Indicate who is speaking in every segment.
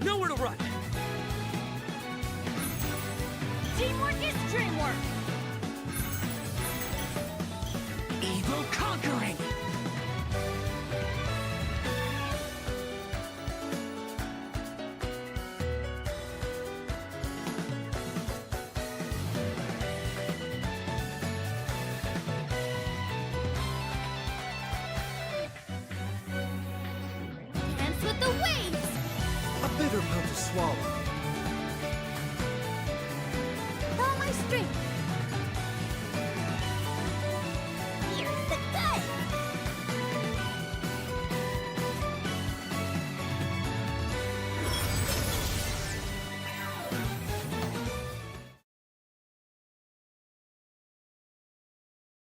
Speaker 1: Nowhere to run!
Speaker 2: Teamwork is dreamwork!
Speaker 1: Evil conquering!
Speaker 2: Dance with the waves!
Speaker 3: A bitter pill to swallow.
Speaker 2: All my strength! Here's the gun!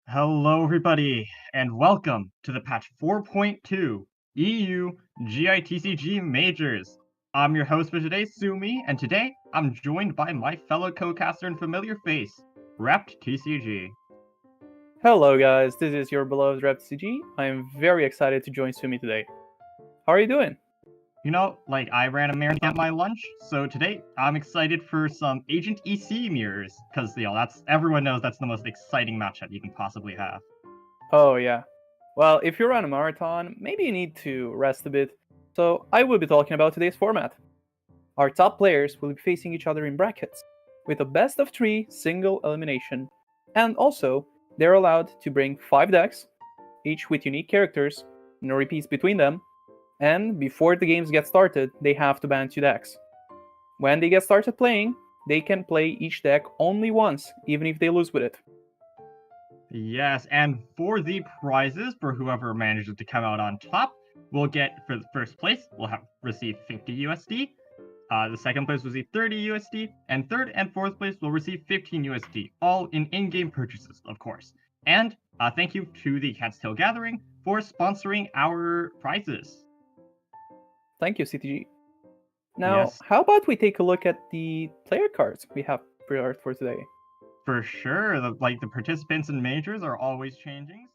Speaker 4: Hello, everybody, and welcome to the patch 4.2 EU GITCG Majors. I'm your host for today, Sumi, and today I'm joined by my fellow co-caster and familiar face, Rept TCG.
Speaker 5: Hello guys, this is your beloved TCG. I am very excited to join Sumi today. How are you doing?
Speaker 4: You know, like I ran a marathon at my lunch, so today I'm excited for some Agent EC mirrors, because everyone knows that's the most exciting matchup you can possibly have.
Speaker 5: Oh yeah. Well, if you're on a marathon, maybe you need to rest a bit. So I will be talking about today's format. Our top players will be facing each other in brackets. with a best of 3 single elimination. And also, they're allowed to bring 5 decks, each with unique characters, no repeats between them, and before the games get started, they have to ban 2 decks. When they get started playing, they can play each deck only once, even if they lose with it.
Speaker 4: Yes, and for the prizes, for whoever manages to come out on top, we'll get, for the first place, we'll receive 50 USD. The second place will receive 30 USD, and third and fourth place will receive 15 USD, all in-game purchases, of course. And thank you to the Cat's Tail Gathering for sponsoring our prizes.
Speaker 5: Thank you, CTG. Now,
Speaker 4: Yes.
Speaker 5: how about we take a look at the player cards we have pre-ordered for today?
Speaker 4: For sure, the participants in majors are always changing.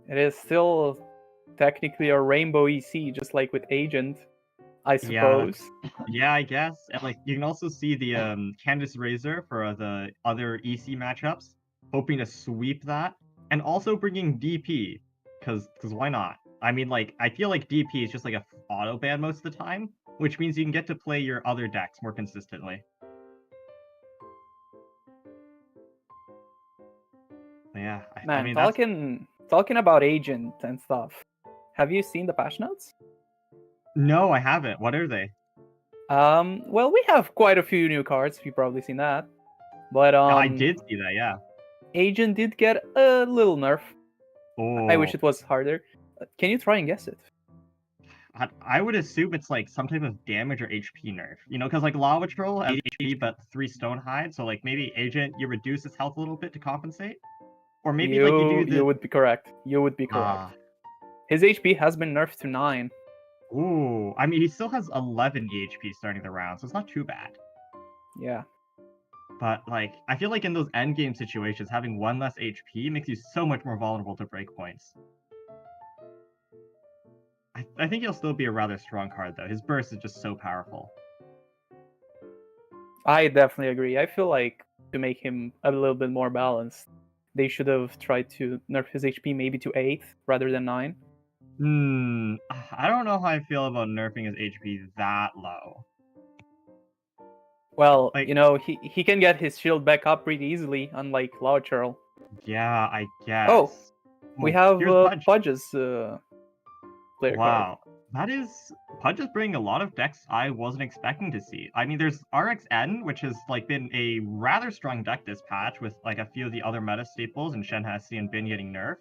Speaker 5: It is still technically a rainbow EC, just like with Agent, I suppose.
Speaker 4: Yeah, I guess. And you can also see the Candace Razor for the other EC matchups, hoping to sweep that, and also bringing DP, because why not? I mean, I feel like DP is just like a auto ban most of the time, which means you can get to play your other decks more consistently. Yeah,
Speaker 5: Man,
Speaker 4: I mean that's
Speaker 5: talking about Agent and stuff. Have you seen the patch notes?
Speaker 4: no, I haven't. What are they?
Speaker 5: Well, we have quite a few new cards. You've probably seen that. But
Speaker 4: I did see that. Yeah.
Speaker 5: Agent did get a little nerf.
Speaker 4: Oh.
Speaker 5: I wish it was harder. Can you try and guess it?
Speaker 4: I would assume it's like some type of damage or HP nerf. You know, because like Lava Troll has HP but 3 Stone Hide, so like maybe Agent, you reduce his health a little bit to compensate? Or maybe like you do the...
Speaker 5: You would be correct. You would be correct. His HP has been nerfed to 9.
Speaker 4: Ooh, I mean, he still has 11 EHP starting the round, so it's not too bad.
Speaker 5: Yeah.
Speaker 4: But, like, I feel like in those endgame situations, having 1 less HP makes you so much more vulnerable to breakpoints. I think he'll still be a rather strong card, though. His burst is just so powerful.
Speaker 5: I definitely agree. I feel like to make him a little bit more balanced, they should have tried to nerf his HP maybe to 8 rather than 9.
Speaker 4: I don't know how I feel about nerfing his HP that low.
Speaker 5: Well,
Speaker 4: Like-
Speaker 5: you know, he can get his shield back up pretty easily, unlike Lao Churl.
Speaker 4: Yeah, I guess.
Speaker 5: Oh, we have
Speaker 4: here's Pudge.
Speaker 5: Pudge's player card.
Speaker 4: Wow. That is... Pudge is bringing a lot of decks I wasn't expecting to see. I mean, there's RXN, which has like been a rather strong deck this patch, with like a few of the other meta staples and Shenhasi and Bin getting nerfed.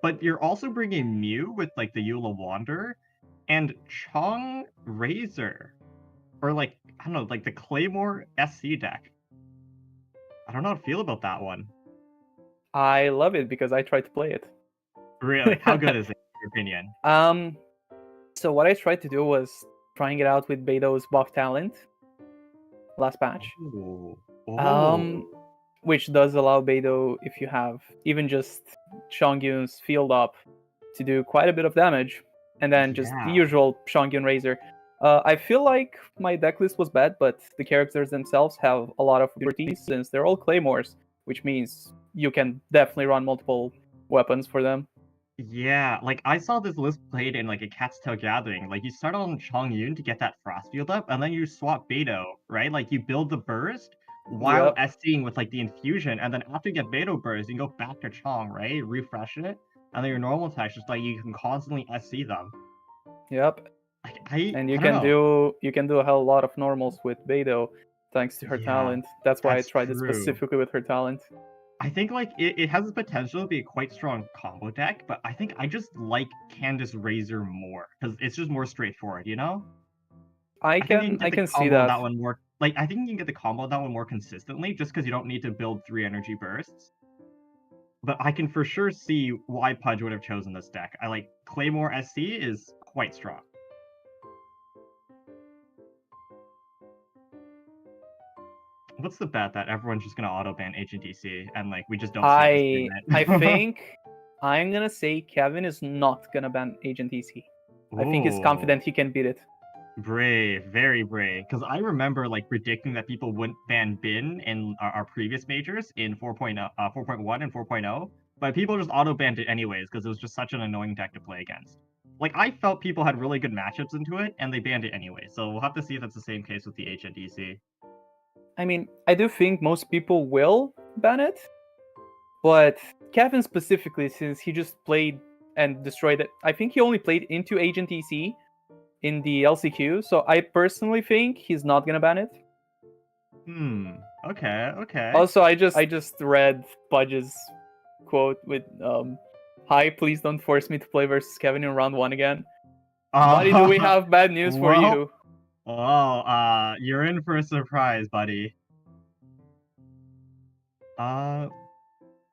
Speaker 4: But you're also bringing Mew with like the Eula Wanderer and Chong Razor. Or like, I don't know, like the Claymore SC deck. I don't know how to feel about that one.
Speaker 5: I love it because I tried to play it.
Speaker 4: Really? How good is it, in your opinion?
Speaker 5: So what I tried to do was trying it out with Beto's buff talent last patch.
Speaker 4: Ooh.
Speaker 5: Which does allow Beto, if you have even just Shongyun's field up, to do quite a bit of damage, and then just the
Speaker 4: Yeah.
Speaker 5: usual Shongyun Razor. I feel like my deck list was bad, but the characters themselves have a lot of abilities since they're all Claymores, which means you can definitely run multiple weapons for them.
Speaker 4: Yeah, like I saw this list played in like a Cat's Tail Gathering. Like you start on Chongyun to get that frost field up, and then you swap Beto, right? Like you build the burst while
Speaker 5: Yep.
Speaker 4: SCing with like the infusion, and then after you get Beto burst, you can go back to Chong, right? Refresh it, and then your normal attacks just like you can constantly SC them.
Speaker 5: Yep.
Speaker 4: Like
Speaker 5: And you
Speaker 4: I don't
Speaker 5: can
Speaker 4: know.
Speaker 5: do a hell lot of normals with Beto thanks to her
Speaker 4: Yeah,
Speaker 5: talent. That's why
Speaker 4: that's
Speaker 5: I tried it
Speaker 4: true.
Speaker 5: specifically with her talent.
Speaker 4: I think like it has the potential to be a quite strong combo deck, but I think I just like Candace Razor more because it's just more straightforward, you know?
Speaker 5: I
Speaker 4: think you
Speaker 5: can
Speaker 4: get the
Speaker 5: see
Speaker 4: combo of
Speaker 5: that.
Speaker 4: one more. Like I think you can get the combo of that one more consistently, just because you don't need to build 3 energy bursts. But I can for sure see why Pudge would have chosen this deck. I like Claymore SC is quite strong. What's the bet that everyone's just gonna auto ban Agent DC and like we just don't see this
Speaker 5: I think I'm gonna say Kevin is not gonna ban Agent EC. I think he's
Speaker 4: Ooh.
Speaker 5: confident he can beat it.
Speaker 4: Brave, very brave. Because I remember like predicting that people wouldn't ban Bin in our previous majors in 4.1 and 4.0, but people just auto banned it anyways because it was just such an annoying deck to play against. Like I felt people had really good matchups into it and they banned it anyway. So we'll have to see if that's the same case with the HNDC.
Speaker 5: I mean, I do think most people will ban it, but Kevin specifically, since he just played and destroyed it, I think he only played into Agent EC in the LCQ, so I personally think he's not gonna ban it.
Speaker 4: Okay.
Speaker 5: Also, I just read Pudge's quote with "Hi, please don't force me to play versus Kevin in round 1 again." Buddy, do we have bad news for
Speaker 4: Well,
Speaker 5: you?
Speaker 4: Oh, you're in for a surprise, buddy.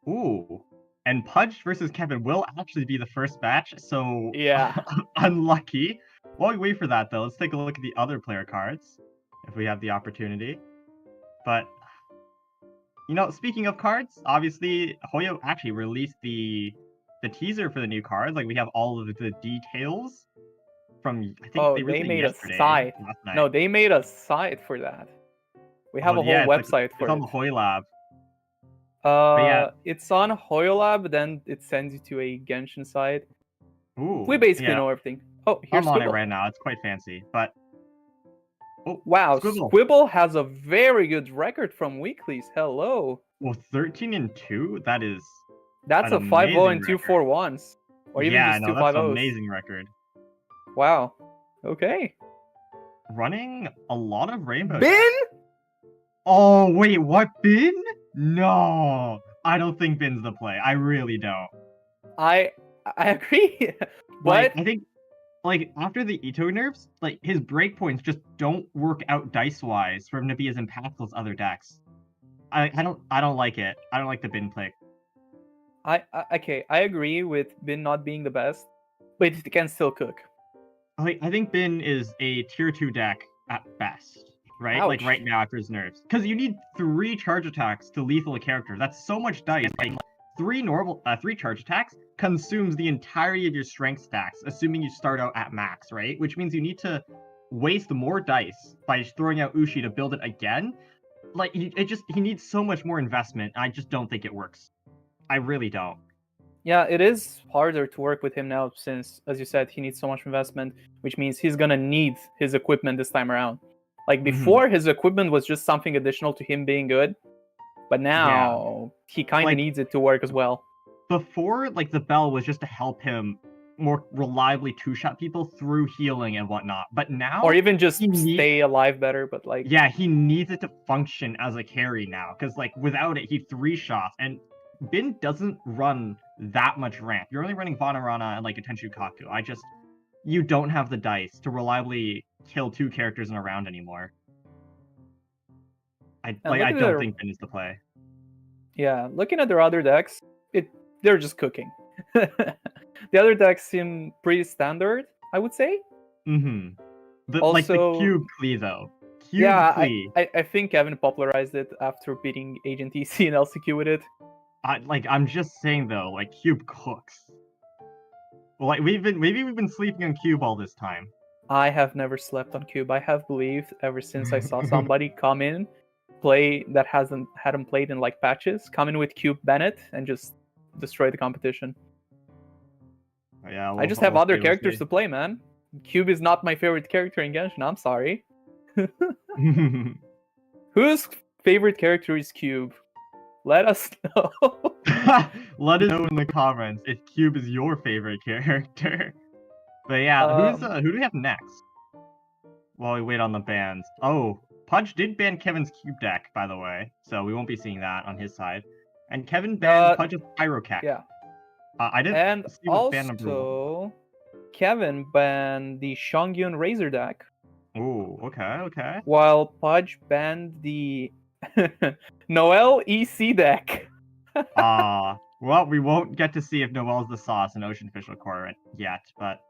Speaker 4: Ooh. And Pudge versus Kevin will actually be the first match, so
Speaker 5: Yeah.
Speaker 4: unlucky. While we wait for that, though, let's take a look at the other player cards, if we have the opportunity. But, you know, speaking of cards, obviously, Hoyo actually released the teaser for the new cards. Like, we have all of the details from, I think they released it
Speaker 5: made a
Speaker 4: yesterday,
Speaker 5: site.
Speaker 4: last night.
Speaker 5: No, they made a site for that. We have a whole
Speaker 4: yeah,
Speaker 5: website for
Speaker 4: it's on
Speaker 5: it.
Speaker 4: the Hoy Lab. yeah.
Speaker 5: It's on Hoyolab, then it sends you to a Genshin site.
Speaker 4: Ooh,
Speaker 5: We basically
Speaker 4: yeah.
Speaker 5: know everything. Oh, here's
Speaker 4: I'm on it
Speaker 5: Squibble.
Speaker 4: right now. It's quite fancy, but
Speaker 5: Wow,
Speaker 4: Squibble.
Speaker 5: Squibble has a very good record from weeklies. Hello.
Speaker 4: Well, 13-2. That is
Speaker 5: That's
Speaker 4: an
Speaker 5: a 5-0
Speaker 4: amazing
Speaker 5: and 2
Speaker 4: record.
Speaker 5: 4-1s. Or even
Speaker 4: yeah,
Speaker 5: just
Speaker 4: no,
Speaker 5: 2
Speaker 4: that's an
Speaker 5: 5-0s.
Speaker 4: amazing record.
Speaker 5: Wow. Okay.
Speaker 4: Running a lot of rainbow.
Speaker 5: Bin?
Speaker 4: Oh wait, what Bin? No, I don't think Bin's the play. I really don't.
Speaker 5: I agree.
Speaker 4: Like,
Speaker 5: But
Speaker 4: I think like after the Ito nerfs, like his breakpoints just don't work out dice-wise for him to be as impactful as other decks. I don't like it. I don't like the bin pick.
Speaker 5: Okay, I agree with Bin not being the best, but it can still cook.
Speaker 4: Like I think Bin is a tier 2 deck at best, right? Like
Speaker 5: Ouch.
Speaker 4: right now after his nerfs, because you need 3 charge attacks to lethal a character. That's so much dice. Like three charge attacks consumes the entirety of your strength stacks, assuming you start out at max, right? Which means you need to waste more dice by throwing out Ushi to build it again. Like he needs so much more investment. I just don't think it works. I really don't.
Speaker 5: Yeah, it is harder to work with him now since, as you said, he needs so much investment, which means he's gonna need his equipment this time around. Like before, his equipment was just something additional to him being good, but now he kind of needs it to work as well.
Speaker 4: Before, like the bell was just to help him more reliably two-shot people through healing and whatnot, but now,
Speaker 5: or even just stay alive better. But like,
Speaker 4: yeah, he needs it to function as a carry now, because like without it, he 3-shots, and Bin doesn't run that much ramp. You're only running Vanarana and like a Tenshukaku. You don't have the dice to reliably kill 2 characters in a round anymore. I don't think Bin is the play.
Speaker 5: Yeah, looking at their other decks, they're just cooking. The other decks seem pretty standard, I would say.
Speaker 4: Also, like the Cube Klee though.
Speaker 5: I think Kevin popularized it after beating Agent TC and LCQ with it.
Speaker 4: I'm just saying though, like Cube cooks. Well, like we've been sleeping on Cube all this time.
Speaker 5: I have never slept on Cube. I have believed ever since I saw somebody come in, play that hadn't played in like patches, come in with Cube Bennett and just destroy the competition.
Speaker 4: Yeah,
Speaker 5: I just have other characters to play, man. Cube is not my favorite character in Genshin. I'm sorry. Whose favorite character is Cube? Let us know.
Speaker 4: Let us know in the comments if Cube is your favorite character. But yeah, who do we have next? While we wait on the bans. Oh, Pudge did ban Kevin's Cube deck, by the way, so we won't be seeing that on his side. And Kevin banned Pudge's Pyrocat.
Speaker 5: Yeah.
Speaker 4: I didn't see what ban number
Speaker 5: also, Kevin banned the Shongyun Razor deck.
Speaker 4: Oh, okay.
Speaker 5: While Pudge banned the Noel EC deck.
Speaker 4: Well, we won't get to see if Noel's the sauce in Ocean Official Core yet, but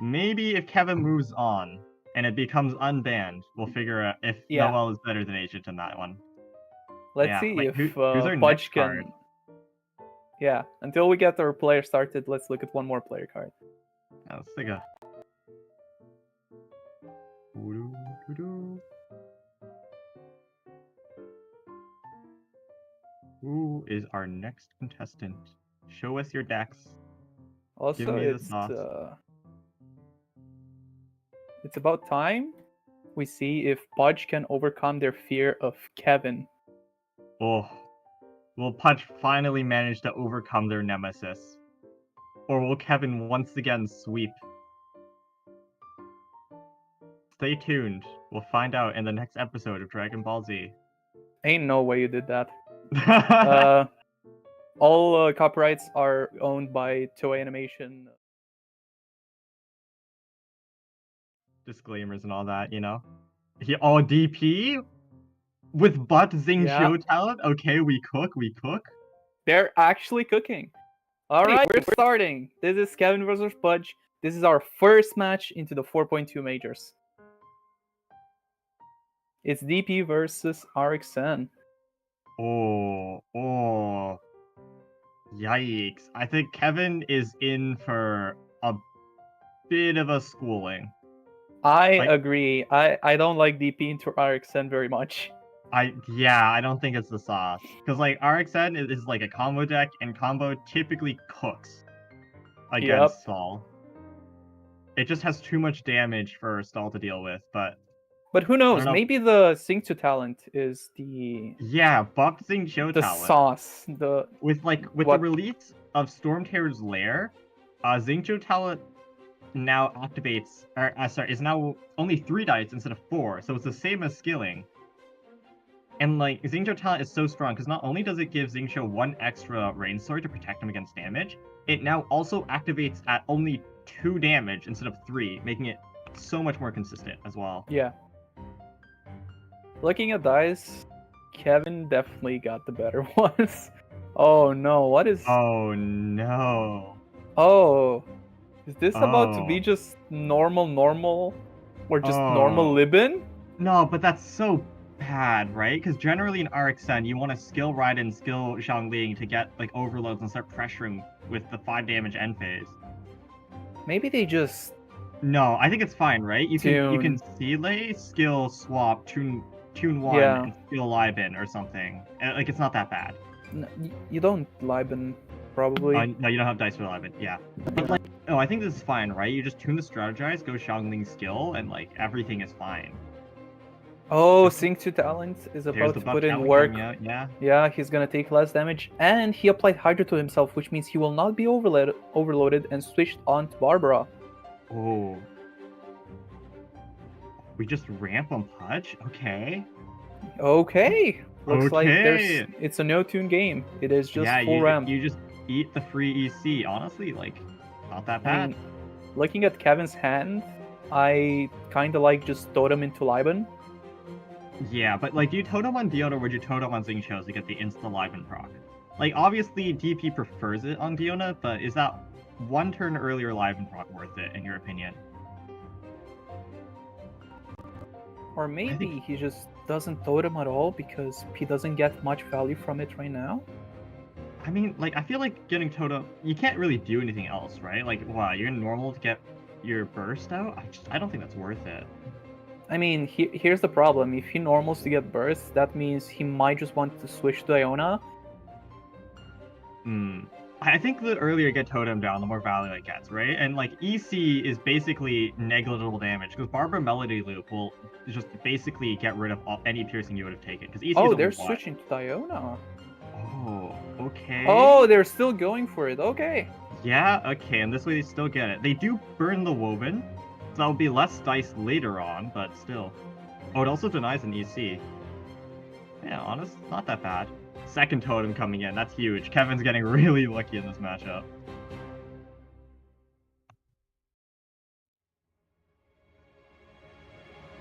Speaker 4: maybe if Kevin moves on and it becomes unbanned, we'll figure out if Noel is better than Agent in that one.
Speaker 5: Let's see if Pudge can... Card? Yeah, until we get our player started, let's look at one more player card.
Speaker 4: Yeah, let's take a... Who is our next contestant? Show us your decks.
Speaker 5: Also, it's about time we see if Pudge can overcome their fear of Kevin.
Speaker 4: Oh, will Pudge finally manage to overcome their nemesis? Or will Kevin once again sweep? Stay tuned. We'll find out in the next episode of Dragon Ball Z.
Speaker 5: Ain't no way you did that. All copyrights are owned by Toei Animation.
Speaker 4: Disclaimers and all that, you know. DP with butt Xingqiu talent. Okay, we cook.
Speaker 5: They're actually cooking. All right, we're starting. This is Kevin versus Pudge. This is our first match into the 4.2 majors. It's DP versus RXN.
Speaker 4: Oh. Yikes. I think Kevin is in for a bit of a schooling.
Speaker 5: I agree. I don't like DP into RXN very much.
Speaker 4: I don't think it's the sauce. Because like RXN is like a combo deck, and combo typically cooks against Stall. It just has too much damage for Stall to deal with, but
Speaker 5: who knows? Maybe the Xingqiu talent is the
Speaker 4: buffed Xingqiu talent.
Speaker 5: The sauce.
Speaker 4: With the release of Stormterror's Lair, Xingqiu talent now activates, is now only 3 dice instead of 4, so it's the same as skilling. And like Xingqiu talent is so strong because not only does it give Xingqiu 1 extra rain sword to protect him against damage, it now also activates at only 2 damage instead of 3, making it so much more consistent as well.
Speaker 5: Yeah. Looking at dice, Kevin definitely got the better ones. Oh no, what is...
Speaker 4: Oh no.
Speaker 5: Oh, is this about to be
Speaker 4: Oh.
Speaker 5: just normal? Or just normal
Speaker 4: Oh.
Speaker 5: Libin?
Speaker 4: No, but that's so bad, right? Because generally in RxN, you want to skill Raiden, skill Xiangling to get like overloads and start pressuring with the 5 damage end phase.
Speaker 5: Maybe they just...
Speaker 4: No, I think it's fine, right? You can
Speaker 5: Tune.
Speaker 4: Seeley, skill swap, tune 1,
Speaker 5: Yeah.
Speaker 4: and skill Libin or something. Like it's not that bad.
Speaker 5: You don't Libin, probably.
Speaker 4: No, you don't have dice for Libin, yeah. But like, no, I think this is fine, right? You just tune the strategize, go Xiangling skill, and like everything is fine.
Speaker 5: Oh, Sync to Talent is
Speaker 4: There's
Speaker 5: about
Speaker 4: the
Speaker 5: to
Speaker 4: buff
Speaker 5: put in
Speaker 4: count
Speaker 5: work.
Speaker 4: coming out, yeah.
Speaker 5: Yeah, he's gonna take less damage, and he applied Hydra to himself, which means he will not be overloaded and switched on to Barbara.
Speaker 4: Oh. We just ramp on Pudge? Okay.
Speaker 5: Okay. Looks like
Speaker 4: Okay.
Speaker 5: it's a no-tune game. It is just
Speaker 4: Yeah,
Speaker 5: full ramp.
Speaker 4: you just eat the free EC. Honestly, like, not that
Speaker 5: I
Speaker 4: bad.
Speaker 5: mean, looking at Kevin's hand, I kind of like just totem into Liban.
Speaker 4: Yeah, but like, do you totem on Diona or would you totem on Xingqiu to get the insta-Liven proc? Like, obviously, DP prefers it on Diona, but is that 1 turn earlier Liven proc worth it, in your opinion?
Speaker 5: Or maybe he just doesn't totem at all because he doesn't get much value from it right now.
Speaker 4: I mean, like, I feel like getting totem, you can't really do anything else, right? Like, wow, you're normal to get your burst out? I don't think that's worth it.
Speaker 5: I mean, here's the problem. If he normals to get burst, that means he might just want to switch to Iona.
Speaker 4: I think the earlier you get totem down, the more value it gets, right? And like EC is basically negligible damage because Barbara Melody Loop will just basically get rid of any piercing you would have taken. Because EC
Speaker 5: Oh,
Speaker 4: is
Speaker 5: they're
Speaker 4: only one.
Speaker 5: switching to Iona.
Speaker 4: Oh, okay.
Speaker 5: Oh, they're still going for it. Okay.
Speaker 4: Yeah, okay, and this way they still get it. They do burn the Woven, so that'll be less dice later on, but still. Oh, it also denies an EC. Yeah, honest, not that bad. Second totem coming in, that's huge. Kevin's getting really lucky in this matchup.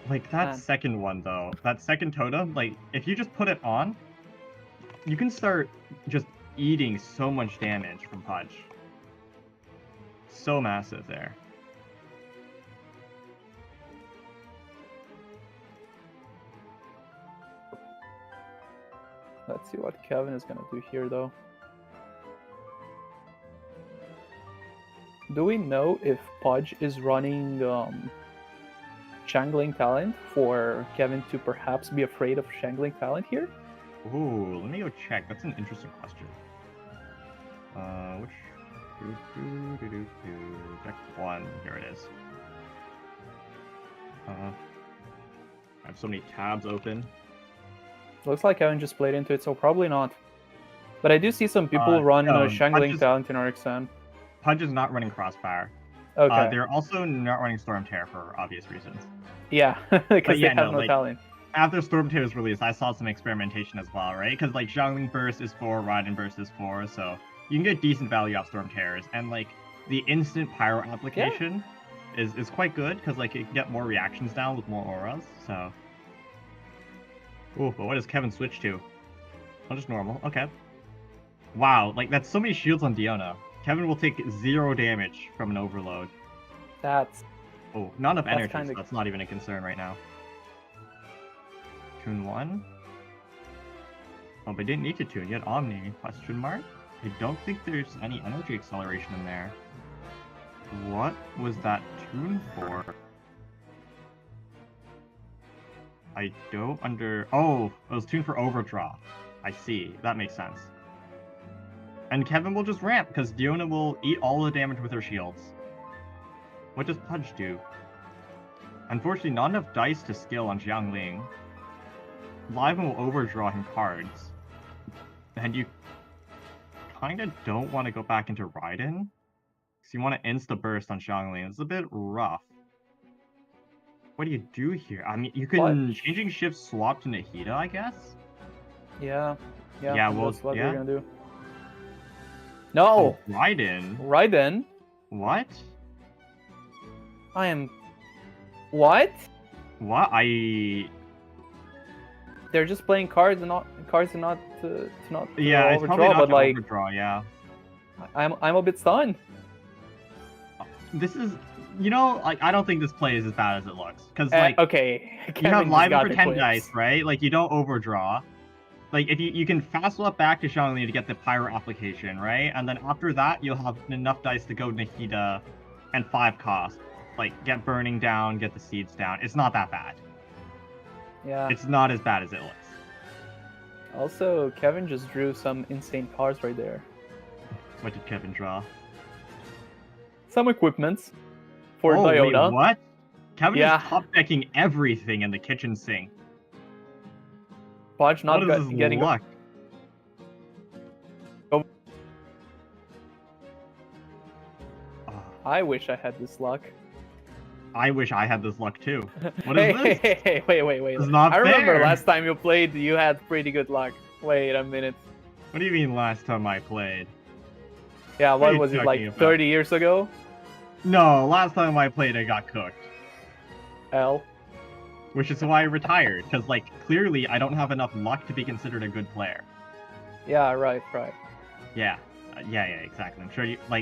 Speaker 4: Like, that
Speaker 5: Man.
Speaker 4: second one, though, that second totem, like, if you just put it on, you can start just eating so much damage from Pudge. So massive there.
Speaker 5: Let's see what Kevin is gonna do here, though. Do we know if Pudge is running Shangling Talent for Kevin to perhaps be afraid of Shangling Talent here?
Speaker 4: Ooh, let me go check. That's an interesting question. Which... Deck 1. Here it is. I have so many tabs open.
Speaker 5: Looks like Kevin just played into it, so probably not. But I do see some people run
Speaker 4: no,
Speaker 5: Shangling
Speaker 4: Pudge is-
Speaker 5: Talent in RxN.
Speaker 4: Pudge is not running Crossfire.
Speaker 5: Okay.
Speaker 4: They're also not running Storm Terror for obvious reasons.
Speaker 5: Yeah, because
Speaker 4: yeah,
Speaker 5: they have
Speaker 4: no,
Speaker 5: no
Speaker 4: like-
Speaker 5: talent.
Speaker 4: After Storm Terror was released, I saw some experimentation as well, right? Because like Xiangling Burst is 4, Raiden Burst is 4, so you can get decent value off Storm Terrors, and like the instant Pyro application is quite good because like you can get more reactions down with more auras. So, ooh, but what does Kevin switch to? Oh, just normal. Okay. Wow, like that's so many shields on Diona. Kevin will take 0 damage from an overload.
Speaker 5: That's
Speaker 4: Oh, not enough
Speaker 5: That's
Speaker 4: energy,
Speaker 5: kinda-
Speaker 4: so that's not even a concern right now. Tune 1? Oh, but didn't need to tune yet. Omni? Question mark? I don't think there's any energy acceleration in there. What was that tune for? I don't Oh, it was tuned for overdraw. I see. That makes sense. And Kevin will just ramp, because Diona will eat all the damage with her shields. What does Pudge do? Unfortunately, not enough dice to skill on Xiangling. Liven will overdraw him cards. And you kinda don't want to go back into Raiden. Because you want to insta-burst on Xiangling. It's a bit rough. What do you do here? I mean, you can
Speaker 5: Pudge.
Speaker 4: changing shift swap to Nahida, I guess?
Speaker 5: yeah,
Speaker 4: Yeah, well,
Speaker 5: that's what
Speaker 4: yeah.
Speaker 5: we're gonna do. No,
Speaker 4: Raiden?
Speaker 5: Raiden.
Speaker 4: What?
Speaker 5: I am. What?
Speaker 4: What?
Speaker 5: They're just playing cards and not to not
Speaker 4: Yeah, it's probably
Speaker 5: overdraw,
Speaker 4: not
Speaker 5: but
Speaker 4: to
Speaker 5: like
Speaker 4: overdraw, yeah.
Speaker 5: I'm a bit stunned.
Speaker 4: This is, like, I don't think this play is as bad as it looks. Because, like,
Speaker 5: Okay,
Speaker 4: you
Speaker 5: Kevin
Speaker 4: have
Speaker 5: just
Speaker 4: live
Speaker 5: got
Speaker 4: for
Speaker 5: the
Speaker 4: 10
Speaker 5: quips.
Speaker 4: dice, right? Like, you don't overdraw. Like, if you can fast swap back to Xiangli to get the Pyro application, right? And then after that, you'll have enough dice to go Nahida and 5 cost. Like, get Burning down, get the Seeds down. It's not that bad.
Speaker 5: Yeah.
Speaker 4: It's not as bad as it looks.
Speaker 5: Also, Kevin just drew some insane cards right there.
Speaker 4: What did Kevin draw?
Speaker 5: Some equipments for
Speaker 4: Oh, wait,
Speaker 5: Diona.
Speaker 4: what? Kevin
Speaker 5: Yeah.
Speaker 4: is top decking everything in the kitchen sink.
Speaker 5: Pudge not
Speaker 4: What is this
Speaker 5: getting.
Speaker 4: luck?
Speaker 5: I wish I had this luck.
Speaker 4: I wish I had this luck too. What is this?
Speaker 5: Hey, wait.
Speaker 4: It's not
Speaker 5: I remember
Speaker 4: fair.
Speaker 5: last time you played, you had pretty good luck. Wait a minute.
Speaker 4: What do you mean last time I played?
Speaker 5: Yeah,
Speaker 4: What are
Speaker 5: what
Speaker 4: you
Speaker 5: was it,
Speaker 4: talking
Speaker 5: like
Speaker 4: about?
Speaker 5: 30 years ago?
Speaker 4: No, last time I played I got cooked.
Speaker 5: Hell.
Speaker 4: Which is why I retired, because, like, clearly I don't have enough luck to be considered a good player.
Speaker 5: Yeah, right.
Speaker 4: Yeah. Yeah, exactly.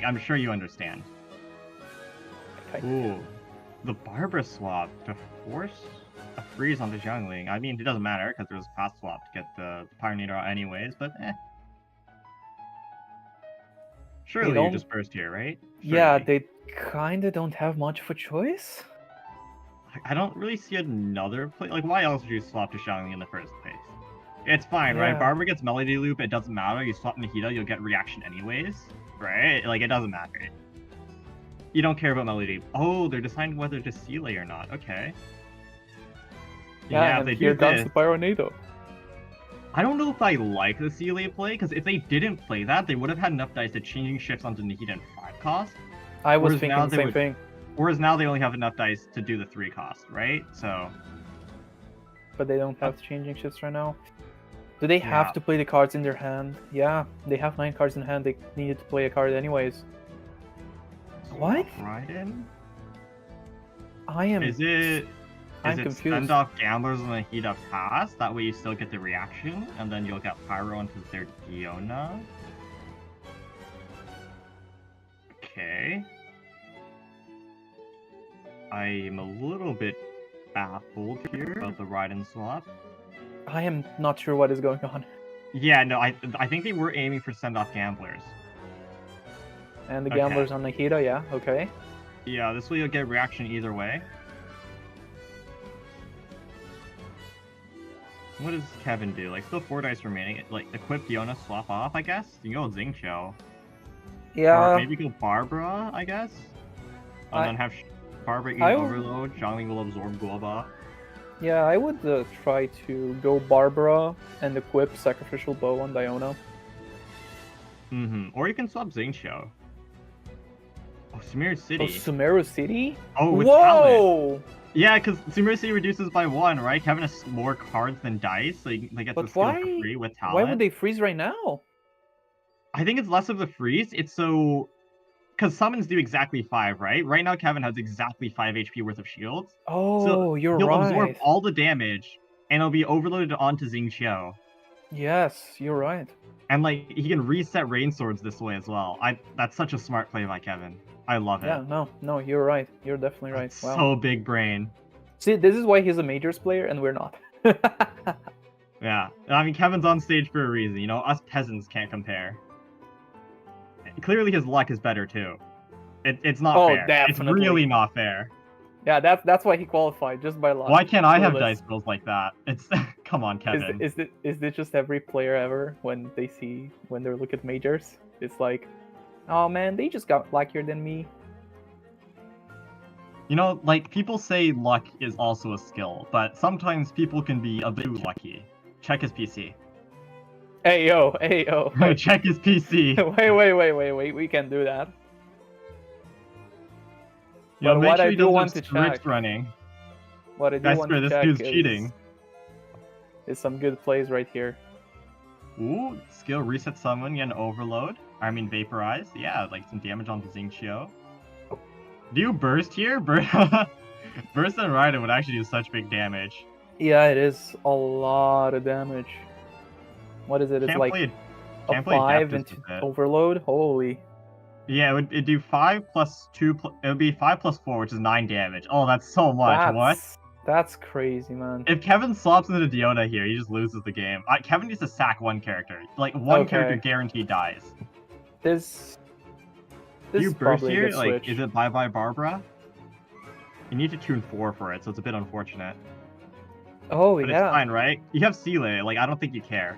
Speaker 4: I'm sure you understand.
Speaker 5: Okay.
Speaker 4: Ooh. The Barbara swap to force a freeze onto Xiangling. I mean, it doesn't matter, because there's a fast swap to get the Pioneer out anyways, but Surely you
Speaker 5: don't-
Speaker 4: just burst here, right?
Speaker 5: Yeah,
Speaker 4: Surely.
Speaker 5: they kinda don't have much of a choice.
Speaker 4: I don't really see another play. Like, why else would you swap to Xiangling in the first place? It's fine, right?
Speaker 5: Yeah.
Speaker 4: Barbara gets Melody Loop, it doesn't matter. You swap Nahida, you'll get reaction anyways, right? Like, it doesn't matter. You don't care about Melody. Oh, they're deciding whether to Sealay or not. Okay.
Speaker 5: Yeah,
Speaker 4: if
Speaker 5: and
Speaker 4: they
Speaker 5: here
Speaker 4: do
Speaker 5: comes
Speaker 4: this,
Speaker 5: the Pyronado.
Speaker 4: I don't know if I like the Sealay play, because if they didn't play that, they would have had enough dice to changing shifts onto Nahida and 5 cost.
Speaker 5: I was
Speaker 4: Whereas
Speaker 5: thinking
Speaker 4: now
Speaker 5: the
Speaker 4: they
Speaker 5: same
Speaker 4: would-
Speaker 5: thing.
Speaker 4: Whereas now they only have enough dice to do the 3 cost, right? So,
Speaker 5: But they don't have changing shifts right now. Do they have
Speaker 4: Yeah.
Speaker 5: to play the cards in their hand? Yeah, they have 9 cards in hand. They needed to play a card anyways. What?
Speaker 4: Right in?
Speaker 5: I am.
Speaker 4: Is
Speaker 5: I'm
Speaker 4: it
Speaker 5: confused.
Speaker 4: send off gamblers and a heat up pass? That way you still get the reaction, and then you'll get Pyro into their Diona. Okay. I'm a little bit baffled here about the ride and swap.
Speaker 5: I am not sure what is going on.
Speaker 4: Yeah, no, I think they were aiming for send off gamblers.
Speaker 5: And the
Speaker 4: Okay.
Speaker 5: gamblers on Nahida, yeah, okay.
Speaker 4: Yeah, this way you'll get reaction either way. What does Kevin do? Like, still 4 dice remaining. Like, equip Diona, swap off, I guess? You can go Xingqiu. Or
Speaker 5: Yeah,
Speaker 4: maybe go Barbara, I guess? And
Speaker 5: I-
Speaker 4: then have Barbara eat
Speaker 5: I w-
Speaker 4: Overload, Xiangling will absorb Guoba.
Speaker 5: yeah, I would try to go Barbara and equip Sacrificial Bow on Diona.
Speaker 4: Or you can swap Xingqiu. Oh, Sumeru
Speaker 5: Oh,
Speaker 4: City.
Speaker 5: Sumeru City?
Speaker 4: Oh, with Talent.
Speaker 5: Whoa!
Speaker 4: Yeah, because Sumeru City reduces by 1, right? Kevin has more cards than dice, so they get the
Speaker 5: But
Speaker 4: skill
Speaker 5: why?
Speaker 4: for free with Talent.
Speaker 5: Why would they freeze right now?
Speaker 4: I think it's less of the freeze. It's so... Because summons do exactly 5, right? Right now, Kevin has exactly 5 HP worth of shields.
Speaker 5: Oh, you're
Speaker 4: He'll
Speaker 5: right.
Speaker 4: absorb all the damage, and it'll be overloaded onto Xingqiu.
Speaker 5: Yes, you're right.
Speaker 4: And, like, he can reset Rain Swords this way as well. That's such a smart play by Kevin. I love it.
Speaker 5: Yeah, no, you're right. You're definitely right. Wow.
Speaker 4: So big brain.
Speaker 5: See, this is why he's a majors player and we're not.
Speaker 4: Yeah. I mean, Kevin's on stage for a reason. You know, us peasants can't compare. Clearly his luck is better, too. It's not
Speaker 5: Oh,
Speaker 4: fair.
Speaker 5: definitely.
Speaker 4: It's really not fair.
Speaker 5: Yeah, that's why he qualified, just by luck.
Speaker 4: Why can't I have
Speaker 5: Clueless.
Speaker 4: dice rolls like that? It's... Come on, Kevin.
Speaker 5: Is it just every player ever when they look at majors? It's like, oh man, they just got luckier than me.
Speaker 4: You know, like, people say luck is also a skill, but sometimes people can be a bit too lucky. Check his PC.
Speaker 5: Hey yo.
Speaker 4: Check his PC.
Speaker 5: Wait, we can't do that.
Speaker 4: You know,
Speaker 5: But
Speaker 4: make
Speaker 5: what
Speaker 4: sure
Speaker 5: I
Speaker 4: he
Speaker 5: do
Speaker 4: doesn't
Speaker 5: want
Speaker 4: have
Speaker 5: to
Speaker 4: scripts
Speaker 5: check-
Speaker 4: running.
Speaker 5: What I do
Speaker 4: I
Speaker 5: want
Speaker 4: swear,
Speaker 5: to
Speaker 4: this
Speaker 5: check
Speaker 4: dude's
Speaker 5: is,
Speaker 4: cheating.
Speaker 5: is some good plays right here.
Speaker 4: Ooh, skill reset summon, get an overload. I mean, vaporize. Yeah, like some damage onto Xingqiu. Do you burst here? Burst and Raiden would actually do such big damage.
Speaker 5: Yeah, it is a lot of damage. What is it? It's like a
Speaker 4: can't play
Speaker 5: 5
Speaker 4: Adeptus
Speaker 5: into
Speaker 4: with it.
Speaker 5: overload. Holy.
Speaker 4: Yeah, it'd do 5 plus 2. It would be 5 plus 4, which is 9 damage. Oh, that's so much. What?
Speaker 5: That's crazy, man.
Speaker 4: If Kevin swaps into Diona here, he just loses the game. Kevin needs to sack one character. Like, one character guaranteed dies.
Speaker 5: This
Speaker 4: Do you
Speaker 5: is
Speaker 4: burst
Speaker 5: probably a
Speaker 4: here?
Speaker 5: good
Speaker 4: Like,
Speaker 5: switch.
Speaker 4: is it Bye Bye Barbara? You need to tune 4 for it, so it's a bit unfortunate.
Speaker 5: Oh,
Speaker 4: But
Speaker 5: yeah.
Speaker 4: it's fine, right? You have Seele. Like, I don't think you care.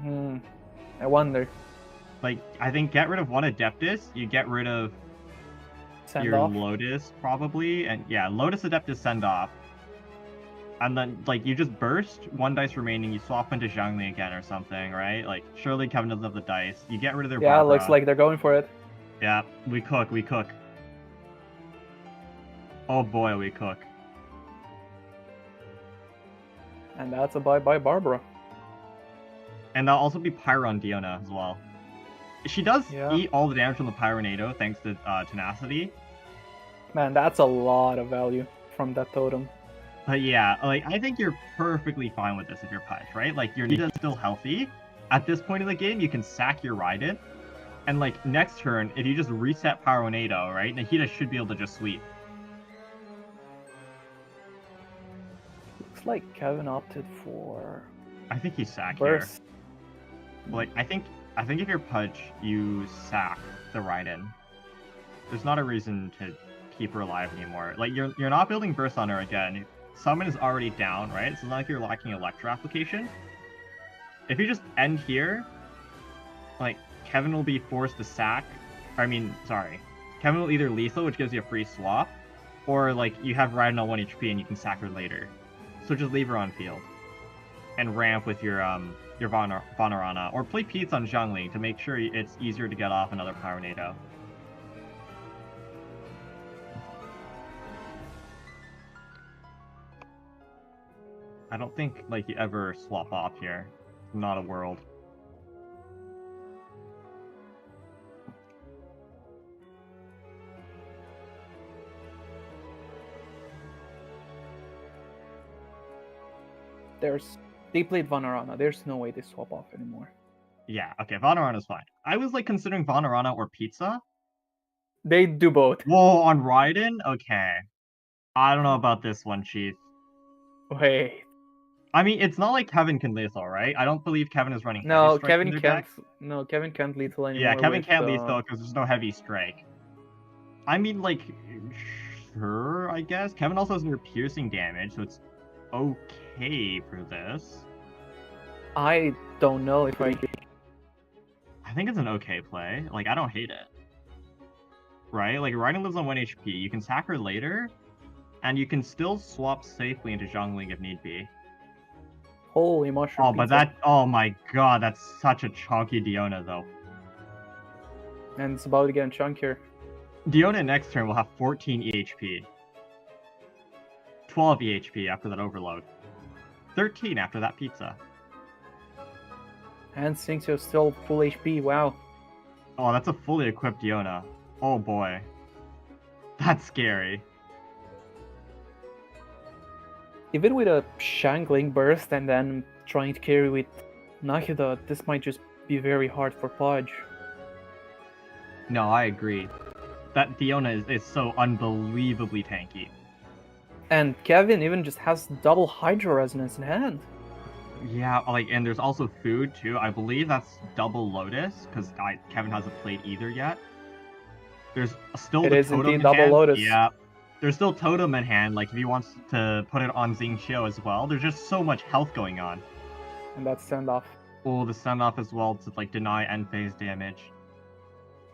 Speaker 5: I wonder.
Speaker 4: Like, I think get rid of one Adeptus, you get rid of
Speaker 5: Send
Speaker 4: your
Speaker 5: off.
Speaker 4: Lotus, probably. And yeah, Lotus Adeptus send off. And then, like, you just burst, 1 dice remaining, you swap into Zhongli again or something, right? Like, surely Kevin doesn't have the dice. You get rid of their
Speaker 5: Yeah,
Speaker 4: Barbara.
Speaker 5: looks like they're going for it.
Speaker 4: Yeah, we cook. Oh boy, we cook.
Speaker 5: And that's a bye-bye Barbara.
Speaker 4: And that'll also be Pyro on Diona as well. She does eat all the damage from the Pyronado thanks to Tenacity.
Speaker 5: Man, that's a lot of value from that totem.
Speaker 4: But yeah, like, I think you're perfectly fine with this if you're Pudge, right? Like, your Nita's still healthy. At this point in the game, you can sack your Raiden. And, like, next turn, if you just reset Pyronado, right, Nahida should be able to just sweep.
Speaker 5: Looks like Kevin opted for
Speaker 4: I think you sack
Speaker 5: burst.
Speaker 4: here. Like, I think if you're Pudge, you sack the Raiden. There's not a reason to keep her alive anymore. Like, you're not building burst on her again. Summon is already down, right? So it's not like you're lacking Electro application. If you just end here, like, Kevin will be forced to sack. Kevin will either lethal, which gives you a free swap, or, like, you have Raiden on 1 HP and you can sack her later. So just leave her on field. And ramp with your Vonarana, or play Pete's on Zhongli to make sure it's easier to get off another Pyronado. I don't think, like, you ever swap off here. Not a world.
Speaker 5: They played Vonarana. There's no way they swap off anymore.
Speaker 4: Yeah, okay, Vonarana's fine. I was, like, considering Vonarana or Pizza.
Speaker 5: They do both.
Speaker 4: Whoa, on Raiden? Okay. I don't know about this one, Chief.
Speaker 5: Wait.
Speaker 4: I mean, it's not like Kevin can lethal, right? I don't believe Kevin is running
Speaker 5: No,
Speaker 4: Heavy Strike in
Speaker 5: Kevin
Speaker 4: their
Speaker 5: can't.
Speaker 4: deck.
Speaker 5: No, Kevin can't lethal anymore.
Speaker 4: Yeah, Kevin
Speaker 5: with,
Speaker 4: can't lethal because there's no Heavy Strike. I mean, like, sure, I guess. Kevin also has near piercing damage, so it's okay for this.
Speaker 5: I don't know if I.
Speaker 4: I think it's an okay play. Like, I don't hate it. Right? Like, Raiden lives on 1 HP. You can sack her later, and you can still swap safely into Zhongling if need be.
Speaker 5: Holy mushroom.
Speaker 4: Oh, but oh my god, that's such a chunky Diona, though.
Speaker 5: And it's about to get chunkier.
Speaker 4: Diona next turn will have 14 EHP. 12 EHP after that overload. 13 after that pizza.
Speaker 5: And Xingqiu still full HP, wow.
Speaker 4: Oh, that's a fully equipped Diona. Oh boy. That's scary.
Speaker 5: Even with a Shangling burst and then trying to carry with Nahida, this might just be very hard for Pudge.
Speaker 4: No, I agree. That Diona is so unbelievably tanky.
Speaker 5: And Kevin even just has double Hydro Resonance in hand.
Speaker 4: Yeah, like, and there's also food too. I believe that's double Lotus, because Kevin hasn't played either yet. There's still
Speaker 5: It
Speaker 4: the
Speaker 5: is
Speaker 4: Totem
Speaker 5: indeed
Speaker 4: in
Speaker 5: double
Speaker 4: hand.
Speaker 5: Lotus.
Speaker 4: Yeah. There's still Totem in hand, like, if he wants to put it on Xingqiu as well. There's just so much health going on.
Speaker 5: And that's send off.
Speaker 4: Oh, the send-off as well to, like, deny end phase damage.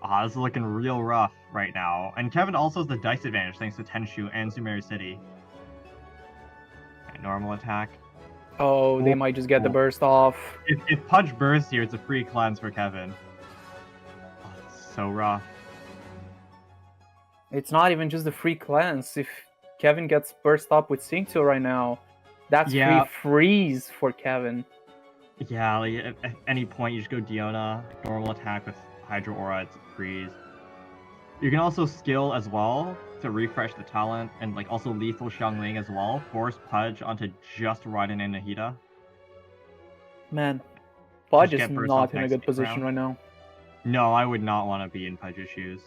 Speaker 4: Ah, this is looking real rough right now. And Kevin also has the dice advantage thanks to Tenshu and Sumeri City. Okay, normal attack.
Speaker 5: Oh, they might just get the burst off.
Speaker 4: If Pudge bursts here, it's a free cleanse for Kevin. Oh, it's so rough.
Speaker 5: It's not even just the free cleanse. If Kevin gets burst up with Xingqiu right now, that's free freeze for Kevin.
Speaker 4: Yeah, like, at any point you just go Diona, normal attack with Hydro Aura, it's freeze. You can also skill as well to refresh the talent and like also lethal Xiangling as well, force Pudge onto just Raiden and Nahida.
Speaker 5: Man, Pudge
Speaker 4: Just
Speaker 5: is
Speaker 4: get burst
Speaker 5: not
Speaker 4: off
Speaker 5: in a
Speaker 4: next
Speaker 5: good position
Speaker 4: round.
Speaker 5: right now.
Speaker 4: No, I would not want to be in Pudge's shoes.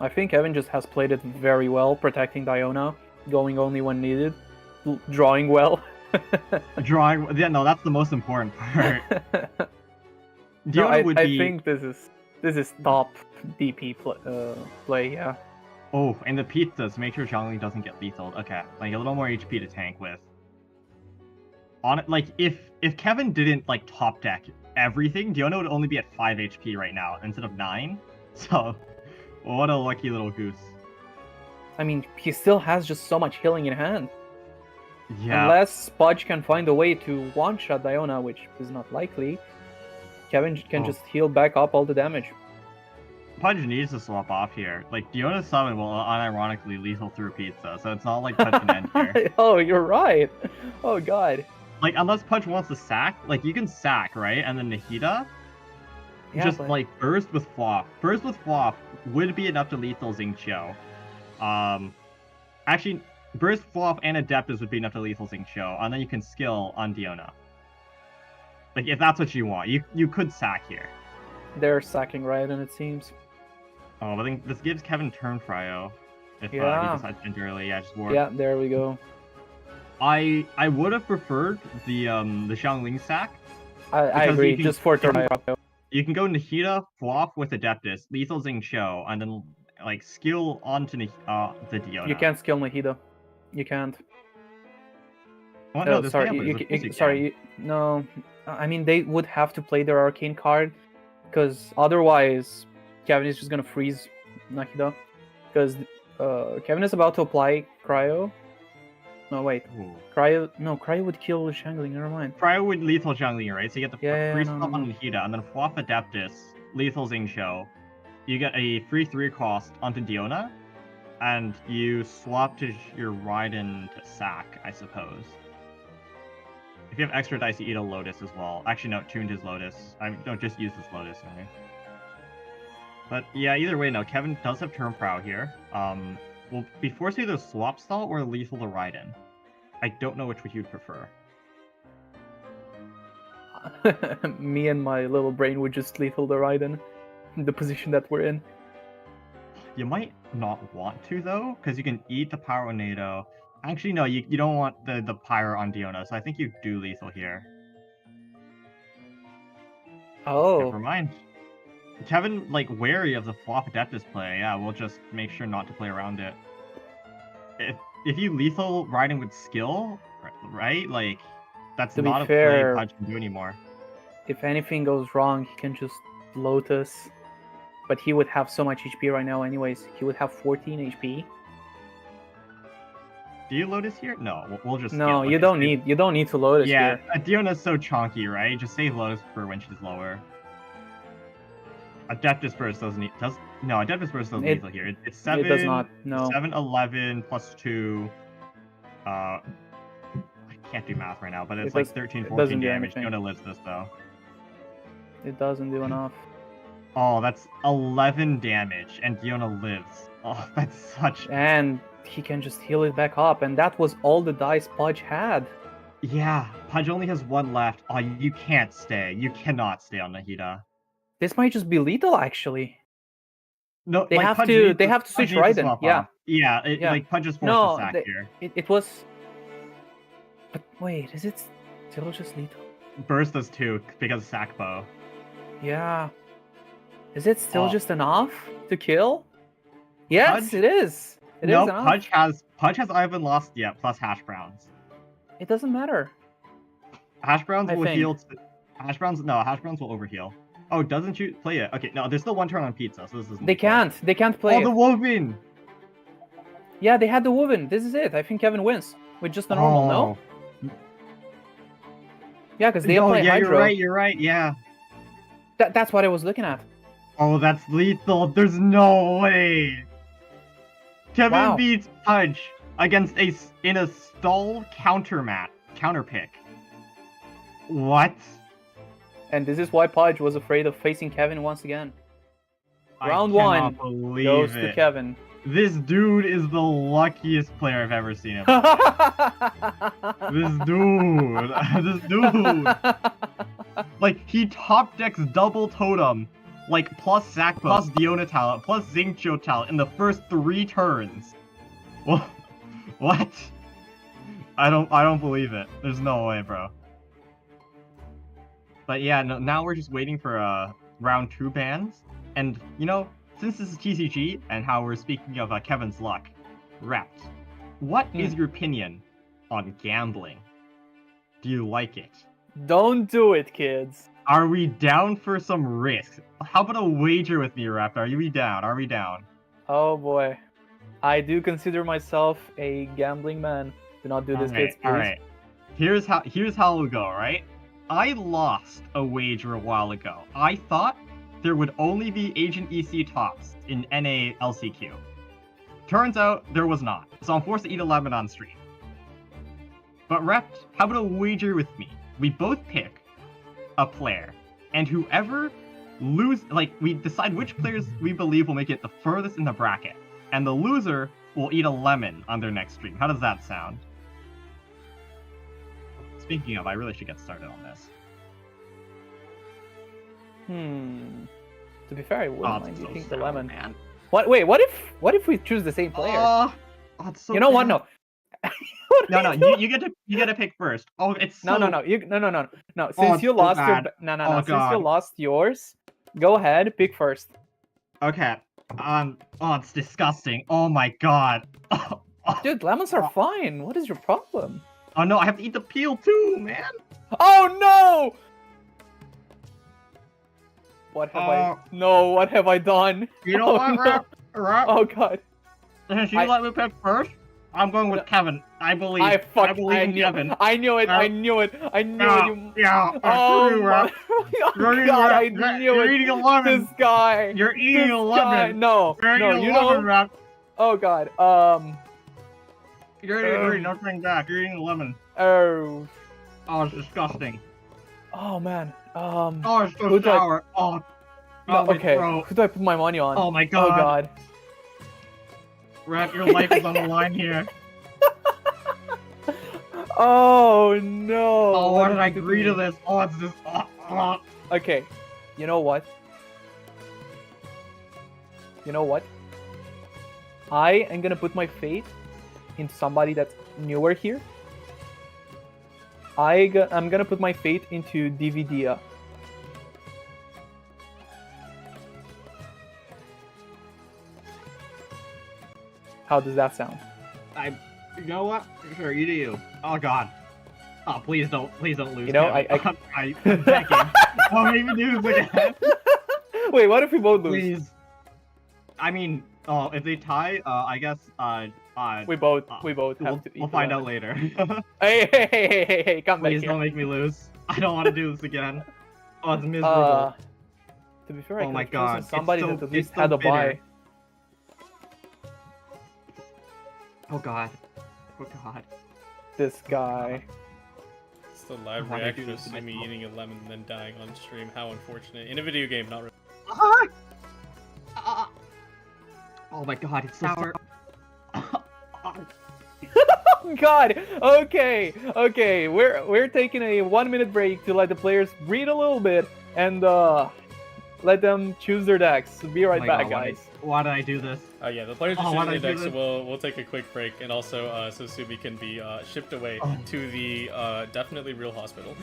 Speaker 5: I think Kevin just has played it very well, protecting Diona, going only when needed, drawing well.
Speaker 4: Drawing, yeah, no, that's the most important part.
Speaker 5: No,
Speaker 4: Diona would
Speaker 5: I
Speaker 4: be.
Speaker 5: think this is top DP play, yeah.
Speaker 4: Oh, and the pizzas, make sure Xiangling doesn't get lethal. Okay, like a little more HP to tank with. On it, like if Kevin didn't like top deck everything, Diona would only be at 5 HP right now instead of 9. So, what a lucky little goose.
Speaker 5: I mean, he still has just so much healing in hand.
Speaker 4: Yeah.
Speaker 5: Unless Pudge can find a way to one-shot Diona, which is not likely, Kevin can just heal back up all the damage.
Speaker 4: Pudge needs to swap off here. Like, Diona's summon will unironically lethal through pizza, so it's not like Pudge can end here.
Speaker 5: Oh, you're right. Oh, God.
Speaker 4: Like, unless Pudge wants to sack, like, you can sack, right? And then Nahida,
Speaker 5: Yeah,
Speaker 4: just,
Speaker 5: but-
Speaker 4: like, burst with Fluff. Burst with Fluff would be enough to lethal Xingqiu. Actually, burst, Fluff, and Adeptus would be enough to lethal Xingqiu, and then you can skill on Diona. Like, if that's what you want, you could sack here.
Speaker 5: They're sacking Raiden, it seems.
Speaker 4: Oh, but then this gives Kevin turn Fryo. If
Speaker 5: Yeah.
Speaker 4: he decides to enter early, yeah, just warp.
Speaker 5: Yeah, there we go.
Speaker 4: I would have preferred the Xiangling sack.
Speaker 5: I
Speaker 4: Because
Speaker 5: agree,
Speaker 4: you can-
Speaker 5: just for
Speaker 4: you can-
Speaker 5: turn.
Speaker 4: You can go Nahida, Flop with Adeptus, lethal Xingqiu, and then like skill onto the Diona.
Speaker 5: You can't skill Nahida. You can't.
Speaker 4: Oh, no,
Speaker 5: Oh,
Speaker 4: this
Speaker 5: sorry,
Speaker 4: can, but
Speaker 5: you,
Speaker 4: of
Speaker 5: you,
Speaker 4: course you
Speaker 5: sorry. No, I mean they would have to play their arcane card, because otherwise Kevin is just gonna freeze Nahida, because Kevin is about to apply cryo. No wait,
Speaker 4: can. Ooh.
Speaker 5: cryo would kill Xiangling. Never mind.
Speaker 4: Cryo would lethal Xiangling, right? So you get the
Speaker 5: Yeah,
Speaker 4: free
Speaker 5: no,
Speaker 4: swap
Speaker 5: no,
Speaker 4: on
Speaker 5: no.
Speaker 4: Nahida, and then Flop Adeptus, lethal Xingqiu. You get a free 3 cost onto Diona, and you swap to your Raiden to sack, I suppose. If you have extra dice, you eat a Lotus as well. Actually, no, tuned his Lotus. Don't just use this Lotus, right? But yeah, either way, no, Kevin does have turn prow here. Will be forced to either swap stall or lethal the Raiden. I don't know which you'd prefer.
Speaker 5: Me and my little brain would just lethal the Raiden, in the position that we're in.
Speaker 4: You might not want to though, because you can eat the Pyro Nado. Actually, no, you don't want the Pyro on Diona, so I think you do lethal here.
Speaker 5: Oh,
Speaker 4: Never mind. Kevin, like, wary of the Flop Adeptus play, yeah, we'll just make sure not to play around it. If you lethal Raiden with skill, right, like, that's
Speaker 5: To be
Speaker 4: not a
Speaker 5: fair-
Speaker 4: play Pudge can do anymore.
Speaker 5: if anything goes wrong, he can just Lotus. But he would have so much HP right now anyways. He would have 14 HP.
Speaker 4: Do you Lotus here? No, we'll just
Speaker 5: No,
Speaker 4: skip.
Speaker 5: you
Speaker 4: Okay,
Speaker 5: don't
Speaker 4: save-
Speaker 5: need to Lotus
Speaker 4: Yeah,
Speaker 5: here.
Speaker 4: Diona's so chonky, right? Just save Lotus for when she's lower. Adeptus Burst doesn't need. No, Adeptus Burst doesn't
Speaker 5: It-
Speaker 4: lethal here. It's 7.
Speaker 5: It does not. No.
Speaker 4: 7, 11 plus 2. I can't do math right now, but it's
Speaker 5: It
Speaker 4: like
Speaker 5: does-
Speaker 4: 13,
Speaker 5: it
Speaker 4: 14
Speaker 5: doesn't do
Speaker 4: damage.
Speaker 5: anything.
Speaker 4: Diona lives this though.
Speaker 5: It doesn't do enough.
Speaker 4: Oh, that's 11 damage, and Diona lives. Oh, that's such.
Speaker 5: And he can just heal it back up. And that was all the dice Pudge had.
Speaker 4: Yeah, Pudge only has 1 left. Oh, you can't stay. You cannot stay on Nahida.
Speaker 5: This might just be lethal, actually.
Speaker 4: No,
Speaker 5: They
Speaker 4: like,
Speaker 5: have
Speaker 4: Pudge
Speaker 5: to-
Speaker 4: needs
Speaker 5: they have to
Speaker 4: Pudge
Speaker 5: switch
Speaker 4: needs to
Speaker 5: Raiden,
Speaker 4: swap
Speaker 5: yeah.
Speaker 4: off. Yeah,
Speaker 5: Yeah.
Speaker 4: like Pudge is forced
Speaker 5: No,
Speaker 4: to sack
Speaker 5: they-
Speaker 4: here.
Speaker 5: It was... But wait, is it still just lethal?
Speaker 4: Burst does too because sack bow.
Speaker 5: Yeah. Is it still
Speaker 4: Oh.
Speaker 5: just enough to kill? Yes,
Speaker 4: Pudge?
Speaker 5: it is. It is
Speaker 4: No,
Speaker 5: enough.
Speaker 4: Pudge has I haven't lost yet, plus hash browns.
Speaker 5: It doesn't matter.
Speaker 4: Hash browns
Speaker 5: I
Speaker 4: will
Speaker 5: think.
Speaker 4: heal. Hash browns will overheal. Oh, doesn't you play it? Okay, no, there's still 1 turn on pizza, so this is.
Speaker 5: They can't play
Speaker 4: Oh,
Speaker 5: it.
Speaker 4: the woven.
Speaker 5: Yeah, they had the woven. This is it. I think Kevin wins with just the normal, no? Yeah, because they
Speaker 4: Oh,
Speaker 5: apply
Speaker 4: yeah,
Speaker 5: Hydro.
Speaker 4: you're right, yeah.
Speaker 5: That's what I was looking at.
Speaker 4: Oh, that's lethal. There's no way. Kevin
Speaker 5: Wow.
Speaker 4: beats Pudge against in a stall counter pick. What?
Speaker 5: And this is why Pudge was afraid of facing Kevin once again. Round
Speaker 4: I
Speaker 5: one
Speaker 4: cannot believe
Speaker 5: goes
Speaker 4: it.
Speaker 5: to Kevin.
Speaker 4: This dude is the luckiest player I've ever seen him. This dude. This dude. Like, he top decks double totem, like, plus Sakpa, plus Diona talent, plus Xingqiu talent in the first 3 turns. What? I don't believe it. There's no way, bro. But yeah, no, now we're just waiting for round 2 bans. And, you know, since this is TCG and how we're speaking of Kevin's luck, Rept, what is your opinion on gambling? Do you like it?
Speaker 5: Don't do it, kids.
Speaker 4: Are we down for some risk? How about a wager with me, Rept? Are we down? Are we down?
Speaker 5: Oh boy. I do consider myself a gambling man. Do not do this, kids, please.
Speaker 4: Alright. Here's how it'll go, right? I lost a wager a while ago. I thought there would only be Agent EC tops in NA LCQ. Turns out there was not, so I'm forced to eat a lemon on stream. But Rept, how about a wager with me? We both pick a player, and whoever we decide which players we believe will make it the furthest in the bracket, and the loser will eat a lemon on their next stream. How does that sound? Speaking of, I really should get started on this.
Speaker 5: To be fair, I wouldn't mind
Speaker 4: so
Speaker 5: eating the
Speaker 4: sour,
Speaker 5: lemon.
Speaker 4: man.
Speaker 5: What? Wait, what if we choose the same player?
Speaker 4: It's so
Speaker 5: You know what?
Speaker 4: bad.
Speaker 5: No.
Speaker 4: No, you get to pick first. Oh, it's so...
Speaker 5: No. No. Since you
Speaker 4: it's so
Speaker 5: lost your
Speaker 4: bad.
Speaker 5: no. Since
Speaker 4: God.
Speaker 5: you lost yours, go ahead, pick first.
Speaker 4: Okay. It's disgusting. Oh my god.
Speaker 5: Dude, lemons are fine. What is your problem?
Speaker 4: Oh no, I have to eat the peel too, man.
Speaker 5: Oh no! What have I done?
Speaker 4: You know what,
Speaker 5: no.
Speaker 4: Rap?
Speaker 5: Oh god.
Speaker 4: Since you let me pick first, I'm going with Kevin. I believe.
Speaker 5: I
Speaker 4: believe in Kevin.
Speaker 5: I knew it. I knew it.
Speaker 4: Yeah.
Speaker 5: Oh my god! I knew
Speaker 4: You're
Speaker 5: it.
Speaker 4: eating a lemon.
Speaker 5: This guy.
Speaker 4: You're eating a lemon.
Speaker 5: No.
Speaker 4: You're
Speaker 5: No.
Speaker 4: eating
Speaker 5: You
Speaker 4: a
Speaker 5: know.
Speaker 4: lemon, Rap.
Speaker 5: Oh god.
Speaker 4: You're eating. Don't bring back. You're eating a lemon.
Speaker 5: Oh.
Speaker 4: Oh, it's disgusting.
Speaker 5: Oh man.
Speaker 4: Oh, it's so
Speaker 5: who do I-
Speaker 4: sour. Oh.
Speaker 5: No,
Speaker 4: my
Speaker 5: okay.
Speaker 4: throat.
Speaker 5: Who do I put my money on?
Speaker 4: Oh my god.
Speaker 5: Oh god.
Speaker 4: Rap, your life is on the line here.
Speaker 5: Oh no.
Speaker 4: Oh, why did I
Speaker 5: do
Speaker 4: agree
Speaker 5: me?
Speaker 4: to this? Oh, it's just...
Speaker 5: Okay. You know what? I am gonna put my faith in somebody that's newer here. I'm gonna put my faith into DVDia. How does that sound?
Speaker 4: You know what? Sure, you do you. Oh god. Oh, please don't lose.
Speaker 5: You know,
Speaker 4: Kevin. I'm begging. Don't make me do this again.
Speaker 5: Wait, what if we both lose?
Speaker 4: Please. I mean, if they tie, I guess,
Speaker 5: We both have
Speaker 4: we'll
Speaker 5: to eat.
Speaker 4: we'll find out later.
Speaker 5: Hey, come back
Speaker 4: Please
Speaker 5: here.
Speaker 4: don't make me lose. I don't want to do this again. Oh, it's miserable.
Speaker 5: To be fair, I
Speaker 4: Oh my
Speaker 5: could have chosen
Speaker 4: god, it's
Speaker 5: somebody
Speaker 4: so-
Speaker 5: that at
Speaker 4: it's
Speaker 5: least
Speaker 4: so
Speaker 5: had a
Speaker 4: bitter.
Speaker 5: buy.
Speaker 4: Oh god. Oh god.
Speaker 5: This guy.
Speaker 6: It's the live
Speaker 4: Why did I do
Speaker 6: reaction of
Speaker 4: this to
Speaker 6: Sumi
Speaker 4: myself?
Speaker 6: eating a lemon and then dying on stream. How unfortunate. In a video game, not really.
Speaker 4: Oh my god, it's sour.
Speaker 5: God. Okay. We're taking a 1-minute break to let the players breathe a little bit and let them choose their decks. Be right
Speaker 4: Oh my
Speaker 5: back,
Speaker 4: God,
Speaker 5: guys.
Speaker 4: Why did I do this?
Speaker 6: Yeah, the players
Speaker 4: Oh,
Speaker 6: are
Speaker 4: why
Speaker 6: choosing
Speaker 4: did I
Speaker 6: their
Speaker 4: do
Speaker 6: deck, so
Speaker 4: this?
Speaker 6: we'll take a quick break, and also so Sumi can be shipped away
Speaker 4: Oh.
Speaker 6: to the definitely real hospital.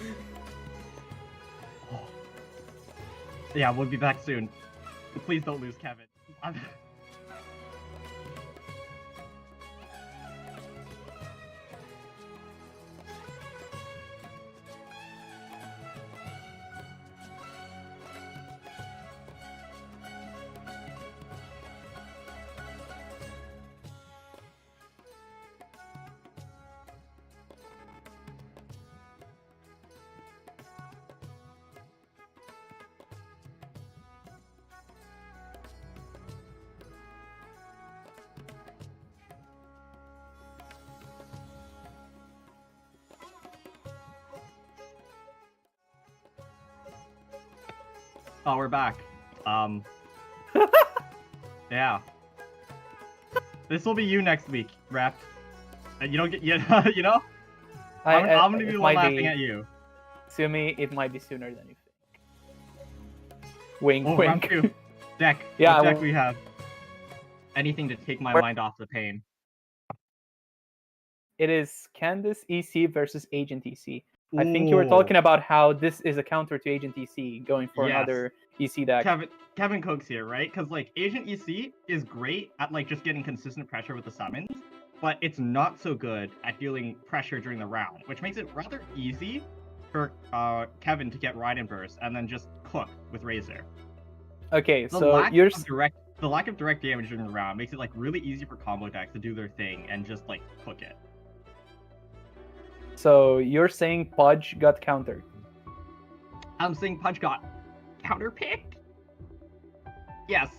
Speaker 4: Yeah, we'll be back soon. Please don't lose Kevin. Oh, we're back. Yeah. This will be you next week, Rep. And you don't get, you know? I'm gonna be the one laughing at you.
Speaker 5: Sumi, it might be sooner than you think. Wink,
Speaker 4: Oh, round
Speaker 5: wink.
Speaker 4: 2. Deck.
Speaker 5: Yeah,
Speaker 4: What deck
Speaker 5: well-
Speaker 4: we have? Anything to take my
Speaker 5: Where-
Speaker 4: mind off the pain.
Speaker 5: It is Candace EC versus Agent EC. I think you were talking
Speaker 4: Ooh.
Speaker 5: about how this is a counter to Agent EC, going for
Speaker 4: Yes.
Speaker 5: another EC deck.
Speaker 4: Kevin Coates here, right? Because like Agent EC is great at like just getting consistent pressure with the summons, but it's not so good at dealing pressure during the round, which makes it rather easy for Kevin to get Ride and Burst and then just cook with Razor.
Speaker 5: Okay,
Speaker 4: The
Speaker 5: so
Speaker 4: lack
Speaker 5: you're
Speaker 4: of direct damage during the round makes it like really easy for combo decks to do their thing and just like cook it.
Speaker 5: saying Pudge got countered.
Speaker 4: I'm saying Pudge got counterpicked. Yes,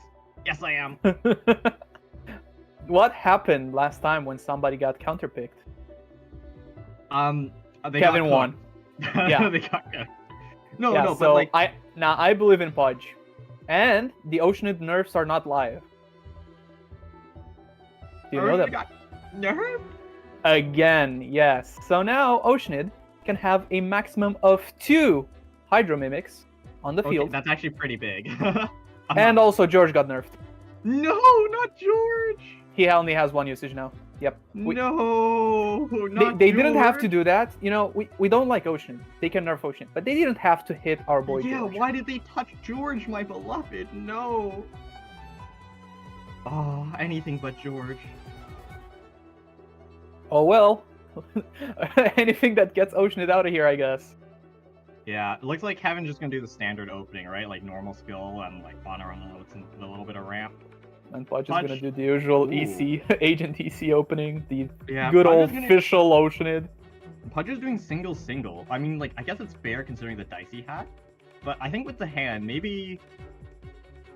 Speaker 4: I am.
Speaker 5: What happened last time when somebody got counterpicked?
Speaker 4: They
Speaker 5: Kevin
Speaker 4: got
Speaker 5: won.
Speaker 4: cooked.
Speaker 5: Yeah.
Speaker 4: They got cooked. No,
Speaker 5: Yeah,
Speaker 4: no,
Speaker 5: so
Speaker 4: but like
Speaker 5: I believe in Pudge, and the Oceanid nerfs are not live. Do you know
Speaker 4: Oceanid
Speaker 5: that?
Speaker 4: got nerfed?
Speaker 5: Again, yes. So now Oceanid can have a maximum of 2 Hydro Mimics on the
Speaker 4: Okay,
Speaker 5: field,
Speaker 4: that's actually pretty big.
Speaker 5: and also George got nerfed.
Speaker 4: No, not George.
Speaker 5: He only has 1 usage now. Yep.
Speaker 4: No, not
Speaker 5: They didn't have to
Speaker 4: George.
Speaker 5: do that. You know, we don't like Ocean. They can nerf Ocean, but they didn't have to hit our boy
Speaker 4: Yeah,
Speaker 5: George.
Speaker 4: why did they touch George, my beloved? No. Oh, anything but George.
Speaker 5: Oh well. Anything that gets Oceanid out of here, I guess.
Speaker 4: Yeah, it looks like Kevin's just gonna do the standard opening, right? Like normal skill and like honor on the notes and a little bit of ramp.
Speaker 5: And Pudge is
Speaker 4: Pudge.
Speaker 5: gonna do the usual
Speaker 4: Ooh.
Speaker 5: EC, Agent EC opening, the
Speaker 4: Yeah,
Speaker 5: good
Speaker 4: Pudge
Speaker 5: old
Speaker 4: is gonna-
Speaker 5: official Oceanid.
Speaker 4: Pudge is doing single. I mean, like, I guess it's fair considering the dice he had. But I think with the hand, maybe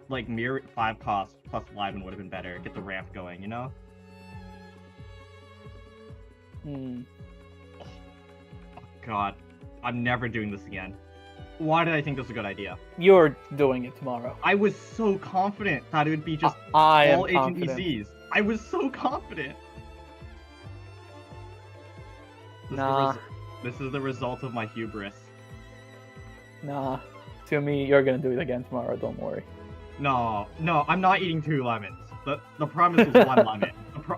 Speaker 4: like mirror 5 cost plus Liven would have been better. Get the ramp going, you know?
Speaker 5: Hmm.
Speaker 4: Oh, God. I'm never doing this again. Why did I think this was a good idea?
Speaker 5: You're doing it tomorrow.
Speaker 4: I was so confident that it would be just
Speaker 5: I am
Speaker 4: all Agent
Speaker 5: confident.
Speaker 4: ECs. I was so confident. This is the
Speaker 5: Nah.
Speaker 4: This is the result of my hubris.
Speaker 5: Nah. To me, you're gonna do it again tomorrow. Don't worry.
Speaker 4: No, I'm not eating 2 lemons. The promise was 1 lemon.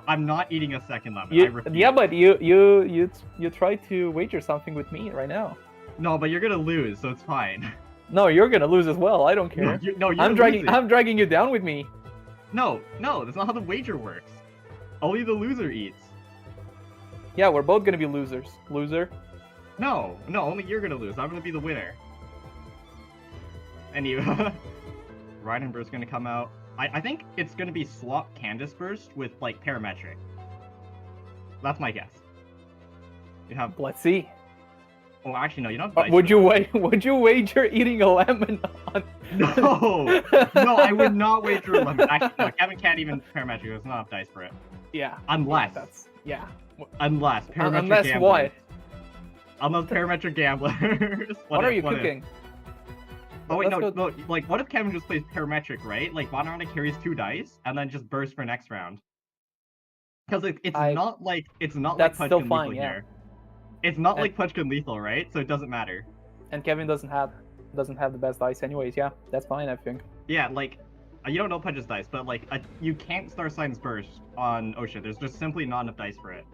Speaker 4: I'm not eating a second lemon. I refuse.
Speaker 5: Yeah, but you try to wager something with me right now.
Speaker 4: No, but you're gonna lose, so it's fine.
Speaker 5: No, you're gonna lose as well. I don't care.
Speaker 4: You're
Speaker 5: I'm
Speaker 4: losing.
Speaker 5: dragging you down with me.
Speaker 4: No, that's not how the wager works. Only the loser eats.
Speaker 5: Yeah, we're both gonna be losers. Loser.
Speaker 4: No, only you're gonna lose. I'm gonna be the winner. Anyway, Ride and Burst gonna come out. I think it's gonna be swap Candace Burst with like Parametric. That's my guess. You have.
Speaker 5: Let's see.
Speaker 4: Oh, actually, no. You don't. Have dice
Speaker 5: Would
Speaker 4: for
Speaker 5: Would you wager eating a lemon on?
Speaker 4: that. No, I would not wager a lemon. Actually, no, Kevin can't even Parametric. There's not enough dice for it.
Speaker 5: Yeah.
Speaker 4: Unless.
Speaker 5: That's yeah.
Speaker 4: Unless Parametric
Speaker 5: Unless
Speaker 4: gamblers.
Speaker 5: what?
Speaker 4: Unless Parametric gamblers.
Speaker 5: What are
Speaker 4: if,
Speaker 5: you
Speaker 4: what if?
Speaker 5: cooking?
Speaker 4: Oh wait,
Speaker 5: Let's
Speaker 4: no,
Speaker 5: go-
Speaker 4: like what if Kevin just plays Parametric, right? Like Bonarana carries 2 dice and then just bursts for next round. Because it's not like
Speaker 5: That's
Speaker 4: Pudge
Speaker 5: still
Speaker 4: can
Speaker 5: fine,
Speaker 4: lethal
Speaker 5: yeah.
Speaker 4: here. It's not
Speaker 5: And-
Speaker 4: like Pudge can lethal, right? So it doesn't matter.
Speaker 5: And Kevin doesn't have the best dice anyways. Yeah, that's fine. I think.
Speaker 4: Yeah, like you don't know Pudge's dice, but like you can't Star Signs burst on Ocean. There's just simply not enough dice for it.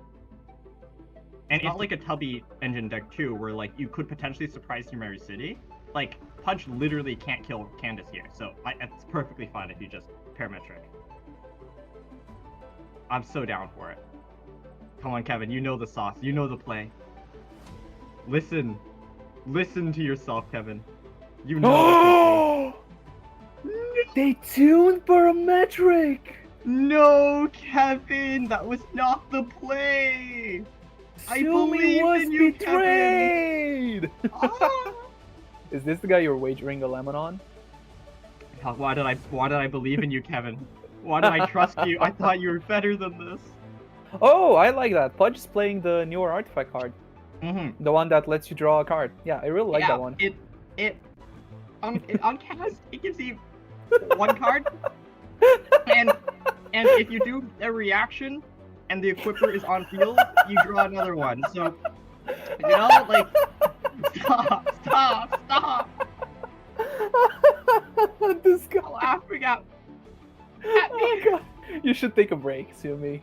Speaker 4: And it's not like a Tubby engine deck too, where like you could potentially surprise Team Mary City. Like Pudge literally can't kill Candace here, so it's perfectly fine if you just Parametric. I'm so down for it. Come on, Kevin, you know the sauce, you know the play. Listen to yourself, Kevin. You know.
Speaker 5: They tuned Parametric.
Speaker 4: No, Kevin, that was not the play. I believe
Speaker 5: was
Speaker 4: in you,
Speaker 5: betrayed.
Speaker 4: Ah!
Speaker 5: Is this the guy you're wagering a lemon on?
Speaker 4: Why did I believe in you, Kevin? Why did I trust you? I thought you were better than this.
Speaker 5: Oh, I like that. Pudge is playing the newer artifact card,
Speaker 4: Mm-hmm.
Speaker 5: the one that lets you draw a card. Yeah, I really like that one.
Speaker 4: On cast, it gives you 1 card, and And if you do a reaction and the equipper is on field, you draw another one. So, you know, like, stop.
Speaker 5: This guy.
Speaker 4: Laughing at
Speaker 5: Oh
Speaker 4: me.
Speaker 5: god. You should take a break, Sumi.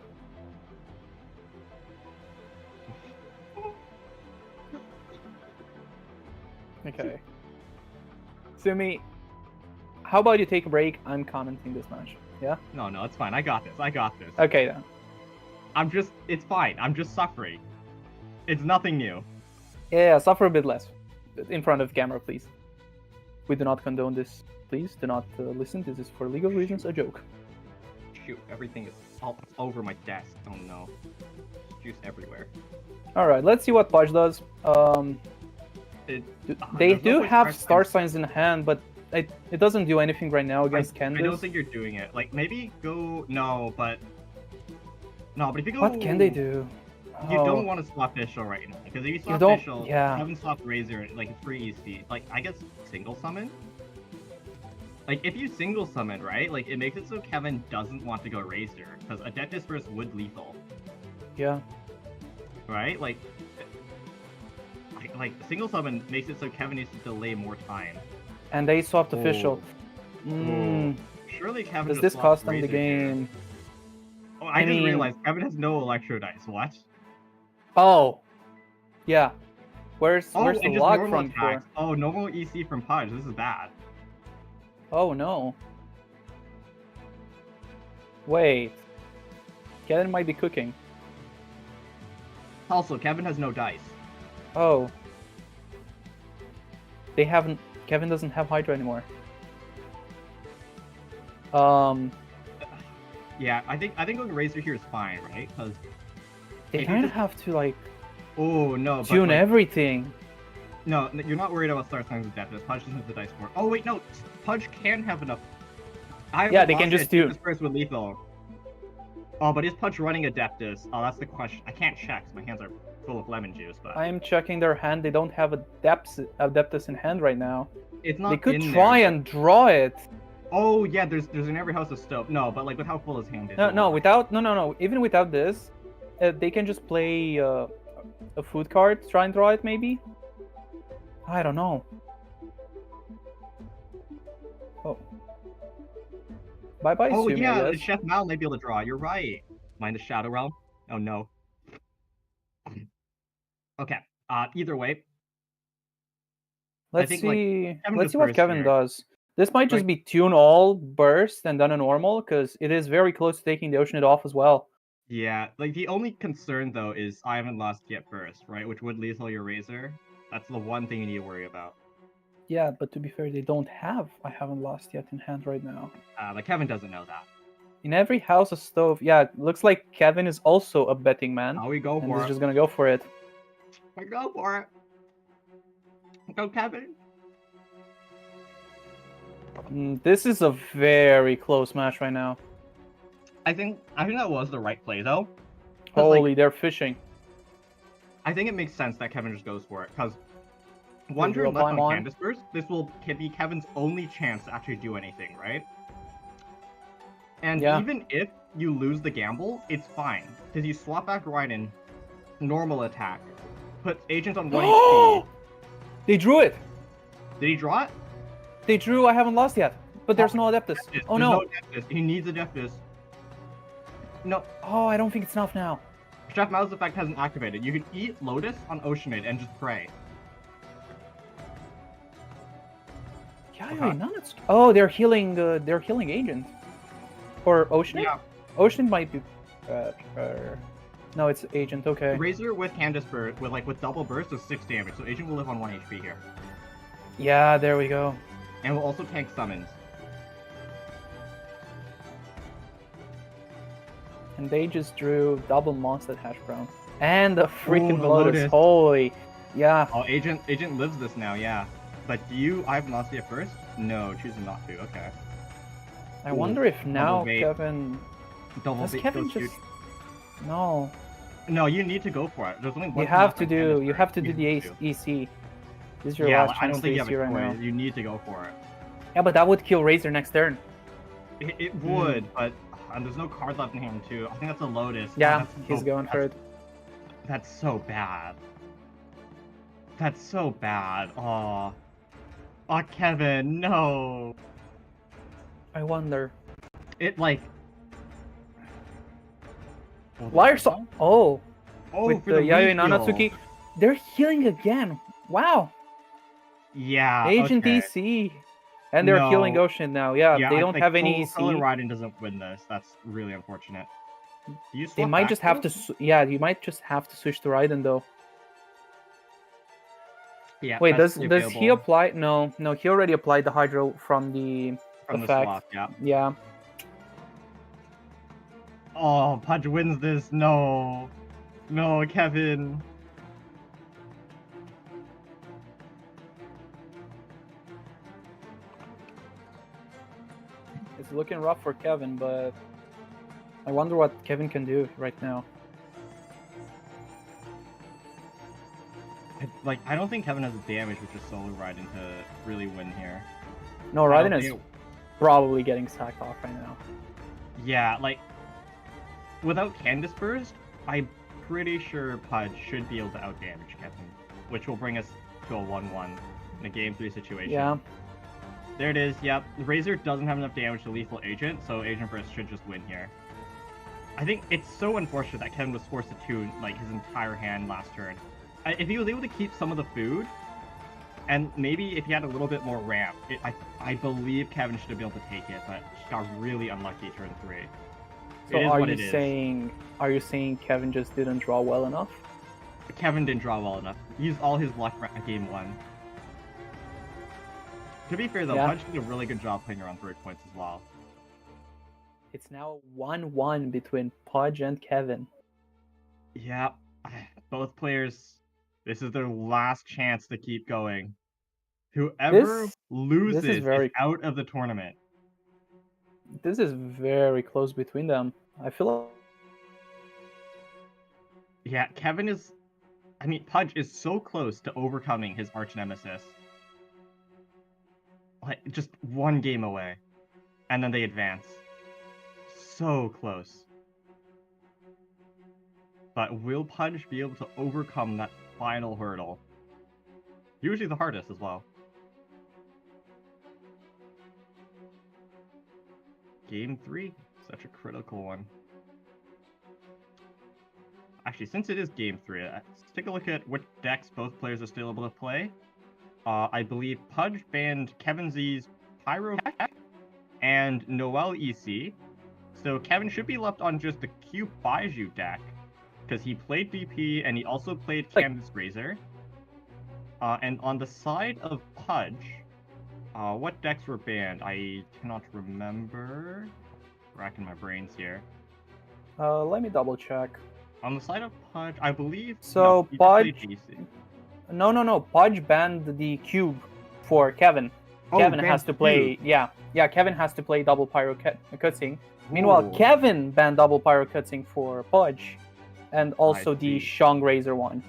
Speaker 5: Okay. Sumi, how about you take a break? I'm commenting this match. Yeah?
Speaker 4: No, it's fine. I got this.
Speaker 5: Okay then.
Speaker 4: It's fine. I'm just suffering. It's nothing new.
Speaker 5: Yeah, suffer a bit less. In front of camera, please. We do not condone this. Please do not listen. This is for legal reasons a joke.
Speaker 4: Shoot, everything is all over my desk. Oh no. Juice everywhere.
Speaker 5: Alright, let's see what Pudge does.
Speaker 4: They
Speaker 5: They do have star signs in hand, but it doesn't do anything right now against Candace.
Speaker 4: I don't think you're doing it. Like, maybe go... No, but if you go...
Speaker 5: What can they do?
Speaker 4: You
Speaker 5: Oh.
Speaker 4: don't want to swap Fischl right now, because if you swap
Speaker 5: don't-
Speaker 4: Fischl,
Speaker 5: yeah.
Speaker 4: you haven't swapped Razor, like, it's pretty easy. Like, I guess single summon? Like, if you single summon, right, like, it makes it so Kevin doesn't want to go Razor, because Adeptus versus Wood lethal,
Speaker 5: Yeah.
Speaker 4: right? Like, single summon makes it so Kevin needs to delay more time.
Speaker 5: And they swapped
Speaker 4: Oh.
Speaker 5: official.
Speaker 4: Surely Kevin
Speaker 5: Does
Speaker 4: just
Speaker 5: this
Speaker 4: swapped
Speaker 5: cost them the
Speaker 4: Razor here.
Speaker 5: game?
Speaker 4: Oh, I
Speaker 5: I
Speaker 4: didn't
Speaker 5: mean-
Speaker 4: realize Kevin has no Electro Dice. What?
Speaker 5: Oh. Yeah. Where's
Speaker 4: Oh,
Speaker 5: the
Speaker 4: and just
Speaker 5: lock
Speaker 4: normal
Speaker 5: from for?
Speaker 4: attacks. Oh, normal EC from Pudge. This is bad.
Speaker 5: Oh no. Wait. Kevin might be cooking.
Speaker 4: Also, Kevin has no dice.
Speaker 5: Oh. They haven't. Kevin doesn't have Hydra anymore.
Speaker 4: Yeah, I think going Razor here is fine, right? Because
Speaker 5: They
Speaker 4: If you
Speaker 5: kind of
Speaker 4: just-
Speaker 5: have to like
Speaker 4: oh no, but
Speaker 5: tune
Speaker 4: like,
Speaker 5: everything.
Speaker 4: no, you're not worried about Star Signs of Death. Pudge doesn't have the dice for it. Oh wait, no, Pudge can have enough.
Speaker 5: Yeah, they can just do-
Speaker 4: this first with lethal. Oh, but is Pudge running Adeptus? Oh, that's the question. I can't check 'cause my hands are full of lemon juice, but
Speaker 5: I'm checking their hand. They don't have Adeptus in hand right now.
Speaker 4: it's not.
Speaker 5: They could
Speaker 4: in
Speaker 5: try
Speaker 4: there.
Speaker 5: and draw it.
Speaker 4: Oh yeah, there's in every house a stove. No, but like with how full his hand is.
Speaker 5: No,
Speaker 4: it
Speaker 5: no,
Speaker 4: won't.
Speaker 5: without no. Even without this, they can just play a food card, try and draw it maybe. I don't know. Oh. Bye bye.
Speaker 4: Oh
Speaker 5: Sumi, I
Speaker 4: yeah,
Speaker 5: guess.
Speaker 4: Chef Mal might be able to draw. You're right. Mind the Shadow Realm? Oh no. Okay. Either way,
Speaker 5: Let's
Speaker 4: think, like,
Speaker 5: see.
Speaker 4: Kevin
Speaker 5: Let's
Speaker 4: goes
Speaker 5: see what
Speaker 4: first
Speaker 5: Kevin
Speaker 4: here.
Speaker 5: does. This might just
Speaker 4: Like-
Speaker 5: be tune all, burst, and then a normal, because it is very close to taking the Oceanid off as well.
Speaker 4: yeah. Like the only concern though is I haven't lost yet first, right? Which would lethal your Razor. That's the one thing you need to worry about.
Speaker 5: Yeah, but to be fair, they don't have I haven't lost yet in hand right now.
Speaker 4: But Kevin doesn't know that.
Speaker 5: In every house a stove. Yeah, it looks like Kevin is also a betting man.
Speaker 4: Now we go
Speaker 5: And
Speaker 4: for
Speaker 5: he's
Speaker 4: it.
Speaker 5: just gonna go for it.
Speaker 4: We go for it. Go Kevin.
Speaker 5: This is a very close match right now.
Speaker 4: I think that was the right play though. 'Cause, like,
Speaker 5: Holy, they're fishing.
Speaker 4: I think it makes sense that Kevin just goes for it because one
Speaker 5: Zero
Speaker 4: turn left
Speaker 5: climb
Speaker 4: on
Speaker 5: on.
Speaker 4: Candace burst. This will be Kevin's only chance to actually do anything, right? And
Speaker 5: Yeah.
Speaker 4: even if you lose the gamble, it's fine because you swap back Raiden, normal attack, put Agent on 1 HP.
Speaker 5: They drew it.
Speaker 4: Did he draw it?
Speaker 5: They drew I haven't lost yet. But there's no Adeptus. Oh
Speaker 4: There's
Speaker 5: no.
Speaker 4: Adeptus. He needs Adeptus. No,
Speaker 5: Oh, I don't think it's enough now.
Speaker 4: Chef Mao's effect hasn't activated. You can eat Lotus on Oceanid and just pray.
Speaker 5: Yeah,
Speaker 4: Okay.
Speaker 5: none. Oh, they're healing agent. Or Ocean?
Speaker 4: Yeah,
Speaker 5: Ocean might be no, it's agent, okay.
Speaker 4: Razor with Candace burst with double burst is 6 damage, so Agent will live on 1 HP here.
Speaker 5: Yeah, there we go.
Speaker 4: And will also tank summons.
Speaker 5: And they just drew double monster hash brown. And a freaking
Speaker 4: the
Speaker 5: Lotus.
Speaker 4: Lotus.
Speaker 5: Holy. Yeah.
Speaker 4: Oh, Agent lives this now, yeah. But I haven't lost yet first? No, choosing not to, okay.
Speaker 5: I wonder if now
Speaker 4: bait.
Speaker 5: Kevin
Speaker 4: Double
Speaker 5: does
Speaker 4: bait
Speaker 5: Kevin
Speaker 4: goes
Speaker 5: just
Speaker 4: huge.
Speaker 5: No.
Speaker 4: No, you need to go for it. There's only one
Speaker 5: You
Speaker 4: turn
Speaker 5: have
Speaker 4: left
Speaker 5: to
Speaker 4: on
Speaker 5: do
Speaker 4: Candace
Speaker 5: the
Speaker 4: burst. You need
Speaker 5: EC. This is
Speaker 4: to.
Speaker 5: your
Speaker 4: Yeah,
Speaker 5: last
Speaker 4: I
Speaker 5: chance
Speaker 4: don't
Speaker 5: to
Speaker 4: think you have
Speaker 5: EC
Speaker 4: a
Speaker 5: right now.
Speaker 4: choice. You need to go for it.
Speaker 5: Yeah, but that would kill Razor next turn.
Speaker 4: It would, but and there's no card left in hand too. I think that's a Lotus. Oh,
Speaker 5: Yeah,
Speaker 4: that's
Speaker 5: he's going for it.
Speaker 4: That's so bad. That's so bad. Oh, Kevin, no.
Speaker 5: I wonder.
Speaker 4: It like.
Speaker 5: Liar Song. Oh,
Speaker 4: Oh,
Speaker 5: with
Speaker 4: for
Speaker 5: the Yayoi
Speaker 4: reheal.
Speaker 5: Nanatsuki. They're healing again. Wow.
Speaker 4: Yeah.
Speaker 5: Agent
Speaker 4: okay.
Speaker 5: EC. And they're healing
Speaker 4: No.
Speaker 5: Ocean now. Yeah, they don't
Speaker 4: like,
Speaker 5: have any EC.
Speaker 4: Solar Raiden doesn't win this. That's really unfortunate. Do you
Speaker 5: They
Speaker 4: swap
Speaker 5: might
Speaker 4: back
Speaker 5: just have
Speaker 4: though?
Speaker 5: to. Yeah, you might just have to switch to Raiden though.
Speaker 4: Yeah.
Speaker 5: Wait,
Speaker 4: that's
Speaker 5: does he
Speaker 4: available
Speaker 5: apply? No, he already applied the Hydro from the
Speaker 4: from the
Speaker 5: effect.
Speaker 4: swap? Yeah.
Speaker 5: Yeah.
Speaker 4: Oh, Pudge wins this. No. No, Kevin.
Speaker 5: It's looking rough for Kevin, but I wonder what Kevin can do right now.
Speaker 4: I don't think Kevin has the damage with just Solar Raiden to really win here.
Speaker 5: No,
Speaker 4: I don't
Speaker 5: Raiden is
Speaker 4: think
Speaker 5: probably getting sacked off right now.
Speaker 4: Yeah, like, without Candace Burst, I'm pretty sure Pudge should be able to outdamage Kevin, which will bring us to a 1-1 in a Game 3 situation.
Speaker 5: Yeah.
Speaker 4: There it is, yep. The Razor doesn't have enough damage to Lethal Agent, so Agent Burst should just win here. I think it's so unfortunate that Kevin was forced to tune, like, his entire hand last turn. If he was able to keep some of the food, and maybe if he had a little bit more ramp, I believe Kevin should have been able to take it, but he got really unlucky turn 3.
Speaker 5: So are you saying Kevin just didn't draw well enough?
Speaker 4: Kevin didn't draw well enough. He used all his luck for game 1. To be fair though,
Speaker 5: Yeah.
Speaker 4: Pudge did a really good job playing around 3 points as well.
Speaker 5: It's now 1-1 between Pudge and Kevin.
Speaker 4: Yeah, both players, this is their last chance to keep going. Whoever loses is out of the tournament.
Speaker 5: This is very close between them. I feel like...
Speaker 4: Yeah, Pudge is so close to overcoming his arch nemesis. Like, just one game away. And then they advance. So close. But will Pudge be able to overcome that final hurdle? Usually the hardest as well. Game 3? Such a critical one. Actually, since it is Game 3, let's take a look at what decks both players are still able to play. I believe Pudge banned Kevin Z's Pyro and Noel EC. So Kevin should be left on just the Q Baiju deck, because he played BP and he also played Canvas Razor. And on the side of Pudge, what decks were banned? I cannot remember. Racking my brains here.
Speaker 5: let me double check.
Speaker 4: On the side of Pudge, I believe.
Speaker 5: So
Speaker 4: no,
Speaker 5: Pudge.
Speaker 4: DC.
Speaker 5: No. Pudge banned the cube for Kevin.
Speaker 4: Oh,
Speaker 5: Kevin has to play.
Speaker 4: cube.
Speaker 5: Yeah. Kevin has to play double pyro cutscene. Meanwhile,
Speaker 4: Ooh.
Speaker 5: Kevin banned double pyro cutscene for Pudge, and also
Speaker 4: I
Speaker 5: the
Speaker 4: see.
Speaker 5: Shang Razor one.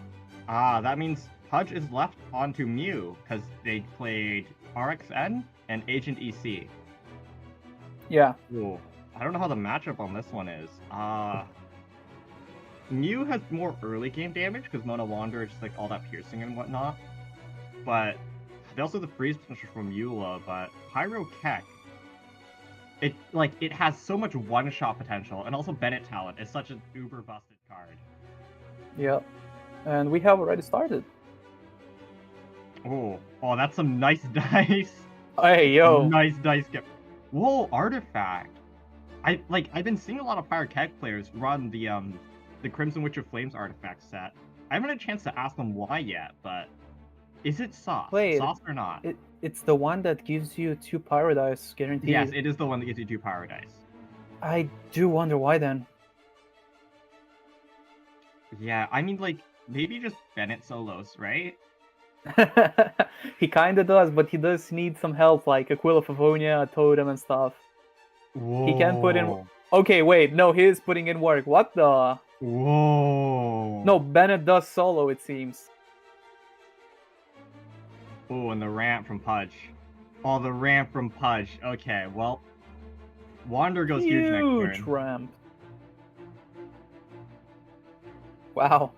Speaker 4: That means Pudge is left onto Mew because they played RXN and Agent EC.
Speaker 5: Yeah.
Speaker 4: Ooh. I don't know how the matchup on this one is. Mew has more early game damage because Mona Wanderer is just like all that piercing and whatnot. But they also have the freeze potential from Eula, but Pyro Keck, it has so much one-shot potential, and also Bennett Talent is such an uber busted card.
Speaker 5: Yep. And we have already started.
Speaker 4: Oh, that's some nice dice.
Speaker 5: Hey yo.
Speaker 4: Nice dice. Whoa, Artifact. I've been seeing a lot of Pyro Keck players run the Crimson Witch of Flames artifact set. I haven't had a chance to ask them why yet, but is it soft?
Speaker 5: Wait,
Speaker 4: Soft or not?
Speaker 5: It's the one that gives you 2 pyro dice guaranteed.
Speaker 4: Yes, it is the one that gives you 2 Pyro dice.
Speaker 5: I do wonder why then.
Speaker 4: Yeah, I mean, maybe just Bennett Solos, right?
Speaker 5: He kinda does, but he does need some help, like Aquila Favonia, a Totem and stuff.
Speaker 4: Whoa.
Speaker 5: He can put in... Okay, wait, no, he is putting in work. What the...
Speaker 4: Whoa.
Speaker 5: No, Bennett does solo, it seems.
Speaker 4: Oh, and the ramp from Pudge. Oh, the ramp from Pudge. Okay, well, Wander goes huge next turn.
Speaker 5: ramp. Wow.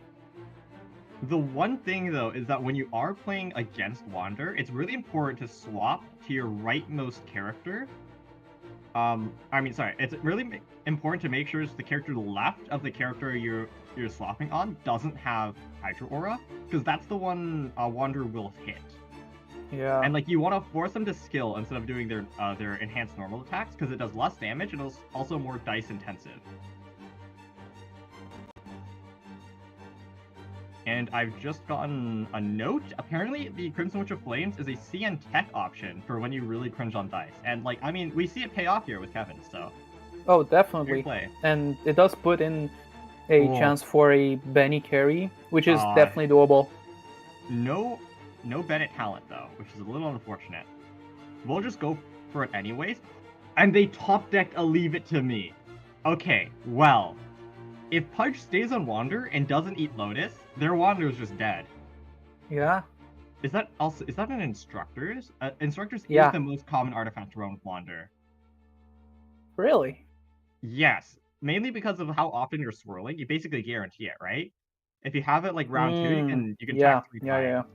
Speaker 4: The one thing though is that when you are playing against Wander, it's really important to swap to your rightmost character. It's really important to make sure the character to the left of the character you're swapping on doesn't have Hydro Aura, because that's the one Wander will hit.
Speaker 5: Yeah.
Speaker 4: And like you want to force them to skill instead of doing their enhanced normal attacks, because it does less damage and it's also more dice intensive. And I've just gotten a note. Apparently, the Crimson Witch of Flames is a CN Tech option for when you really cringe on dice. And like, I mean, we see it pay off here with Kevin, so.
Speaker 5: Oh, definitely.
Speaker 4: Play.
Speaker 5: And it does put in a chance for a Benny carry, which is definitely doable.
Speaker 4: No Bennett talent though, which is a little unfortunate. We'll just go for it anyways. And they top decked a Leave It to Me. Okay, well, if Pudge stays on Wander and doesn't eat Lotus, their Wander is just dead.
Speaker 5: Yeah.
Speaker 4: Is that an Instructors? Instructors
Speaker 5: Yeah.
Speaker 4: is the most common artifact to run with Wander.
Speaker 5: Really?
Speaker 4: Yes, mainly because of how often you're swirling. You basically guarantee it, right? If you have it like round 2, you can
Speaker 5: yeah.
Speaker 4: attack 3 times.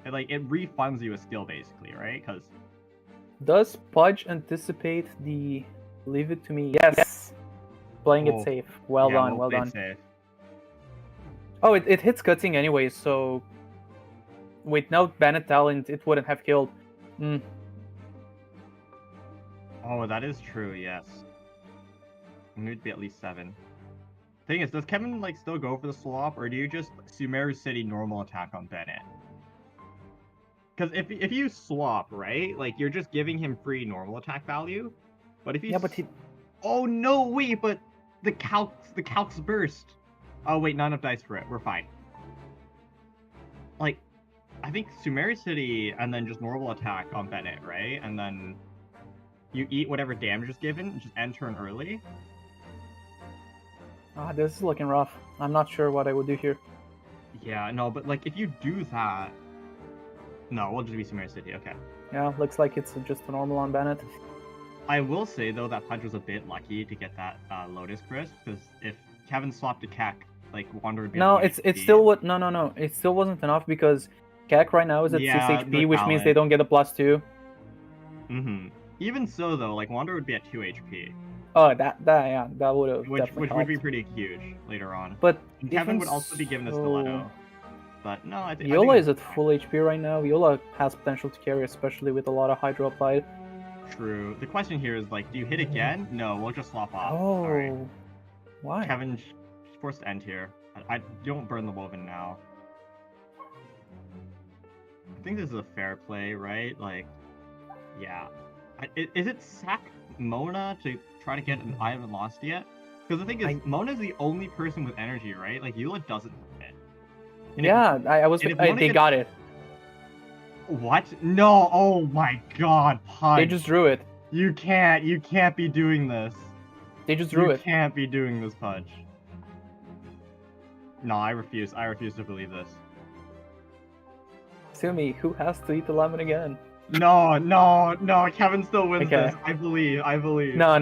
Speaker 4: It refunds you a skill basically, right? Because
Speaker 5: does Pudge anticipate the Leave It to Me? Yes. Playing it safe. Well done.
Speaker 4: Safe.
Speaker 5: Oh, it hits cutscene anyways, so without Bennett talent, it wouldn't have killed.
Speaker 4: Oh, that is true, yes. It would be at least 7. Thing is, does Kevin like still go for the swap, or do you just Sumeru City normal attack on Bennett? Because if you swap, right, like you're just giving him free normal attack value. But if you oh no, wait, but the calcs burst. Oh wait, not enough dice for it. We're fine. Like, I think Sumeru City and then just normal attack on Bennett, right? And then you eat whatever damage is given, and just end turn early.
Speaker 5: This is looking rough. I'm not sure what I would do here.
Speaker 4: Yeah, no, but like if you do that, no, we'll just be Sumeru City. Okay.
Speaker 5: Yeah, looks like it's just a normal on Bennett.
Speaker 4: I will say though that Pudge was a bit lucky to get that Lotus Crisp, because if Kevin swapped to Keck, like Wander would be.
Speaker 5: No, it still would. No. It still wasn't enough because Keck right now is at 6 HP, which means they don't get a +2.
Speaker 4: Even so though, like Wander would be at 2 HP.
Speaker 5: Oh, that would have
Speaker 4: which would be pretty huge later on.
Speaker 5: But
Speaker 4: and Kevin would also be given a stiletto. But no, I think
Speaker 5: Viola is at full HP right now. Viola has potential to carry, especially with a lot of Hydro applied.
Speaker 4: True. The question here is like, do you hit again? No, we'll just swap off.
Speaker 5: Oh,
Speaker 4: right.
Speaker 5: Why?
Speaker 4: Kevin's forced to end here. I don't burn the Woven now. I think this is a fair play, right? Like, yeah. Is it sack Mona to try to get an I haven't lost yet? Because the thing is, Mona's the only person with energy, right? Like, Eula doesn't have it.
Speaker 5: They got it.
Speaker 4: What? No! Oh my god, Pudge.
Speaker 5: They just drew it.
Speaker 4: You can't be doing this.
Speaker 5: They just drew it.
Speaker 4: You can't be doing this, Pudge. No, I refuse to believe this.
Speaker 5: Sumi, who has to eat the lemon again?
Speaker 4: No, Kevin still wins
Speaker 5: Okay.
Speaker 4: this. I believe.
Speaker 5: No,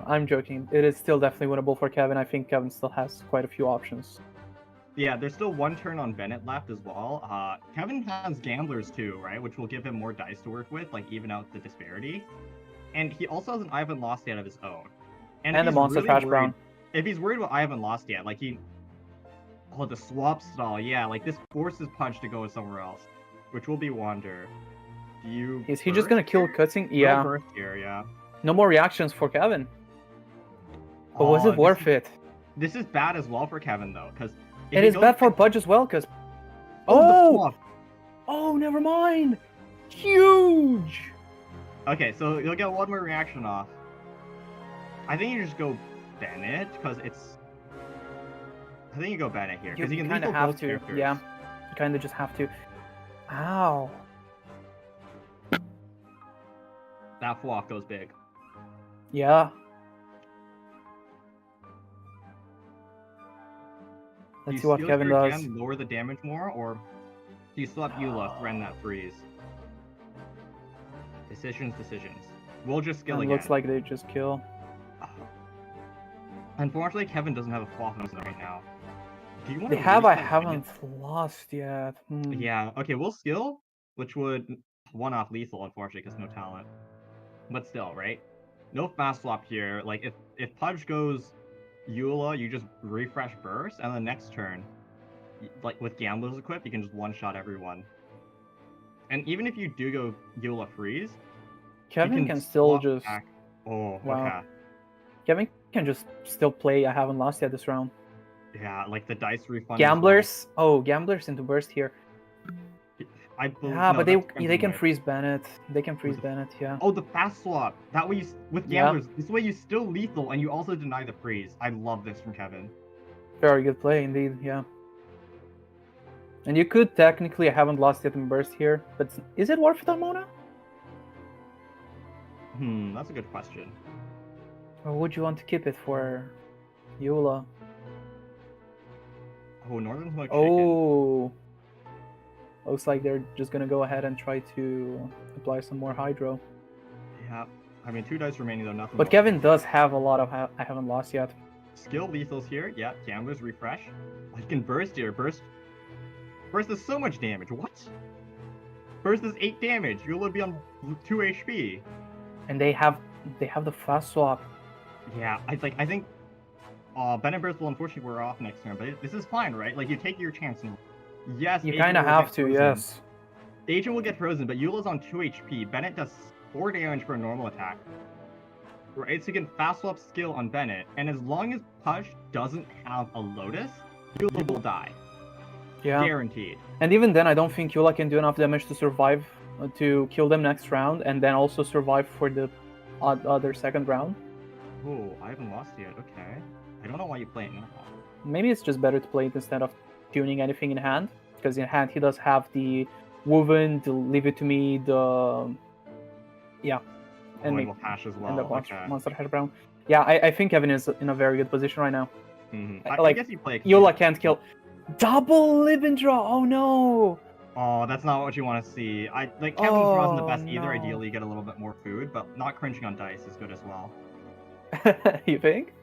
Speaker 5: I'm joking. It is still definitely winnable for Kevin. I think Kevin still has quite a few options.
Speaker 4: Yeah, there's still one turn on Bennett left as well. Kevin has Gamblers too, right? Which will give him more dice to work with, like even out the disparity. And he also has an I haven't lost yet of his own.
Speaker 5: And the Monster Trash Brown.
Speaker 4: If he's worried about I haven't lost yet, like oh, the swap stall, yeah, like this forces Pudge to go somewhere else, which will be Wander.
Speaker 5: Is he just gonna kill Cutsing? Yeah.
Speaker 4: Burst here, yeah.
Speaker 5: No more reactions for Kevin. But was it worth it?
Speaker 4: This is bad as well for Kevin though, because
Speaker 5: it is bad for Pudge as well, because oh, never mind. Huge.
Speaker 4: Okay, so you'll get one more reaction off. I think you just go Bennett because it's. I think you go Bennett here because you can
Speaker 5: kind of have to.
Speaker 4: Characters.
Speaker 5: Yeah, you kind of just have to. Ow.
Speaker 4: That flock goes big.
Speaker 5: Yeah. Let's see what Kevin does.
Speaker 4: Again, lower the damage more, or do you still have Eula threaten that freeze? Decisions. We'll just skill again.
Speaker 5: Looks like they just kill.
Speaker 4: Unfortunately, Kevin doesn't have a flop right now. Do you want
Speaker 5: They
Speaker 4: to
Speaker 5: have, I
Speaker 4: restart
Speaker 5: haven't lost yet.
Speaker 4: Yeah, okay, we'll skill, which would one-off lethal, unfortunately, because no talent. But still, right? No fast swap here. Like, if Pudge goes Eula, you just refresh burst, and the next turn, like with Gambler's equipped, you can just one-shot everyone. And even if you do go Eula freeze,
Speaker 5: Kevin
Speaker 4: you
Speaker 5: can
Speaker 4: can
Speaker 5: still
Speaker 4: swap
Speaker 5: just.
Speaker 4: back. Oh,
Speaker 5: Wow.
Speaker 4: okay.
Speaker 5: Kevin can just still play. I haven't lost yet this round.
Speaker 4: Yeah, like the dice refund.
Speaker 5: Gamblers. Oh, gamblers into burst here.
Speaker 4: I believe.
Speaker 5: Yeah,
Speaker 4: No,
Speaker 5: but
Speaker 4: that's
Speaker 5: they can
Speaker 4: Crimson
Speaker 5: freeze Bennett. They can freeze
Speaker 4: the-
Speaker 5: Bennett. Yeah.
Speaker 4: Oh, the fast swap. That way, with
Speaker 5: Yeah.
Speaker 4: gamblers, this way you still lethal and you also deny the freeze. I love this from Kevin.
Speaker 5: Very good play indeed. Yeah. And you could technically, I haven't lost yet in burst here, but is it worth it on Mona?
Speaker 4: That's a good question.
Speaker 5: Or would you want to keep it for Eula?
Speaker 4: Oh, Northern Smoke Chicken.
Speaker 5: Oh. Looks like they're just gonna go ahead and try to apply some more Hydro.
Speaker 4: Yeah, I mean 2 dice remaining though, nothing.
Speaker 5: But
Speaker 4: more.
Speaker 5: Kevin does have a lot of I haven't lost yet.
Speaker 4: Skill lethals here. Yeah, gamblers refresh. I can burst here. Burst is so much damage. What? Burst is 8 damage. You'll be on 2 HP.
Speaker 5: And they have the fast swap.
Speaker 4: Yeah, I think Ben and Burst will unfortunately wear off next turn, but this is fine, right? Like you take your chance and yes,
Speaker 5: You
Speaker 4: Agent
Speaker 5: kind of
Speaker 4: will
Speaker 5: have
Speaker 4: get
Speaker 5: to,
Speaker 4: frozen.
Speaker 5: yes.
Speaker 4: Agent will get frozen, but Eula's on 2 HP. Bennett does 4 damage for a normal attack. Right, so you can fast swap skill on Bennett, and as long as Pudge doesn't have a Lotus, Eula will die.
Speaker 5: Yeah.
Speaker 4: Guaranteed.
Speaker 5: And even then, I don't think Eula can do enough damage to survive, to kill them next round, and then also survive for the other second round.
Speaker 4: Oh, I haven't lost yet. Okay. I don't know why you play it now.
Speaker 5: Maybe it's just better to play it instead of tuning anything in hand, because in hand he does have the Woven, the Leave It to Me, the
Speaker 4: And will hash as well.
Speaker 5: and the
Speaker 4: Okay.
Speaker 5: Monster Hash Brown. Yeah, I think Kevin is in a very good position right now.
Speaker 4: I guess you play.
Speaker 5: Eula can't kill. Double Living Draw. Oh no!
Speaker 4: Oh, that's not what you want to see. Kevin's draw isn't the best either.
Speaker 5: No.
Speaker 4: Ideally, you get a little bit more food, but not cringing on dice is good as well.
Speaker 5: You think?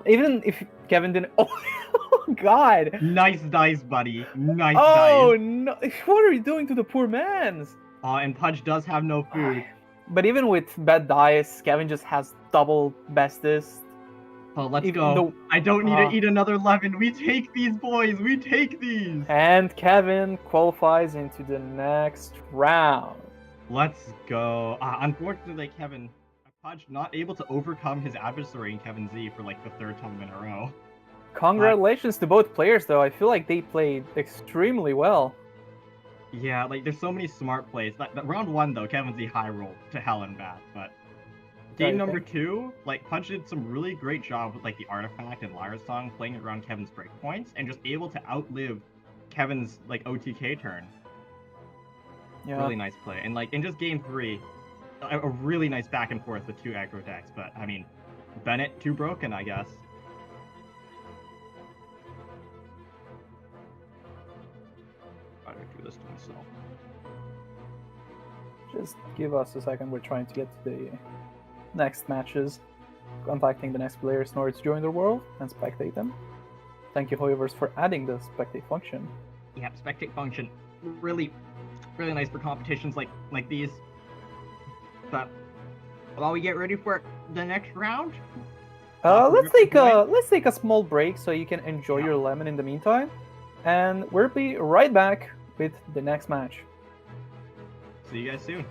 Speaker 5: Even if Kevin didn't. Oh God!
Speaker 4: Nice dice, buddy. Nice
Speaker 5: Oh
Speaker 4: dice.
Speaker 5: no! What are you doing to the poor man's?
Speaker 4: And Pudge does have no food.
Speaker 5: But even with bad dice, Kevin just has double bestest.
Speaker 4: Oh, let's
Speaker 5: Even
Speaker 4: go.
Speaker 5: though-
Speaker 4: I don't need to eat another 11. We take these, boys. We take these.
Speaker 5: And Kevin qualifies into the next round.
Speaker 4: Let's go. Unfortunately, Pudge not able to overcome his adversary in Kevin Z for like the 3rd time in a row.
Speaker 5: Congratulations to both players, though. I feel like they played extremely well.
Speaker 4: Yeah, like there's so many smart plays. That round 1 though, Kevin Z high rolled to hell and back, but game number 2, like Pudge did some really great job with like the artifact and Lyra song, playing it around Kevin's breakpoints and just able to outlive Kevin's like OTK turn.
Speaker 5: Yeah.
Speaker 4: Really nice play, and like in just game 3, a really nice back and forth with 2 aggro decks. But I mean, Bennett too broken, I guess. How do I do this to myself?
Speaker 5: Just give us a second. We're trying to get to the next matches, contacting the next players in order to join their world and spectate them. Thank you, Hoyovers, for adding the spectate function.
Speaker 4: Yeah, spectate function, really nice for competitions like these. But while we get ready for the next round,
Speaker 5: Let's take a small break so you can enjoy your lemon in the meantime, and we'll be right back with the next match.
Speaker 4: see you guys soon.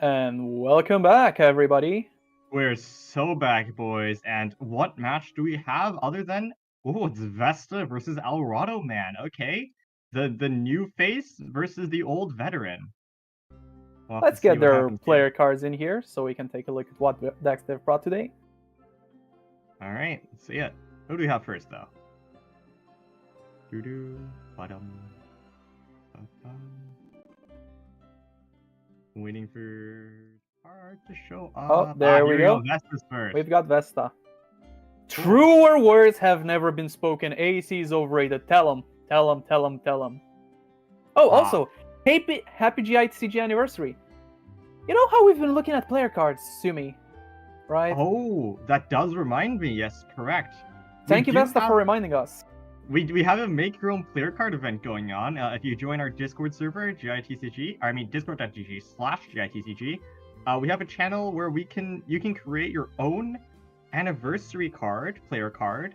Speaker 5: And welcome back, everybody.
Speaker 4: We're so back, boys. And what match do we have other than it's Vesta versus Alado Man? Okay, the new face versus the old veteran. We'll have
Speaker 5: Let's
Speaker 4: to see
Speaker 5: get
Speaker 4: what
Speaker 5: their
Speaker 4: happens
Speaker 5: player
Speaker 4: here.
Speaker 5: cards in here so we can take a look at what decks they've brought today.
Speaker 4: All right, let's see it. Who do we have first, though? Doo-doo, ba-dum, ba-bum. Waiting for card to show up.
Speaker 5: Oh, there we
Speaker 4: here
Speaker 5: go.
Speaker 4: Vesta's first.
Speaker 5: We've got Vesta. Truer words have never been spoken. AC is overrated. Tell him. Tell him. Tell him. Tell him. Oh, also, happy GITCG anniversary. You know how we've been looking at player cards, Sumi, right?
Speaker 4: Oh, that does remind me. Yes, correct.
Speaker 5: Thank
Speaker 4: We
Speaker 5: you,
Speaker 4: do
Speaker 5: Vesta,
Speaker 4: have-
Speaker 5: for reminding us.
Speaker 4: We have a make your own player card event going on. If you join our Discord server, discord.gg/GITCG, we have a channel where you can create your own anniversary card, player card.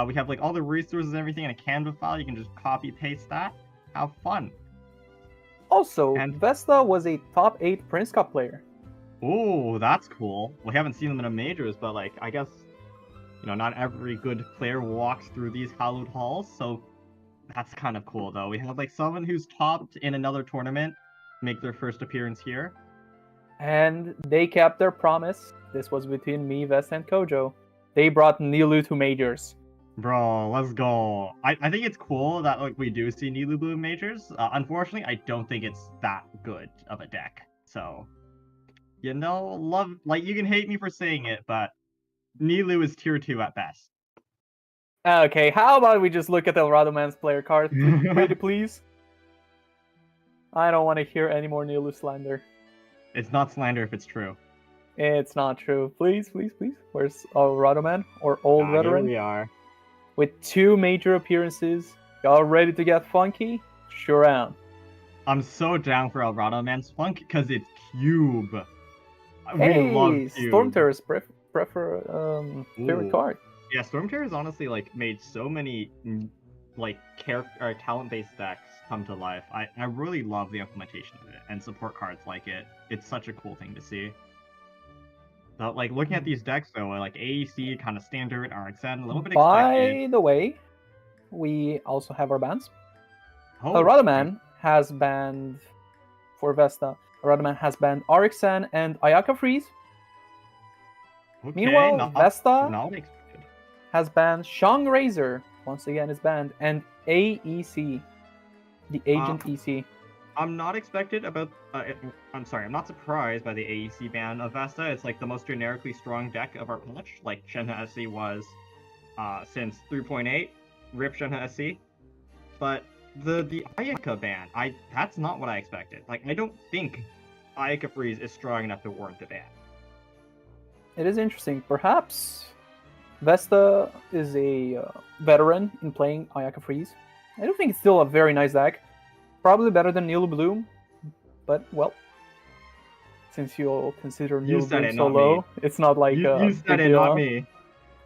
Speaker 4: We have like all the resources and everything in a Canva file. You can just copy paste that. Have fun.
Speaker 5: Also,
Speaker 4: And-
Speaker 5: Vesta was a top 8 Prince Cup player.
Speaker 4: Oh, that's cool. We haven't seen them in a majors, but like I guess not every good player walks through these hallowed halls, so that's kind of cool, though. We have, like, someone who's topped in another tournament make their first appearance here.
Speaker 5: And they kept their promise. This was between me, Vesta, and Kojo. They brought Nilu to majors.
Speaker 4: Bro, let's go. I think it's cool that, like, we do see Nilu Blue majors. Unfortunately, I don't think it's that good of a deck. So, you can hate me for saying it, but Nilu is tier 2 at best.
Speaker 5: Okay, how about we just look at Alado Man's player card, pretty please? I don't want to hear any more Nilu slander.
Speaker 4: It's not slander if it's true.
Speaker 5: It's not true. Please, please, please. Where's Alado Man, or old veteran?
Speaker 4: Here we are.
Speaker 5: With 2 major appearances, y'all ready to get funky? Sure am.
Speaker 4: I'm so down for Alado Man's Funk because it's Cube.
Speaker 5: Hey,
Speaker 4: We love Cube.
Speaker 5: Storm Terror's favorite
Speaker 4: Ooh.
Speaker 5: card.
Speaker 4: Yeah, Storm Terror has honestly like made so many like character or talent-based decks come to life. I really love the implementation of it and support cards like it. It's such a cool thing to see. But like looking at these decks though, like AEC, kind of standard, RXN, a little bit
Speaker 5: By
Speaker 4: expected.
Speaker 5: the way, we also have our bans.
Speaker 4: Oh,
Speaker 5: Alado Man has banned for Vesta. Alado Man has banned RXN and Ayaka Freeze.
Speaker 4: okay,
Speaker 5: Meanwhile, Vesta
Speaker 4: not expected.
Speaker 5: has banned Shang Razor. Once again, is banned, and AEC, the Agent EC.
Speaker 4: I'm not expected about. I'm sorry. I'm not surprised by the AEC ban of Vesta. It's like the most generically strong deck of our patch, like Shenhe SC was since 3.8. Rip Shenhe SC. But the Ayaka ban, that's not what I expected. Like I don't think Ayaka Freeze is strong enough to warrant a ban.
Speaker 5: It is interesting. Perhaps Vesta is a veteran in playing Ayaka Freeze. I do think it's still a very nice deck. Probably better than Nilu Bloom, but well, since you all consider
Speaker 4: You
Speaker 5: Nilu
Speaker 4: said
Speaker 5: Bloom
Speaker 4: it,
Speaker 5: so
Speaker 4: not
Speaker 5: low,
Speaker 4: me.
Speaker 5: it's not like
Speaker 4: You said it, not me.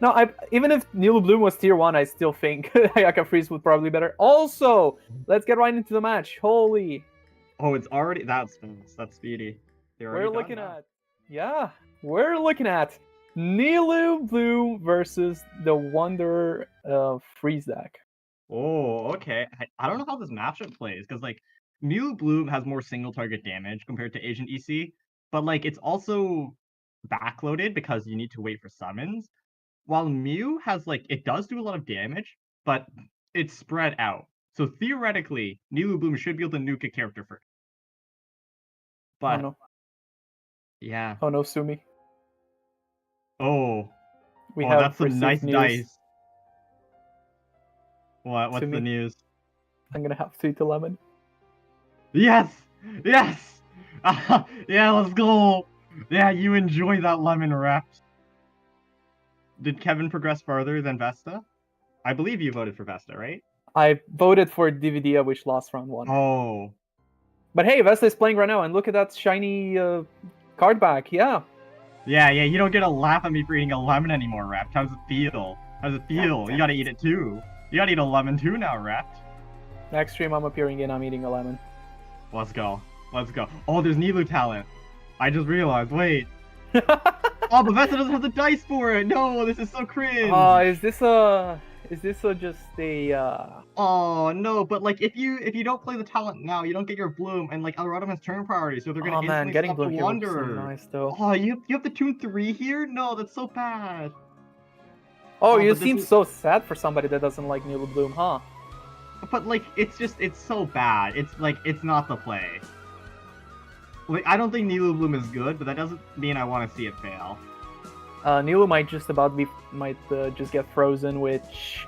Speaker 5: No, even if Nilu Bloom was tier 1, I still think Ayaka Freeze would probably be better. Also, let's get right into the match. Holy,
Speaker 4: Oh, it's already that's speedy. They're already
Speaker 5: we're
Speaker 4: done
Speaker 5: looking
Speaker 4: now.
Speaker 5: we're looking at Nilu Bloom versus the Wanderer Freeze deck.
Speaker 4: Oh, okay. I don't know how this matchup plays because like Mew Bloom has more single target damage compared to Agent EC, but like it's also backloaded because you need to wait for summons. While Mew has like it does do a lot of damage, but it's spread out. So theoretically, Nilu Bloom should be able to nuke a character first.
Speaker 5: Oh
Speaker 4: But
Speaker 5: no.
Speaker 4: yeah.
Speaker 5: Oh no, Sumi.
Speaker 4: Oh,
Speaker 5: We
Speaker 4: oh,
Speaker 5: have
Speaker 4: that's some
Speaker 5: received
Speaker 4: nice
Speaker 5: news.
Speaker 4: dice. What's
Speaker 5: Sumi.
Speaker 4: the news?
Speaker 5: I'm gonna have to eat a lemon.
Speaker 4: Yes! Yes! Yeah, let's go! Yeah, you enjoy that lemon wrap. Did Kevin progress farther than Vesta? I believe you voted for Vesta, right?
Speaker 5: I voted for Dividia, which lost round 1.
Speaker 4: Oh.
Speaker 5: But hey, Vesta is playing right now, and look at that shiny card back. Yeah.
Speaker 4: Yeah, you don't get to laugh at me for eating a lemon anymore, Rapt. How's it feel? How's it feel? You gotta eat it too. You gotta eat a lemon too now, Rapt.
Speaker 5: Next stream I'm appearing in, I'm eating a lemon.
Speaker 4: Let's go. Let's go. Oh, there's Nilu talent. I just realized. Wait. Oh, but Vesta doesn't have the dice for it. No, this is so cringe.
Speaker 5: Is this just a
Speaker 4: Oh no, but like if you don't play the talent now, you don't get your bloom, and like Alado has turn priority, so they're gonna
Speaker 5: Oh man,
Speaker 4: instantly
Speaker 5: getting
Speaker 4: stop the
Speaker 5: bloom here looks so
Speaker 4: Wanderer.
Speaker 5: nice though.
Speaker 4: Oh, you have the Toon 3 here? No, that's so bad.
Speaker 5: Oh,
Speaker 4: Oh,
Speaker 5: you
Speaker 4: but this
Speaker 5: seem
Speaker 4: is-
Speaker 5: so sad for somebody that doesn't like Nilu Bloom, huh?
Speaker 4: But like it's so bad. It's like it's not the play. Like I don't think Nilu Bloom is good, but that doesn't mean I want to see it fail.
Speaker 5: Nilu might just just get frozen, which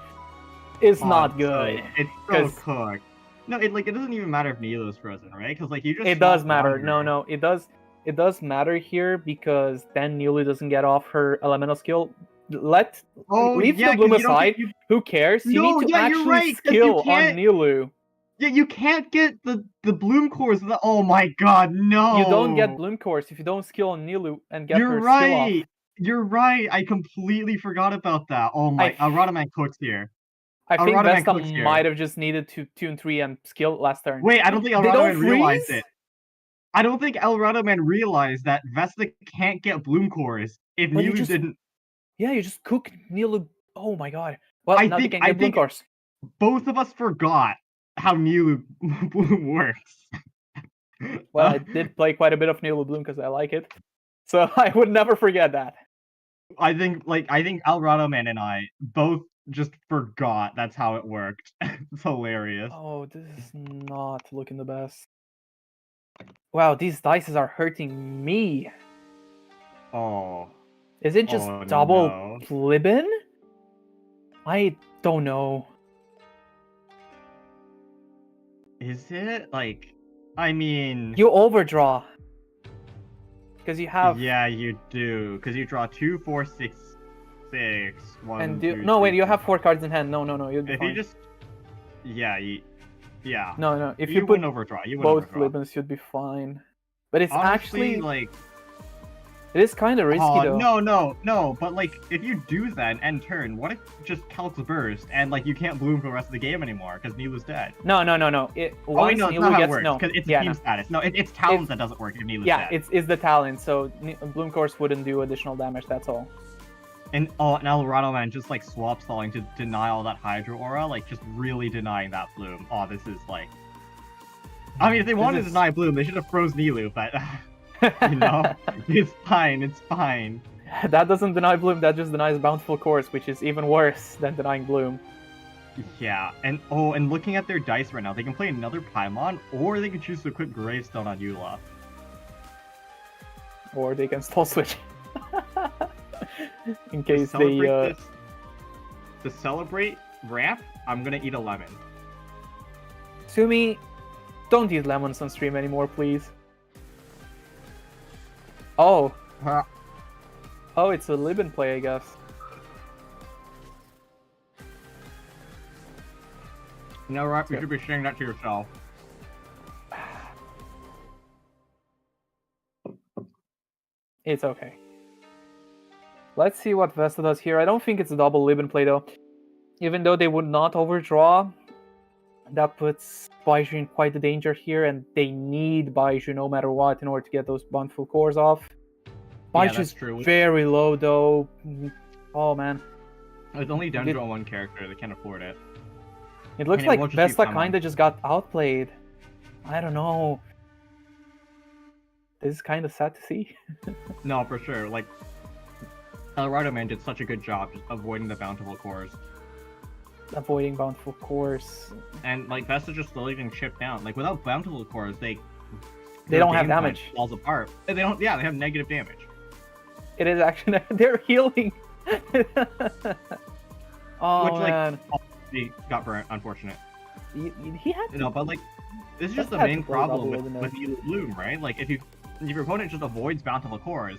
Speaker 5: is not good.
Speaker 4: It's so
Speaker 5: 'cause-
Speaker 4: cooked. No, it doesn't even matter if Nilu is frozen, right? Because like you just
Speaker 5: It does
Speaker 4: swap
Speaker 5: matter.
Speaker 4: Wanderer.
Speaker 5: No, it does matter here because then Nilu doesn't get off her elemental skill. Leave the Bloom
Speaker 4: 'cause you don't
Speaker 5: aside.
Speaker 4: get-
Speaker 5: Who cares? You
Speaker 4: No,
Speaker 5: need to
Speaker 4: yeah, you're
Speaker 5: actually
Speaker 4: right, 'cause you
Speaker 5: skill on
Speaker 4: can't-
Speaker 5: Nilu.
Speaker 4: Yeah, you can't get the bloom cores. Oh my god, no!
Speaker 5: You don't get Bloom Course if you don't skill on Nilu and get
Speaker 4: You're
Speaker 5: her
Speaker 4: right.
Speaker 5: skill off.
Speaker 4: You're right. I completely forgot about that. Oh my, Radaman cooks here.
Speaker 5: I think
Speaker 4: Radaman
Speaker 5: Vesta
Speaker 4: cooks here.
Speaker 5: might have just needed to tune 3 and skill last turn.
Speaker 4: Wait, I don't think
Speaker 5: They don't
Speaker 4: Radaman realized
Speaker 5: freeze?
Speaker 4: it. I don't think El Radaman realized that Vesta can't get bloom cores if
Speaker 5: But you
Speaker 4: Nilu
Speaker 5: just-
Speaker 4: didn't.
Speaker 5: Yeah, you just cook Nilu. Oh my god. Well,
Speaker 4: I
Speaker 5: now
Speaker 4: think-
Speaker 5: they can
Speaker 4: I
Speaker 5: get Bloom
Speaker 4: think-
Speaker 5: Course.
Speaker 4: Both of us forgot how Nilu bloom works.
Speaker 5: Well, I did play quite a bit of Nilu Bloom because I like it. So I would never forget that.
Speaker 4: I think Al Radaman and I both just forgot that's how it worked. It's hilarious.
Speaker 5: Oh, this is not looking the best. Wow, these dices are hurting me.
Speaker 4: Oh.
Speaker 5: Is it just
Speaker 4: Oh,
Speaker 5: double
Speaker 4: no.
Speaker 5: Flibbin? I don't know.
Speaker 4: Is it? Like, I mean...
Speaker 5: You overdraw. Because you have...
Speaker 4: Yeah, you do. Because you draw 2, 4, 6, 6, 1,
Speaker 5: and
Speaker 4: 2,
Speaker 5: no, wait,
Speaker 4: 3,
Speaker 5: you have 4 cards in hand. No, you'll be
Speaker 4: If
Speaker 5: fine.
Speaker 4: you just... Yeah, yeah.
Speaker 5: No, if
Speaker 4: you
Speaker 5: you put
Speaker 4: wouldn't overdraw. You wouldn't
Speaker 5: both
Speaker 4: overdraw.
Speaker 5: Flibbins, you'd be fine. But it's
Speaker 4: Honestly,
Speaker 5: actually...
Speaker 4: like...
Speaker 5: It is kind of risky, though.
Speaker 4: No, but like, if you do that and end turn, what if it just counts a burst, and like, you can't bloom for the rest of the game anymore, because Nilu's dead?
Speaker 5: No.
Speaker 4: Oh wait,
Speaker 5: Once
Speaker 4: no, it's
Speaker 5: Nilu
Speaker 4: not how it
Speaker 5: gets...
Speaker 4: works,
Speaker 5: No,
Speaker 4: because it's
Speaker 5: yeah,
Speaker 4: team
Speaker 5: no.
Speaker 4: status. No, it's talents that doesn't work if Nilu's
Speaker 5: Yeah,
Speaker 4: dead.
Speaker 5: it's the talent, so Bloom Course wouldn't do additional damage, that's all.
Speaker 4: And Alado Man just like swap stalling to deny all that Hydro Aura, like just really denying that bloom. Oh, this is like... I mean, if they wanted to deny bloom, they should have froze Nilu, but... you know? It's fine.
Speaker 5: That doesn't deny Bloom, that just denies Bountiful Course, which is even worse than denying Bloom.
Speaker 4: Yeah, and looking at their dice right now, they can play another Paimon, or they can choose to equip Gravestone on Eula.
Speaker 5: Or they can stall switch. In
Speaker 4: To
Speaker 5: case they...
Speaker 4: To celebrate Ramp, I'm gonna eat a lemon.
Speaker 5: Sumi, don't eat lemons on stream anymore, please. Oh.
Speaker 4: Huh.
Speaker 5: Oh, it's a Libin play, I guess.
Speaker 4: No, Ramp, you should be saying that to yourself.
Speaker 5: It's okay. Let's see what Vesta does here. I don't think it's a double Libin play, though. Even though they would not overdraw, that puts Baiju in quite the danger here, and they need Baiju no matter what in order to get those Bountiful Cores off. Baiju
Speaker 4: that's
Speaker 5: is
Speaker 4: true.
Speaker 5: very low, though. Oh, man.
Speaker 4: It's only down to one character, they can't afford it.
Speaker 5: It looks
Speaker 4: And it
Speaker 5: like
Speaker 4: will just be
Speaker 5: Vesta
Speaker 4: fun.
Speaker 5: kinda just got outplayed. I don't know. This is kind of sad to see.
Speaker 4: No, for sure. Like, Alado Man did such a good job just avoiding the bountiful cores.
Speaker 5: Avoiding bountiful cores.
Speaker 4: And, like, Vesta just slowly getting chipped down. Like, without bountiful cores,
Speaker 5: They
Speaker 4: their
Speaker 5: don't have
Speaker 4: game plan
Speaker 5: damage.
Speaker 4: falls apart. And they don't, yeah, they have negative damage.
Speaker 5: It is actually they're healing. Oh
Speaker 4: Which, like,
Speaker 5: man,
Speaker 4: They got burnt, unfortunate.
Speaker 5: he had to.
Speaker 4: You know, but, like, this is just
Speaker 5: Vesta
Speaker 4: the
Speaker 5: had to
Speaker 4: main
Speaker 5: play
Speaker 4: problem
Speaker 5: double,
Speaker 4: with
Speaker 5: isn't it?
Speaker 4: Needle Bloom, right? Like, if your opponent just avoids bountiful cores,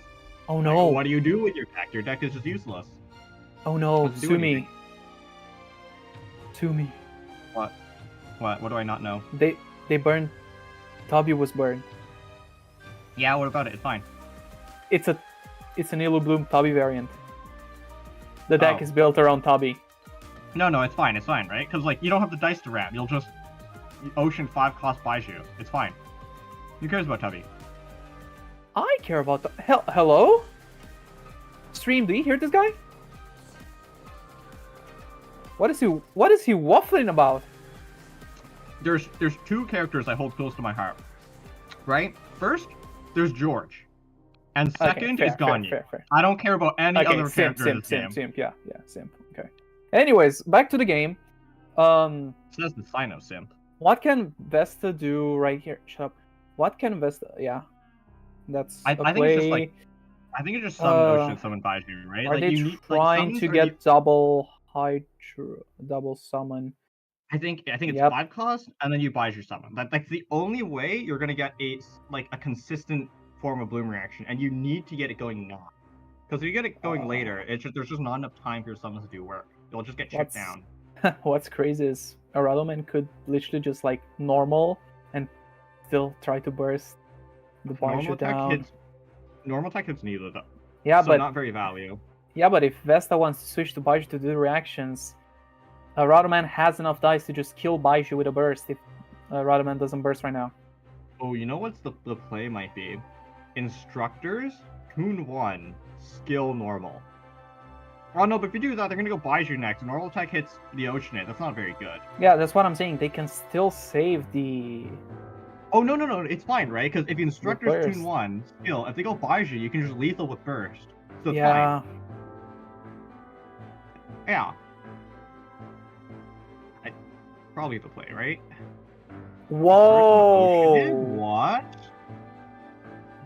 Speaker 5: Oh
Speaker 4: like,
Speaker 5: no!
Speaker 4: what do you do with your deck? Your deck is just useless.
Speaker 5: Oh no!
Speaker 4: Doesn't do
Speaker 5: Sumi.
Speaker 4: anything.
Speaker 5: Sumi.
Speaker 4: What? What do I not know?
Speaker 5: They burned. Tabi was burned.
Speaker 4: Yeah, what about it? It's fine.
Speaker 5: It's an Nilu Bloom Tabi variant. The deck
Speaker 4: Oh.
Speaker 5: is built around Tabi.
Speaker 4: No, it's fine, right? Because, like, you don't have the dice to ram. You'll just Ocean 5 cost Baiju. It's fine. Who cares about Tubby?
Speaker 5: I care about the hello? Stream, do you hear this guy? What is he waffling about?
Speaker 4: There's two characters I hold close to my heart. Right? First, there's George. And second
Speaker 5: fair,
Speaker 4: is Ganyu.
Speaker 5: fair.
Speaker 4: I don't care about any other character in this game.
Speaker 5: Simp, yeah, simp. Okay. Anyways, back to the game.
Speaker 4: It says the Sino simp.
Speaker 5: What can Vesta do right here? Shut up. What can Vesta? Yeah, that's
Speaker 4: I
Speaker 5: a
Speaker 4: think
Speaker 5: play.
Speaker 4: it's just like I think it's just summon Ocean, summon Baiju, right?
Speaker 5: Are
Speaker 4: Like
Speaker 5: they
Speaker 4: you need
Speaker 5: trying
Speaker 4: like,
Speaker 5: to
Speaker 4: summons
Speaker 5: get
Speaker 4: are
Speaker 5: double Hydra, double summon?
Speaker 4: I think it's
Speaker 5: Yep.
Speaker 4: 5 cost, and then you Baiju summon. That's the only way you're gonna get a consistent form of Bloom reaction, and you need to get it going now. Because if you get it going later, there's just not enough time for your summons to do work. You'll just get chipped down.
Speaker 5: What's crazy is Aradoman could literally just like normal and still try to burst the Baiju down.
Speaker 4: Normal attack hits neither though.
Speaker 5: Yeah,
Speaker 4: So
Speaker 5: but
Speaker 4: not very value.
Speaker 5: yeah, but if Vesta wants to switch to Baiju to do reactions, Radoman has enough dice to just kill Baiju with a burst if Radoman doesn't burst right now.
Speaker 4: Oh, you know what's the play might be? Instructors, Toon 1, skill normal. Oh no, but if you do that, they're gonna go Baiju next. Normal attack hits the Oceanate. That's not very good.
Speaker 5: Yeah, that's what I'm saying. They can still save the...
Speaker 4: Oh no, it's fine, right? Because if Instructors
Speaker 5: burst.
Speaker 4: Toon 1, skill, if they go Baiju, you can just lethal with burst. So it's
Speaker 5: yeah.
Speaker 4: fine. Yeah. Probably the play, right?
Speaker 5: Whoa!
Speaker 4: What?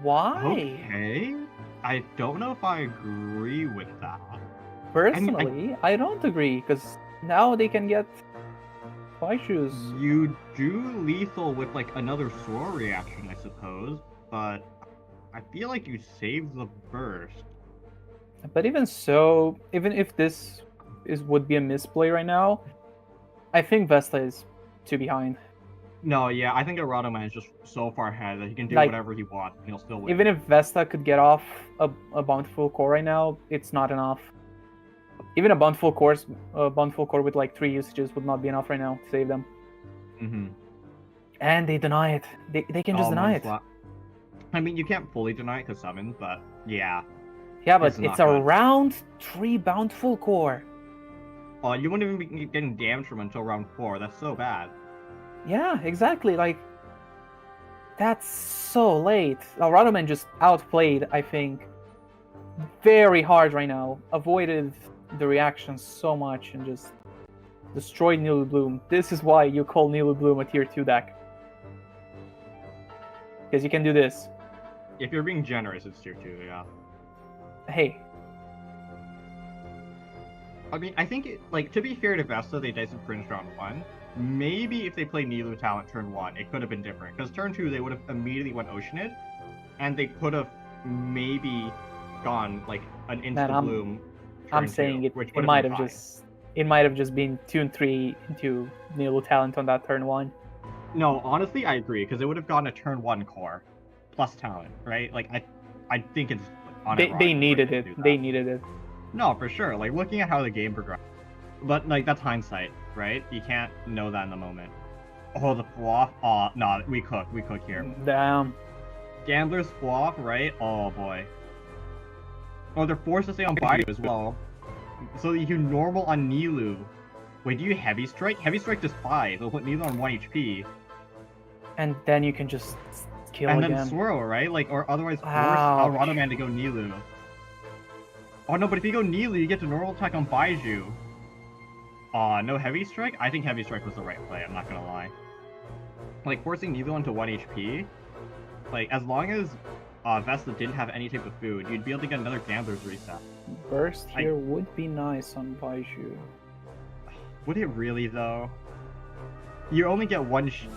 Speaker 5: Why?
Speaker 4: Okay. I don't know if I agree with that.
Speaker 5: Personally, I don't agree, because now they can get Baiju's.
Speaker 4: You do lethal with like another Swirl reaction, I suppose, but I feel like you save the burst.
Speaker 5: But even so, even if this would be a misplay right now, I think Vesta is too behind.
Speaker 4: No, yeah, I think Aradoman is just so far ahead that he can do
Speaker 5: Like,
Speaker 4: whatever he wants and he'll still win.
Speaker 5: Even if Vesta could get off a bountiful core right now, it's not enough. Even a bountiful core with like 3 usages would not be enough right now to save them.
Speaker 4: Mm-hmm.
Speaker 5: And they deny it. They can just deny it.
Speaker 4: I mean, you can't fully deny it because summons, but yeah.
Speaker 5: Yeah, but
Speaker 4: It's not
Speaker 5: it's a
Speaker 4: good.
Speaker 5: round 3 bountiful core.
Speaker 4: Oh, you wouldn't even be getting damage from until round 4. That's so bad.
Speaker 5: Yeah, exactly. Like, that's so late. Radoman just outplayed, I think, very hard right now. Avoided the reaction so much and just destroyed Nilu Bloom. This is why you call Nilu Bloom a tier 2 deck. Because you can do this.
Speaker 4: If you're being generous, it's tier 2, yeah.
Speaker 5: Hey,
Speaker 4: I mean, I think, to be fair to Vesta, they dice infringed round 1. Maybe if they play Nilu Talent turn 1, it could have been different. Because turn 2, they would have immediately went Oceanid, and they could have maybe gone, like, an insta-bloom
Speaker 5: I'm saying it might have just been 2 and 3 into Nilu Talent on that turn 1.
Speaker 4: No, honestly, I agree, because it would have gone a turn 1 core, plus Talent, right? Like, I think it's
Speaker 5: They needed it. They needed it.
Speaker 4: No, for sure. Like, looking at how the game progressed. But, like, that's hindsight, right? You can't know that in the moment. Oh, the fluff. Oh, no, we cook here.
Speaker 5: Damn.
Speaker 4: Gambler's fluff, right? Oh, boy. Oh, they're forced to stay on Baiju as well. So you normal on Nilu. Wait, do you heavy strike? Heavy strike does 5. It'll put Nilo on 1 HP.
Speaker 5: And then you can just kill
Speaker 4: And
Speaker 5: again.
Speaker 4: then swirl, right? Like, or otherwise force
Speaker 5: Ouch.
Speaker 4: Alado Man to go Nilu. Oh no, but if you go Nilu, you get to normal attack on Baiju. No heavy strike? I think heavy strike was the right play, I'm not gonna lie. Like, forcing Nilu onto 1 HP, like, as long as Vesta didn't have any type of food, you'd be able to get another Gambler's Reset.
Speaker 5: Burst here would be nice on Baiju.
Speaker 4: Would it really, though? You only get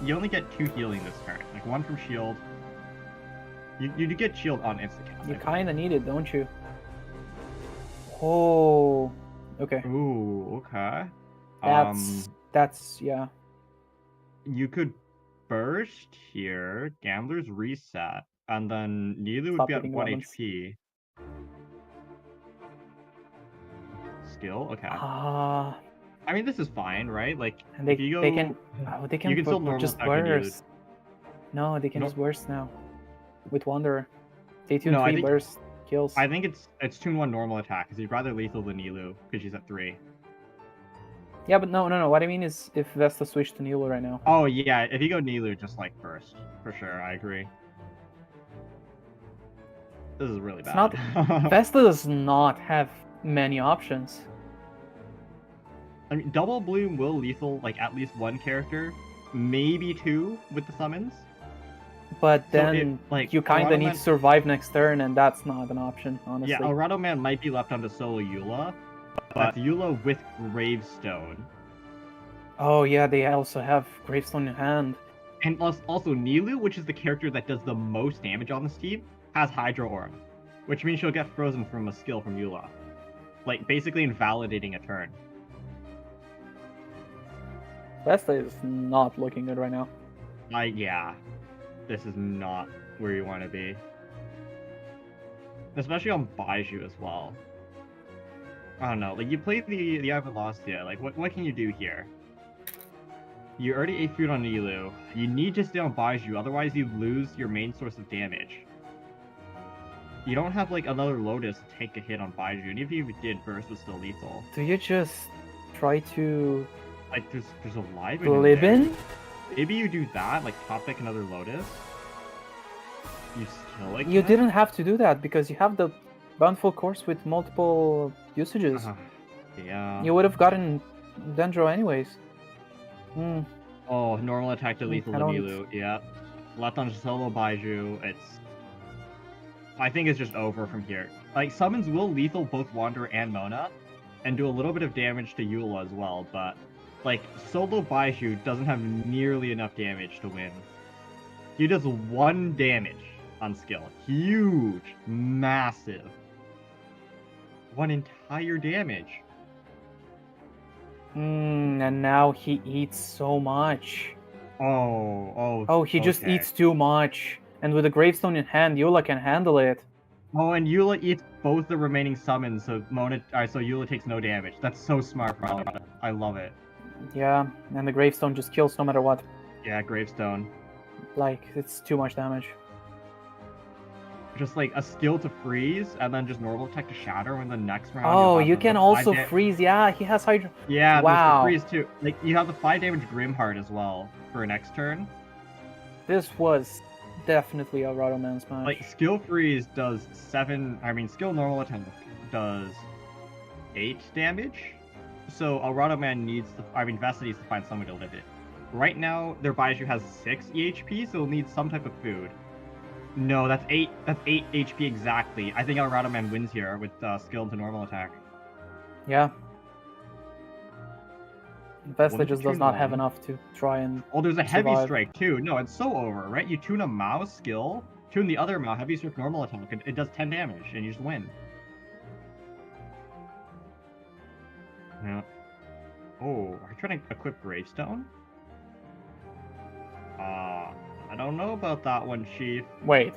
Speaker 4: you only get 2 healing this turn. Like, 1 from shield. You do get shield on instant cast.
Speaker 5: You kinda need it, don't you? Oh, okay.
Speaker 4: Ooh, okay.
Speaker 5: That's yeah.
Speaker 4: You could burst here, Gambler's Reset, and then Nilu would
Speaker 5: Stop
Speaker 4: be at
Speaker 5: hitting
Speaker 4: 1
Speaker 5: weapons.
Speaker 4: HP. Skill? Okay. I mean, this is fine, right? Like,
Speaker 5: And
Speaker 4: if you go...
Speaker 5: they can
Speaker 4: you can still normal
Speaker 5: just
Speaker 4: attack and use-
Speaker 5: burst. No, they can
Speaker 4: No.
Speaker 5: just burst now. With Wanderer. Day 2
Speaker 4: No, I
Speaker 5: 3
Speaker 4: think-
Speaker 5: burst kills.
Speaker 4: I think it's Tune 1 normal attack, because you'd rather lethal than Nilu, because she's at 3.
Speaker 5: Yeah, but no. What I mean is if Vesta switched to Nilo right now.
Speaker 4: Oh, yeah, if you go Nilu, just like burst. For sure, I agree. This is really
Speaker 5: It's
Speaker 4: bad.
Speaker 5: Vesta does not have many options.
Speaker 4: I mean, Double Bloom will lethal, like, at least 1 character, maybe 2 with the summons.
Speaker 5: But
Speaker 4: So
Speaker 5: then
Speaker 4: it, like,
Speaker 5: you kinda
Speaker 4: Alado
Speaker 5: need
Speaker 4: Man-
Speaker 5: to survive next turn, and that's not an option, honestly.
Speaker 4: Yeah, Alado Man might be left onto solo Eula, but Eula with Gravestone.
Speaker 5: Oh yeah, they also have Gravestone in hand.
Speaker 4: And also Nilu, which is the character that does the most damage on this team, has Hydro Orb, which means she'll get frozen from a skill from Eula. Like, basically invalidating a turn.
Speaker 5: Vesta is not looking good right now.
Speaker 4: Yeah. This is not where you want to be. Especially on Baiju as well. I don't know, like, you played the Avalastia, like, what can you do here? You already ate food on Nilu. You need to stay on Baiju, otherwise you lose your main source of damage. You don't have, like, another Lotus to take a hit on Baiju, and even if you did, Burst was still lethal.
Speaker 5: Do you just try to
Speaker 4: Like, there's a live
Speaker 5: live in?
Speaker 4: Maybe you do that, like, top deck another Lotus. You still like
Speaker 5: You
Speaker 4: that?
Speaker 5: didn't have to do that because you have the bountiful course with multiple usages.
Speaker 4: Yeah.
Speaker 5: You would have gotten Dendro anyways. Hmm.
Speaker 4: Oh, normal attack to lethal
Speaker 5: I don't-
Speaker 4: Nilu. Yeah. Left on solo Baiju. I think it's just over from here. Like, summons will lethal both Wanderer and Mona, and do a little bit of damage to Eula as well, but, like, solo Baiju doesn't have nearly enough damage to win. He does 1 damage on skill. Huge. Massive. 1 entire damage.
Speaker 5: And now he eats so much.
Speaker 4: Oh,
Speaker 5: He just
Speaker 4: okay.
Speaker 5: eats too much. And with a gravestone in hand, Eula can handle it.
Speaker 4: Oh, and Eula eats both the remaining summons, so so Eula takes no damage. That's so smart from Alado. I love it.
Speaker 5: Yeah, and the gravestone just kills no matter what.
Speaker 4: Yeah, Gravestone.
Speaker 5: Like, it's too much damage.
Speaker 4: Just like a skill to freeze, and then just normal attack to shatter in the next round.
Speaker 5: Oh,
Speaker 4: you'll have
Speaker 5: you
Speaker 4: the
Speaker 5: can
Speaker 4: 5
Speaker 5: also
Speaker 4: da-
Speaker 5: freeze. Yeah, he has Hydro.
Speaker 4: Yeah,
Speaker 5: Wow.
Speaker 4: there's the freeze too. Like, you have the 5 damage Grimheart as well for next turn.
Speaker 5: This was definitely a Alado Man smash.
Speaker 4: Like, skill freeze does 7. I mean, skill normal attack does 8 damage. So Alado Man needs to. I mean, Vesta needs to find some way to live it. Right now, their Baiju has 6 EHP, so it'll need some type of food. No, that's 8. That's 8 HP exactly. I think Alado Man wins here with skill into normal attack.
Speaker 5: Yeah. Vesta
Speaker 4: What if
Speaker 5: just
Speaker 4: you
Speaker 5: does not
Speaker 4: tune
Speaker 5: have
Speaker 4: one?
Speaker 5: enough to try and...
Speaker 4: Oh, there's a heavy
Speaker 5: Survive.
Speaker 4: strike too. No, it's so over, right? You tune a Mao skill, tune the other Mao, heavy strike normal attack, it does 10 damage, and you just win. Yeah. Oh, are you trying to equip Gravestone? I don't know about that one, Chief.
Speaker 5: Wait.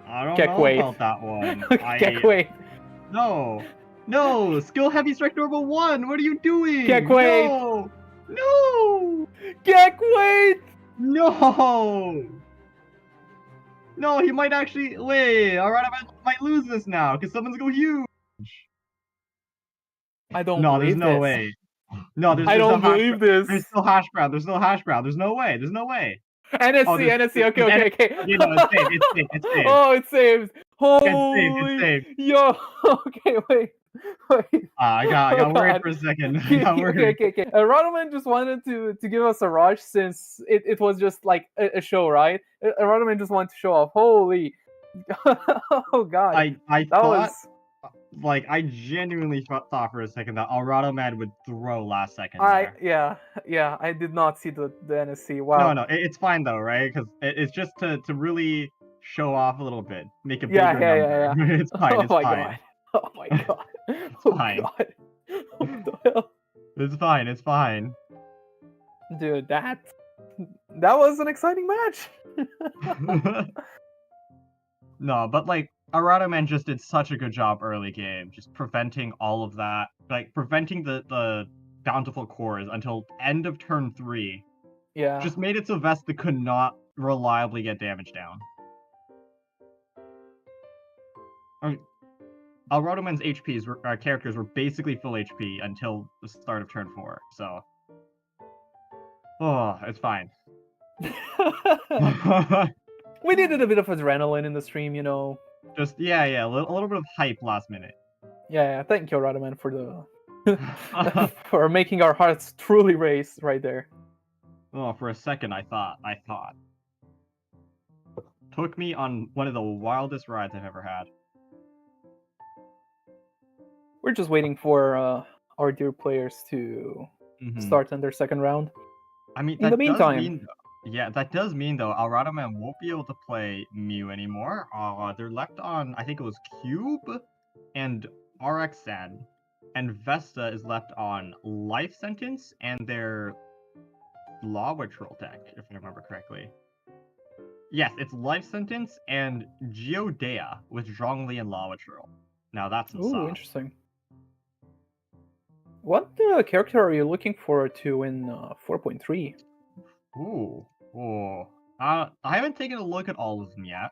Speaker 4: I don't
Speaker 5: Can't
Speaker 4: know
Speaker 5: wait.
Speaker 4: about that one.
Speaker 5: Can't wait.
Speaker 4: No! No! Skill heavy strike normal 1! What are you doing?
Speaker 5: Can't wait.
Speaker 4: No! No!
Speaker 5: Can't wait!
Speaker 4: No! No, he might actually... Wait, alright, I might lose this now, because someone's go huge!
Speaker 5: I don't
Speaker 4: No, there's
Speaker 5: believe
Speaker 4: no
Speaker 5: this.
Speaker 4: way. No, there's
Speaker 5: I
Speaker 4: no
Speaker 5: don't
Speaker 4: hash
Speaker 5: believe
Speaker 4: brown.
Speaker 5: this.
Speaker 4: There's no hash brown. There's no hash brown. There's no way. There's no way.
Speaker 5: NSC,
Speaker 4: Oh, there's-
Speaker 5: NSC. Okay,
Speaker 4: there's
Speaker 5: okay, okay.
Speaker 4: You know, it's saved. It's saved. It's saved.
Speaker 5: Oh, it's saved.
Speaker 4: saved,
Speaker 5: Holy,
Speaker 4: it's saved.
Speaker 5: yo. Okay, wait.
Speaker 4: I got
Speaker 5: Oh,
Speaker 4: worried
Speaker 5: God.
Speaker 4: for a second. I
Speaker 5: Okay,
Speaker 4: got worried.
Speaker 5: okay. Rodoman just wanted to give us a rush since it was just like a show, right? Rodoman just wanted to show off. Holy. Oh, God.
Speaker 4: I
Speaker 5: that
Speaker 4: thought,
Speaker 5: was.
Speaker 4: like, I genuinely thought for a second that Alado Man would throw last second. There.
Speaker 5: Yeah, I did not see the NSC. Wow.
Speaker 4: No, it's fine though, right? Because it's just to really show off a little bit, make a bigger
Speaker 5: Yeah,
Speaker 4: number.
Speaker 5: yeah.
Speaker 4: It's fine.
Speaker 5: Oh
Speaker 4: It's
Speaker 5: my
Speaker 4: fine.
Speaker 5: God. Oh my God. Oh
Speaker 4: fine.
Speaker 5: God. What the hell?
Speaker 4: It's fine. It's fine.
Speaker 5: Dude, that was an exciting match.
Speaker 4: No, but like Alado Man just did such a good job early game, just preventing all of that, like preventing the bountiful cores until end of turn 3.
Speaker 5: Yeah.
Speaker 4: Just made it so Vesta could not reliably get damage down. Alado Man's characters were basically full HP until the start of turn 4, so. Oh, it's fine.
Speaker 5: We needed a bit of adrenaline in the stream, you know.
Speaker 4: Just, yeah, a little bit of hype last minute.
Speaker 5: Yeah, thank you, Rodoman, for the for making our hearts truly race right there.
Speaker 4: Oh, for a second I thought. Took me on one of the wildest rides I've ever had.
Speaker 5: We're just waiting for our dear players to start on their second round.
Speaker 4: I mean,
Speaker 5: in the meantime,
Speaker 4: that does mean though, Alado Man won't be able to play Mew anymore. They're left on, I think it was Cube and RXN, and Vesta is left on Life Sentence and their Lava Troll deck, if I remember correctly. Yes, it's Life Sentence and Geodea with Zhongli and Lava Troll. Now that's some
Speaker 5: ooh,
Speaker 4: sauce.
Speaker 5: interesting. What character are you looking forward to in 4.3?
Speaker 4: Ooh. I haven't taken a look at all of them yet,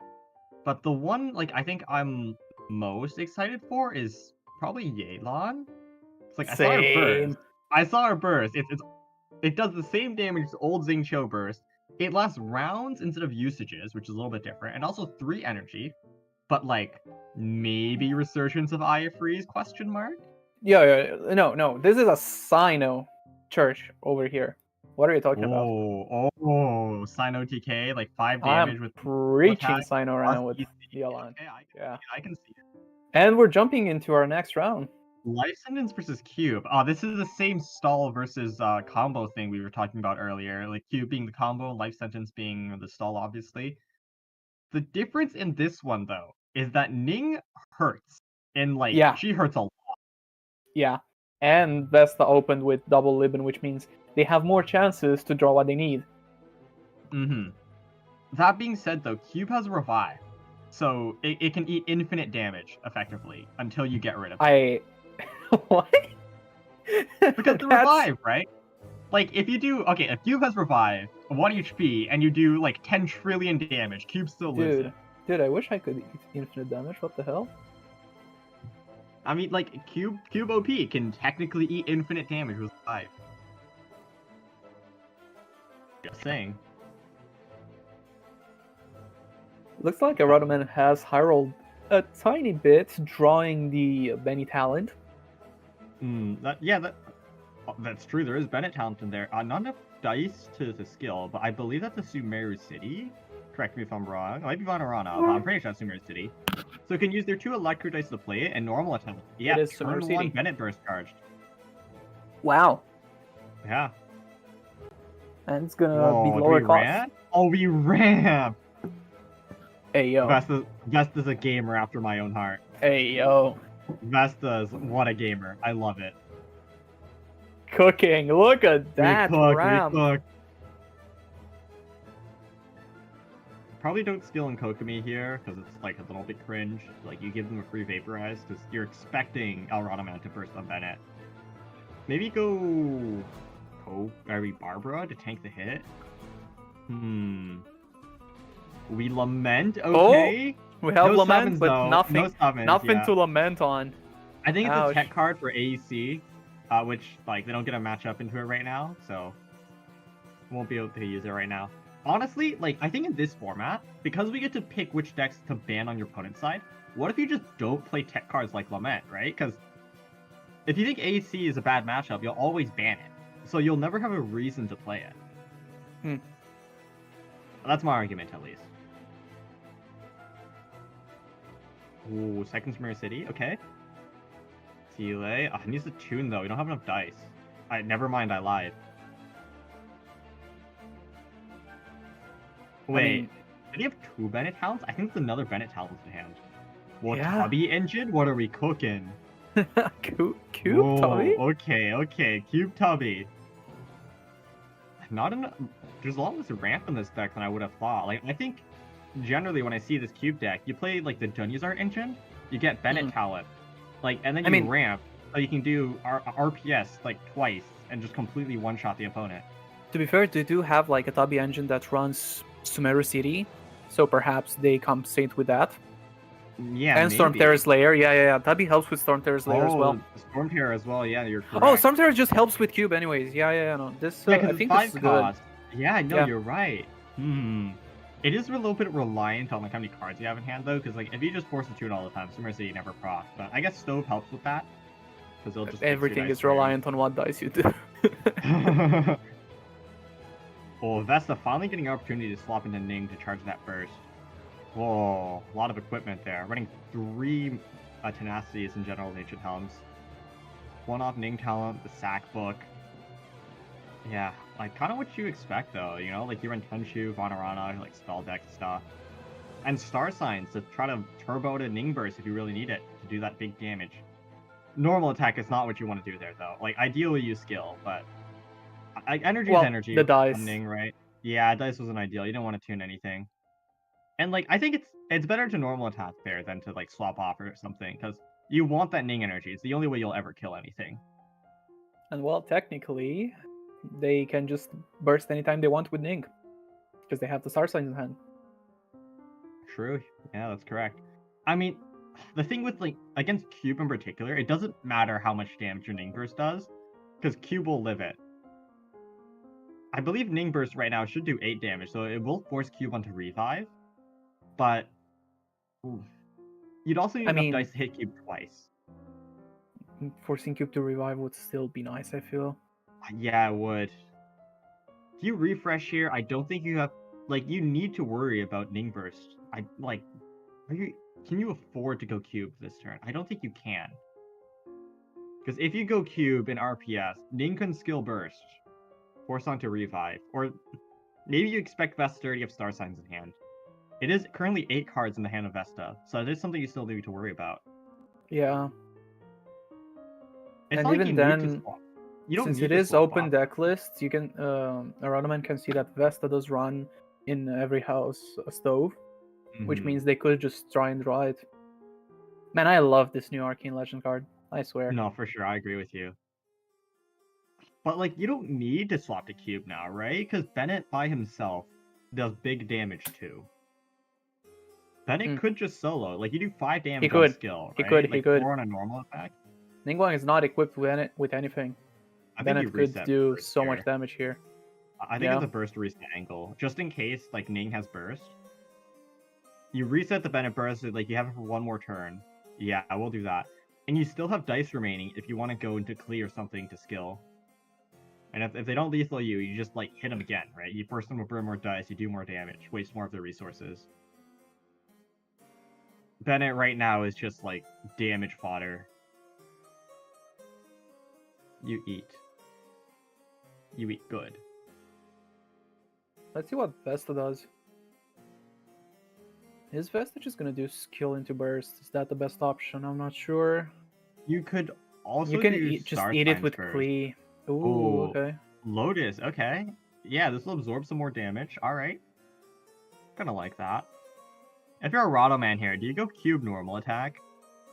Speaker 4: but the one I think I'm most excited for is probably Yelan. It's like I saw her burst. It does the same damage as old Xingqiu burst. It lasts rounds instead of usages, which is a little bit different, and also 3 energy. But maybe Resurgence of Aya Freeze ?
Speaker 5: Yeah, no. This is a Sino church over here. What are you talking about?
Speaker 4: Oh, Sino TK, 5 damage with
Speaker 5: preaching Sino right now with the Alan.
Speaker 4: Okay, I can see it.
Speaker 5: And we're jumping into our next round.
Speaker 4: Life Sentence versus Cube. Oh, this is the same stall versus combo thing we were talking about earlier. Cube being the combo, Life Sentence being the stall, obviously. The difference in this one, though, is that Ning hurts. And, she hurts a lot.
Speaker 5: Yeah. And Vesta opened with double Libin, which means they have more chances to draw what they need.
Speaker 4: That being said, though, Cube has Revive. So it can eat infinite damage, effectively, until you get rid of it.
Speaker 5: What?
Speaker 4: Because the Revive, right? If you do... Okay, if Cube has Revive, 1 HP, and you do, 10 trillion damage, Cube still loses.
Speaker 5: Dude, I wish I could eat infinite damage. What the hell?
Speaker 4: I mean, Cube OP can technically eat infinite damage with Revive. Just saying.
Speaker 5: Looks like Rodoman has high rolled a tiny bit, drawing the Benny talent.
Speaker 4: That's true. There is Bennett talent in there. Not enough dice to skill, but I believe that's the Sumeru City. Correct me if I'm wrong. It might be Vanarana, but I'm pretty sure that's Sumeru City. So it can use their 2 Electro dice to play it and normal attack. Yeah,
Speaker 5: it is
Speaker 4: turn
Speaker 5: Sumeru
Speaker 4: 1
Speaker 5: City.
Speaker 4: Bennett burst charged.
Speaker 5: Wow.
Speaker 4: Yeah.
Speaker 5: And it's gonna be lower cost.
Speaker 4: Oh, we ran!
Speaker 5: Hey, yo.
Speaker 4: Vesta's a gamer after my own heart.
Speaker 5: Hey, yo.
Speaker 4: Vesta's, what a gamer. I love it.
Speaker 5: Cooking. Look at that ramp.
Speaker 4: We cook. Probably don't skill in Kokomi here, because it's a little bit cringe. You give them a free vaporize, because you're expecting Alado Man to burst on Bennett. Maybe go Barbara to tank the hit? We lament, okay.
Speaker 5: We have
Speaker 4: No
Speaker 5: lament,
Speaker 4: summons,
Speaker 5: but
Speaker 4: though.
Speaker 5: nothing
Speaker 4: No summons,
Speaker 5: nothing
Speaker 4: yeah.
Speaker 5: to lament on.
Speaker 4: I think it's
Speaker 5: Ouch.
Speaker 4: a tech card for AEC. which like they don't get a matchup into it right now, so won't be able to use it right now. Honestly, like I think in this format, because we get to pick which decks to ban on your opponent's side, what if you just don't play tech cards like Lament, right? Because if you think AC is a bad matchup, you'll always ban it, so you'll never have a reason to play it. That's my argument, at least. Ooh, second Mirror City, okay. Tile. Oh, it needs to tune though. We don't have enough dice. Never mind, I lied. Wait, did he have 2 Bennett Talents? I think it's another Bennett Talents in hand. What,
Speaker 5: Yeah.
Speaker 4: Tubby Engine? What are we cooking?
Speaker 5: Cube
Speaker 4: Whoa,
Speaker 5: Tubby?
Speaker 4: Okay, Cube Tubby. Not enough. There's a lot less ramp in this deck than I would have thought. Like, I think generally when I see this cube deck, you play like the Dunyazart engine, you get Bennett Talent, like, and then you ramp, so you can do RPS like twice and just completely one-shot the opponent.
Speaker 5: To be fair, they do have like a Tubby engine that runs Sumeru City, so perhaps they compensate with that.
Speaker 4: Yeah,
Speaker 5: and Storm Terror's Lair, yeah. Tubby helps with Storm Terror's Lair as well.
Speaker 4: Storm Terror as well, yeah, you're correct.
Speaker 5: Oh, Storm Terror just helps with cube anyways. Yeah, no. This I think this is good.
Speaker 4: Yeah, no, you're right. It is a little bit reliant on like how many cards you have in hand though, because like if you just force the tune all the time, Sumeru City never proc. But I guess Stove helps with that, because they'll just
Speaker 5: everything is reliant on what dice you do.
Speaker 4: Oh, Vesta finally getting an opportunity to swap into Ning to charge that burst. Whoa, a lot of equipment there. Running 3 Tenacities in General Nature Helms. 1 off Ning Talent, the Sack Book. Yeah, like kind of what you expect though, you know? Like you run Tenshu, Vanarana, like spell deck stuff. And Star Signs to try to turbo to Ning Burst if you really need it to do that big damage. Normal attack is not what you want to do there though. Like ideally use skill, but energy is energy.
Speaker 5: The dice.
Speaker 4: Ning, right? Yeah, dice wasn't ideal. You don't want to tune anything. And like I think it's better to normal attack there than to like swap off or something, because you want that Ning energy. It's the only way you'll ever kill anything.
Speaker 5: And well, technically, they can just burst anytime they want with Ning, because they have the Star Signs in hand.
Speaker 4: True. Yeah, that's correct. I mean, the thing with like against Cube in particular, it doesn't matter how much damage your Ning Burst does, because Cube will live it. I believe Ning Burst right now should do 8 damage, so it will force Cube onto revive. But you'd also need enough dice to hit Cube twice.
Speaker 5: Forcing Cube to revive would still be nice, I feel.
Speaker 4: Yeah, it would. If you refresh here, I don't think you have like you need to worry about Ning Burst. Can you afford to go Cube this turn? I don't think you can. Because if you go Cube in RPS, Ning can skill Burst, force onto revive, or maybe you expect Vesta to have Star Signs in hand. It is currently 8 cards in the hand of Vesta, so it is something you still need to worry about.
Speaker 5: Yeah.
Speaker 4: It's
Speaker 5: and even then, since it is open deck lists, you can Aronoman can see that Vesta does run in every house a stove, which means they could just try and draw it. Man, I love this new Arcane Legend card. I swear.
Speaker 4: No, for sure, I agree with you. But like, you don't need to swap to Cube now, right? Because Bennett by himself does big damage too. Bennett could just solo. Like, you do 5 damage on skill, right?
Speaker 5: He could.
Speaker 4: 4 on a normal attack.
Speaker 5: Ningguang is not equipped with anything. Bennett could do so much damage here.
Speaker 4: I think it's a burst reset angle. Just in case, like, Ning has burst. You reset the Bennett burst, like, you have it for 1 more turn. Yeah, I will do that. And you still have dice remaining if you want to go into Klee or something to skill. And if they don't lethal you, you just, like, hit them again, right? You force them to burn more dice, you do more damage, waste more of their resources. Bennett right now is just, like, damage fodder. You eat. You eat good.
Speaker 5: Let's see what Vesta does. Is Vesta just gonna do skill into burst? Is that the best option? I'm not sure.
Speaker 4: You could also
Speaker 5: you can
Speaker 4: do
Speaker 5: just eat it with Klee. Ooh, okay.
Speaker 4: Lotus, okay. Yeah, this will absorb some more damage. Alright. Kinda like that. If you're a Radoman here, do you go Cube normal attack?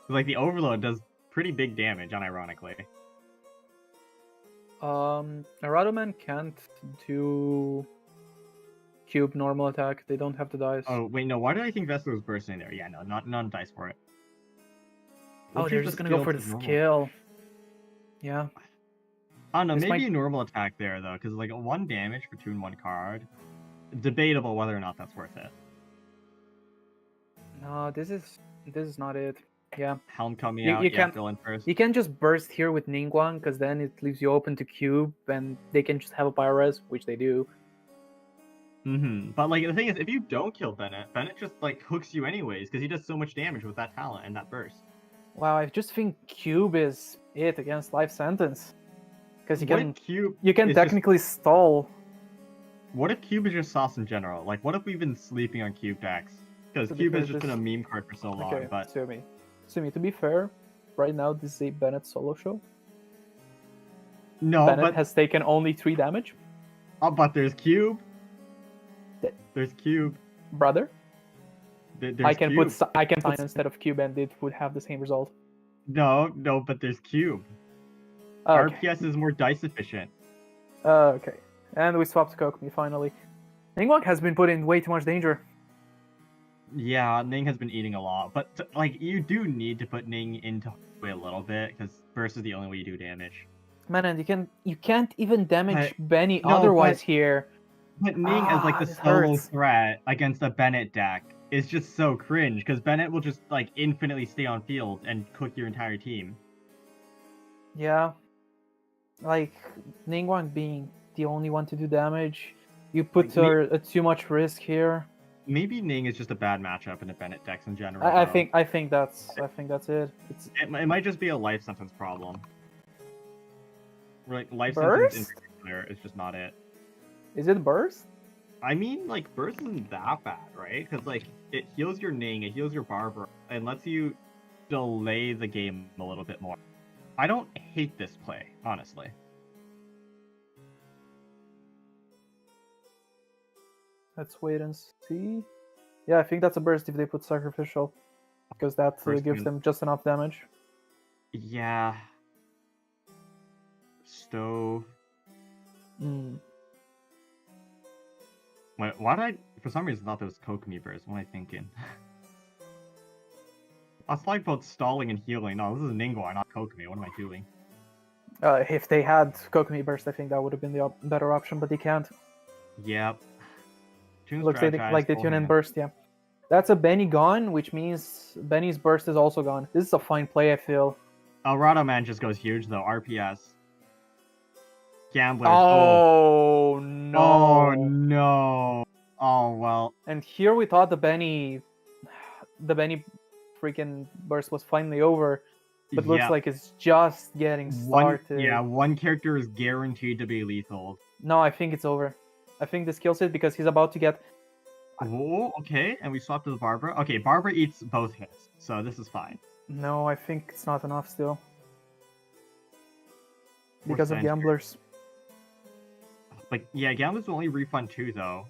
Speaker 4: Like, the Overload does pretty big damage, unironically.
Speaker 5: Radoman can't do Cube normal attack. They don't have the dice.
Speaker 4: Oh, wait, no. Why did I think Vesta was bursting there? Yeah, no, none dice for it.
Speaker 5: Oh, they're just gonna go for the skill. Yeah.
Speaker 4: I don't know,
Speaker 5: This
Speaker 4: maybe
Speaker 5: might-
Speaker 4: normal attack there though, because like 1 damage for 2 and 1 card. Debatable whether or not that's worth it.
Speaker 5: No, this is not it. Yeah.
Speaker 4: Helm coming
Speaker 5: You
Speaker 4: out, yeah,
Speaker 5: can't-
Speaker 4: fill in first.
Speaker 5: You can just burst here with Ningguang, because then it leaves you open to cube, and they can just have a Pyres, which they do.
Speaker 4: But like the thing is, if you don't kill Bennett, Bennett just like hooks you anyways, because he does so much damage with that talent and that burst.
Speaker 5: Wow, I just think cube is it against life sentence, because you
Speaker 4: What
Speaker 5: can
Speaker 4: if Cube
Speaker 5: you can
Speaker 4: is just-
Speaker 5: technically stall.
Speaker 4: What if Cube is just sauce in general? Like, what if we've been sleeping on Cube decks? Because
Speaker 5: To be
Speaker 4: Cube has
Speaker 5: fair,
Speaker 4: just been a
Speaker 5: this-
Speaker 4: meme card for so long,
Speaker 5: Okay,
Speaker 4: but
Speaker 5: Sumi, to be fair, right now this is a Bennett solo show.
Speaker 4: no,
Speaker 5: Bennett
Speaker 4: but
Speaker 5: has taken only 3 damage,
Speaker 4: but there's Cube.
Speaker 5: Th-
Speaker 4: There's Cube.
Speaker 5: brother.
Speaker 4: There's
Speaker 5: I can
Speaker 4: Cube.
Speaker 5: I can put instead of cube, and it would have the same result.
Speaker 4: No, but there's Cube.
Speaker 5: Okay.
Speaker 4: RPS is more dice efficient.
Speaker 5: Okay. And we swapped Kokomi finally. Ningguang has been put in way too much danger.
Speaker 4: Yeah, Ning has been eating a lot, but like you do need to put Ning into way a little bit because burst is the only way you do damage.
Speaker 5: Man, and you can't even damage
Speaker 4: But-
Speaker 5: Benny
Speaker 4: no,
Speaker 5: otherwise
Speaker 4: but-
Speaker 5: here.
Speaker 4: But Ning as like the
Speaker 5: this
Speaker 4: solo
Speaker 5: hurts.
Speaker 4: threat against a Bennett deck is just so cringe because Bennett will just like infinitely stay on field and cook your entire team.
Speaker 5: Yeah. Like Ningguang being the only one to do damage. You put
Speaker 4: Like,
Speaker 5: her at too much risk here.
Speaker 4: Maybe Ning is just a bad matchup in the Bennett decks in general.
Speaker 5: I
Speaker 4: though.
Speaker 5: think that's it. It's
Speaker 4: it might just be a life sentence problem. Like life
Speaker 5: Burst?
Speaker 4: sentence in particular is just not it.
Speaker 5: Is it burst?
Speaker 4: I mean, like burst isn't that bad, right? Because like it heals your Ning, it heals your Barbara, and lets you delay the game a little bit more. I don't hate this play, honestly.
Speaker 5: Let's wait and see. Yeah, I think that's a burst if they put sacrificial, because that
Speaker 4: Burst
Speaker 5: gives
Speaker 4: means-
Speaker 5: them just enough damage.
Speaker 4: Yeah. Stove.
Speaker 5: Mm.
Speaker 4: Wait, why did I, for some reason, thought there was Kokomi burst? What am I thinking? I was like both stalling and healing. No, this is Ningguang, not Kokomi. What am I doing?
Speaker 5: If they had Kokomi burst, I think that would have been the better option, but they can't.
Speaker 4: Yep.
Speaker 5: Looks like they tune in burst, yeah. That's a Benny gone, which means Benny's burst is also gone. This is a fine play, I feel.
Speaker 4: Alado Man just goes huge though. RPS. Gamblers.
Speaker 5: Oh no!
Speaker 4: Oh no. Oh well.
Speaker 5: And here we thought the Benny freaking burst was finally over, but looks
Speaker 4: yeah.
Speaker 5: like it's just getting started.
Speaker 4: One character is guaranteed to be lethal.
Speaker 5: No, I think it's over. I think this kills it because he's about to get.
Speaker 4: Oh, okay. And we swap to the Barbara. Okay, Barbara eats both hits, so this is fine.
Speaker 5: No, I think it's not enough still.
Speaker 4: We're
Speaker 5: Because of
Speaker 4: fine.
Speaker 5: gamblers.
Speaker 4: Like, yeah, Gamblers will only refund 2 though.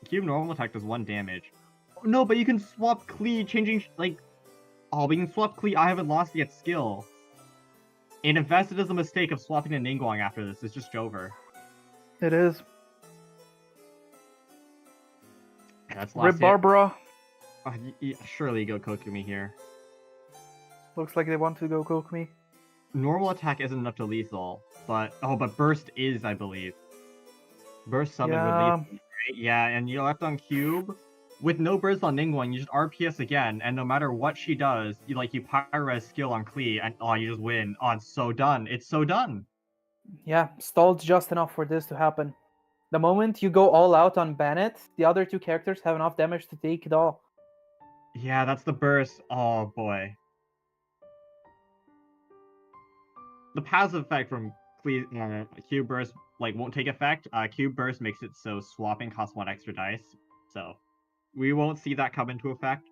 Speaker 4: Cube normal attack does 1 damage. No, but you can swap Klee, changing like. Oh, we can swap Klee. I haven't lost yet skill. And if Vesta does a mistake of swapping to Ningguang after this, it's just over.
Speaker 5: It is.
Speaker 4: That's last
Speaker 5: Rip
Speaker 4: hit.
Speaker 5: Barbara.
Speaker 4: Surely you go Kokomi here.
Speaker 5: Looks like they want to go Kokomi.
Speaker 4: Normal attack isn't enough to lethal, but burst is, I believe. Burst summon would
Speaker 5: Yeah.
Speaker 4: lethal, right? Yeah, and you're left on cube. With no burst on Ningguang, you just RPS again, and no matter what she does, you Pyres skill on Klee, and you just win. Oh, it's so done. It's so done.
Speaker 5: Yeah, stalled just enough for this to happen. The moment you go all out on Bennett, the other 2 characters have enough damage to take it all.
Speaker 4: Yeah, that's the burst. Oh boy. The passive effect from Cube Burst won't take effect. Cube Burst makes it so swapping costs 1 extra dice. So we won't see that come into effect.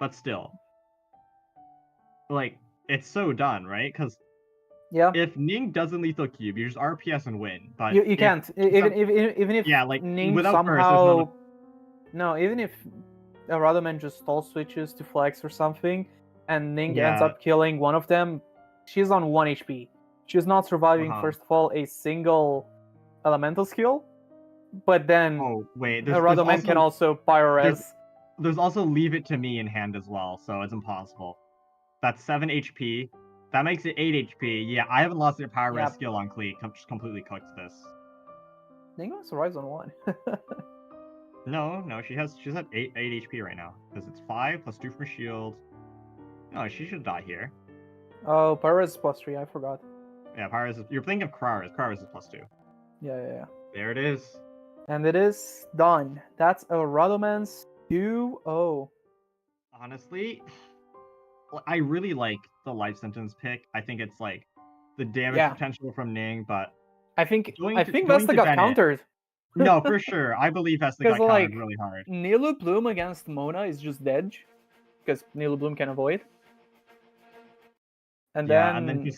Speaker 4: But still. It's so done, right? Because
Speaker 5: Yeah,
Speaker 4: if Ning doesn't lethal Cube, you just RPS and win. But
Speaker 5: you
Speaker 4: if-
Speaker 5: can't. Even if
Speaker 4: Yeah,
Speaker 5: Ning
Speaker 4: without burst, there's
Speaker 5: somehow. No, even if Radoman just stall switches to flex or something, and Ning ends
Speaker 4: Yeah.
Speaker 5: up killing one of them, she's on 1 HP. She's not surviving,
Speaker 4: Uh-huh.
Speaker 5: first of all, a single elemental skill, but then
Speaker 4: Oh wait,
Speaker 5: Radoman can also Pyres.
Speaker 4: There's also Leave It to Me in hand as well, so it's impossible. That's 7 HP. That makes it 8 HP. Yeah, I haven't lost their power res
Speaker 5: Yep.
Speaker 4: skill on Cleek. I'm just completely cooked this.
Speaker 5: Ningguang survives on 1.
Speaker 4: No, she's at 8 HP right now. Because it's 5 plus 2 from shield. No, she should die here.
Speaker 5: Oh, Pyres is +3, I forgot.
Speaker 4: Yeah, Pyres is, you're thinking of Kraris. Kraris is +2.
Speaker 5: Yeah.
Speaker 4: There it is.
Speaker 5: And it is done. That's a Radoman's 2-0.
Speaker 4: Honestly, I really like the life sentence pick. I think it's like the damage
Speaker 5: Yeah.
Speaker 4: potential from Ning, but
Speaker 5: I think
Speaker 4: going
Speaker 5: Vesta
Speaker 4: to
Speaker 5: got
Speaker 4: Bennett-
Speaker 5: countered.
Speaker 4: no, for sure. I believe Vesta got
Speaker 5: Because,
Speaker 4: countered
Speaker 5: like,
Speaker 4: really hard.
Speaker 5: Nilu Bloom against Mona is just dead. Because Nilu Bloom can avoid. And
Speaker 4: Yeah,
Speaker 5: then...
Speaker 4: and then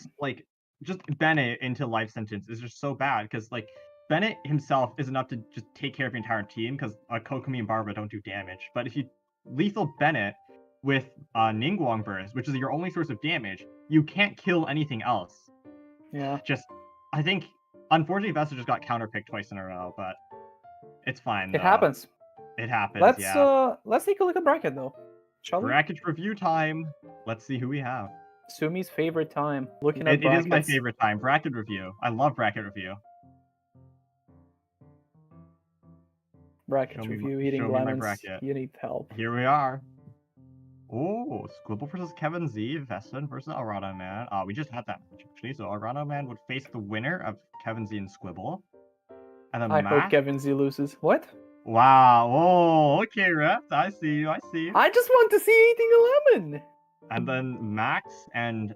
Speaker 4: just Bennett into life sentence is just so bad because like Bennett himself is enough to just take care of the entire team because Kokomi and Barbara don't do damage. But if you lethal Bennett with Ningguang burst, which is your only source of damage, you can't kill anything else.
Speaker 5: Yeah.
Speaker 4: I think unfortunately Vesta just got counterpicked twice in a row, but it's fine.
Speaker 5: It happens.
Speaker 4: It happens.
Speaker 5: Let's take a look at bracket though. Shall we?
Speaker 4: Bracket review time. Let's see who we have.
Speaker 5: Sumi's favorite time. Looking at
Speaker 4: It
Speaker 5: brackets.
Speaker 4: is my favorite time. Bracket review. I love bracket review.
Speaker 5: Brackets
Speaker 4: Show me
Speaker 5: review,
Speaker 4: my-
Speaker 5: eating
Speaker 4: show me my
Speaker 5: lemons.
Speaker 4: bracket.
Speaker 5: You need help.
Speaker 4: Here we are. Oh, Squibble versus Kevin Z, Vesta versus Alado Man. We just had that match actually. So Alado Man would face the winner of Kevin Z and Squibble. And then
Speaker 5: I hope Kevin Z loses. What?
Speaker 4: Wow. Oh, okay, Reps. I see you. I see you.
Speaker 5: I just want to see eating a lemon.
Speaker 4: And then Max and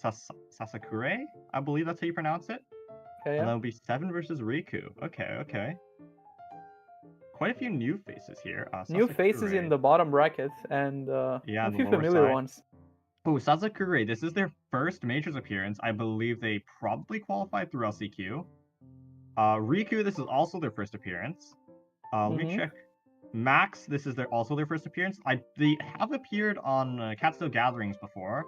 Speaker 4: Sasakure, I believe that's how you pronounce it.
Speaker 5: Okay,
Speaker 4: And then
Speaker 5: yeah.
Speaker 4: it'll be 7 versus Riku. Okay. Quite a few new faces here.
Speaker 5: New faces in
Speaker 4: Sasakure.
Speaker 5: the bottom bracket and
Speaker 4: Yeah,
Speaker 5: a
Speaker 4: the
Speaker 5: few
Speaker 4: lower
Speaker 5: familiar
Speaker 4: side.
Speaker 5: ones.
Speaker 4: Oh, Sasakure, this is their first Majors appearance. I believe they probably qualified through LCQ. Riku, this is also their first appearance. Let me
Speaker 5: Mhm.
Speaker 4: check. Max, this is also their first appearance. They have appeared on Catstill Gatherings before.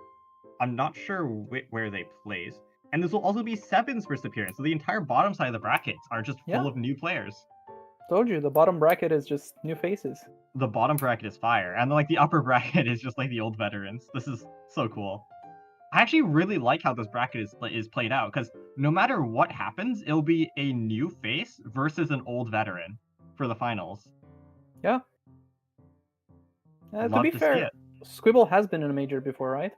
Speaker 4: I'm not sure where they placed. And this will also be Seven's first appearance. So the entire bottom side of the brackets are just full
Speaker 5: Yeah.
Speaker 4: of new players.
Speaker 5: Told you, the bottom bracket is just new faces.
Speaker 4: The bottom bracket is fire, and like the upper bracket is just like the old veterans. This is so cool. I actually really like how this bracket is played out because no matter what happens, it'll be a new face versus an old veteran for the finals.
Speaker 5: Yeah. To
Speaker 4: Love
Speaker 5: be
Speaker 4: to see
Speaker 5: fair,
Speaker 4: it.
Speaker 5: Squibble has been in a major before, right?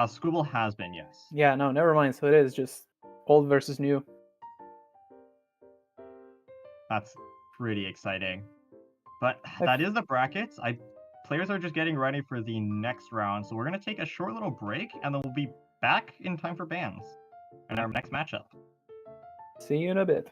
Speaker 4: Squibble has been, yes.
Speaker 5: Yeah, no, never mind. So it is just old versus new.
Speaker 4: That's pretty exciting. But that is the brackets. Players are just getting ready for the next round, so we're gonna take a short little break, and then we'll be back in time for bans in our next matchup.
Speaker 5: See you in a bit.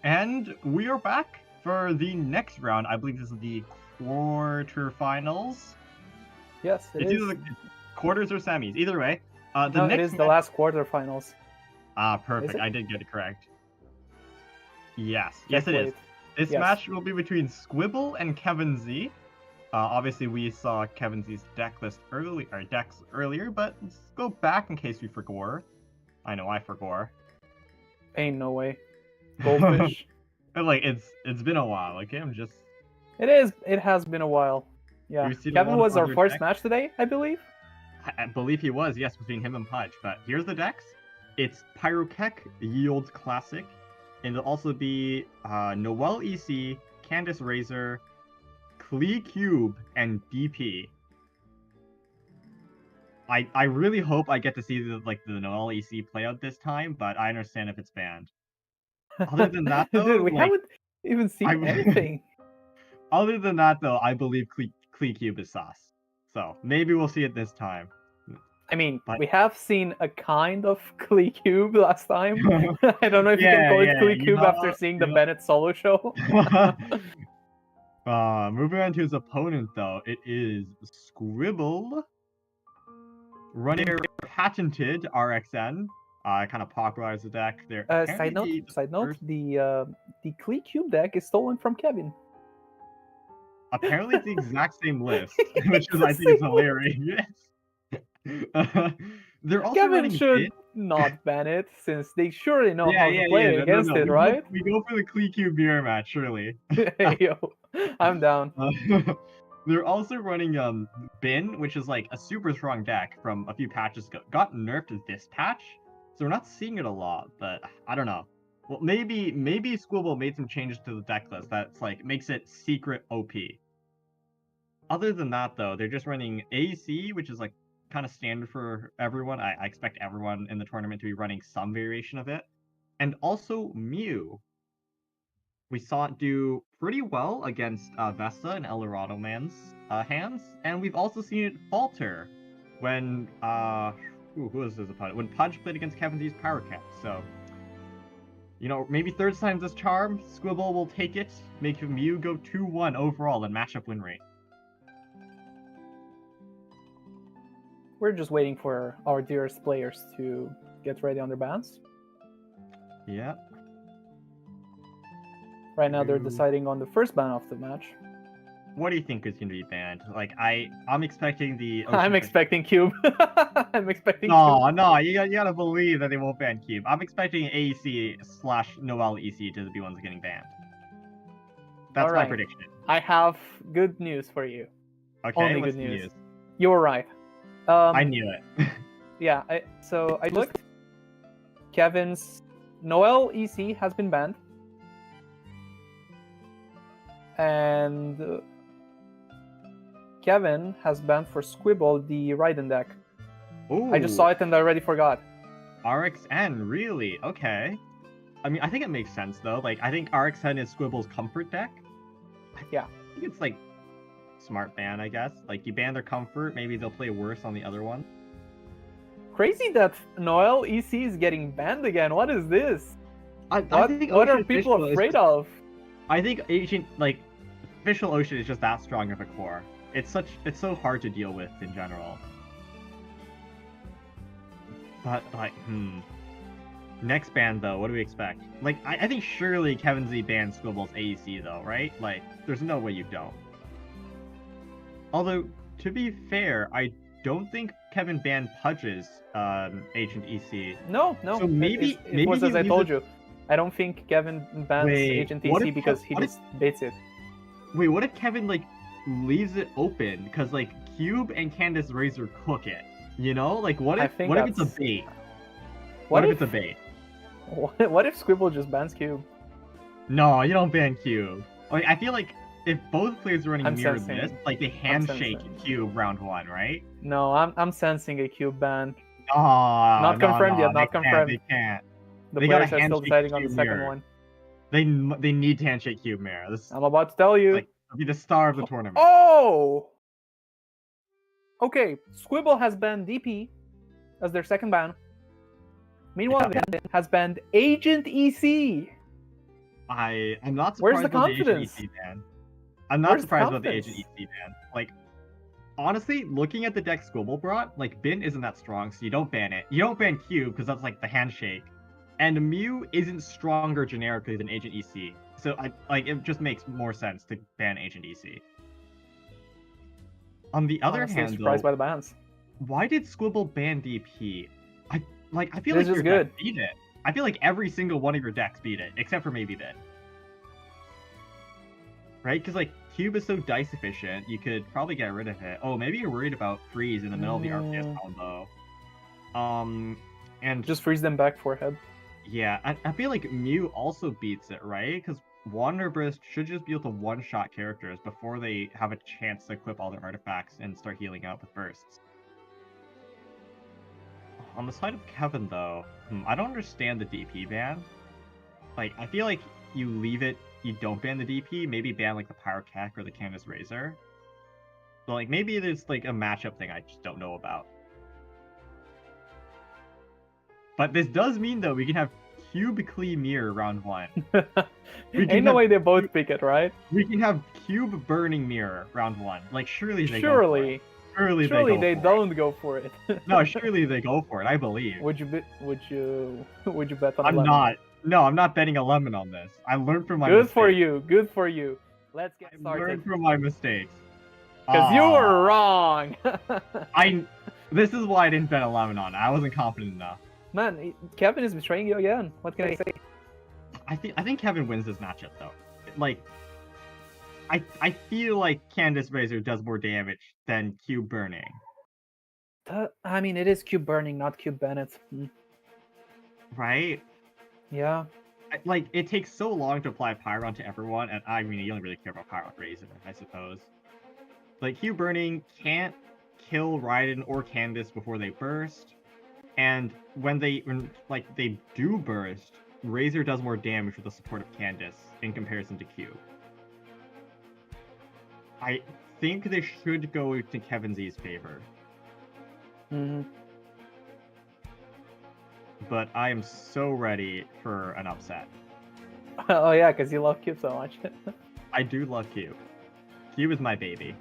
Speaker 4: And we are back for the next round. I believe this is the quarterfinals.
Speaker 5: Yes,
Speaker 4: It's either the quarters or semis. Either way. The
Speaker 5: it
Speaker 4: next
Speaker 5: is the last quarterfinals.
Speaker 4: Perfect.
Speaker 5: Is it?
Speaker 4: I did get it correct. Yes.
Speaker 5: Check
Speaker 4: Yes, it is.
Speaker 5: late.
Speaker 4: This
Speaker 5: Yes.
Speaker 4: match will be between Squibble and Kevin Z. Obviously, we saw Kevin Z's decks earlier, but let's go back in case we forgot. I know I forgot.
Speaker 5: Ain't no way. Goldfish.
Speaker 4: Like it's been a while. Okay, I'm just.
Speaker 5: It is. It has been a while. Yeah.
Speaker 4: We've seen a
Speaker 5: Kevin
Speaker 4: lot of
Speaker 5: was our
Speaker 4: other
Speaker 5: first
Speaker 4: decks.
Speaker 5: match today, I believe.
Speaker 4: I believe he was, yes, between him and Pudge. But here's the decks. It's Pyrokek, Yield Classic, and it'll also be Noelle EC, Candace Razor, Klee Cube, and DP. I really hope I get to see the Noelle EC play out this time, but I understand if it's banned. Other than that, though,
Speaker 5: Dude, we
Speaker 4: like,
Speaker 5: haven't even seen anything.
Speaker 4: Other than that, though, I believe Klee Cube is sauce. So maybe we'll see it this time.
Speaker 5: I mean,
Speaker 4: But-
Speaker 5: we have seen a kind of Klee Cube last time. I don't know if you
Speaker 4: Yeah,
Speaker 5: can call it
Speaker 4: yeah,
Speaker 5: Klee
Speaker 4: you
Speaker 5: Cube
Speaker 4: know-
Speaker 5: after seeing the
Speaker 4: you know-
Speaker 5: Bennett solo show.
Speaker 4: Moving on to his opponent, though, it is Squibble, running a patented RXN. Kind of popularized the deck. There.
Speaker 5: Side note, the Klee Cube deck is stolen from Kevin.
Speaker 4: Apparently, it's the exact same list, which
Speaker 5: It's
Speaker 4: is
Speaker 5: the
Speaker 4: I think is
Speaker 5: same
Speaker 4: hilarious. They're also
Speaker 5: Kevin
Speaker 4: running
Speaker 5: should
Speaker 4: Bid.
Speaker 5: not ban it, since they surely know how to play against it,
Speaker 4: We
Speaker 5: right?
Speaker 4: Go, we go for the Klee Cube mirror match, surely.
Speaker 5: Hey, yo, I'm down.
Speaker 4: They're also running Bin, which is like a super strong deck from a few patches ago. Got nerfed this patch, so we're not seeing it a lot. But I don't know. Well, maybe Squibble made some changes to the deck list that's like makes it secret OP. Other than that, though, they're just running AC, which is like kind of standard for everyone. I expect everyone in the tournament to be running some variation of it, and also Mew. We saw it do pretty well against Vesta and Alado Man's hands, and we've also seen it falter when who was his opponent? When Pudge played against Kevin Z's Power Cap. So, you know, maybe third time's this charm. Squibble will take it, make Mew go 2-1 overall in matchup win rate.
Speaker 5: We're just waiting for our dearest players to get ready on their bans.
Speaker 4: Yeah.
Speaker 5: Right now, they're
Speaker 4: Ooh.
Speaker 5: deciding on the first ban of the match.
Speaker 4: What do you think is going to be banned? Like, I'm expecting the.
Speaker 5: I'm expecting Cube. I'm expecting
Speaker 4: No, you gotta believe that they won't ban Cube. I'm expecting AC/Noelle EC to be ones getting banned. That's my
Speaker 5: Alright.
Speaker 4: prediction.
Speaker 5: I have good news for you.
Speaker 4: Okay,
Speaker 5: Only
Speaker 4: what's
Speaker 5: good
Speaker 4: the
Speaker 5: news. You were right.
Speaker 4: I knew it.
Speaker 5: Yeah, so I looked. Kevin's Noelle EC has been banned. And Kevin has banned for Squibble the Raiden deck.
Speaker 4: Ooh,
Speaker 5: I just saw it and I already forgot.
Speaker 4: RXN, really? Okay. I mean, I think it makes sense though. Like, I think RXN is Squibble's comfort deck.
Speaker 5: Yeah.
Speaker 4: I think it's like smart ban, I guess. Like, you ban their comfort, maybe they'll play worse on the other one.
Speaker 5: Crazy that Noelle EC is getting banned again. What is this?
Speaker 4: I think
Speaker 5: What are
Speaker 4: Ocean
Speaker 5: people
Speaker 4: Official is
Speaker 5: afraid
Speaker 4: just-
Speaker 5: of?
Speaker 4: I think Official Ocean is just that strong of a core. It's so hard to deal with in general. But next ban though, what do we expect? Like, I think surely Kevin Z bans Squibble's AEC though, right? Like, there's no way you don't. Although, to be fair, I don't think Kevin banned Pudge's Agent EC.
Speaker 5: No.
Speaker 4: So maybe-
Speaker 5: it
Speaker 4: maybe
Speaker 5: was
Speaker 4: he
Speaker 5: as I
Speaker 4: leaves
Speaker 5: told
Speaker 4: it-
Speaker 5: you. I don't think Kevin bans
Speaker 4: Wait,
Speaker 5: Agent
Speaker 4: what
Speaker 5: EC
Speaker 4: if-
Speaker 5: because he
Speaker 4: what if-
Speaker 5: just baits it.
Speaker 4: Wait, what if Kevin like leaves it open because like Cube and Candace Razor cook it? You know, like what
Speaker 5: I
Speaker 4: if
Speaker 5: think
Speaker 4: it's a
Speaker 5: that's-
Speaker 4: bait?
Speaker 5: What
Speaker 4: What
Speaker 5: if
Speaker 4: if it's a bait?
Speaker 5: What if Squibble just bans Cube?
Speaker 4: No, you don't ban Cube. Like, I feel like if both players are running
Speaker 5: I'm
Speaker 4: mirror
Speaker 5: sensing-
Speaker 4: this, like they handshake
Speaker 5: sensing.
Speaker 4: Cube round one, right?
Speaker 5: No, I'm sensing a Cube ban.
Speaker 4: Oh,
Speaker 5: Not confirmed yet, not
Speaker 4: they
Speaker 5: confirmed.
Speaker 4: They can't.
Speaker 5: The
Speaker 4: They gotta
Speaker 5: players are still
Speaker 4: handshake
Speaker 5: deciding on the
Speaker 4: Cube
Speaker 5: second
Speaker 4: mirror.
Speaker 5: one.
Speaker 4: They need to handshake Cube mirror. This
Speaker 5: I'm about to tell you.
Speaker 4: like will be the star of the tournament.
Speaker 5: Oh! Okay, Squibble has banned DP as their second ban. Meanwhile, Kevin has banned Agent EC.
Speaker 4: I'm not
Speaker 5: Where's
Speaker 4: surprised
Speaker 5: the
Speaker 4: about the Agent
Speaker 5: confidence?
Speaker 4: EC ban. I'm not
Speaker 5: Where's the
Speaker 4: surprised about the Agent
Speaker 5: confidence?
Speaker 4: EC ban. Like, honestly, looking at the deck Squibble brought, like, Bin isn't that strong, so you don't ban it. You don't ban Cube, because that's, like, the handshake. And Mew isn't stronger generically than Agent EC. So, it just makes more sense to ban Agent EC. On the other
Speaker 5: Honestly,
Speaker 4: hand,
Speaker 5: surprised
Speaker 4: though,
Speaker 5: by the bans.
Speaker 4: why did Squibble ban DP? I feel
Speaker 5: It
Speaker 4: like
Speaker 5: is
Speaker 4: your
Speaker 5: just
Speaker 4: deck
Speaker 5: good.
Speaker 4: beat it. I feel like every single one of your decks beat it, except for maybe Bin. Right? Because, like, Cube is so dice efficient, you could probably get rid of it. Oh, maybe you're worried about freeze in the middle of the RPS combo. And
Speaker 5: Just freeze them back forehead.
Speaker 4: yeah, I feel like Mew also beats it, right? Because Wander Burst should just be able to one-shot characters before they have a chance to equip all their artifacts and start healing out with bursts. On the side of Kevin, though, I don't understand the DP ban. Like, I feel like you leave it, you don't ban the DP, maybe ban, like, the Pyrocach or the Canvas Razor. But, like, maybe there's, like, a matchup thing I just don't know about. But this does mean, though, we can have Cube Klee Mirror round 1.
Speaker 5: Ain't no way they both pick it, right?
Speaker 4: We can have Cube Burning Mirror round 1. Like, surely they go for it.
Speaker 5: Surely they don't go for it.
Speaker 4: No, surely they go for it, I believe.
Speaker 5: Would you bet on
Speaker 4: I'm
Speaker 5: lemon?
Speaker 4: not. No, I'm not betting a lemon on this. I learned from my
Speaker 5: Good
Speaker 4: mistakes.
Speaker 5: for you. Good for you. Let's get
Speaker 4: I
Speaker 5: started.
Speaker 4: learned from my mistakes.
Speaker 5: Because you were wrong.
Speaker 4: This is why I didn't bet a lemon on it. I wasn't confident enough.
Speaker 5: Man, Kevin is betraying you again. What can I say?
Speaker 4: I think Kevin wins this matchup though. Like, I feel like Candace Razor does more damage than Cube Burning.
Speaker 5: I mean, it is Cube Burning, not Cube Bennett.
Speaker 4: Right?
Speaker 5: Yeah.
Speaker 4: Like, it takes so long to apply Pyron to everyone, and I mean, you don't really care about Pyron Razor, I suppose. Like, Cube Burning can't kill Raiden or Candace before they burst, and when they do burst, Razor does more damage with the support of Candace in comparison to Cube. I think they should go to Kevin Z's favor. But I am so ready for an upset.
Speaker 5: Oh yeah, because you love Cube so much.
Speaker 4: I do love Cube. Cube is my baby.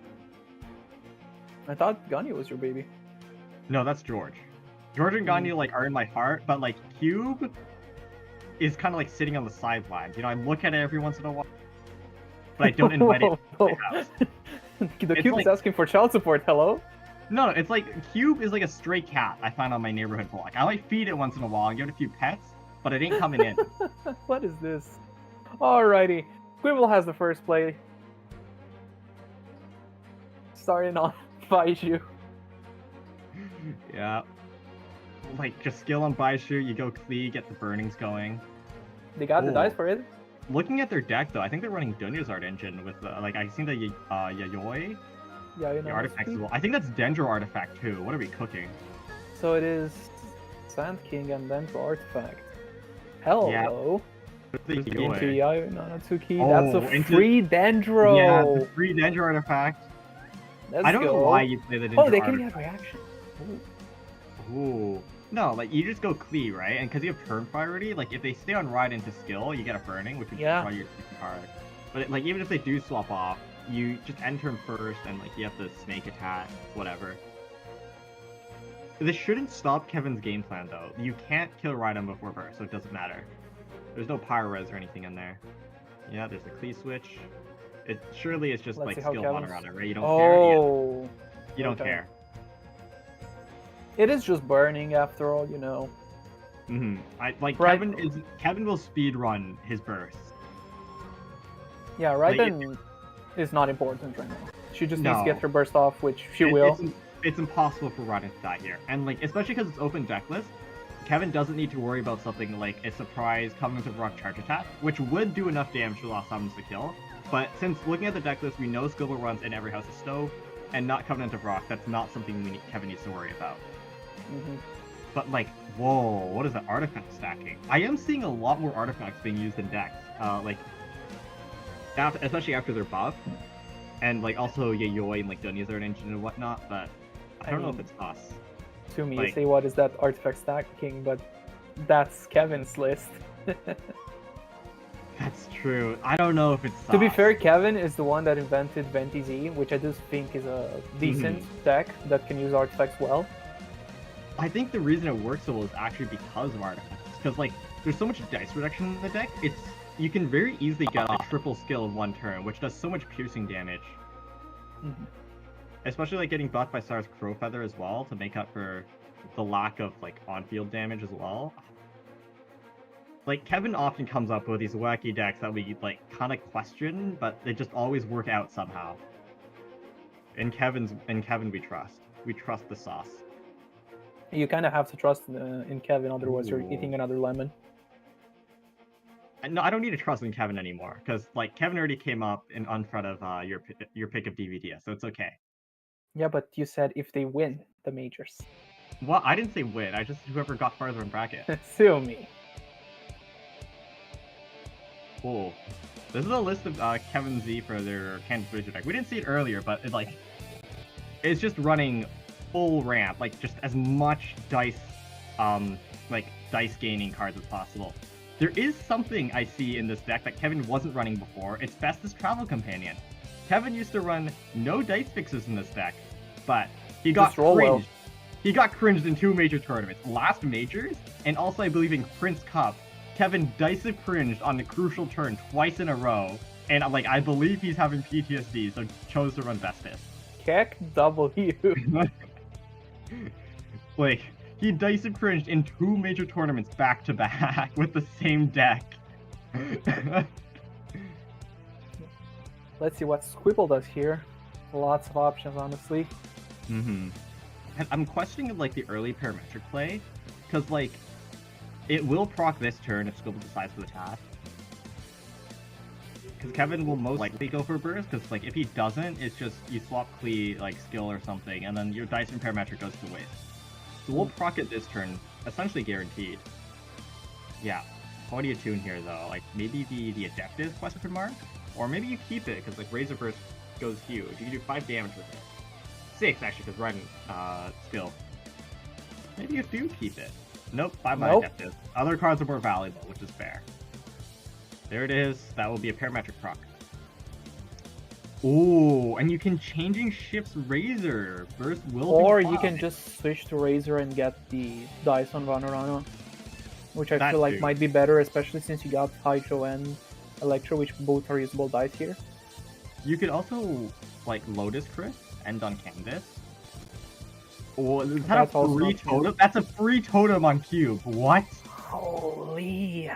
Speaker 5: I thought Ganyu was your baby.
Speaker 4: No, that's George. George and Ganyu like are in my heart, but like Cube is kind of like sitting on the sidelines. You know, I look at it every once in a while, but I don't invite it to my house.
Speaker 5: The
Speaker 4: It's
Speaker 5: Cube
Speaker 4: like-
Speaker 5: is asking for child support. Hello?
Speaker 4: No, it's like Cube is like a stray cat I find on my neighborhood block. I might feed it once in a while and give it a few pets, but it ain't coming in.
Speaker 5: What is this? Alrighty. Squibble has the first play. Starting on Baiju.
Speaker 4: Yeah. Like, just skill on Baishu, you go Klee, get the burnings going.
Speaker 5: They got the
Speaker 4: Ooh.
Speaker 5: dice for it.
Speaker 4: Looking at their deck, though, I think they're running Dunya's Art Engine with, like, I see the Yayoi,
Speaker 5: Yeah, you
Speaker 4: the
Speaker 5: know.
Speaker 4: artifacts as well. I think that's Dendro Artifact, too. What are we cooking?
Speaker 5: So it is Sand King and then for Artifact. Hello.
Speaker 4: The
Speaker 5: Into
Speaker 4: Yayoi.
Speaker 5: Yayo Nanatsuki.
Speaker 4: Oh,
Speaker 5: That's a
Speaker 4: into-
Speaker 5: free Dendro.
Speaker 4: Yeah, the free Dendro Artifact.
Speaker 5: Let's
Speaker 4: I don't know
Speaker 5: go.
Speaker 4: why you play the Dendro
Speaker 5: Oh, they can
Speaker 4: Artifact.
Speaker 5: get reaction. Ooh.
Speaker 4: Ooh. No, like, you just go Klee, right? And because you have turn priority, like, if they stay on Ride into skill, you get a burning, which would
Speaker 5: Yeah.
Speaker 4: draw your second card. But, like, even if they do swap off, you just end turn first, and, like, you have the snake attack, whatever. This shouldn't stop Kevin's game plan, though. You can't kill Raiden before burst, so it doesn't matter. There's no Pyro Res or anything in there. Yeah, there's the Klee switch. It surely it's just,
Speaker 5: Let's
Speaker 4: like,
Speaker 5: see how
Speaker 4: skill 1
Speaker 5: Kevin's-
Speaker 4: around it, right? You don't care. Yeah,
Speaker 5: Oh.
Speaker 4: you don't
Speaker 5: okay.
Speaker 4: care.
Speaker 5: It is just burning after all, you know.
Speaker 4: Like,
Speaker 5: Right.
Speaker 4: Kevin will speed run his bursts.
Speaker 5: Yeah,
Speaker 4: Like,
Speaker 5: Raiden is not important right now. She just needs to
Speaker 4: No.
Speaker 5: get her burst off, which she
Speaker 4: It-
Speaker 5: will.
Speaker 4: It's impossible for Raiden to die here, and like especially because it's open deck list, Kevin doesn't need to worry about something like a surprise Covenant of Rock charge attack, which would do enough damage to allow summons to kill. But since looking at the deck list, we know Squibble runs in every House of Stove, and not Covenant of Rock. That's not something Kevin needs to worry about. But like, whoa, what is that artifact stacking? I am seeing a lot more artifacts being used in decks, like especially after their buff, and like also Yayoi and like Dunya's Art Engine and whatnot. But I don't know if it's us.
Speaker 5: To me,
Speaker 4: like-
Speaker 5: say what is that artifact stacking, but that's Kevin's list.
Speaker 4: That's true. I don't know if it's
Speaker 5: To be
Speaker 4: sauce.
Speaker 5: fair, Kevin is the one that invented Venti Z, which I do think is a decent deck that can use artifacts well.
Speaker 4: I think the reason it works so well is actually because of artifacts. Because like, there's so much dice reduction in the deck. You can very easily get a triple skill in one turn, which does so much piercing damage. Especially like getting buffed by Sar's Crowfeather as well to make up for the lack of like on-field damage as well. Like Kevin often comes up with these wacky decks that we like kind of question, but they just always work out somehow. In Kevin we trust. We trust the sauce.
Speaker 5: You kind of have to trust in Kevin, otherwise you're
Speaker 4: Ooh.
Speaker 5: eating another lemon.
Speaker 4: No, I don't need to trust in Kevin anymore because like Kevin already came up in front of your pick of DVDs, so it's okay.
Speaker 5: Yeah, but you said if they win the majors.
Speaker 4: Well, I didn't say win. I just whoever got farther in bracket.
Speaker 5: Sue me.
Speaker 4: Cool. This is a list of Kevin Z for their Kansas Razor deck. We didn't see it earlier, but it's just running full ramp, like just as much dice, dice gaining cards as possible. There is something I see in this deck that Kevin wasn't running before. It's Vesta's Travel Companion. Kevin used to run no dice fixes in this deck, but he got
Speaker 5: Just roll
Speaker 4: cringed.
Speaker 5: well.
Speaker 4: He got cringed in 2 major tournaments, last majors, and also I believe in Prince Cup. Kevin dice cringed on the crucial turn twice in a row, and I believe he's having PTSD, so chose to run Vestas.
Speaker 5: Keck W.
Speaker 4: Like, he dice cringed in 2 major tournaments back to back with the same deck.
Speaker 5: Let's see what Squibble does here. Lots of options, honestly.
Speaker 4: And I'm questioning like the early parametric play, because like it will proc this turn if Squibble decides to attack. Because Kevin will most likely go for burst, because like if he doesn't, it's just you swap Klee like skill or something, and then your dice and parametric goes to waste. So we'll proc it this turn, essentially guaranteed. Yeah. What do you tune here though? Like maybe the adaptive question mark? Or maybe you keep it, because like Razor Burst goes huge. You can do 5 damage with it. 6 actually, because Riding skill. Maybe you do keep it. Nope, 5
Speaker 5: Nope.
Speaker 4: adaptive. Other cards are more valuable, which is fair. There it is. That will be a parametric proc. Ooh, and you can changing ships Razor. Burst will
Speaker 5: Or
Speaker 4: be
Speaker 5: you can
Speaker 4: fine.
Speaker 5: just switch to Razor and get the dice on Vanorano, which I
Speaker 4: That
Speaker 5: feel like
Speaker 4: too.
Speaker 5: might be better, especially since you got Hydro and Electro, which both are usable dice here.
Speaker 4: You could also like Lotus Crit, end on Canvas. Oh, is that
Speaker 5: That's
Speaker 4: a
Speaker 5: also
Speaker 4: free
Speaker 5: not true.
Speaker 4: totem? That's a free totem on Cube. What?
Speaker 5: Holy.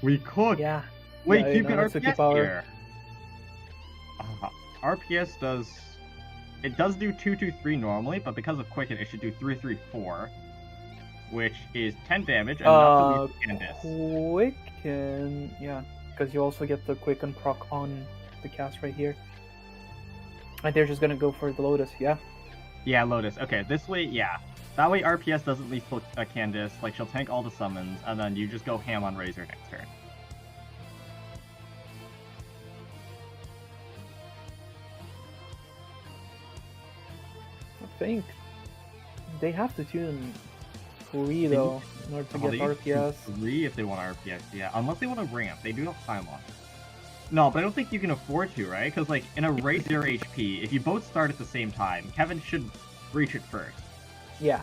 Speaker 4: We cook.
Speaker 5: Yeah.
Speaker 4: Wait,
Speaker 5: Yeah,
Speaker 4: Cube
Speaker 5: you
Speaker 4: can
Speaker 5: know, it's a
Speaker 4: RPS
Speaker 5: power.
Speaker 4: here. RPS does... It does do 2-2-3 normally, but because of Quicken, it should do 3-3-4. Which is 10 damage, and not to leave Canvas.
Speaker 5: Quicken. Yeah, because you also get the Quicken proc on the cast right here. And they're just gonna go for the Lotus, yeah.
Speaker 4: Yeah, Lotus. Okay, this way, yeah. That way RPS doesn't leave Candace, like she'll tank all the summons, and then you just go ham on Razor next turn.
Speaker 5: I think they have to tune 3 though in order to get
Speaker 4: They use
Speaker 5: RPS.
Speaker 4: 3 if they want RPS, yeah. Unless they want to ramp. They do have time on. No, but I don't think you can afford to, right? Because, like, in a race 0 HP, if you both start at the same time, Kevin should reach it first.
Speaker 5: Yeah.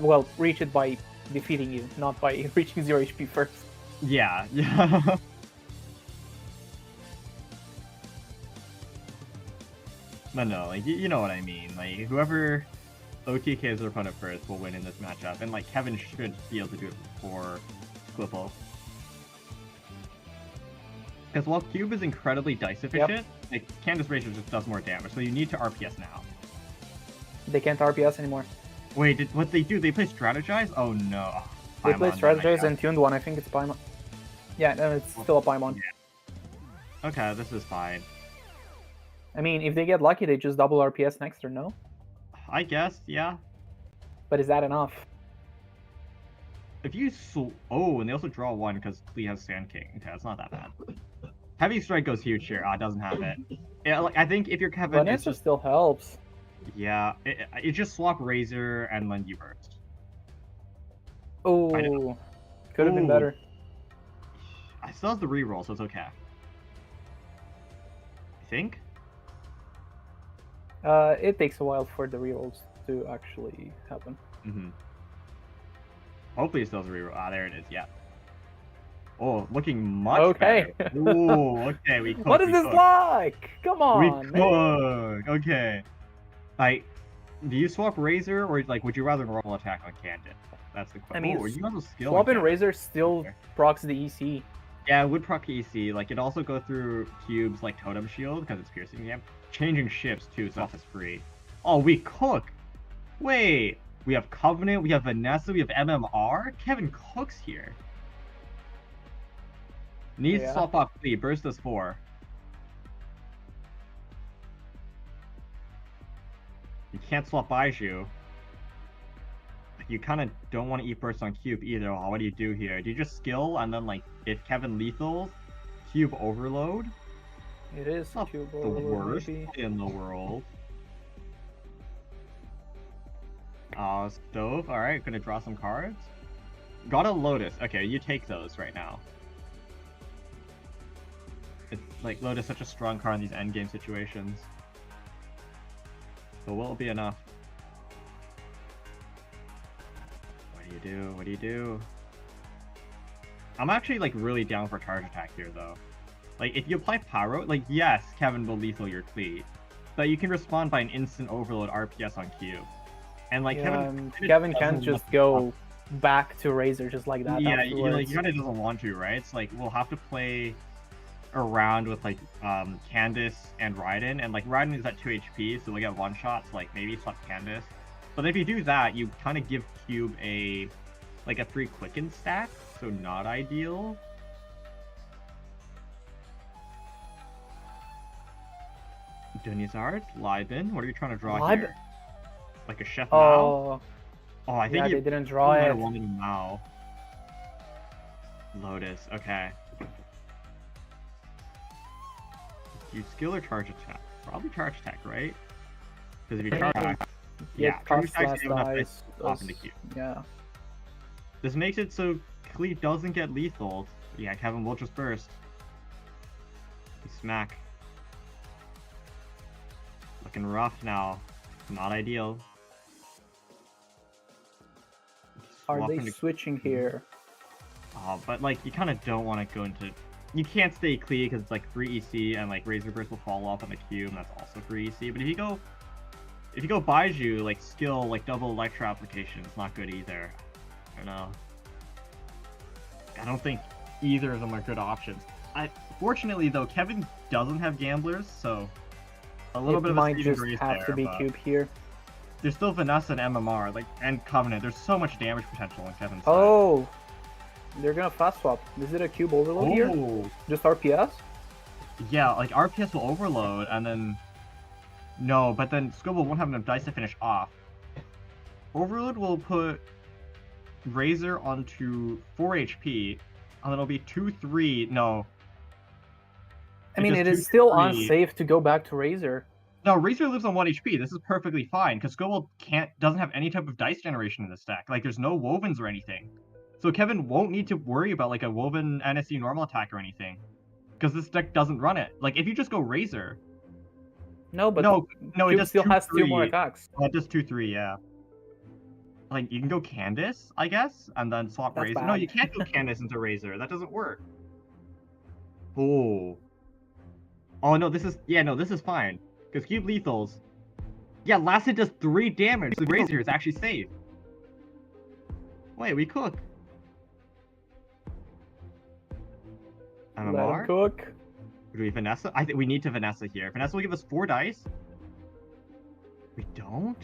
Speaker 5: Well, reach it by defeating you, not by reaching 0 HP first.
Speaker 4: Yeah, yeah. But no, like, you know what I mean. Like, whoever OTKs their opponent first will win in this matchup. And, like, Kevin should be able to do it before Squibble. Because while Cube is incredibly dice efficient, like, Candace Razor just does more damage, so you need to RPS now.
Speaker 5: They can't RPS anymore.
Speaker 4: Wait, what they do? They play Strategize? Oh no.
Speaker 5: They play
Speaker 4: Paimon,
Speaker 5: Strategize
Speaker 4: oh my
Speaker 5: and tuned one. I think it's Paimon. Yeah, no, it's still a Paimon.
Speaker 4: God. Okay, this is fine.
Speaker 5: I mean, if they get lucky, they just double RPS next turn, no?
Speaker 4: I guess, yeah.
Speaker 5: But is that enough?
Speaker 4: If you oh, and they also draw 1 because Klee has Sand King. Okay, that's not that bad. Heavy Strike goes huge here. Ah, it doesn't have it. Yeah, like, I think if you're Kevin, it's
Speaker 5: Vanessa
Speaker 4: just...
Speaker 5: still helps.
Speaker 4: Yeah, it just swap Razor and then you burst.
Speaker 5: Oh, could have been
Speaker 4: Ooh.
Speaker 5: better.
Speaker 4: still has the reroll, so it's okay. I think?
Speaker 5: It takes a while for the rerolls to actually happen.
Speaker 4: Mm-hmm. Hopefully it still has a reroll. Ah, there it is, yeah. Oh, looking much better. Ooh, okay, we cook.
Speaker 5: What is this like? Come
Speaker 4: We
Speaker 5: on, man.
Speaker 4: cook. Okay. Do you swap Razor, or like would you rather normal attack on Candid? That's the question.
Speaker 5: I mean,
Speaker 4: Ooh, you have a skill.
Speaker 5: Swapping Razor still
Speaker 4: Okay.
Speaker 5: procs the EC.
Speaker 4: Yeah, it would proc EC. Like, it also go through cubes like Totem Shield because it's piercing. Yeah, changing ships too, so that's free. Oh, we cook. Wait, we have Covenant, we have Vanessa, we have MMR. Kevin cooks here. Needs to swap off Fleet. Burst does 4. You can't swap Baiju. You kind of don't want to eat burst on cube either. What do you do here? Do you just skill and then like if Kevin lethals, cube overload?
Speaker 5: It is
Speaker 4: Not
Speaker 5: cube
Speaker 4: the
Speaker 5: overload,
Speaker 4: worst
Speaker 5: maybe.
Speaker 4: in the world. Stove. All right, gonna draw some cards. Got a Lotus. Okay, you take those right now. It's like Lotus such a strong card in these endgame situations. So will it be enough? What do you do? What do you do? I'm actually like really down for charge attack here though. Like if you apply Pyro, like yes, Kevin will lethal your Cleat, but you can respond by an instant overload RPS on cube. And like
Speaker 5: Kevin can't just go back to Razor just like that.
Speaker 4: Yeah,
Speaker 5: afterwards.
Speaker 4: he kind of doesn't want to, right? It's like we'll have to play around with like Candace and Raiden, and like Raiden is at 2 HP, so we get one shots. Like maybe swap Candace. But if you do that, you kind of give Cube a free quicken stack, so not ideal. Dunizard, Liben, what are you trying to draw here? Like a Chef Mao? Oh, I think
Speaker 5: they didn't draw it.
Speaker 4: Mao. Lotus, okay. Do you skill or charge attack? Probably charge attack, right? Because if you charge attack, charge attack off into Cube.
Speaker 5: Yeah.
Speaker 4: This makes it so Cleat doesn't get lethal. Yeah, Kevin will just burst. Smack. Looking rough now. Not ideal.
Speaker 5: Are they switching here?
Speaker 4: But like you kind of don't want to go into. You can't stay Cleat because it's like free EC and like Razor Burst will fall off on the cube and that's also free EC. But if you go Baiju, like skill like double Electro application, it's not good either. I don't know. I don't think either of them are good options. Fortunately though, Kevin doesn't have gamblers, so a little bit of a saving grace there. Might just have
Speaker 5: to be cube here.
Speaker 4: There's still Vanessa and MMR, like and Covenant. There's so much damage potential on Kevin's side.
Speaker 5: Oh, they're gonna fast swap. Is it a cube overload here? Just RPS?
Speaker 4: Yeah, like RPS will overload and then no, but then Squibble won't have enough dice to finish off. Overload will put Razor onto 4 HP, and then it'll be 2-3. No.
Speaker 5: I mean, it is still unsafe to go back to Razor.
Speaker 4: No, Razor lives on 1 HP. This is perfectly fine, because Squibble doesn't have any type of dice generation in this deck. Like, there's no Wovens or anything. So Kevin won't need to worry about, like, a Woven NSC normal attack or anything. Because this deck doesn't run it. Like, if you just go Razor...
Speaker 5: No, but
Speaker 4: no, it does
Speaker 5: still has 2 more attacks.
Speaker 4: Oh, it does 2-3, yeah. Like, you can go Candace, I guess, and then swap Razor.
Speaker 5: Bad.
Speaker 4: No, you can't go Candace into Razor. That doesn't work. Oh. Oh, no, this is fine. Because Cube lethals. Yeah, last hit does 3 damage, so Razor is actually safe. Wait, we cook. MMR?
Speaker 5: Let him cook.
Speaker 4: Do we Vanessa? I think we need to Vanessa here. Vanessa will give us 4 dice. We don't?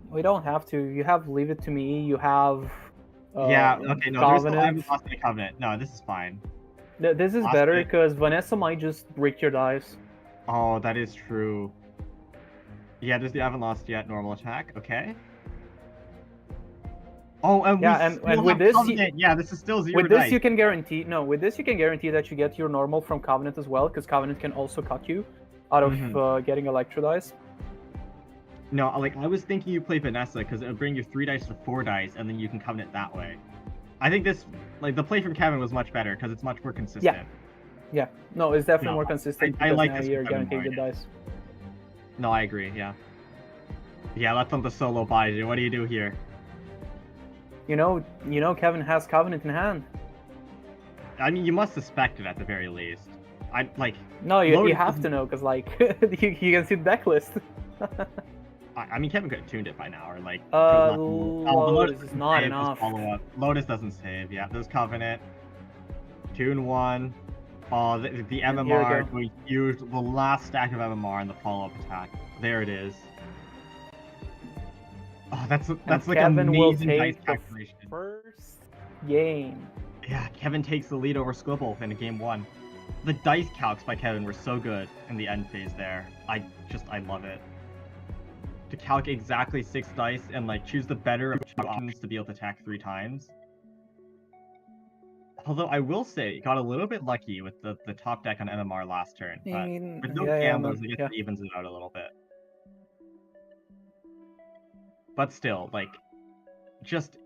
Speaker 5: We don't have to. You have Leave It to Me. You have.
Speaker 4: Yeah. Okay. No.
Speaker 5: Covenant.
Speaker 4: I haven't lost my Covenant. No, this is fine.
Speaker 5: This is better because Vanessa might just break your dice.
Speaker 4: Oh, that is true. Yeah, I haven't lost yet. Normal attack. Okay. Oh, and with this, this is still 0
Speaker 5: with this
Speaker 4: dice.
Speaker 5: you can guarantee. No, with this you can guarantee that you get your normal from Covenant as well, because Covenant can also cut you out of getting Electro dice.
Speaker 4: No, like I was thinking you play Vanessa because it'll bring you 3 dice to 4 dice, and then you can Covenant that way. I think this, like, the play from Kevin was much better because it's much more consistent.
Speaker 5: Yeah, no, it's definitely
Speaker 4: No,
Speaker 5: more consistent
Speaker 4: I
Speaker 5: because
Speaker 4: like
Speaker 5: now
Speaker 4: this
Speaker 5: you're
Speaker 4: from Kevin
Speaker 5: guaranteed
Speaker 4: more,
Speaker 5: good dice.
Speaker 4: No, I agree, yeah. Yeah, let's on the solo Baiju. What do you do here?
Speaker 5: You know, Kevin has Covenant in hand.
Speaker 4: I mean, you must suspect it at the very least. I, like...
Speaker 5: No, you
Speaker 4: Lotus
Speaker 5: have
Speaker 4: doesn't-
Speaker 5: to know, because, like, you can see the deck list.
Speaker 4: I mean, Kevin could have tuned it by now, or, like...
Speaker 5: Lotus is
Speaker 4: doesn't
Speaker 5: not
Speaker 4: save,
Speaker 5: enough.
Speaker 4: just follow up. Lotus doesn't save, yeah. There's Covenant. Tune 1. Oh, the
Speaker 5: Here we
Speaker 4: MMR.
Speaker 5: go.
Speaker 4: We used the last stack of MMR in the follow-up attack. There it is. Oh, that's like
Speaker 5: Kevin will
Speaker 4: amazing dice
Speaker 5: take the
Speaker 4: calculation.
Speaker 5: first game.
Speaker 4: Yeah, Kevin takes the lead over Squibble in game 1. The dice calcs by Kevin were so good in the end phase there. I love it. To calc exactly 6 dice and like choose the better of 2 options to be able to attack 3 times. Although I will say, got a little bit lucky with the top deck on MMR last turn.
Speaker 5: I
Speaker 4: But
Speaker 5: mean,
Speaker 4: with no
Speaker 5: yeah,
Speaker 4: gamblers,
Speaker 5: man,
Speaker 4: I guess
Speaker 5: yeah.
Speaker 4: it evens it out a little bit. But still, like, just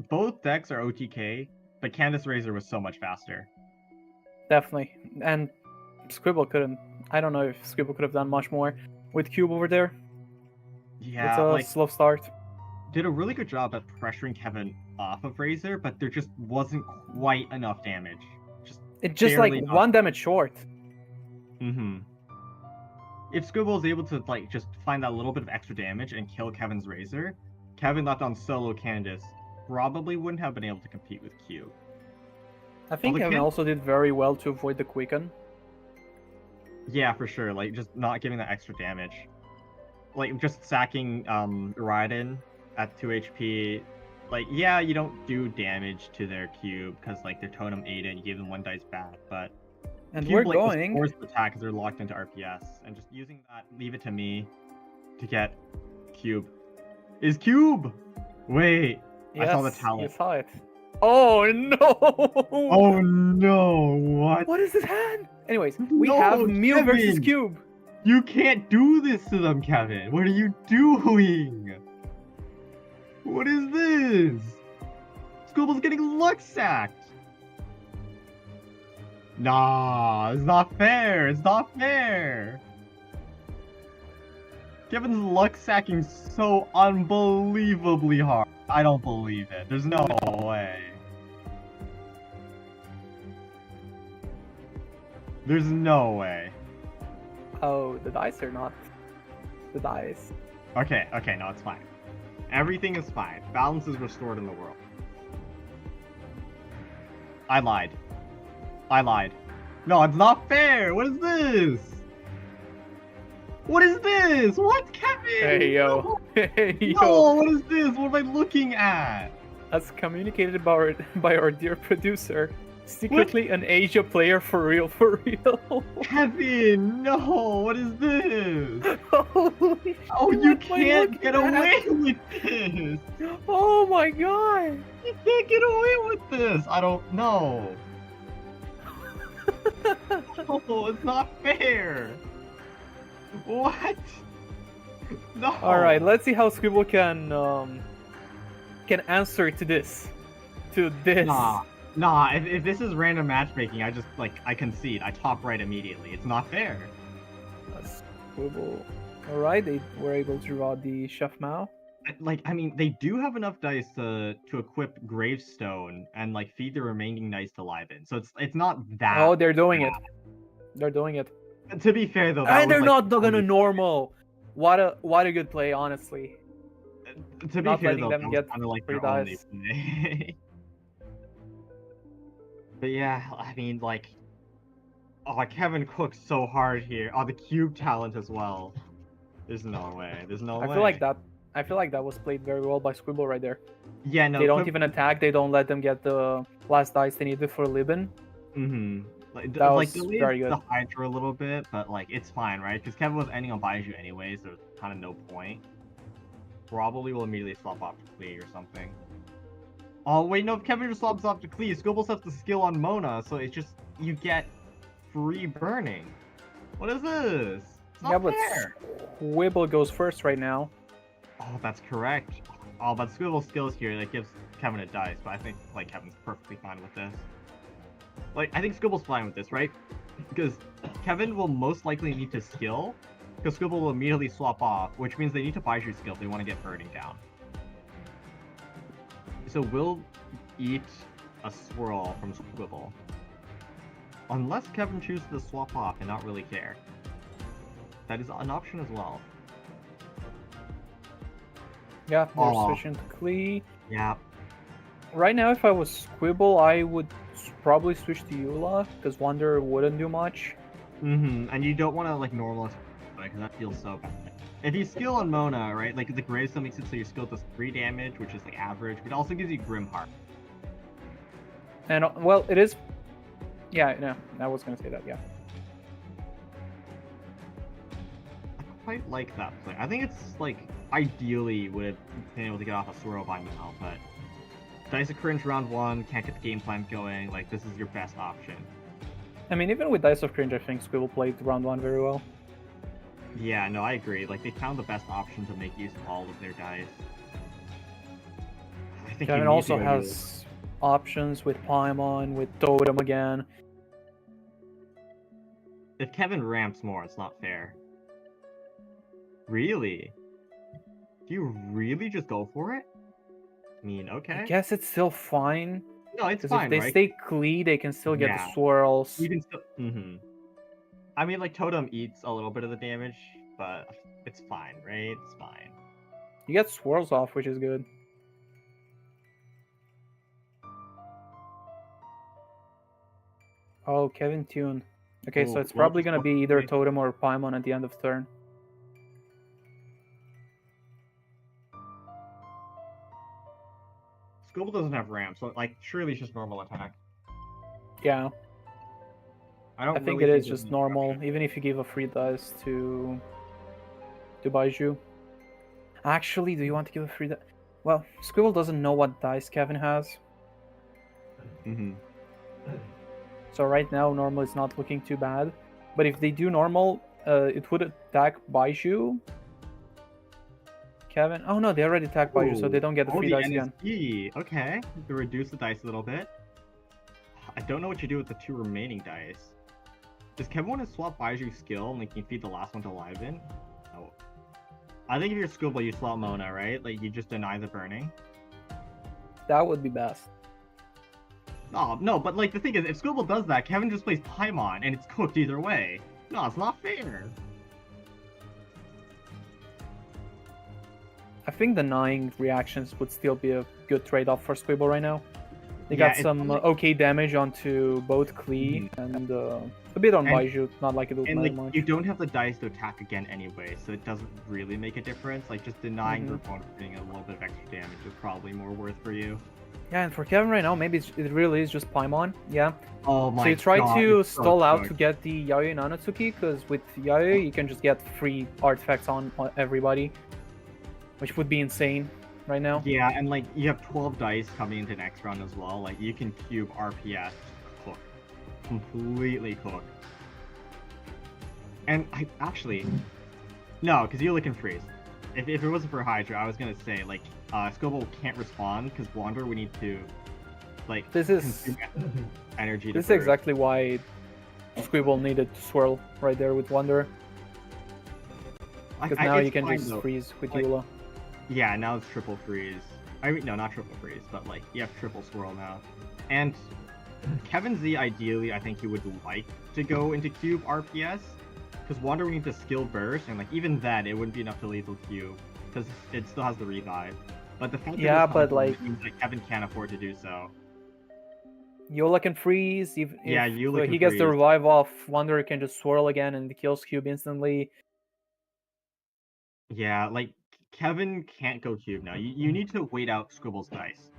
Speaker 4: both decks are OTK, but Candace Razor was so much faster.
Speaker 5: Definitely. And Squibble couldn't. I don't know if Squibble could have done much more with Cube over there.
Speaker 4: Yeah,
Speaker 5: It's a
Speaker 4: like,
Speaker 5: slow start.
Speaker 4: did a really good job at pressuring Kevin off of Razor, but there just wasn't quite enough damage.
Speaker 5: It's just
Speaker 4: barely
Speaker 5: like
Speaker 4: off.
Speaker 5: 1 damage short.
Speaker 4: Mm-hmm. If Squibble is able to, like, just find that little bit of extra damage and kill Kevin's Razor, Kevin left on solo Candace probably wouldn't have been able to compete with Q.
Speaker 5: I think
Speaker 4: the
Speaker 5: Kevin
Speaker 4: Ken-
Speaker 5: also did very well to avoid the Quicken.
Speaker 4: Yeah, for sure. Like, just not giving that extra damage. Like, just sacking Raiden at 2 HP. Like, yeah, you don't do damage to their cube, because, like, their totem ate it, you gave them 1 dice back, but...
Speaker 5: And
Speaker 4: Cube,
Speaker 5: we're
Speaker 4: like, just
Speaker 5: going.
Speaker 4: forced attack because they're locked into RPS, and just using that, leave it to me to get Cube. Is Cube! Wait,
Speaker 5: Yes,
Speaker 4: I saw the talent.
Speaker 5: You saw it. Oh no!
Speaker 4: Oh no, what?
Speaker 5: What is this hand? Anyways, we
Speaker 4: No,
Speaker 5: have Mew versus
Speaker 4: Kevin!
Speaker 5: Cube.
Speaker 4: You can't do this to them, Kevin! What are you doing? What is this? Squibble's getting luck sacked! Nah, it's not fair! It's not fair! Kevin's luck sacking so unbelievably hard. I don't believe it. There's no way. There's no way.
Speaker 5: Oh, the dice are not the dice.
Speaker 4: Okay, no, it's fine. Everything is fine. Balance is restored in the world. I lied. No, it's not fair! What is this? What is this? What, Kevin?
Speaker 5: Hey yo, hey yo.
Speaker 4: No, what is this? What am I looking at?
Speaker 5: As communicated by our dear producer, secretly an Asia player for real.
Speaker 4: Kevin, no, what is this?
Speaker 5: Holy
Speaker 4: Oh,
Speaker 5: shit,
Speaker 4: you
Speaker 5: what am I
Speaker 4: can't
Speaker 5: looking
Speaker 4: get
Speaker 5: at?
Speaker 4: away with this!
Speaker 5: Oh my god!
Speaker 4: You can't get away with this! I don't know. Oh, it's not fair! What? No!
Speaker 5: Alright, let's see how Squibble can answer to this. To this.
Speaker 4: Nah, if this is random matchmaking, I just, like, I concede. I top right immediately. It's not fair.
Speaker 5: Squibble. Alright, they were able to draw the Chef Mao.
Speaker 4: Like, I mean, they do have enough dice to equip Gravestone and, like, feed the remaining dice to Liven. So it's not that.
Speaker 5: Oh, they're doing it. They're doing it.
Speaker 4: To be fair, though, that
Speaker 5: And they're
Speaker 4: was,
Speaker 5: not
Speaker 4: like,
Speaker 5: gonna normal. What a good play, honestly.
Speaker 4: To be
Speaker 5: not
Speaker 4: fair,
Speaker 5: letting
Speaker 4: though,
Speaker 5: them
Speaker 4: that was
Speaker 5: get
Speaker 4: kind of like
Speaker 5: free
Speaker 4: their only
Speaker 5: dice.
Speaker 4: play. But yeah, I mean, like, oh, Kevin cooked so hard here. Oh, the cube talent as well. There's no way. There's no way.
Speaker 5: I feel like that was played very well by Squibble right there.
Speaker 4: Yeah, no.
Speaker 5: They don't even attack. They don't let them get the last dice they needed for Libin.
Speaker 4: Mm-hmm. Like,
Speaker 5: That was
Speaker 4: delayed
Speaker 5: very good.
Speaker 4: the Hydra a little bit, but like it's fine, right? Because Kevin was ending on Baiju anyways, so there's kind of no point. Probably will immediately swap off to Klee or something. Oh wait, no, if Kevin just swaps off to Klee, Squibble has the skill on Mona, so it's just you get free burning. What is this? It's not
Speaker 5: Yeah, but
Speaker 4: fair.
Speaker 5: Squibble goes first right now.
Speaker 4: Oh, that's correct. Oh, but Squibble skills here that gives Kevin a dice, but I think like Kevin's perfectly fine with this. Like I think Squibble's fine with this, right? Because Kevin will most likely need to skill, because Squibble will immediately swap off, which means they need to Baiju skill if they want to get burning down. So we'll eat a swirl from Squibble. Unless Kevin chooses to swap off and not really care. That is an option as well.
Speaker 5: Yeah, they're
Speaker 4: Aw.
Speaker 5: switching to Klee.
Speaker 4: Yeah.
Speaker 5: Right now, if I was Squibble, I would probably switch to Eula, because Wonder wouldn't do much.
Speaker 4: And you don't want to like normalize because that feels so bad. If you skill on Mona, right, like the Gravestone makes it so your skill does 3 damage, which is like average, but it also gives you Grim Heart.
Speaker 5: And, well, it is... Yeah, no, I was gonna say that, yeah.
Speaker 4: I quite like that play. I think it's like ideally would have been able to get off a swirl by now, but Dice of Cringe round 1, can't get the game plan going, like this is your best option.
Speaker 5: I mean, even with Dice of Cringe, I think Squibble played round 1 very well.
Speaker 4: Yeah, no, I agree. Like they found the best option to make use of all of their dice. I think
Speaker 5: Kevin also has options with Paimon, with Totem again.
Speaker 4: If Kevin ramps more, it's not fair. Really? Do you really just go for it? I mean, okay.
Speaker 5: I guess it's still fine.
Speaker 4: No, it's
Speaker 5: Because
Speaker 4: fine,
Speaker 5: if they
Speaker 4: right?
Speaker 5: stay Klee, they can still get
Speaker 4: Yeah.
Speaker 5: the swirls.
Speaker 4: You can still. I mean, like Totem eats a little bit of the damage, but it's fine, right? It's fine.
Speaker 5: You get swirls off, which is good. Oh, Kevin Tune. Okay, so
Speaker 4: Ooh,
Speaker 5: it's
Speaker 4: well,
Speaker 5: probably
Speaker 4: just
Speaker 5: gonna
Speaker 4: one
Speaker 5: be either
Speaker 4: thing.
Speaker 5: Totem or Paimon at the end of turn.
Speaker 4: Squibble doesn't have ramp, so like surely it's just normal attack.
Speaker 5: Yeah,
Speaker 4: I don't.
Speaker 5: I think
Speaker 4: really
Speaker 5: it is
Speaker 4: there's
Speaker 5: just
Speaker 4: any
Speaker 5: normal,
Speaker 4: option.
Speaker 5: even if you give a free dice to Baiju. Actually, do you want to give a free dice? Well, Squibble doesn't know what dice Kevin has, so right now normal is not looking too bad. But if they do normal, it would attack Baiju. Kevin. Oh no, they already attacked Baiju, so they don't get the free
Speaker 4: the
Speaker 5: dice again.
Speaker 4: NSP. Okay, to reduce the dice a little bit. I don't know what you do with the 2 remaining dice. Does Kevin want to swap Baiju's skill and like you feed the last one to Liven? No. I think if you're Squibble, you swap Mona, right? Like you just deny the burning.
Speaker 5: That would be best.
Speaker 4: Oh no, but like the thing is, if Squibble does that, Kevin just plays Paimon and it's cooked either way. No, it's not fair.
Speaker 5: I think denying reactions would still be a good trade-off for Squibble right now. They
Speaker 4: Yeah,
Speaker 5: got
Speaker 4: it's
Speaker 5: some
Speaker 4: like-
Speaker 5: okay damage onto both Klee and a bit on
Speaker 4: And-
Speaker 5: Baiju, not like it would
Speaker 4: And
Speaker 5: matter
Speaker 4: like
Speaker 5: much.
Speaker 4: you don't have the dice to attack again anyway, so it doesn't really make a difference. Like just denying your opponent getting a little bit of extra damage is probably more worth for you.
Speaker 5: Yeah, and for Kevin right now, maybe it really is just Paimon. Yeah.
Speaker 4: Oh my
Speaker 5: So you try
Speaker 4: god,
Speaker 5: to
Speaker 4: it's so
Speaker 5: stall out
Speaker 4: cooked.
Speaker 5: to get the Yayoi Nanatsuki, because with Yayoi you can just get free artifacts on everybody, which would be insane right now.
Speaker 4: Yeah, and like you have 12 dice coming into next round as well. Like you can cube RPS cook. Completely cook. And I actually no, because Eula can freeze. If it wasn't for Hydra, I was gonna say like Squibble can't respond because Wander we need to like
Speaker 5: This is
Speaker 4: consume energy to
Speaker 5: this is
Speaker 4: burst.
Speaker 5: exactly why Squibble needed to swirl right there with Wonder, because now
Speaker 4: it's
Speaker 5: you can
Speaker 4: fine,
Speaker 5: just
Speaker 4: though.
Speaker 5: freeze with
Speaker 4: Like,
Speaker 5: Eula.
Speaker 4: Yeah, now it's triple freeze. I mean, no, not triple freeze, but like you have triple swirl now. And Kevin Z, ideally, I think he would like to go into cube RPS because Wander would need to skill burst, and like even then, it wouldn't be enough to lethal cube because it still has the revive. But the fact that
Speaker 5: Yeah,
Speaker 4: it's
Speaker 5: but,
Speaker 4: not,
Speaker 5: like-
Speaker 4: means that Kevin can't afford to do so.
Speaker 5: Eula can freeze. If
Speaker 4: Eula can
Speaker 5: he gets the
Speaker 4: freeze.
Speaker 5: revive off, Wonder can just swirl again and kills Cube instantly.
Speaker 4: Yeah, like Kevin can't go cube now. You need to wait out Squibble's dice.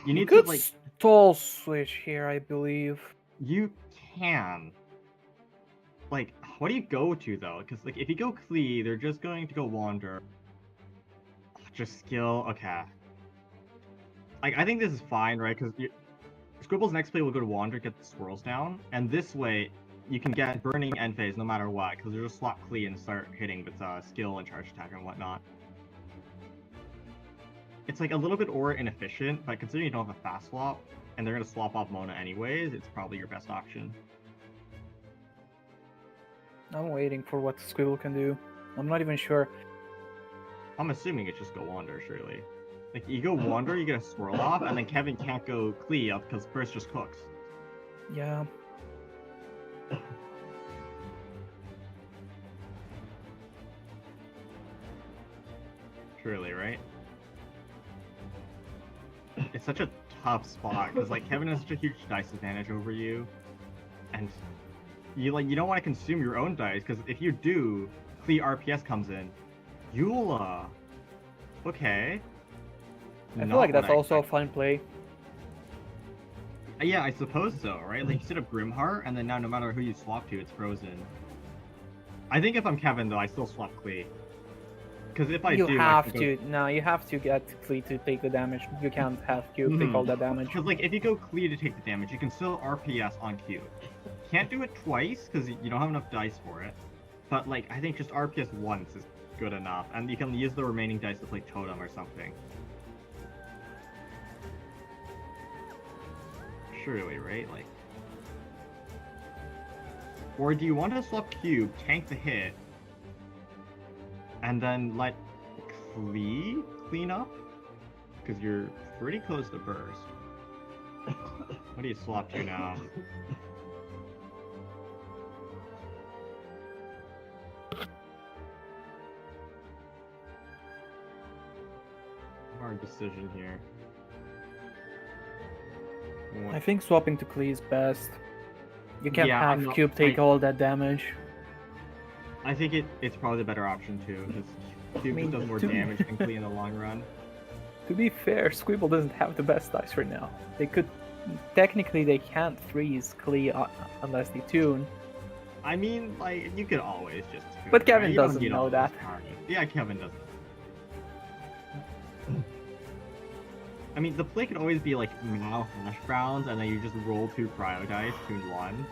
Speaker 4: You need
Speaker 5: Good
Speaker 4: to like
Speaker 5: stall switch here, I believe.
Speaker 4: you can. Like, what do you go to though? Because like if you go Klee, they're just going to go Wander. Just skill, okay. Like I think this is fine, right? Because Squibble's next play will go to Wander, get the swirls down, and this way you can get burning end phase no matter what, because they'll just swap Klee and start hitting with skill and charge attack and whatnot. it's like a little bit aura inefficient, but considering you don't have a fast swap, and they're gonna swap off Mona anyways, it's probably your best option.
Speaker 5: I'm waiting for what Squibble can do. I'm not even sure.
Speaker 4: I'm assuming it's just go Wander, surely. Like, you go Wander, you get a Swirl off, and then Kevin can't go Klee up because first just cooks.
Speaker 5: Yeah.
Speaker 4: Surely, right? It's such a tough spot, because, like, Kevin has such a huge dice advantage over you, and you don't want to consume your own dice, because if you do, Klee RPS comes in. Eula! Okay.
Speaker 5: I feel like that's also a fine play.
Speaker 4: Yeah, I suppose so, right? Like, you set up Grimheart, and then now no matter who you swap to, it's frozen. I think if I'm Kevin, though, I still swap Klee. Because if I
Speaker 5: You
Speaker 4: do,
Speaker 5: have to. No, you have to get Klee to take the damage. You can't have Cube take all that damage.
Speaker 4: Because, like, if you go Klee to take the damage, you can still RPS on Cube. Can't do it twice, because you don't have enough dice for it. But, like, I think just RPS once is good enough. And you can use the remaining dice to play Totem or something. Surely, right? Like... Or do you want to swap Cube, tank the hit, and then let Klee clean up? Because you're pretty close to burst. What do you swap to now? Hard decision here.
Speaker 5: I think swapping to Klee is best. You can't
Speaker 4: Yeah,
Speaker 5: have Cube take all that damage.
Speaker 4: I think it's probably the better option too, because Cube just does more damage than Klee in the long run.
Speaker 5: To be fair, Squibble doesn't have the best dice right now. They could... Technically, they can't freeze Klee unless they tune.
Speaker 4: I mean, like, you could always just tune,
Speaker 5: But Kevin
Speaker 4: right? You don't
Speaker 5: doesn't
Speaker 4: need
Speaker 5: know
Speaker 4: all
Speaker 5: that.
Speaker 4: those targets. Yeah, Kevin doesn't. I mean, the play can always be like Mao Hash Browns, and then you just roll 2 cryo dice, tune 1,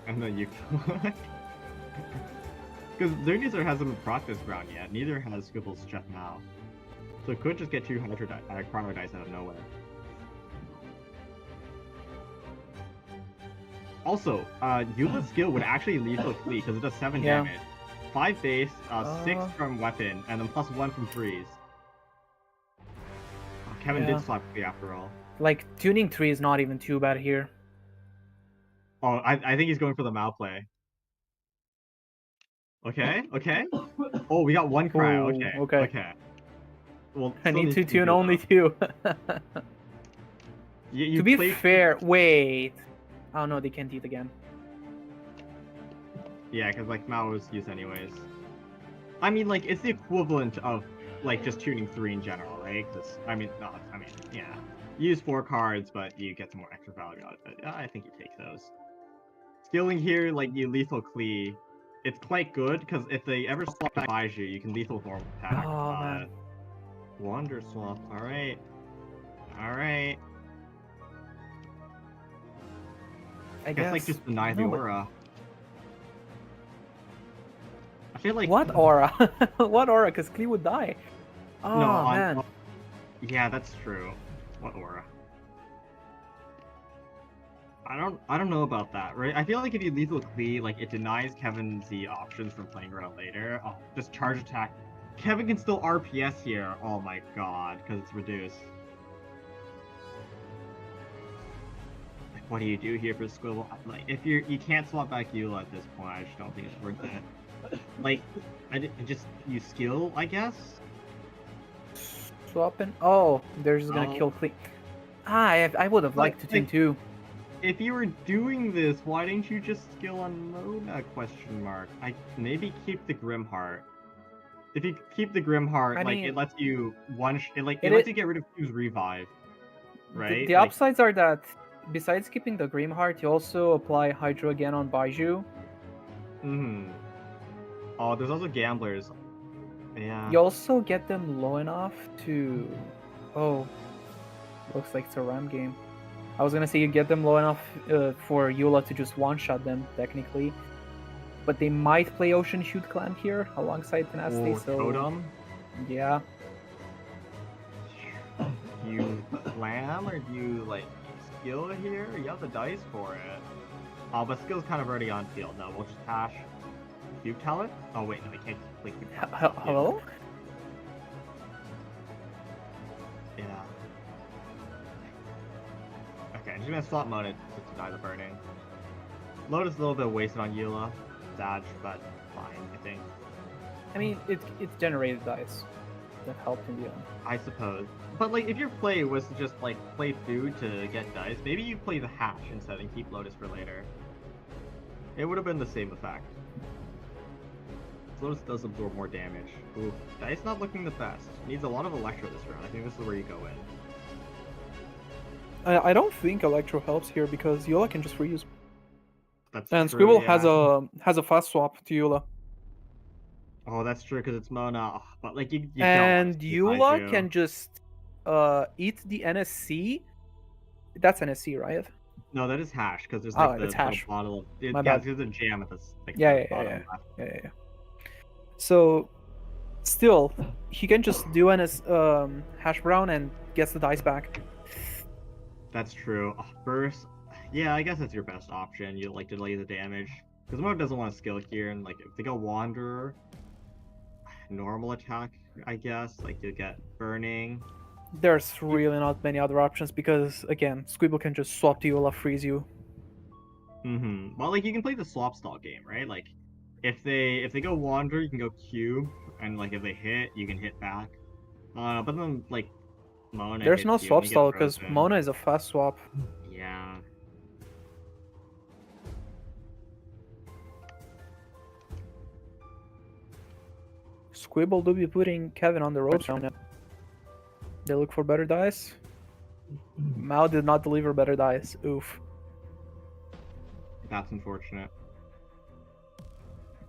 Speaker 4: and then you because Zernizer hasn't procced this round yet, neither has Squibble's Chef Mao. So it could just get 2 cryo dice out of nowhere. Also, Eula's skill would actually lethal Klee because it does 7
Speaker 5: Yeah.
Speaker 4: damage. 5 base, 6 from weapon, and then +1 from freeze. Kevin
Speaker 5: Yeah.
Speaker 4: did swap Klee after all.
Speaker 5: Like, tuning 3 is not even too bad here.
Speaker 4: Oh, I think he's going for the Mao play. Okay, okay. Oh, we got 1 cryo.
Speaker 5: Ooh,
Speaker 4: Okay,
Speaker 5: okay.
Speaker 4: okay. Well,
Speaker 5: I
Speaker 4: still
Speaker 5: need
Speaker 4: needs
Speaker 5: to
Speaker 4: be
Speaker 5: tune
Speaker 4: good,
Speaker 5: only
Speaker 4: though.
Speaker 5: 2.
Speaker 4: You
Speaker 5: To be
Speaker 4: played-
Speaker 5: fair, wait. Oh no, they can't eat again.
Speaker 4: Yeah, because like Mao was used anyways. I mean, like it's the equivalent of like just tuning 3 in general, right? Because I mean, yeah, you use 4 cards, but you get some more extra value out of it. I think you take those. Skilling here, like you lethal Klee, it's quite good because if they ever swap back Baiju, you can lethal normal attack.
Speaker 5: Oh, man.
Speaker 4: Wander swap. All right, all right.
Speaker 5: I
Speaker 4: Guess
Speaker 5: guess.
Speaker 4: like just deny the
Speaker 5: No, but-
Speaker 4: aura. I feel like
Speaker 5: What aura? What aura? Because Klee would die. Oh
Speaker 4: no,
Speaker 5: man.
Speaker 4: Yeah, that's true. What aura? I don't know about that, right? I feel like if you lethal Klee, like it denies Kevin the options from playing around later. Oh, just charge attack. Kevin can still RPS here. Oh my god, because it's reduced. Like, what do you do here for Squibble? Like, if you can't swap back Eula at this point, I just don't think it's worth it. Like, just use skill, I guess.
Speaker 5: Swapping. Oh, they're just gonna
Speaker 4: Oh.
Speaker 5: kill Klee. I would have liked to tune
Speaker 4: like-
Speaker 5: 2.
Speaker 4: If you were doing this, why didn't you just skill on Mona? Question mark. I maybe keep the Grimheart. If you keep the Grimheart,
Speaker 5: I
Speaker 4: like
Speaker 5: mean,
Speaker 4: it lets you it
Speaker 5: it
Speaker 4: lets
Speaker 5: i-
Speaker 4: you get rid of Q's revive, right?
Speaker 5: The
Speaker 4: Like,
Speaker 5: upsides are that besides keeping the Grimheart, you also apply Hydro again on Baiju.
Speaker 4: Oh, there's also gamblers. Yeah.
Speaker 5: You also get them low enough to. Oh, looks like it's a Ram game. I was gonna say you get them low enough for Eula to just one-shot them technically, but they might play Ocean Shoot Clan here alongside Tenacity.
Speaker 4: Or
Speaker 5: So
Speaker 4: Totem.
Speaker 5: yeah,
Speaker 4: slam or do you like skill here? You have the dice for it. Oh, but skill's kind of already on field. No, we'll just hash. You tell it? Oh wait, no, we can't play cube tell it.
Speaker 5: Hello?
Speaker 4: Yeah. Okay, I'm just gonna swap Mona to die the burning. Lotus a little bit wasted on Eula. Dodge, but fine, I think.
Speaker 5: I mean, it's generated dice that helped in the end.
Speaker 4: I suppose. But like, if your play was to just like play food to get dice, maybe you play the hash instead and keep Lotus for later. It would have been the same effect. Lotus does absorb more damage. Ooh, dice not looking the best. Needs a lot of Electro this round. I think this is where you go in.
Speaker 5: I don't think Electro helps here because Eula can just freeze.
Speaker 4: That's
Speaker 5: And
Speaker 4: true,
Speaker 5: Squibble
Speaker 4: yeah.
Speaker 5: has a fast swap to Eula.
Speaker 4: Oh, that's true because it's Mona. Oh, but like you don't
Speaker 5: And
Speaker 4: want to see
Speaker 5: Eula
Speaker 4: Kaiju.
Speaker 5: can just eat the NSC. That's NSC, right?
Speaker 4: No, that is hash because there's
Speaker 5: Oh,
Speaker 4: like the
Speaker 5: it's hash.
Speaker 4: little bottle of
Speaker 5: My
Speaker 4: yeah,
Speaker 5: bad.
Speaker 4: there's a jam at this like
Speaker 5: Yeah,
Speaker 4: the
Speaker 5: yeah,
Speaker 4: bottom
Speaker 5: yeah,
Speaker 4: left.
Speaker 5: yeah. So, still, he can just do an hash brown and gets the dice back.
Speaker 4: That's true. Oh, burst. Yeah, I guess that's your best option. You like delay the damage because Mona doesn't want to skill here, and like if they go Wanderer, normal attack, I guess. Like you'll get burning.
Speaker 5: There's really not many other options because, again, Squibble can just swap to Eula, freeze you.
Speaker 4: Well, like you can play the swap stall game, right? Like if they go Wanderer, you can go Cube, and like if they hit, you can hit back. But then like Mona.
Speaker 5: There's
Speaker 4: hits
Speaker 5: no
Speaker 4: you and
Speaker 5: swap
Speaker 4: you get
Speaker 5: stall because
Speaker 4: frozen.
Speaker 5: Mona is a fast swap.
Speaker 4: Yeah.
Speaker 5: Squibble do be putting Kevin on the ropes right now. They look for better dice. Mao did not deliver better dice. Oof.
Speaker 4: That's unfortunate.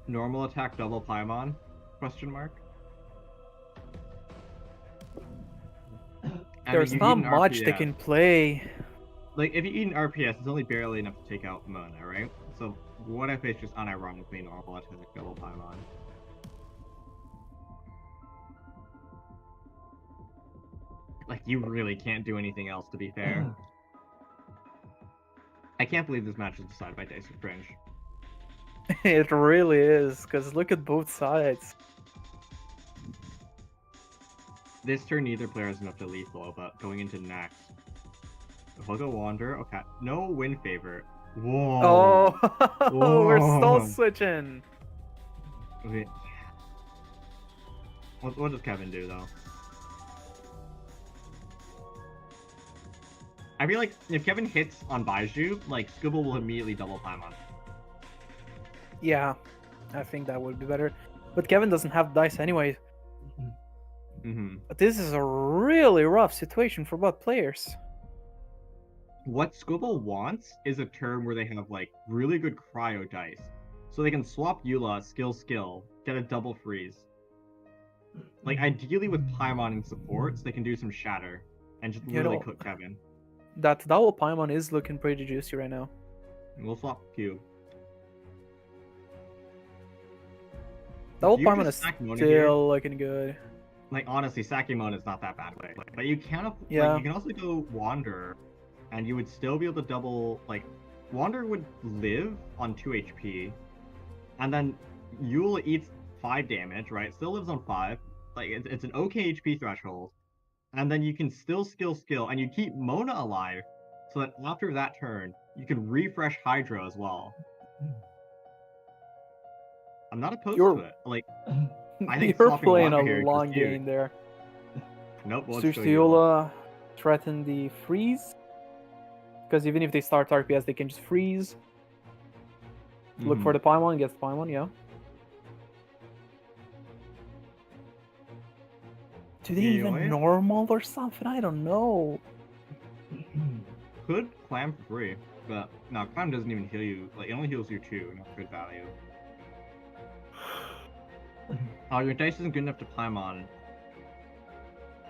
Speaker 4: Normal attack double Paimon? Question mark. I
Speaker 5: There's
Speaker 4: mean, you
Speaker 5: not
Speaker 4: eat an
Speaker 5: much they
Speaker 4: RPS.
Speaker 5: can play.
Speaker 4: Like, if you eat an RPS, it's only barely enough to take out Mona, right? So, what if it's just unironically normal attack double Paimon? Like, you really can't do anything else, to be fair. I can't believe this match is decided by Dice of Cringe.
Speaker 5: It really is, because look at both sides.
Speaker 4: This turn, neither player has enough to lethal, but going into next. If I'll go Wander, okay. No win favor. Whoa.
Speaker 5: Oh, we're still
Speaker 4: Whoa.
Speaker 5: switching.
Speaker 4: Okay. What does Kevin do, though? I feel like if Kevin hits on Baiju, like, Squibble will immediately double Paimon.
Speaker 5: Yeah, I think that would be better. But Kevin doesn't have dice anyway. But this is a really rough situation for both players.
Speaker 4: What Squibble wants is a turn where they have, like, really good cryo dice. So they can swap Eula, skill, get a double freeze. Like, ideally with Paimon in support, so they can do some shatter. And just really cook Kevin.
Speaker 5: That double Paimon is looking pretty juicy right now.
Speaker 4: And we'll swap Q.
Speaker 5: Double
Speaker 4: You
Speaker 5: Paimon
Speaker 4: just
Speaker 5: is
Speaker 4: stack Mona
Speaker 5: still
Speaker 4: here.
Speaker 5: looking good.
Speaker 4: Like, honestly, Sakimon is not that bad. But you can,
Speaker 5: Yeah.
Speaker 4: like, you can also go Wanderer, and you would still be able to double, like, Wanderer would live on 2 HP, and then Yule eats 5 damage, right? Still lives on 5. Like, it's an okay HP threshold. And then you can still skill, and you keep Mona alive, so that after that turn, you can refresh Hydro as well. I'm not opposed to it. Like, I think
Speaker 5: You're
Speaker 4: swapping
Speaker 5: playing
Speaker 4: Wander here
Speaker 5: a
Speaker 4: is
Speaker 5: long
Speaker 4: just huge.
Speaker 5: game there.
Speaker 4: Nope, well,
Speaker 5: Switch to Eula, threaten the freeze. Because even if they start RPS, they can just freeze. Look for the Paimon, gets the Paimon, yeah. Do they even normal or something? I don't know.
Speaker 4: Could Clam for free, but no, Clam doesn't even heal you. Like, it only heals you 2, not good value. Oh, your dice isn't good enough to climb on.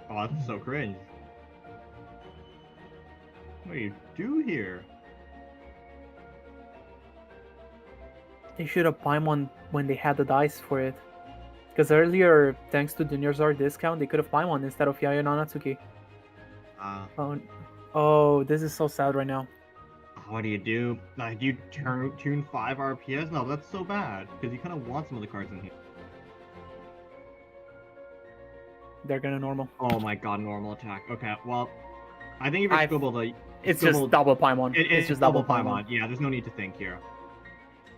Speaker 4: Oh, that's so cringe. What do you do here?
Speaker 5: They should have Paimon when they had the dice for it. Because earlier, thanks to the Nirzar discount, they could have Paimon instead of Yaya Nanatsuki. Oh, this is so sad right now.
Speaker 4: What do you do? Do you tune 5 RPS? No, that's so bad because you kind of want some of the cards in here.
Speaker 5: They're gonna normal.
Speaker 4: Oh my god, normal attack. Okay, well, I think if you're Squibble,
Speaker 5: It's just double Paimon. It's just double Paimon.
Speaker 4: Yeah, there's no need to think here.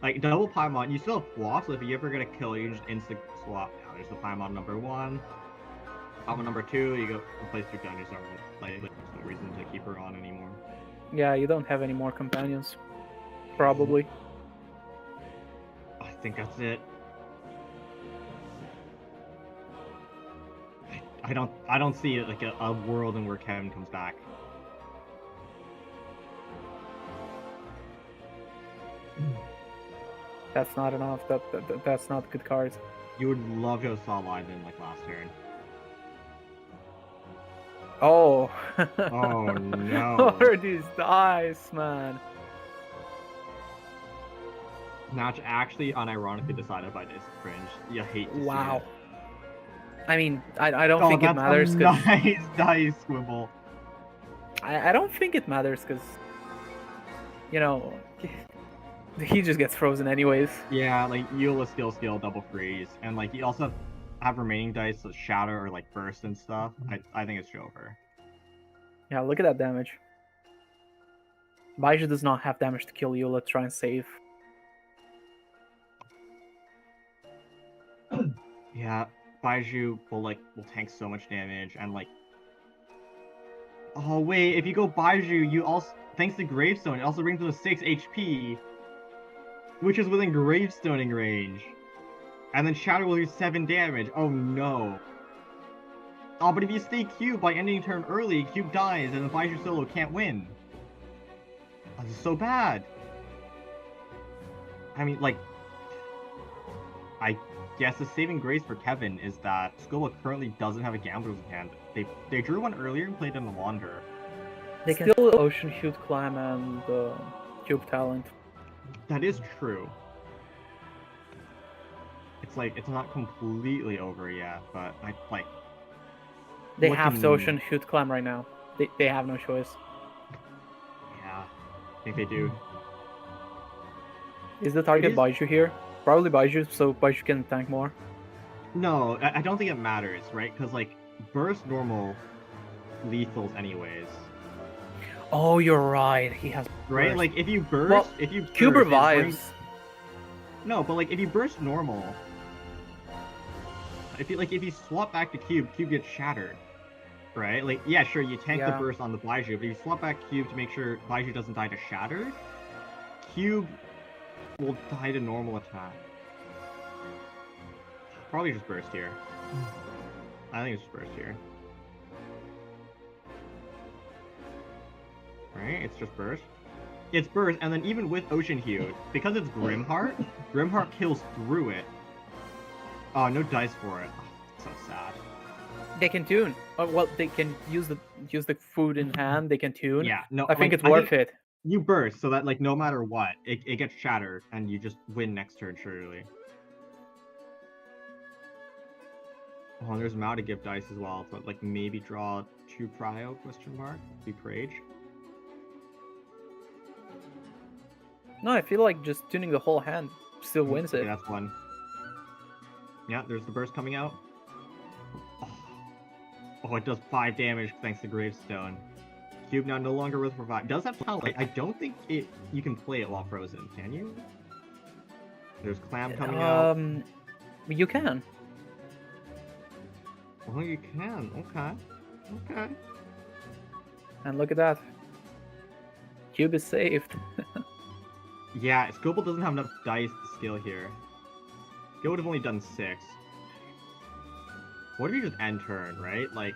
Speaker 4: Like, double Paimon, you still have flop, so if you ever get a kill, you just instant swap. Yeah, there's the Paimon number 1. Paimon number 2, you go replace your gun, you start like, there's no reason to keep her on anymore.
Speaker 5: Yeah, you don't have any more companions. Probably.
Speaker 4: I think that's it. I don't see it like a world in where Kevin comes back.
Speaker 5: That's not enough. That's not good cards.
Speaker 4: You would love to have saw live in like last turn.
Speaker 5: Oh.
Speaker 4: Oh no.
Speaker 5: What are these dice, man?
Speaker 4: Match actually unironically decided by this cringe. You hate to
Speaker 5: Wow.
Speaker 4: see it.
Speaker 5: I mean, I don't think it matters.
Speaker 4: That's a nice dice, Squibble.
Speaker 5: I don't think it matters because, you know, he just gets frozen anyways.
Speaker 4: Yeah, like Eula skill double freeze, and like you also have remaining dice so shatter or like burst and stuff. I think it's over.
Speaker 5: Yeah, look at that damage. Baiju does not have damage to kill Eula. Try and save.
Speaker 4: Yeah, Baiju will tank so much damage and like. Oh wait, if you go Baiju, you also thanks to Gravestone, it also brings him to 6 HP, which is within Gravestoning range. And then Shatter will do 7 damage. Oh no. Oh, but if you stay Cube by ending turn early, Cube dies and the Baiju solo can't win. Oh, this is so bad. I mean, like, I guess the saving grace for Kevin is that Squibble currently doesn't have a Gambler's hand. They drew one earlier and played in the Wander.
Speaker 5: They can still Ocean Shoot Climb and Cube Talent.
Speaker 4: That is true. It's like, it's not completely over yet, but
Speaker 5: They have to Ocean Shoot Climb right now. They have no choice.
Speaker 4: Yeah, I think they do.
Speaker 5: Is the target Baiju here? Probably Baiju, so Baiju can tank more.
Speaker 4: No, I don't think it matters, right? Because, like, burst normal lethals anyways.
Speaker 5: Oh, you're right. He has
Speaker 4: right.
Speaker 5: burst.
Speaker 4: Like if you burst,
Speaker 5: well,
Speaker 4: if you burst,
Speaker 5: Cube revives.
Speaker 4: No, but like if you burst normal, if you swap back to Cube, Cube gets shattered. Right? Like yeah, sure, you tank the burst on the Baiju, but if you swap back Cube to make sure Baiju doesn't die to shattered, Cube will die to normal attack. Probably just burst here. I think it's just burst here. Right? It's just burst. It's burst, and then even with Ocean Hue, because it's Grimheart, Grimheart kills through it. Oh, no dice for it. Oh, so sad.
Speaker 5: They can tune. Oh, well, they can use the food in hand. They can tune.
Speaker 4: Yeah, no,
Speaker 5: I think it's worth it.
Speaker 4: You burst, so that like no matter what, it gets shattered, and you just win next turn surely. Oh, and there's Mao to give dice as well, so like maybe draw 2 Prio, question mark, be Prage.
Speaker 5: No, I feel like just tuning the whole hand still wins it.
Speaker 4: Okay, that's one. Yeah, there's the burst coming out. Oh, it does 5 damage thanks to Gravestone. Cube now no longer with revive. Does have talent. Like, I don't think you can play it while frozen, can you? There's Clam coming out.
Speaker 5: You can.
Speaker 4: Oh, you can. Okay. Okay.
Speaker 5: And look at that. Cube is saved.
Speaker 4: Yeah, Squibble doesn't have enough dice to skill here. He would have only done 6. What if you just end turn, right? Like,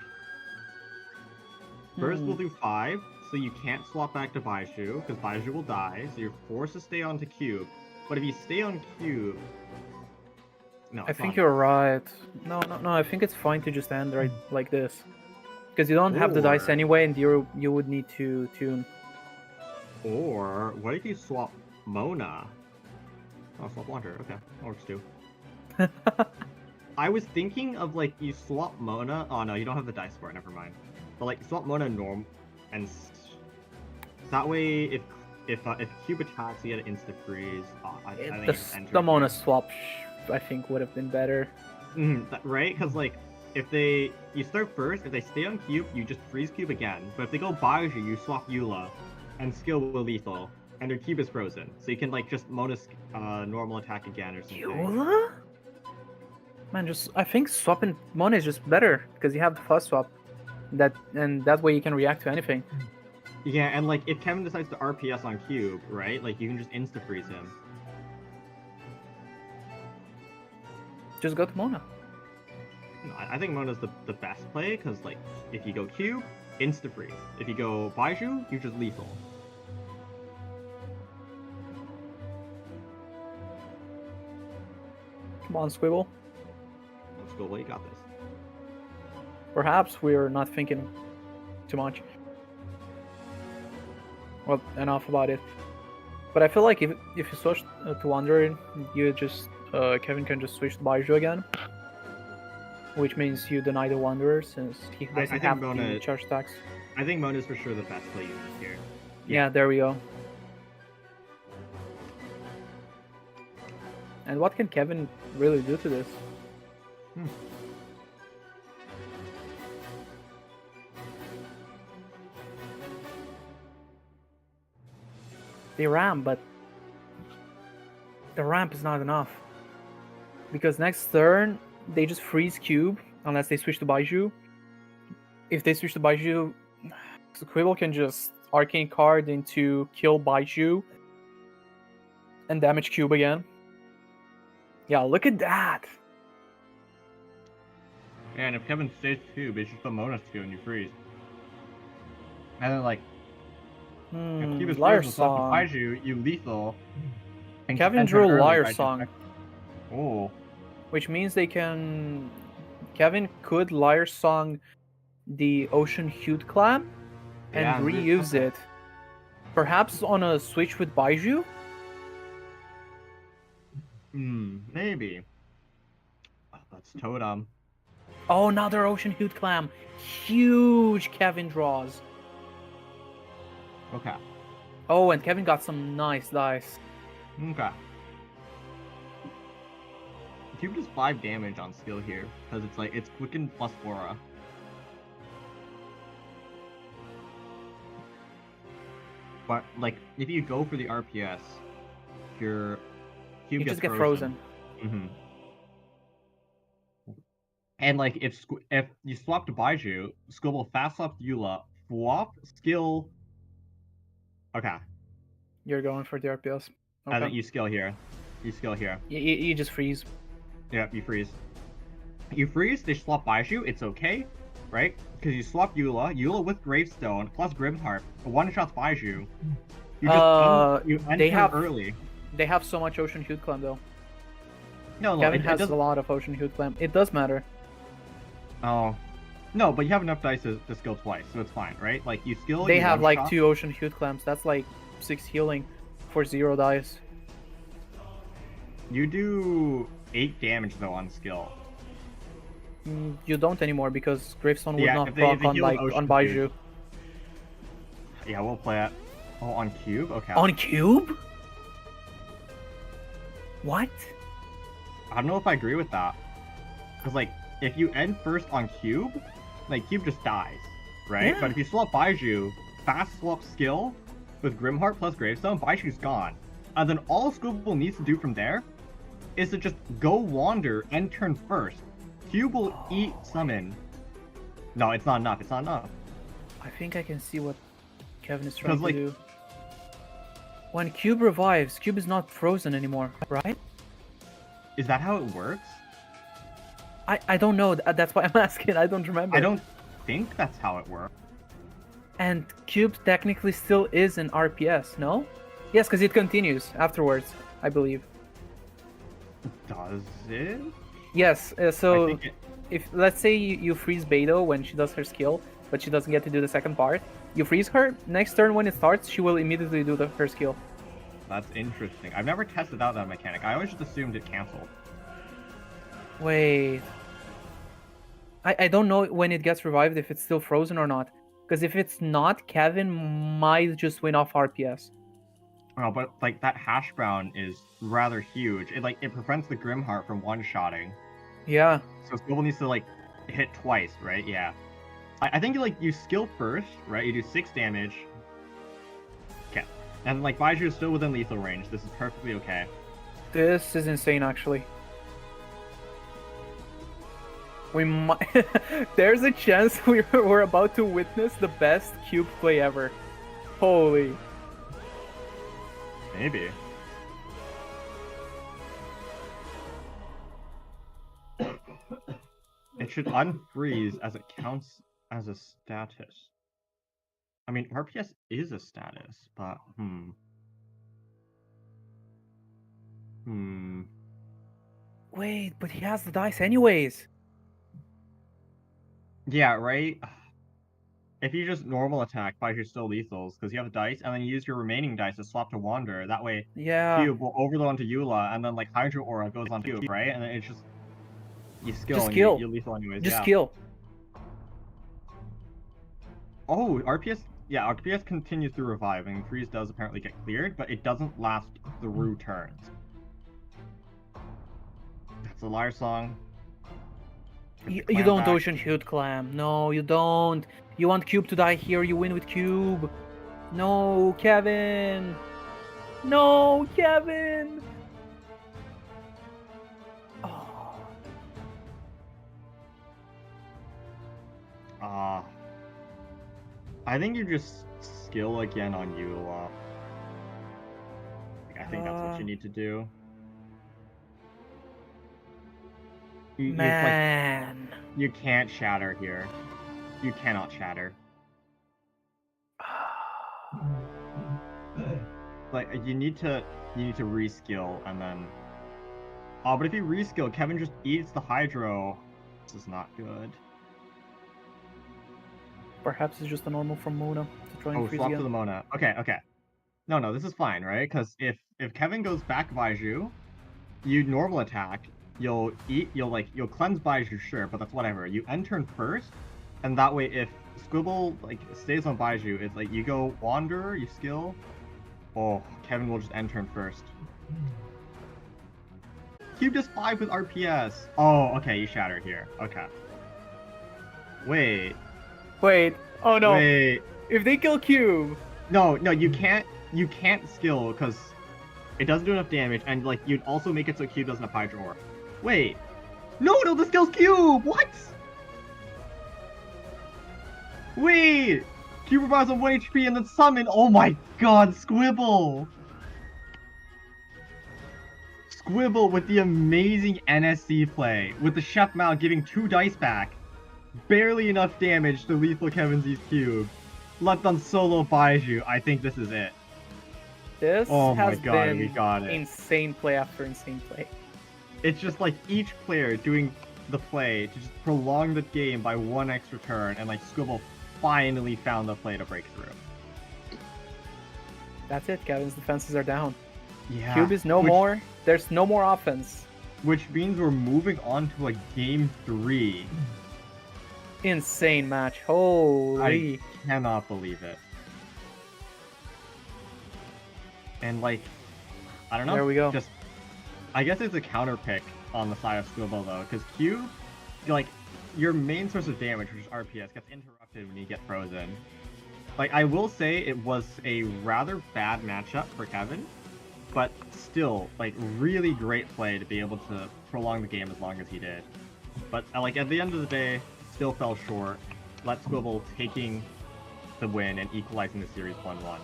Speaker 4: Burst will do 5, so you can't swap back to Baiju, because Baiju will die, so you're forced to stay on to Cube. But if you stay on Cube... No,
Speaker 5: I think you're right. No, I think it's fine to just end right like this. Because you don't have the dice anyway, and you would need to tune.
Speaker 4: Or, what if you swap Mona? Oh, swap Launcher, okay. That works too. I was thinking of, like, you swap Mona... Oh, no, you don't have the dice for it, never mind. but like swap Mona norm, and that way if Cube attacks, you get an insta freeze. I think it's
Speaker 5: The Mona swap, I think, would have been better.
Speaker 4: Right? Because like if you start first, if they stay on Cube, you just freeze Cube again. But if they go Baiju, you swap Eula, and skill will lethal, and their Cube is frozen, so you can like just Mona normal attack again or something.
Speaker 5: Eula? Man, I think swapping Mona is just better because you have the fast swap. That way you can react to anything.
Speaker 4: Yeah, and like if Kevin decides to RPS on Cube, right? Like you can just insta freeze him.
Speaker 5: Just go to Mona.
Speaker 4: No, I think Mona's the best play because like if you go Cube, insta freeze. If you go Baiju, you just lethal.
Speaker 5: Come on, Squibble.
Speaker 4: Let's go. Well, you got this.
Speaker 5: Perhaps we're not thinking too much. Well, enough about it. But I feel like if you switch to Wanderer, you just Kevin can just switch to Baiju again, which means you deny the Wanderer since he doesn't have the charge attacks.
Speaker 4: I think Mona's for sure the best play unit here.
Speaker 5: Yeah, there we go. And what can Kevin really do to this? They ramp, but the ramp is not enough. Because next turn, they just freeze Cube, unless they switch to Baiju. If they switch to Baiju, Squibble can just Arcane Card into kill Baiju and damage Cube again. Yeah, look at that!
Speaker 4: Yeah, and if Kevin stays Cube, it's just a Mona skill and you freeze. And then like, if Cube is
Speaker 5: Liar
Speaker 4: frozen,
Speaker 5: Song.
Speaker 4: Baiju, you lethal. And
Speaker 5: Kevin
Speaker 4: enter
Speaker 5: drew
Speaker 4: early
Speaker 5: Liar
Speaker 4: by
Speaker 5: Song.
Speaker 4: Oh.
Speaker 5: Which means they can... Kevin could Liar Song the Ocean Hued Clam and reuse it. Perhaps on a switch with Baiju?
Speaker 4: Maybe. Oh, that's Totem.
Speaker 5: Oh, another Ocean Hued Clam. Huge Kevin draws.
Speaker 4: Okay.
Speaker 5: Oh, and Kevin got some nice dice.
Speaker 4: Okay. Cube does 5 damage on skill here, because it's like, it's Quicken plus Aura. But, like, if you go for the RPS, your Cube
Speaker 5: You
Speaker 4: gets
Speaker 5: just get frozen.
Speaker 4: And, like, if you swap to Baiju, Squibble fast swap Eula, swap skill... Okay.
Speaker 5: You're going for the RPS. Okay.
Speaker 4: I think you skill here. You skill here.
Speaker 5: You just freeze.
Speaker 4: Yeah, you freeze. You freeze, they swap Baiju, it's okay, right? Because you swap Eula with Gravestone, plus Grimheart, one-shots Baiju. You just you enter early.
Speaker 5: They have so much Ocean Hued Clam though.
Speaker 4: No,
Speaker 5: Kevin has a lot of Ocean Hued Clam. It does matter.
Speaker 4: Oh. No, but you have enough dice to skill twice, so it's fine, right? Like, you skill...
Speaker 5: They have like 2 Ocean Hued Clams, that's like 6 healing for 0 dice.
Speaker 4: You do 8 damage though on skill.
Speaker 5: You don't anymore because Gravestone would not
Speaker 4: if
Speaker 5: proc
Speaker 4: they
Speaker 5: on
Speaker 4: heal
Speaker 5: like
Speaker 4: Ocean
Speaker 5: on Baiju.
Speaker 4: Yeah, we'll play it. Oh, on Cube? Okay.
Speaker 5: On Cube? What?
Speaker 4: I don't know if I agree with that. Because, like, if you end first on Cube, like, Cube just dies, right?
Speaker 5: Yeah.
Speaker 4: But if you swap Baiju, fast swap skill with Grimheart plus Gravestone, Baiju's gone. And then all Squibble needs to do from there is to just go Wander and turn first. Cube will eat summon. No, it's not enough. It's not enough.
Speaker 5: I think I can see what Kevin is trying to
Speaker 4: like,
Speaker 5: do. When Cube revives, Cube is not frozen anymore, right?
Speaker 4: Is that how it works?
Speaker 5: I don't know. That's why I'm asking. I don't remember.
Speaker 4: I don't think that's how it works.
Speaker 5: And Cube technically still is an RPS, no? Yes, because it continues afterwards, I believe.
Speaker 4: Does it?
Speaker 5: Yes, so if let's say you freeze Beto when she does her skill, but she doesn't get to do the second part, you freeze her, next turn when it starts, she will immediately do her skill.
Speaker 4: That's interesting. I've never tested out that mechanic. I always just assumed it canceled.
Speaker 5: Wait. I don't know when it gets revived if it's still frozen or not. Because if it's not, Kevin might just win off RPS.
Speaker 4: Oh, but like that hash brown is rather huge. It prevents the Grimheart from one-shotting.
Speaker 5: Yeah.
Speaker 4: So Squibble needs to like hit twice, right? Yeah. I think you skill first, right? You do 6 damage. Okay. And like Baiju is still within lethal range. This is perfectly okay.
Speaker 5: This is insane, actually. We might. There's a chance we're about to witness the best cube play ever. Holy.
Speaker 4: Maybe. It should unfreeze as it counts as a status. I mean, RPS is a status, but
Speaker 5: Wait, but he has the dice anyways.
Speaker 4: Yeah, right? If you just normal attack, you're still lethals, because you have dice, and then you use your remaining dice to swap to Wander. That way,
Speaker 5: Yeah.
Speaker 4: Cube will overload onto Eula, and then like Hydro Aura goes on Cube, right? And then it's just you skill
Speaker 5: Just
Speaker 4: and
Speaker 5: skill.
Speaker 4: you're lethal anyways.
Speaker 5: Just
Speaker 4: yeah.
Speaker 5: skill.
Speaker 4: Oh, RPS. Yeah, RPS continues to revive, and freeze does apparently get cleared, but it doesn't last through turns. That's a liar song.
Speaker 5: You
Speaker 4: Clam
Speaker 5: don't
Speaker 4: back.
Speaker 5: Ocean Shoot Clam. No, you don't. You want Cube to die here, you win with Cube. No, Kevin. No, Kevin. Oh.
Speaker 4: I think you just skill again on Eula. I think that's what you need to do.
Speaker 5: Man.
Speaker 4: You can't shatter here. You cannot shatter. Like you need to reskill and then. Oh, but if you reskill, Kevin just eats the Hydro. This is not good.
Speaker 5: Perhaps it's just a normal from Mona to try and
Speaker 4: Oh,
Speaker 5: freeze
Speaker 4: swap
Speaker 5: again.
Speaker 4: to the Mona. Okay. No, this is fine, right? Because if Kevin goes back Baiju, you normal attack. You'll cleanse Baiju, sure, but that's whatever. You end turn first, and that way if Squibble stays on Baiju, it's like you go Wanderer, you skill. Oh, Kevin will just end turn first. Cube does 5 with RPS. Oh, okay, you shatter here. Okay. Wait.
Speaker 5: Oh no.
Speaker 4: Wait.
Speaker 5: If they kill Cube.
Speaker 4: No, you can't skill because it doesn't do enough damage, and you'd also make it so Cube doesn't have Hydro Aura. Wait. No, this kills Cube! What? Wait! Cube revives on 1 HP and then summon! Oh my god, Squibble! Squibble with the amazing NSC play, with the Chef Mao giving 2 dice back. Barely enough damage to lethal Kevin Z's Cube. Left on solo Baiju. I think this is it.
Speaker 5: This
Speaker 4: Oh my
Speaker 5: has
Speaker 4: god,
Speaker 5: been
Speaker 4: we got it.
Speaker 5: insane play after insane play.
Speaker 4: It's just like each player doing the play to just prolong the game by 1 extra turn, and Squibble finally found the play to break through.
Speaker 5: That's it, Kevin's defenses are down.
Speaker 4: Yeah.
Speaker 5: Cube is no more. There's no more offense.
Speaker 4: Which means we're moving on to a game 3.
Speaker 5: Insane match. Holy.
Speaker 4: I cannot believe it. And I don't know.
Speaker 5: There we go.
Speaker 4: Just, I guess it's a counter pick on the side of Squibble though, because Q, your main source of damage, which is RPS, gets interrupted when you get frozen. I will say it was a rather bad matchup for Kevin, but still, really great play to be able to prolong the game as long as he did. But at the end of the day, still fell short. Let Squibble taking the win and equalizing the series 1-1.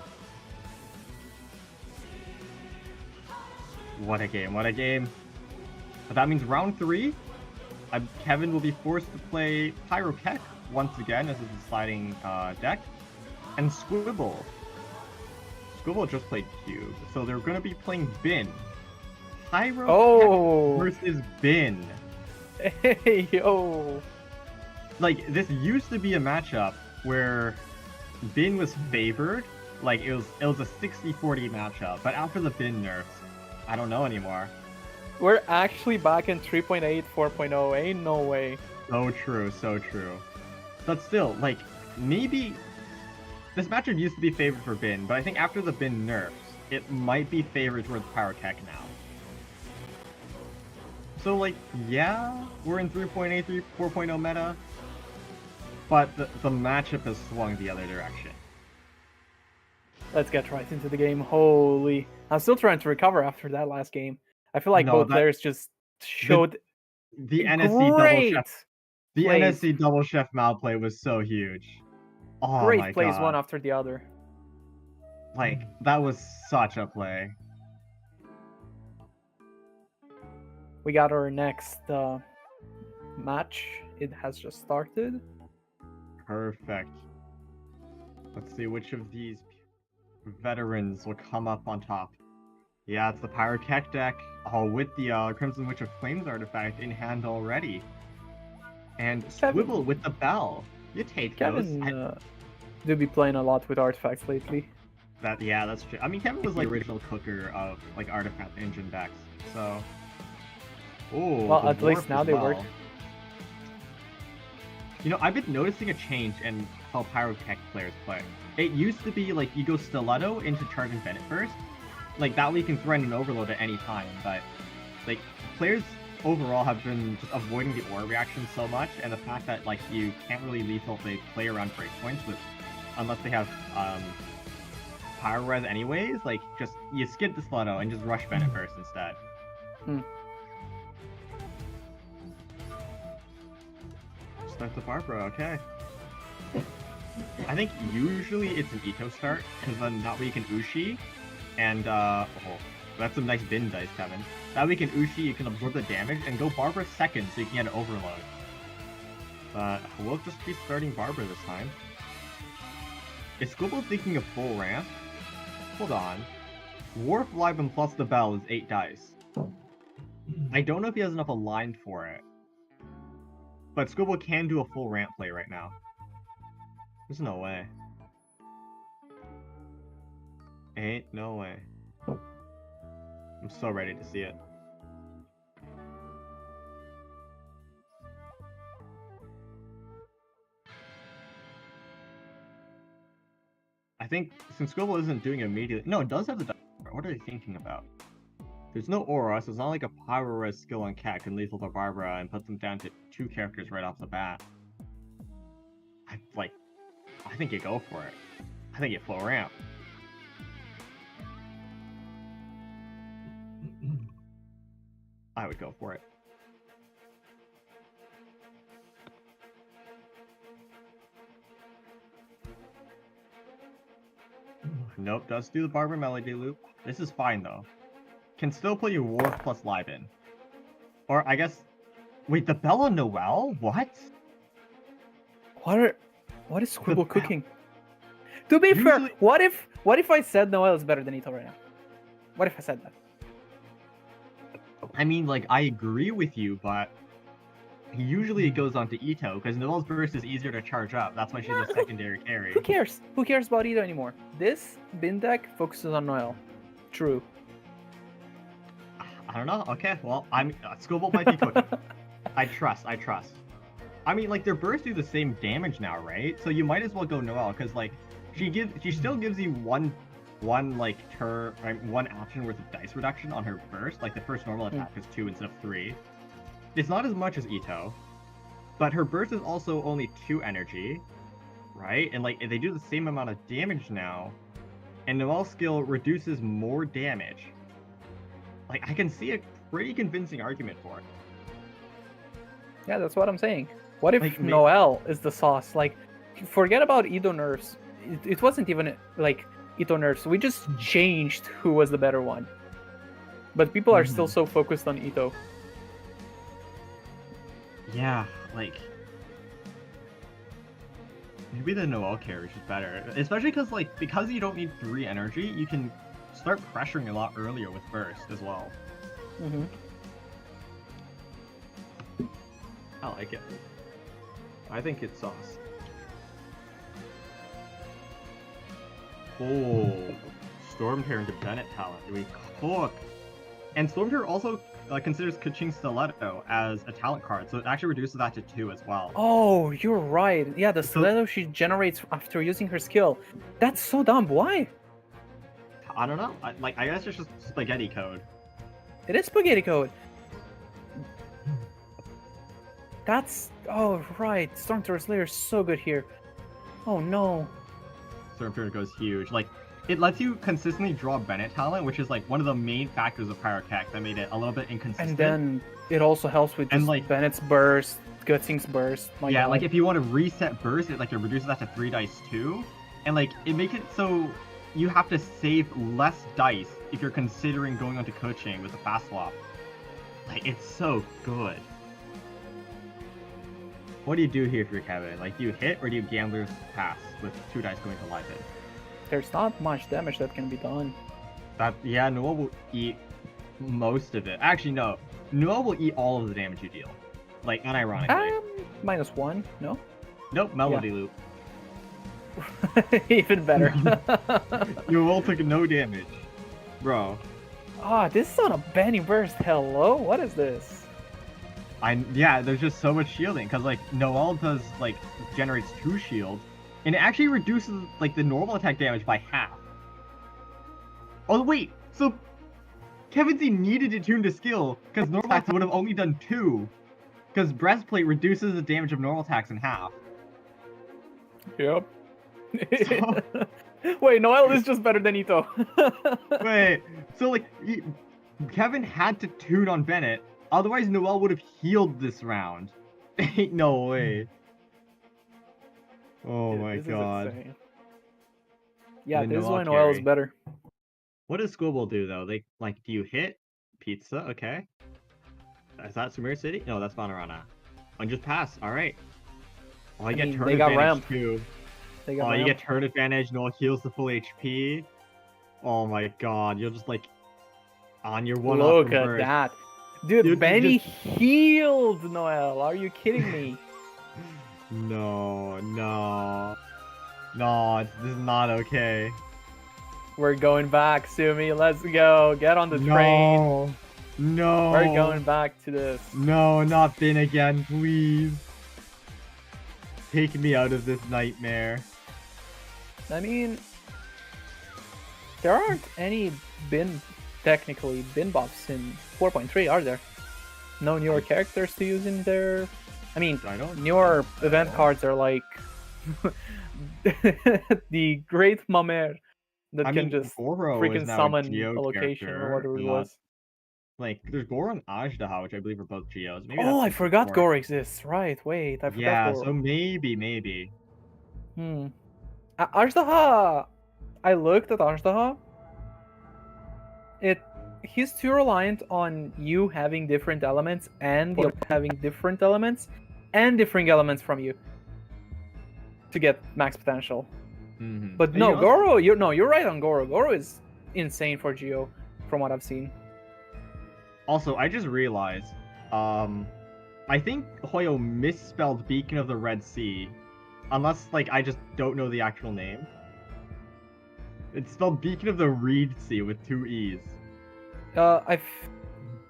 Speaker 4: What a game, what a game. But that means round 3, Kevin will be forced to play Pyrokek once again as his deciding deck. And Squibble just played Cube, so they're going to be playing Bin. Pyrokek versus Bin.
Speaker 5: Hey, yo.
Speaker 4: This used to be a matchup where Bin was favored. It was a 60-40 matchup, but after the Bin nerfs, I don't know anymore.
Speaker 5: We're actually back in 3.8, 4.0. Ain't no way.
Speaker 4: So true, so true. But still, like, maybe this matchup used to be favored for Bin, but I think after the Bin nerfs, it might be favored towards Power Keck now. So, like, yeah, we're in 3.8, 4.0 meta, but the matchup has swung the other direction.
Speaker 5: Let's get right into the game. Holy. I'm still trying to recover after that last game. I feel like both players just showed
Speaker 4: the NSC
Speaker 5: great
Speaker 4: double chef. The
Speaker 5: plays.
Speaker 4: NSC double chef malplay was so huge. Oh
Speaker 5: Great
Speaker 4: my
Speaker 5: plays
Speaker 4: god.
Speaker 5: one after the other.
Speaker 4: Like, that was such a play.
Speaker 5: We got our next match. It has just started.
Speaker 4: Perfect. Let's see which of these veterans will come up on top. Yeah, it's the Pyrokek deck, all with the Crimson Witch of Flames artifact in hand already. And Squibble with the bell. You take those.
Speaker 5: Kevin do be playing a lot with artifacts lately.
Speaker 4: Yeah, that's true. I mean, Kevin was like original cooker of like artifact engine decks, so. Oh,
Speaker 5: well, at least now they work.
Speaker 4: You know, I've been noticing a change in how Pyrokek players play. It used to be like you go Stiletto into charging Bennett first. Like that way you can threaten an overload at any time, but like players overall have been just avoiding the aura reaction so much, and the fact that like you can't really lethal they play around breakpoints with unless they have Pyro Res anyways, like just you skip the Stiletto and just rush Bennett first instead. Start the Barbara, okay. I think usually it's an Ito start, because then that way you can Ushi, and oh, that's some nice bin dice, Kevin. That way you can Ushi, you can absorb the damage, and go Barbara second so you can get an overload. But we'll just be starting Barbara this time. Is Squibble thinking of full ramp? Hold on. Warp Libin plus the Bell is 8 dice. I don't know if he has enough aligned for it. But Squibble can do a full ramp play right now. There's no way. Ain't no way. I'm so ready to see it. I think since Squibble isn't doing it immediately. No, it does have the. What are they thinking about? There's no aura, so it's not like a Pyro Res skill on Cat can lethal the Barbara and put them down to 2 characters right off the bat. I think you go for it. I think you full ramp. I would go for it. Nope, does do the Barbara Melody loop. This is fine though. Can still play your Warp plus Libin. Or I guess... Wait, the Bella Noelle? What?
Speaker 5: What is Squibble cooking? To be fair, what if I said Noelle is better than Ito right now? What if I said that?
Speaker 4: I mean, like, I agree with you, but usually it goes on to Ito, because Noelle's burst is easier to charge up. That's why she's a secondary carry.
Speaker 5: Who cares? Who cares about Ito anymore? This bin deck focuses on Noelle. True.
Speaker 4: I don't know. Okay, well, Squibble might be cooking. I trust. I mean, like, their bursts do the same damage now, right? So you might as well go Noelle, because, like, she still gives you one action worth of dice reduction on her burst. Like, the first normal attack is 2 instead of 3. It's not as much as Ito, but her burst is also only 2 energy, right? And, like, they do the same amount of damage now, and Noelle's skill reduces more damage. Like, I can see a pretty convincing argument for it.
Speaker 5: Yeah, that's what I'm saying. What if Noelle is the sauce? Like, forget about Ito nerfs. It wasn't even, like, Ito nerfs. We just changed who was the better one. But people are still so focused on Ito.
Speaker 4: Yeah, like... Maybe the Noelle carry is better. Especially because you don't need 3 energy, you can start pressuring a lot earlier with burst as well. I like it. I think it's sauce. Oh, Storm Tear into Bennett talent. Do we cook? And Stormtrooper also considers Kaching Stiletto as a talent card, so it actually reduces that to 2 as well.
Speaker 5: Oh, you're right. Yeah, the
Speaker 4: So-
Speaker 5: stiletto she generates after using her skill. That's so dumb. Why?
Speaker 4: I don't know. I guess it's just spaghetti code.
Speaker 5: It is spaghetti code. That's... Oh, right. Stormtrooper Slayer is so good here. Oh, no.
Speaker 4: Stormtrooper goes huge. Like, it lets you consistently draw Bennett talent, which is like one of the main factors of Pyrocast that made it a little bit inconsistent.
Speaker 5: And then it also helps with
Speaker 4: And,
Speaker 5: just
Speaker 4: like-
Speaker 5: Bennett's burst, Gutsing's burst. My
Speaker 4: yeah,
Speaker 5: God.
Speaker 4: like if you want to reset burst, it reduces that to 3 dice too, and like it makes it so you have to save less dice if you're considering going onto coaching with the fast swap. Like it's so good. What do you do here if you're Kevin? Like, do you hit or do you Gambler's Pass with 2 dice going to live hit?
Speaker 5: There's not much damage that can be done.
Speaker 4: Yeah, Noel will eat most of it. Actually, no. Noel will eat all of the damage you deal. Like, unironically.
Speaker 5: -1, no?
Speaker 4: Nope, Melody Loop.
Speaker 5: Even better.
Speaker 4: Noel took no damage. Bro.
Speaker 5: Ah, this is on a Benny burst. Hello? What is this?
Speaker 4: Yeah, there's just so much shielding, because, like, Noel does, like, generates 2 shields, and it actually reduces, like, the normal attack damage by half. Oh, wait, so Kevin Z needed to tune to skill, because normal attacks would have only done 2, because Breastplate reduces the damage of normal attacks in half.
Speaker 5: Yep.
Speaker 4: So-
Speaker 5: Wait, Noel is just better than Ito.
Speaker 4: Wait, so, like, Kevin had to tune on Bennett, otherwise Noel would have healed this round. Ain't no way. Oh my
Speaker 5: This is
Speaker 4: god.
Speaker 5: insane. Yeah,
Speaker 4: The
Speaker 5: this is
Speaker 4: Noel
Speaker 5: why Noel is
Speaker 4: carry.
Speaker 5: better.
Speaker 4: What does Squibble do though? They like, do you hit pizza? Okay. Is that Sumer City? No, that's Vanarana. And just pass. All right. Oh, you get
Speaker 5: mean,
Speaker 4: turn
Speaker 5: they got
Speaker 4: advantage
Speaker 5: ramp.
Speaker 4: too.
Speaker 5: They got
Speaker 4: Oh, you
Speaker 5: ramp.
Speaker 4: get turn advantage. Noel heals the full HP. Oh my god, you'll just like on your one.
Speaker 5: Look at that. Dude,
Speaker 4: You
Speaker 5: Benny
Speaker 4: just-
Speaker 5: healed Noel. Are you kidding me?
Speaker 4: No, this is not okay.
Speaker 5: We're going back, Sumi. Let's go. Get on the train.
Speaker 4: No.
Speaker 5: We're going back to this.
Speaker 4: No, not Bin again, please. Take me out of this nightmare.
Speaker 5: I mean, there aren't any technically bin buffs in 4.3, are there? No newer characters to use in there. I mean,
Speaker 4: I don't.
Speaker 5: newer event cards are like the Great Mamer that
Speaker 4: I
Speaker 5: can
Speaker 4: mean,
Speaker 5: just
Speaker 4: Goro
Speaker 5: freaking
Speaker 4: is now
Speaker 5: summon
Speaker 4: Geo
Speaker 5: a location
Speaker 4: character,
Speaker 5: or whatever it
Speaker 4: not-
Speaker 5: was.
Speaker 4: Like, there's Goro and Ajdaha, which I believe are both Geos. Maybe
Speaker 5: Oh, I
Speaker 4: that's
Speaker 5: forgot
Speaker 4: Goro.
Speaker 5: Goro exists. Right, wait, I forgot
Speaker 4: Yeah,
Speaker 5: Goro.
Speaker 4: so maybe.
Speaker 5: Ajdaha! I looked at Ajdaha. He's too reliant on you having different elements and the having different elements and differing elements from you to get max potential.
Speaker 4: Mhm.
Speaker 5: But
Speaker 4: And
Speaker 5: no,
Speaker 4: you also-
Speaker 5: Goro, you're right on Goro. Goro is insane for Geo, from what I've seen.
Speaker 4: Also, I just realized, I think Hoyo misspelled Beacon of the Red Sea, unless like I just don't know the actual name. It's spelled Beacon of the Reed Sea with 2 E's.
Speaker 5: I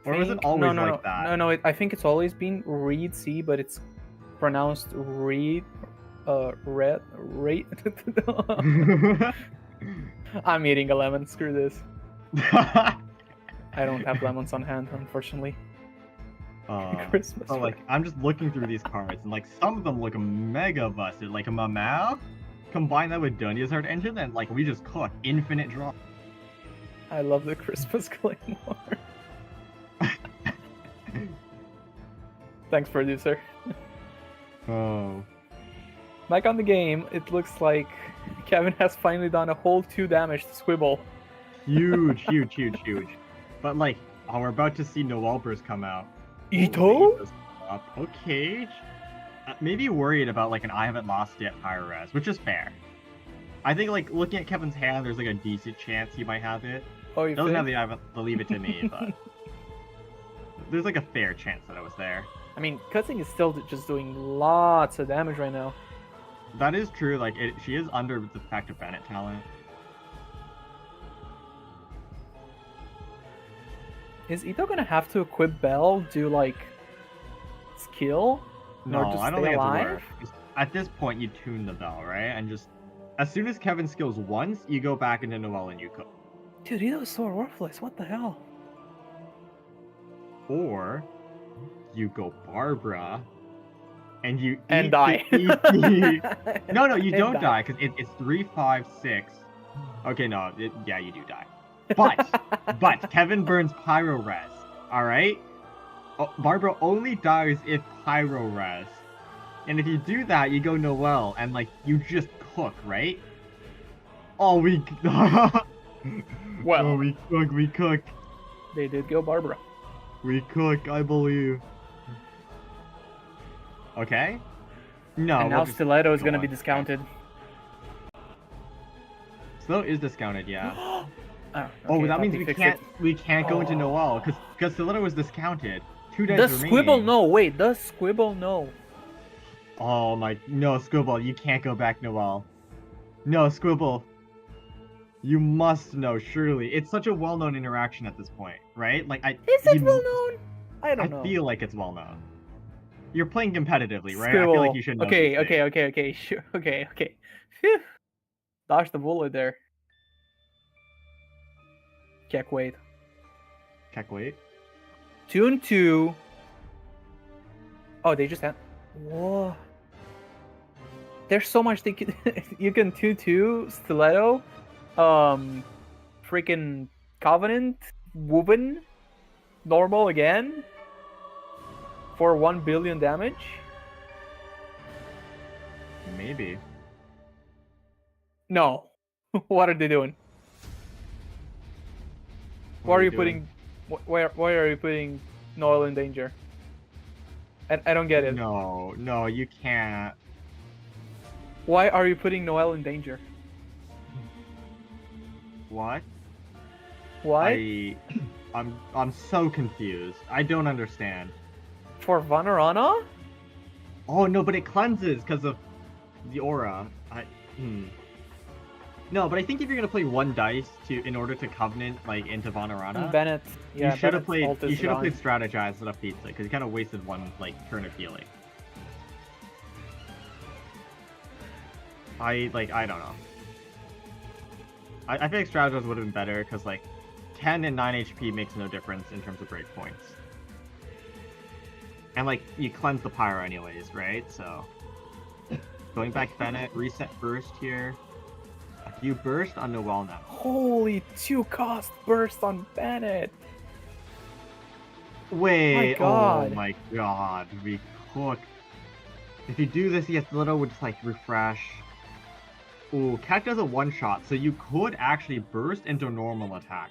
Speaker 4: Or was it
Speaker 5: think-
Speaker 4: always
Speaker 5: no,
Speaker 4: like that?
Speaker 5: No, I think it's always been Reed C, but it's pronounced Reed. Red. I'm eating a lemon. Screw this. I don't have lemons on hand, unfortunately. Christmas.
Speaker 4: So like, I'm just looking through these cards, and like some of them look mega busted. Like a Mamau, combine that with Dunya's Heart Engine, and like we just cook infinite draw.
Speaker 5: I love the Christmas Claymore. Thanks, producer.
Speaker 4: Oh.
Speaker 5: Back on the game, it looks like Kevin has finally done a whole 2 damage to Squibble.
Speaker 4: Huge. But like, oh, we're about to see Noel Burst come out.
Speaker 5: Ito?
Speaker 4: Ito's up. Okay. Maybe worried about like an I haven't lost yet Pyro Res, which is fair. I think like looking at Kevin's hand, there's like a decent chance he might have it.
Speaker 5: Oh, you
Speaker 4: Doesn't
Speaker 5: think?
Speaker 4: have the I haven't to leave it to me, but there's like a fair chance that I was there.
Speaker 5: I mean, Cutsing is still just doing lots of damage right now.
Speaker 4: That is true. Like she is under the fact of Bennett talent.
Speaker 5: Is Ito gonna have to equip Bell, do like skill?
Speaker 4: No,
Speaker 5: Or just
Speaker 4: I don't
Speaker 5: stay
Speaker 4: think it's
Speaker 5: alive?
Speaker 4: worth. At this point, you tune the bell, right? And just as soon as Kevin skills once, you go back into Noelle and you cook.
Speaker 5: Dude, Ito is so worthless. What the hell?
Speaker 4: Or you go Barbara and you
Speaker 5: And
Speaker 4: eat
Speaker 5: die.
Speaker 4: the ET. No, you
Speaker 5: And
Speaker 4: don't
Speaker 5: die.
Speaker 4: die because it's 3, 5, 6. Okay, no, yeah, you do die. But Kevin burns Pyro Res. All right, Barbara only dies if Pyro Res, and if you do that, you go Noelle and like you just cook, right? Oh, we.
Speaker 5: Well.
Speaker 4: Oh, we cook.
Speaker 5: They did go Barbara.
Speaker 4: We cook, I believe. Okay. No.
Speaker 5: And
Speaker 4: we'll
Speaker 5: now
Speaker 4: just
Speaker 5: Stiletto is
Speaker 4: go
Speaker 5: gonna be
Speaker 4: on.
Speaker 5: discounted.
Speaker 4: Stiletto is discounted, yeah.
Speaker 5: Oh,
Speaker 4: Oh,
Speaker 5: okay, I
Speaker 4: that
Speaker 5: thought
Speaker 4: means
Speaker 5: they
Speaker 4: we
Speaker 5: fixed
Speaker 4: can't
Speaker 5: it.
Speaker 4: go into
Speaker 5: Oh.
Speaker 4: Noelle because Stiletto was discounted. 2 days
Speaker 5: Does
Speaker 4: remaining.
Speaker 5: Squibble know? Wait, does Squibble know?
Speaker 4: Oh my, no, Squibble, you can't go back Noelle. No, Squibble. You must know, surely. It's such a well-known interaction at this point, right? Like,
Speaker 5: Is it well known? I don't know.
Speaker 4: I feel like it's well-known. You're playing competitively, right?
Speaker 5: Squibble.
Speaker 4: I feel like you should know these things.
Speaker 5: Okay, sure, okay. Phew. Dodge the bullet there. Check, wait.
Speaker 4: Check, wait.
Speaker 5: Tune 2. Oh, they just had. Whoa. There's so much they can. You can 2-2 Stiletto, freaking Covenant, Woven, normal again, for 1 billion damage.
Speaker 4: Maybe.
Speaker 5: No. What are they doing? Why are you putting? Why are you putting Noel in danger? I don't get it.
Speaker 4: No, you can't.
Speaker 5: Why are you putting Noel in danger?
Speaker 4: What?
Speaker 5: Why?
Speaker 4: I'm so confused. I don't understand.
Speaker 5: For Vanarana?
Speaker 4: Oh no, but it cleanses because of the aura. No, but I think if you're gonna play 1 dice in order to Covenant like into Vanarana,
Speaker 5: Bennett. Yeah,
Speaker 4: you should have
Speaker 5: Bennett's ult
Speaker 4: played. You
Speaker 5: is
Speaker 4: should have
Speaker 5: gone.
Speaker 4: played Strategize instead of Pizza because you kind of wasted 1 like turn of healing. I don't know. I think Strategize would have been better because like 10 and 9 HP makes no difference in terms of breakpoints. And like you cleanse the pyro anyways, right? So going back Bennett, reset burst here. You burst on Noelle now.
Speaker 5: Holy 2-cost burst on Bennett.
Speaker 4: Wait,
Speaker 5: God.
Speaker 4: oh my god, we cook. If you do this, yes, Little would just like refresh. Ooh, Cat does a 1-shot, so you could actually burst into normal attack.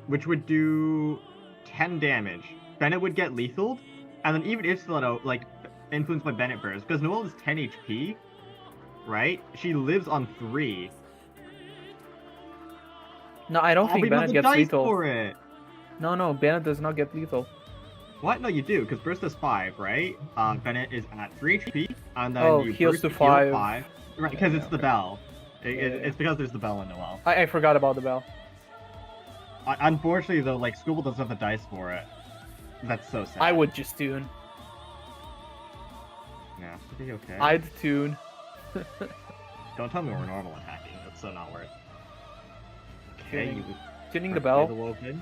Speaker 4: Which would do 10 damage. Bennett would get lethaled, and then even if Stiletto, like, influenced by Bennett burst, because Noelle is 10 HP, right? She lives on 3.
Speaker 5: No, I don't think
Speaker 4: we
Speaker 5: Bennett
Speaker 4: have the
Speaker 5: gets
Speaker 4: dice
Speaker 5: lethal.
Speaker 4: for it.
Speaker 5: No, Bennett does not get lethal.
Speaker 4: What? No, you do, because burst is 5, right? Bennett is at 3 HP, and then
Speaker 5: Oh,
Speaker 4: you
Speaker 5: heals
Speaker 4: burst
Speaker 5: to
Speaker 4: heal
Speaker 5: 5.
Speaker 4: 5. Right, because it's the
Speaker 5: okay.
Speaker 4: bell.
Speaker 5: Yeah.
Speaker 4: It's because there's the bell in Noelle.
Speaker 5: I forgot about the bell.
Speaker 4: Unfortunately, though, like, Squibble doesn't have the dice for it. That's so sad.
Speaker 5: I would just tune.
Speaker 4: Yeah, should be okay.
Speaker 5: I'd tune.
Speaker 4: Don't tell me we're normal attacking. That's so not worth. Okay,
Speaker 5: Tuning-
Speaker 4: you would
Speaker 5: Tuning the
Speaker 4: play
Speaker 5: bell.
Speaker 4: the Woken.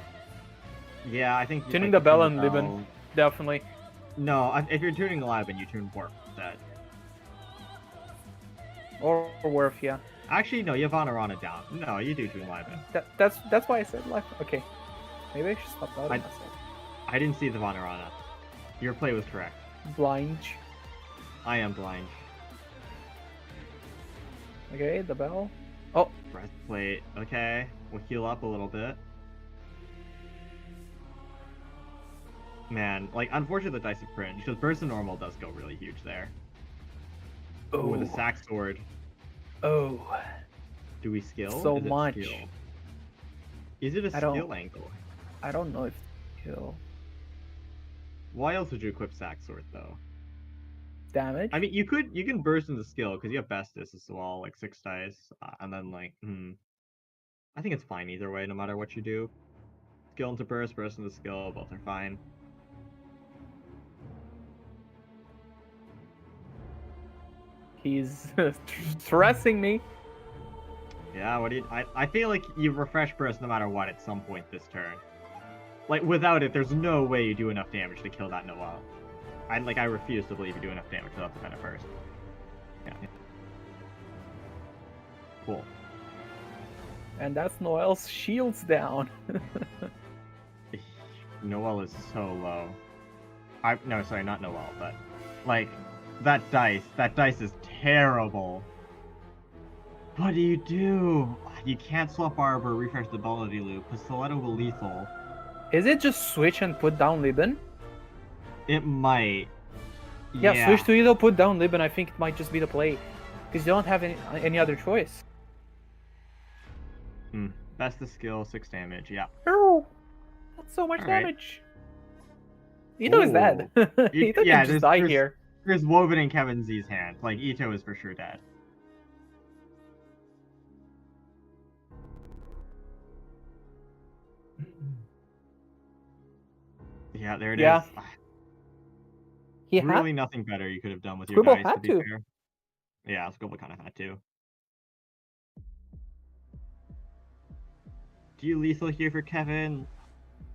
Speaker 4: Yeah, I think.
Speaker 5: Tuning
Speaker 4: like,
Speaker 5: the bell
Speaker 4: tune
Speaker 5: and Libin. Definitely.
Speaker 4: No, if you're tuning Libin, you tune Warp instead.
Speaker 5: Or Worth, yeah.
Speaker 4: Actually, no, you have Vanarana down. No, you do tune Libin.
Speaker 5: That's why I said life. Okay. Maybe I should stop doubting
Speaker 4: I-
Speaker 5: myself.
Speaker 4: I didn't see the Vanarana. Your play was correct.
Speaker 5: Blind.
Speaker 4: I am blind.
Speaker 5: Okay, the bell.
Speaker 4: Breastplate. Okay, we'll heal up a little bit. Man, like, unfortunately the dice are cringe, because Burst and Normal does go really huge there. Oh, with a Sack Sword.
Speaker 5: Oh.
Speaker 4: Do we skill?
Speaker 5: So
Speaker 4: Is it
Speaker 5: much.
Speaker 4: skill? Is it a
Speaker 5: I don't-
Speaker 4: skill angle?
Speaker 5: I don't know if kill
Speaker 4: Why else would you equip Sack Sword, though?
Speaker 5: damage.
Speaker 4: I mean, you can burst into skill, because you have Bestis as well, like 6 dice, and then, like, I think it's fine either way, no matter what you do. skill into burst into skill, both are fine.
Speaker 5: He's stressing me.
Speaker 4: Yeah, what do you... I feel like you refresh burst no matter what at some point this turn. Like, without it, there's no way you do enough damage to kill that Noelle. I refuse to believe you do enough damage without the Vesta first. Yeah. Cool.
Speaker 5: And that's Noelle's shields down.
Speaker 4: Noelle is so low. No, sorry, not Noelle, but... Like, that dice is terrible. What do you do? You can't swap Arbor, refresh the ability loop, because Stiletto will lethal.
Speaker 5: Is it just switch and put down Liben?
Speaker 4: It might.
Speaker 5: Yeah, switch to Ito, put down Liben. I think it might just be the play. Because you don't have any other choice.
Speaker 4: Vesta skill, 6 damage, yeah.
Speaker 5: Oh, that's so much
Speaker 4: Alright.
Speaker 5: damage. Ito is dead. Ito can just die here.
Speaker 4: There's Woven in Kevin Z's hand. Like, Ito is for sure dead. Yeah, there it is.
Speaker 5: He
Speaker 4: Really nothing better you could have done with your
Speaker 5: Squibble
Speaker 4: dice,
Speaker 5: had
Speaker 4: to be
Speaker 5: to.
Speaker 4: fair. Yeah, Squibble kind of had to. Do you lethal here for Kevin?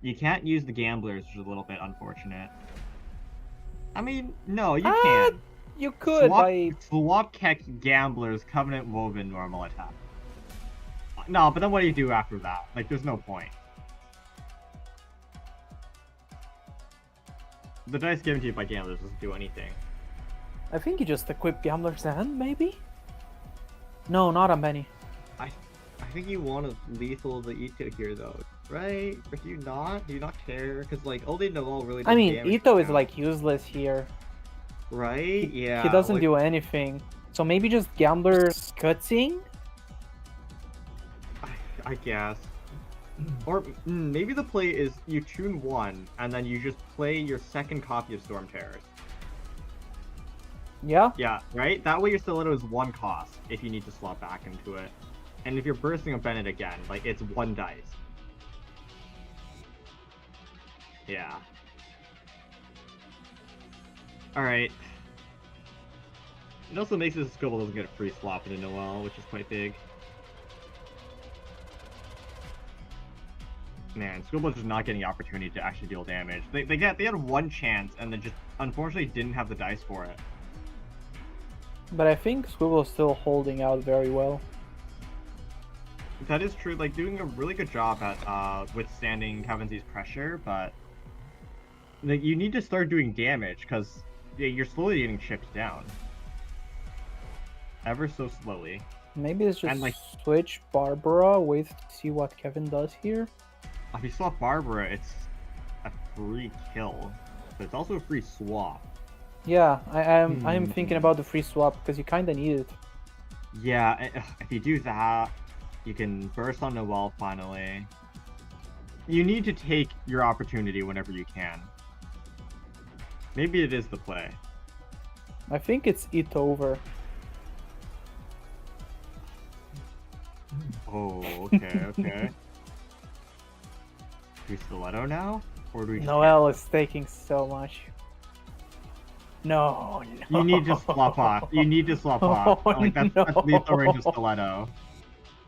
Speaker 4: You can't use the gamblers, which is a little bit unfortunate. I mean, no, you can.
Speaker 5: You could
Speaker 4: Swap Keck Gamblers, Covenant Woven, normal attack. No, but then what do you do after that? Like, there's no point. The dice given to you by Gamblers doesn't do anything.
Speaker 5: I think you just equip Gambler's End, maybe? No, not on Benny.
Speaker 4: I think you want to lethal the Ito here, though, right? Or do you not? Do you not care? Because, like, only Noelle really does damage
Speaker 5: Ito is,
Speaker 4: now.
Speaker 5: like, useless here.
Speaker 4: Right? Yeah.
Speaker 5: He doesn't do anything. So maybe just Gambler's cutscene?
Speaker 4: I guess. Or maybe the play is you tune 1, and then you just play your second copy of Storm Terrors.
Speaker 5: Yeah?
Speaker 4: Yeah, right? That way your Stiletto is 1 cost, if you need to swap back into it. And if you're bursting a Bennett again, like, it's 1 dice. Yeah. Alright. It also makes it so Squibble doesn't get a free swap into Noelle, which is quite big. Man, Squibble's just not getting the opportunity to actually deal damage. They had 1 chance, and then just unfortunately didn't have the dice for it.
Speaker 5: But I think Squibble is still holding out very well.
Speaker 4: That is true, like, doing a really good job at withstanding Kevin Z's pressure, but like, you need to start doing damage, because you're slowly getting chipped down. Ever so slowly.
Speaker 5: Maybe it's just switch Barbara, wait to see what Kevin does here.
Speaker 4: If you swap Barbara, it's a free kill, but it's also a free swap.
Speaker 5: Yeah, I'm thinking about the free swap, because you kinda need it.
Speaker 4: Yeah, if you do that, you can burst on Noelle finally. You need to take your opportunity whenever you can. Maybe it is the play.
Speaker 5: I think it's it over.
Speaker 4: Oh, okay, okay. Do we Stiletto now? Or do we just
Speaker 5: Noelle is taking so much. No.
Speaker 4: You need to swap off. You need to swap off.
Speaker 5: Oh,
Speaker 4: Like, that's lethal range of Stiletto.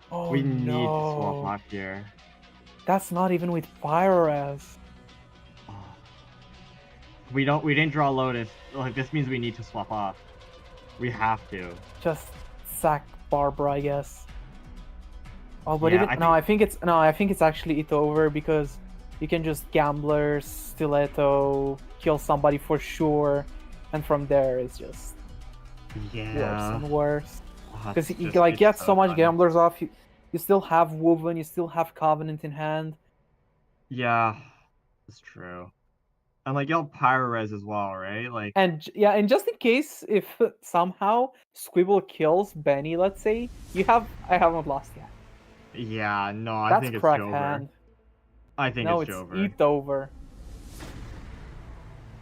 Speaker 5: Oh,
Speaker 4: We need to swap off here.
Speaker 5: That's not even with Fire Res.
Speaker 4: We didn't draw Lotus. Like, this means we need to swap off. We have to.
Speaker 5: Just sack Barbara, I guess. Oh, but
Speaker 4: Yeah,
Speaker 5: I think it's actually it over, because you can just Gambler, Stiletto, kill somebody for sure, and from there it's just worse and worse. Because you get so much Gamblers off. You still have Woven, you still have Covenant in hand.
Speaker 4: Yeah, that's true. And like, you'll Pyro-Res as well, right? Like,
Speaker 5: And just in case if somehow Squibble kills Benny, let's say, I haven't lost yet.
Speaker 4: yeah, no, I
Speaker 5: That's
Speaker 4: think it's
Speaker 5: crack
Speaker 4: over.
Speaker 5: hand.
Speaker 4: I think
Speaker 5: No,
Speaker 4: it's
Speaker 5: it's
Speaker 4: over.
Speaker 5: eat over.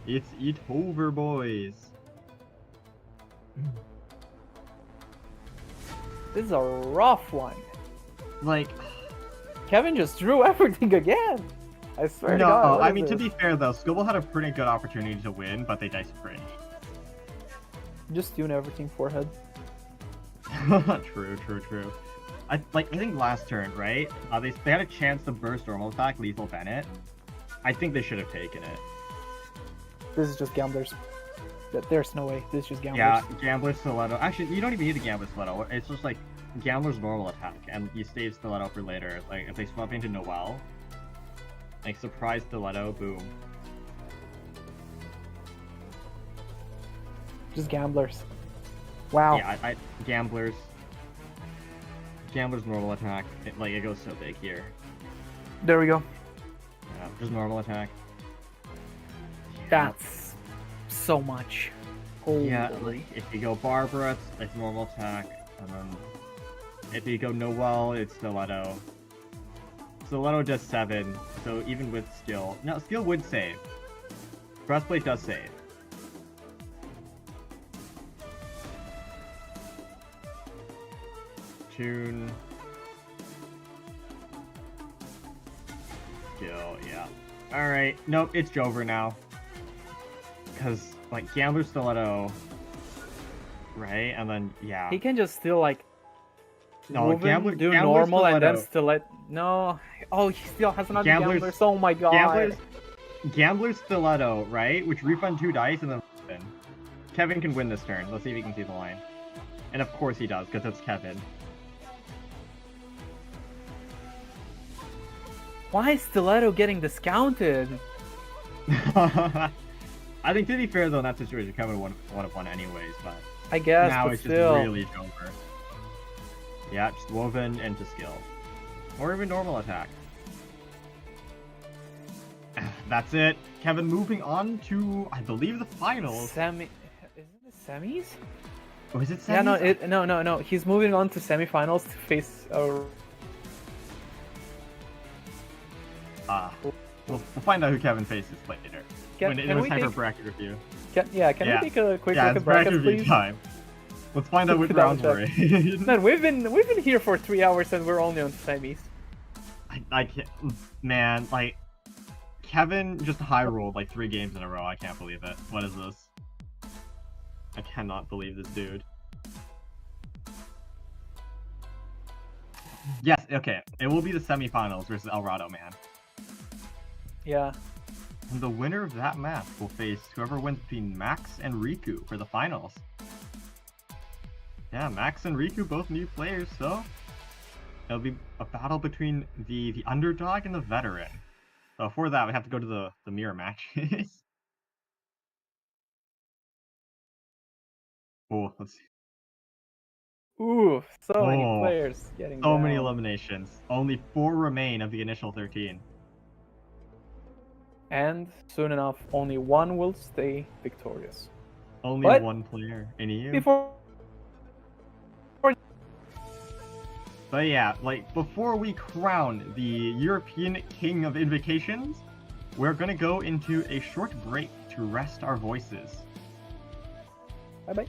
Speaker 4: It's eat over, boys.
Speaker 5: This is a rough one.
Speaker 4: Like,
Speaker 5: Kevin just drew everything again. I swear to
Speaker 4: No,
Speaker 5: God. what
Speaker 4: I
Speaker 5: is
Speaker 4: mean, to
Speaker 5: this?
Speaker 4: be fair though, Squibble had a pretty good opportunity to win, but they dice cringed.
Speaker 5: Just tune everything forehead.
Speaker 4: True. I think last turn, right? They had a chance to burst normal attack, lethal Bennett. I think they should have taken it.
Speaker 5: This is just gamblers. There's no way. This is just gamblers.
Speaker 4: Yeah, Gambler's Stiletto. Actually, you don't even need the Gambler's Stiletto. It's just like Gambler's normal attack, and you save Stiletto for later. Like if they swap into Noelle, like surprise Stiletto, boom.
Speaker 5: Just gamblers. Wow.
Speaker 4: Yeah, I Gambler's normal attack. It goes so big here.
Speaker 5: There we go.
Speaker 4: Yeah, just normal attack.
Speaker 5: That's so much. Holy.
Speaker 4: Yeah, like if you go Barbara, it's normal attack, and then if you go Noelle, it's Stiletto. Stiletto does 7, so even with skill, no, skill would save. Breastplate does save. Tune. Skill, yeah. Alright, nope, it's Jover now. Because, like, Gambler Stiletto, right? And then, yeah.
Speaker 5: He can just still like
Speaker 4: No,
Speaker 5: move
Speaker 4: Gambler,
Speaker 5: do
Speaker 4: Gambler
Speaker 5: normal and then
Speaker 4: Stiletto.
Speaker 5: still let no. Oh, he still has another
Speaker 4: Gamblers-
Speaker 5: gamblers. Oh my god.
Speaker 4: Gambler's Stiletto, right? Which refund 2 dice and then win. Kevin can win this turn. Let's see if he can see the line. And of course he does, because it's Kevin.
Speaker 5: Why is Stiletto getting discounted?
Speaker 4: I think to be fair though, in that situation, Kevin would have won anyways, but
Speaker 5: I guess,
Speaker 4: now
Speaker 5: but
Speaker 4: it's
Speaker 5: still.
Speaker 4: just really Jover. Yeah, just woven into skill. Or even normal attack. That's it. Kevin moving on to, I believe, the finals.
Speaker 5: Semi. Is it the semis?
Speaker 4: Oh, is it semis?
Speaker 5: Yeah, no. He's moving on to semifinals to face.
Speaker 4: We'll find out who Kevin faces later. When it was time for
Speaker 5: take,
Speaker 4: bracket review.
Speaker 5: can we take a quick
Speaker 4: Yeah,
Speaker 5: look
Speaker 4: it's
Speaker 5: at
Speaker 4: bracket
Speaker 5: brackets,
Speaker 4: review
Speaker 5: please?
Speaker 4: time. Let's find out which
Speaker 5: Double
Speaker 4: rounds we're in.
Speaker 5: Man, we've been here for 3 hours and we're only on semis.
Speaker 4: I can't, man, like, Kevin just high rolled like 3 games in a row. I can't believe it. What is this? I cannot believe this dude. Yes, okay. It will be the semifinals versus Alado, man.
Speaker 5: Yeah.
Speaker 4: And the winner of that match will face whoever wins between Max and Riku for the finals. Yeah, Max and Riku, both new players, so it'll be a battle between the underdog and the veteran. So for that, we have to go to the mirror matches. Oh, let's see.
Speaker 5: Ooh, so many
Speaker 4: Oh,
Speaker 5: players getting
Speaker 4: So many
Speaker 5: down.
Speaker 4: eliminations. Only 4 remain of the initial 13.
Speaker 5: And soon enough, only one will stay victorious.
Speaker 4: Only
Speaker 5: But
Speaker 4: one player in EU.
Speaker 5: Before
Speaker 4: But yeah, like, before we crown the European King of Invocations, we're gonna go into a short break to rest our voices.
Speaker 5: bye bye.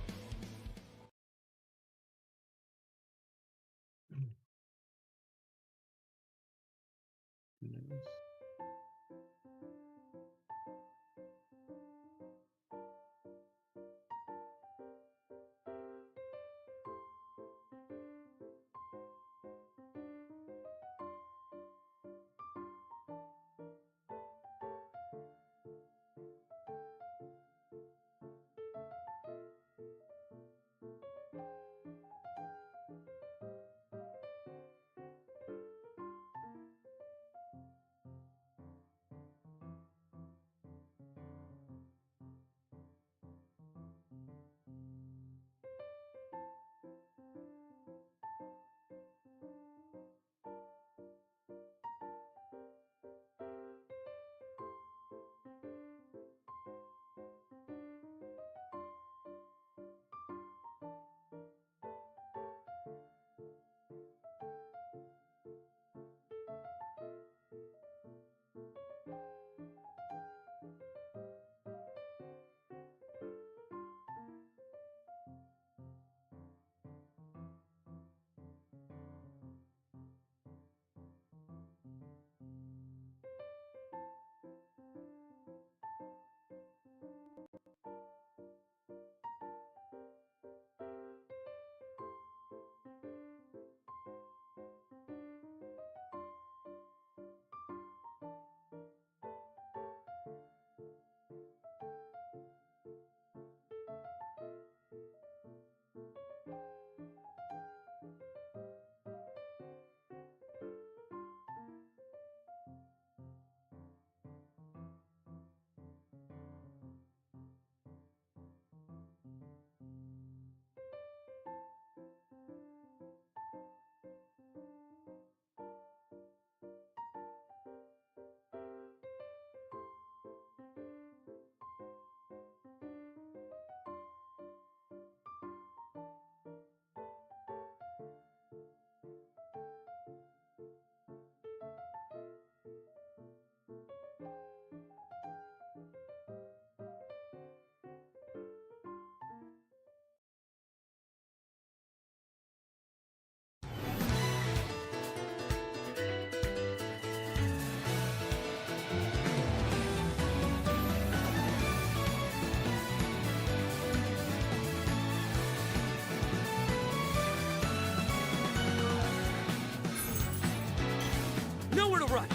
Speaker 1: run!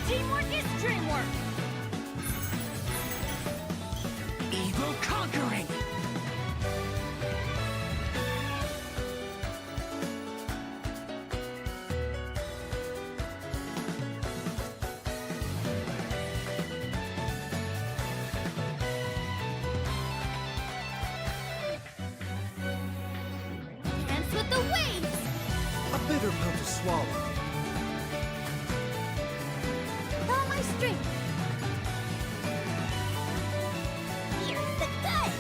Speaker 2: Teamwork is dreamwork!
Speaker 1: Evil conquering!
Speaker 2: Dance with the waves!
Speaker 3: A bitter pill to swallow.
Speaker 2: All my strength! Here's the good!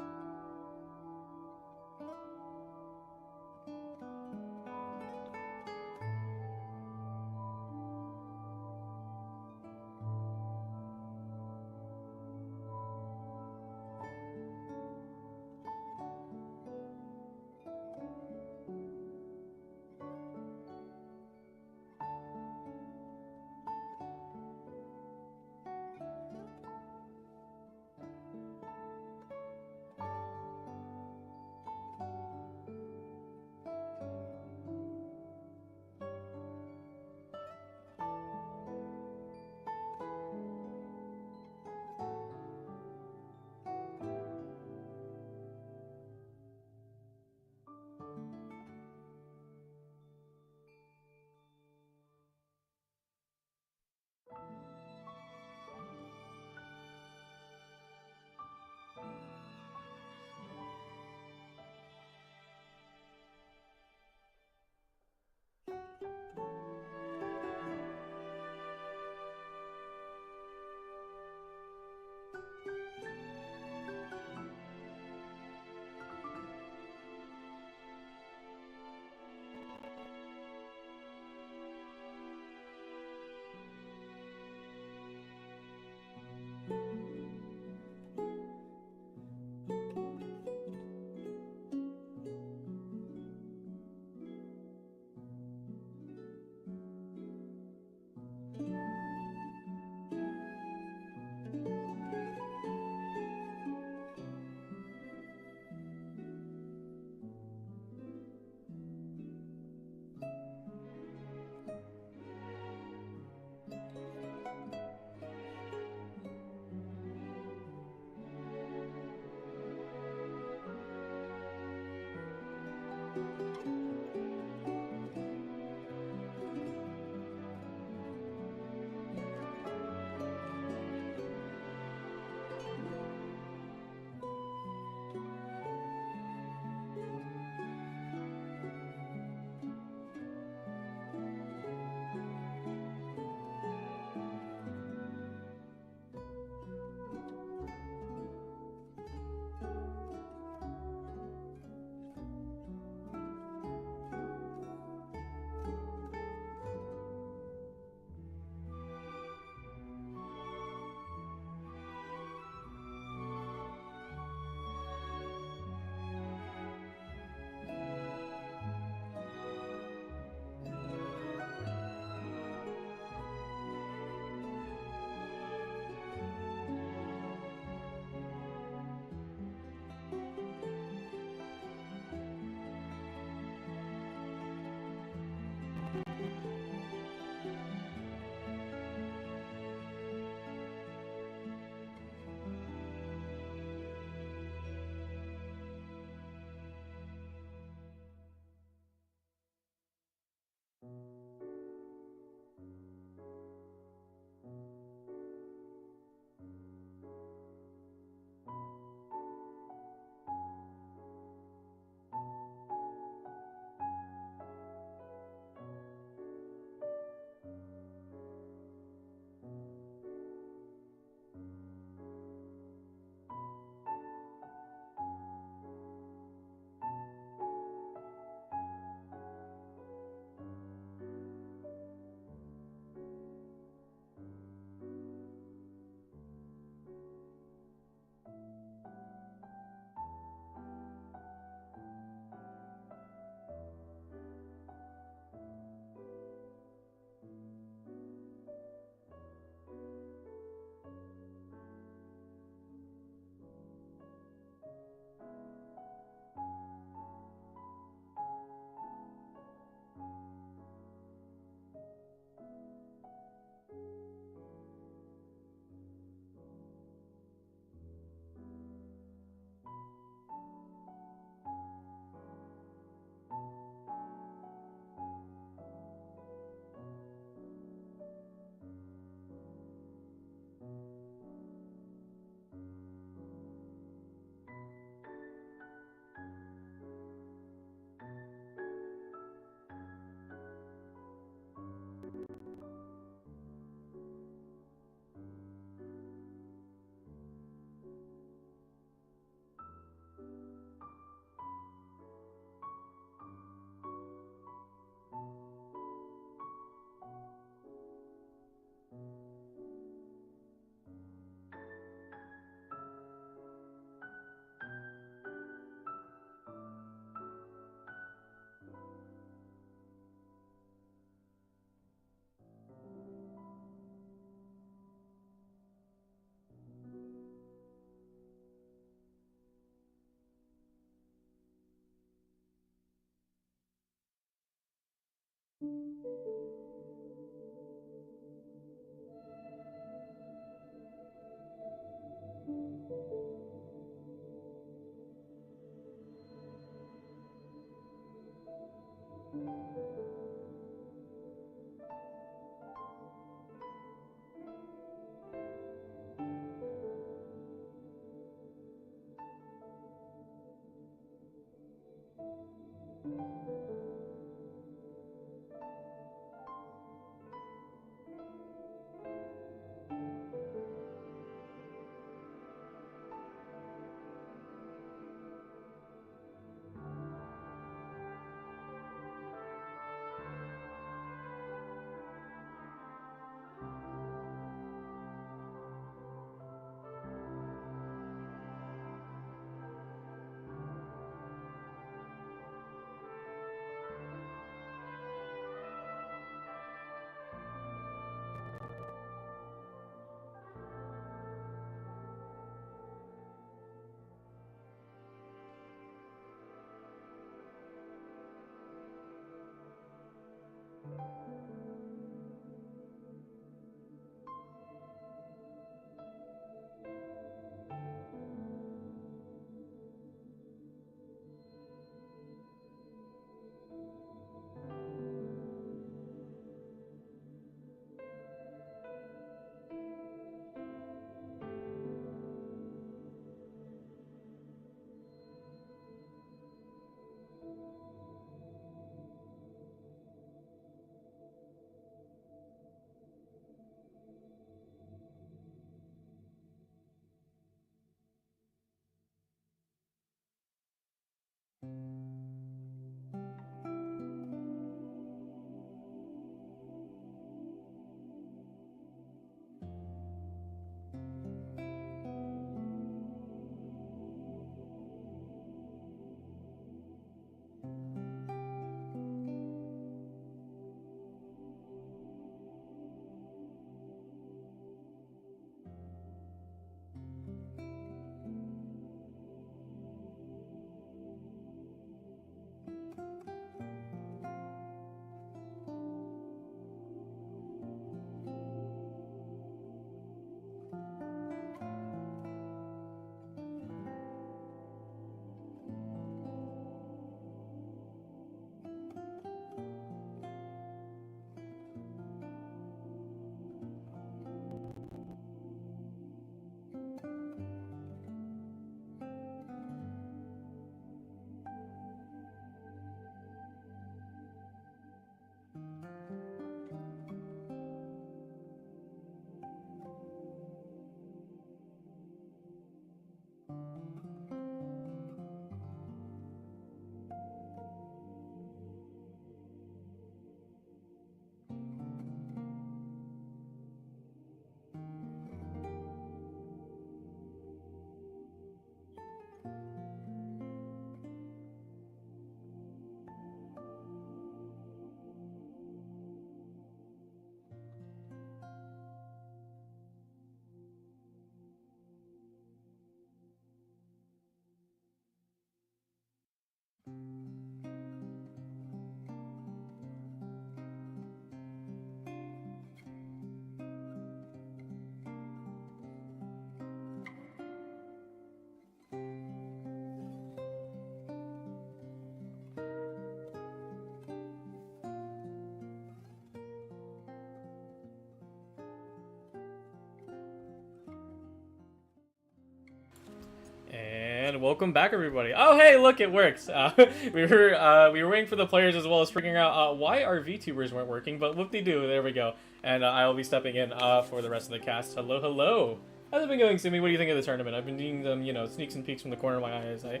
Speaker 6: And welcome back, everybody. Oh, hey, look, it works. We were waiting for the players as well as figuring out why our VTubers weren't working, but whoop-de-doo, there we go. And I will be stepping in for the rest of the cast. Hello, hello. How's it been going, Sumi? What do you think of the tournament? I've been doing them, you know, sneaks and peeks from the corner of my eye as I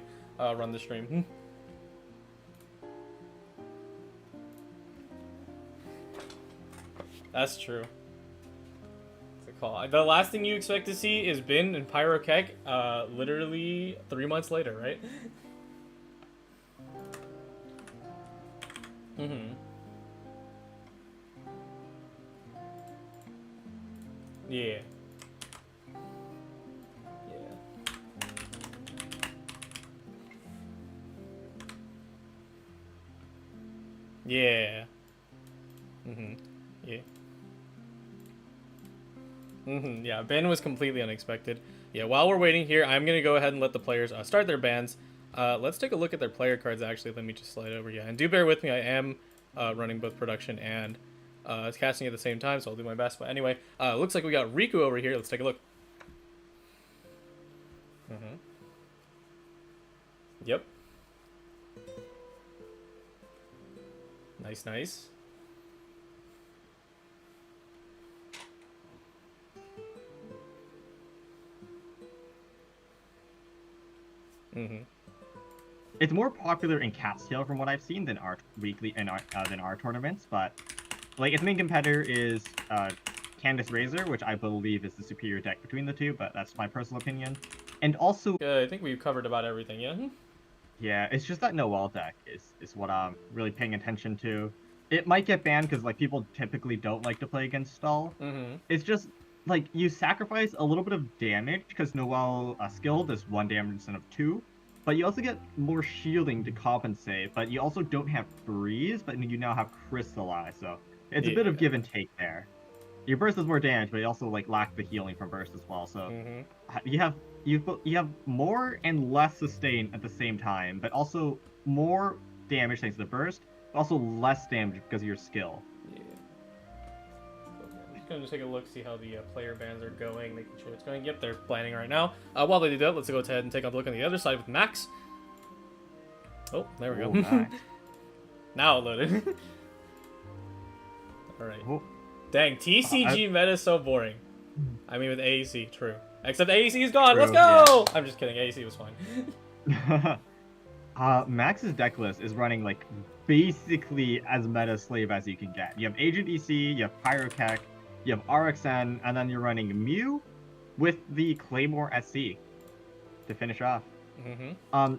Speaker 6: run the stream. That's true. The last thing you expect to see is Bin and Pyrokek, literally 3 months later, right? Mm-hmm. Yeah. Yeah. Mm-hmm. Yeah. Mm-hmm. Yeah, ban was completely unexpected. Yeah, while we're waiting here, I'm going to go ahead and let the players start their bans. Let's take a look at their player cards, actually. Let me just slide over here. And do bear with me, I am running both production and casting at the same time, so I'll do my best. But anyway, looks like we got Riku over here. Let's take a look. Yep. Nice, nice.
Speaker 4: It's more popular in Cat's Tail from what I've seen than our weekly and than our tournaments, but like its main competitor is Candace Razor, which I believe is the superior deck between the two, but that's my personal opinion. And also,
Speaker 6: I think we've covered about everything, yeah?
Speaker 4: yeah, it's just that Noelle deck is what I'm really paying attention to. It might get banned because like people typically don't like to play against Stall. It's just like you sacrifice a little bit of damage because Noelle skill does 1 damage instead of 2, but you also get more shielding to compensate. But you also don't have freeze, but you now have crystallize, so it's a bit of give and take there. Your burst does more damage, but you also like lack the healing from burst as well. So you have more and less sustain at the same time, but also more damage thanks to the burst, but also less damage because of your skill.
Speaker 6: I'm just gonna take a look, see how the player bans are going, making sure it's going. Yep, they're planning right now. While they do that, let's go ahead and take a look on the other side with Max. Oh, there we go.
Speaker 4: Nice.
Speaker 6: Now it loaded. All right.
Speaker 4: Oh.
Speaker 6: Dang, TCG meta is so boring. I mean, with AEC, true. Except AEC is gone.
Speaker 4: True,
Speaker 6: Let's go! Yeah. I'm just kidding. AEC was fine.
Speaker 4: Max's deck list is running like basically as meta slave as you can get. You have Agent EC, you have Pyrokek, you have RXN, and then you're running Mew with the Claymore SC to finish off. I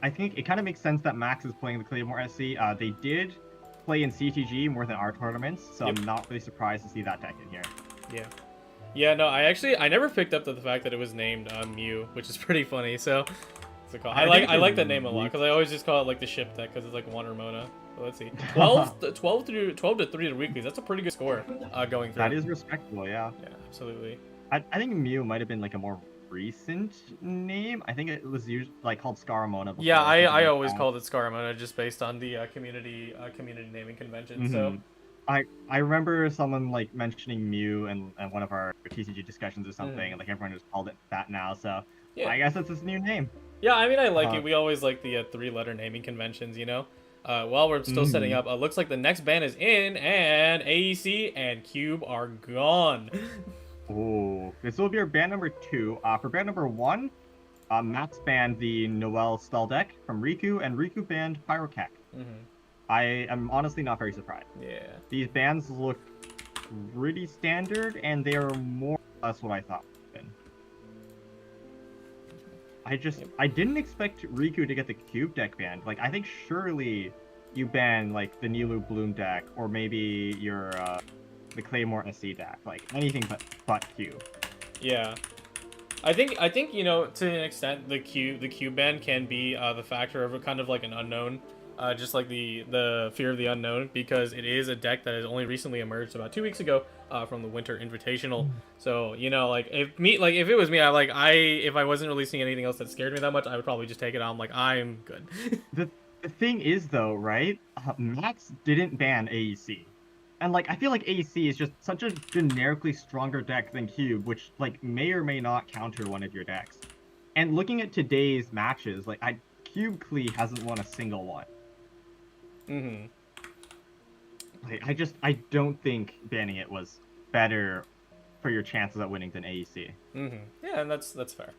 Speaker 4: think it kind of makes sense that Max is playing the Claymore SC. They did play in CTG more than our tournaments, so I'm not really surprised to see that deck in here.
Speaker 6: Yeah, no, I never picked up to the fact that it was named Mew, which is pretty funny. So I like that name a lot because I always just call it like the ship deck because it's like one Ramona. So let's see, 12 to 3 to weeklies. That's a pretty good score going through.
Speaker 4: That is respectable, yeah.
Speaker 6: Yeah, absolutely.
Speaker 4: I think Mew might have been like a more recent name. I think it was usually like called Scaramona before.
Speaker 6: Yeah, I always called it Scaramona just based on the community naming convention. So
Speaker 4: I remember someone like mentioning Mew and one of our TCG discussions or something, and like everyone just called it that now. So I guess it's its new name.
Speaker 6: Yeah, I mean I like it. We always like the 3-letter naming conventions, you know. While we're still setting up, looks like the next ban is in, and AEC and Cube are gone.
Speaker 4: Oh, this will be our ban number 2. For ban number 1, Max banned the Noelle Stall deck from Riku, and Riku banned Pyrokek. I am honestly not very surprised.
Speaker 6: Yeah.
Speaker 4: These bans look pretty standard, and they are more or less what I thought would have been. I didn't expect Riku to get the Cube deck banned. Like, I think surely you ban, like, the Nilu Bloom deck, or maybe your, the Claymore SC deck. Like, anything but Cube.
Speaker 6: Yeah. I think you know, to an extent, the Cube ban can be the factor of a kind of like an unknown. Just like the fear of the unknown, because it is a deck that has only recently emerged about 2 weeks ago from the Winter Invitational. So you know, like if it was me, if I wasn't releasing anything else that scared me that much, I would probably just take it on. Like I'm good.
Speaker 4: The thing is though, right? Max didn't ban AEC, and like I feel like AEC is just such a generically stronger deck than Cube, which like may or may not counter one of your decks. And looking at today's matches, like Cube Klee hasn't won a single one. Like, I don't think banning it was better for your chances at winning than AEC.
Speaker 6: Yeah, and that's fair.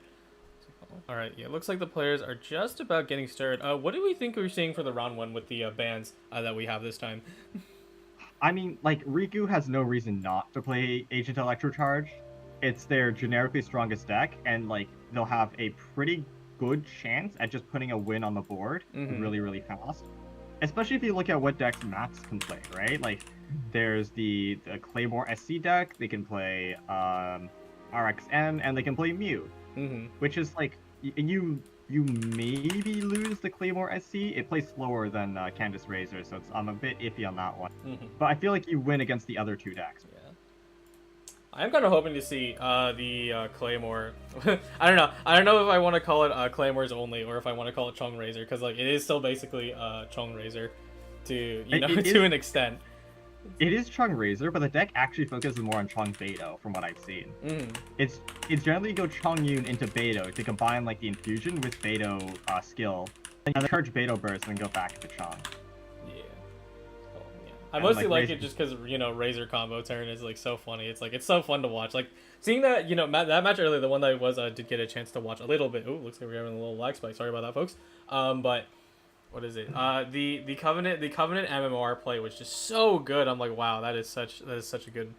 Speaker 6: All right, yeah, it looks like the players are just about getting started. What do we think we're seeing for the round 1 with the bans that we have this time?
Speaker 4: I mean, like, Riku has no reason not to play Agent Electrocharge. It's their generically strongest deck, and, like, they'll have a pretty good chance at just putting a win on the board really, really fast. Especially if you look at what decks Max can play, right? Like, there's the Claymore SC deck, they can play RXN, and they can play Mew. Which is, like, you maybe lose the Claymore SC. It plays slower than Candace Razor, so I'm a bit iffy on that one. But I feel like you win against the other 2 decks.
Speaker 6: I'm kind of hoping to see the Claymore. I don't know. I don't know if I want to call it Claymores only or if I want to call it Chong Razor, because like it is still basically Chong Razor to to an extent.
Speaker 4: It is Chung Razor, but the deck actually focuses more on Chung Beidou, from what I've seen. It's generally go Chung Yun into Beidou to combine like the infusion with Beidou skill, and then charge Beidou burst and then go back to Chung.
Speaker 6: Yeah. I mostly like it just because Razor combo turn is like so funny. It's so fun to watch. Like seeing that that match earlier, the one that I did get a chance to watch a little bit. Oh, looks like we're having a little lag spike. Sorry about that, folks. But. What is it? The Covenant MMR play was just so good. I'm like, wow, that is such a good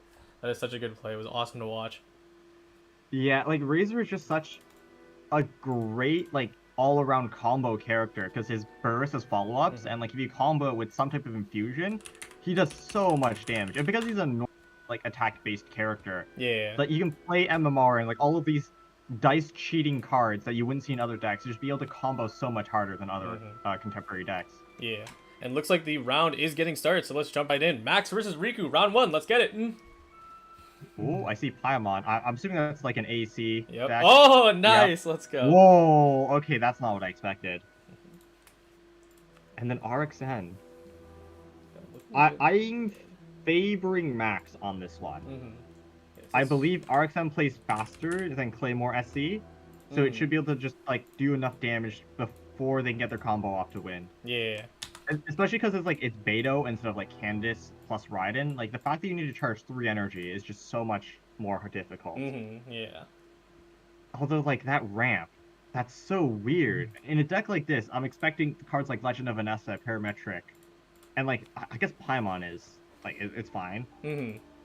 Speaker 6: play. It was awesome to watch.
Speaker 4: Yeah, like Razor is just such a great like all-around combo character because his burst has follow-ups, and like if you combo it with some type of infusion, he does so much damage. And because he's a normal, like attack-based character,
Speaker 6: yeah,
Speaker 4: like you can play MMR and like all of these dice cheating cards that you wouldn't see in other decks, you just be able to combo so much harder than other contemporary decks.
Speaker 6: Yeah, and looks like the round is getting started, so let's jump right in. Max versus Riku, round 1. Let's get it.
Speaker 4: Ooh, I see Paimon. I'm assuming that's like an AC deck.
Speaker 6: Oh, nice. Yep. Let's go.
Speaker 4: Whoa. Okay, that's not what I expected. And then RXN. I'm favoring Max on this one. I believe RXM plays faster than Claymore SC, so it should be able to just like do enough damage before they can get their combo off to win.
Speaker 6: Yeah.
Speaker 4: Especially because it's Beidou instead of like Candace plus Raiden. Like the fact that you need to charge 3 energy is just so much more difficult.
Speaker 6: Yeah.
Speaker 4: Although like that ramp, that's so weird. In a deck like this, I'm expecting cards like Legend of Vanessa, Parametric, and like I guess Paimon is like it's fine,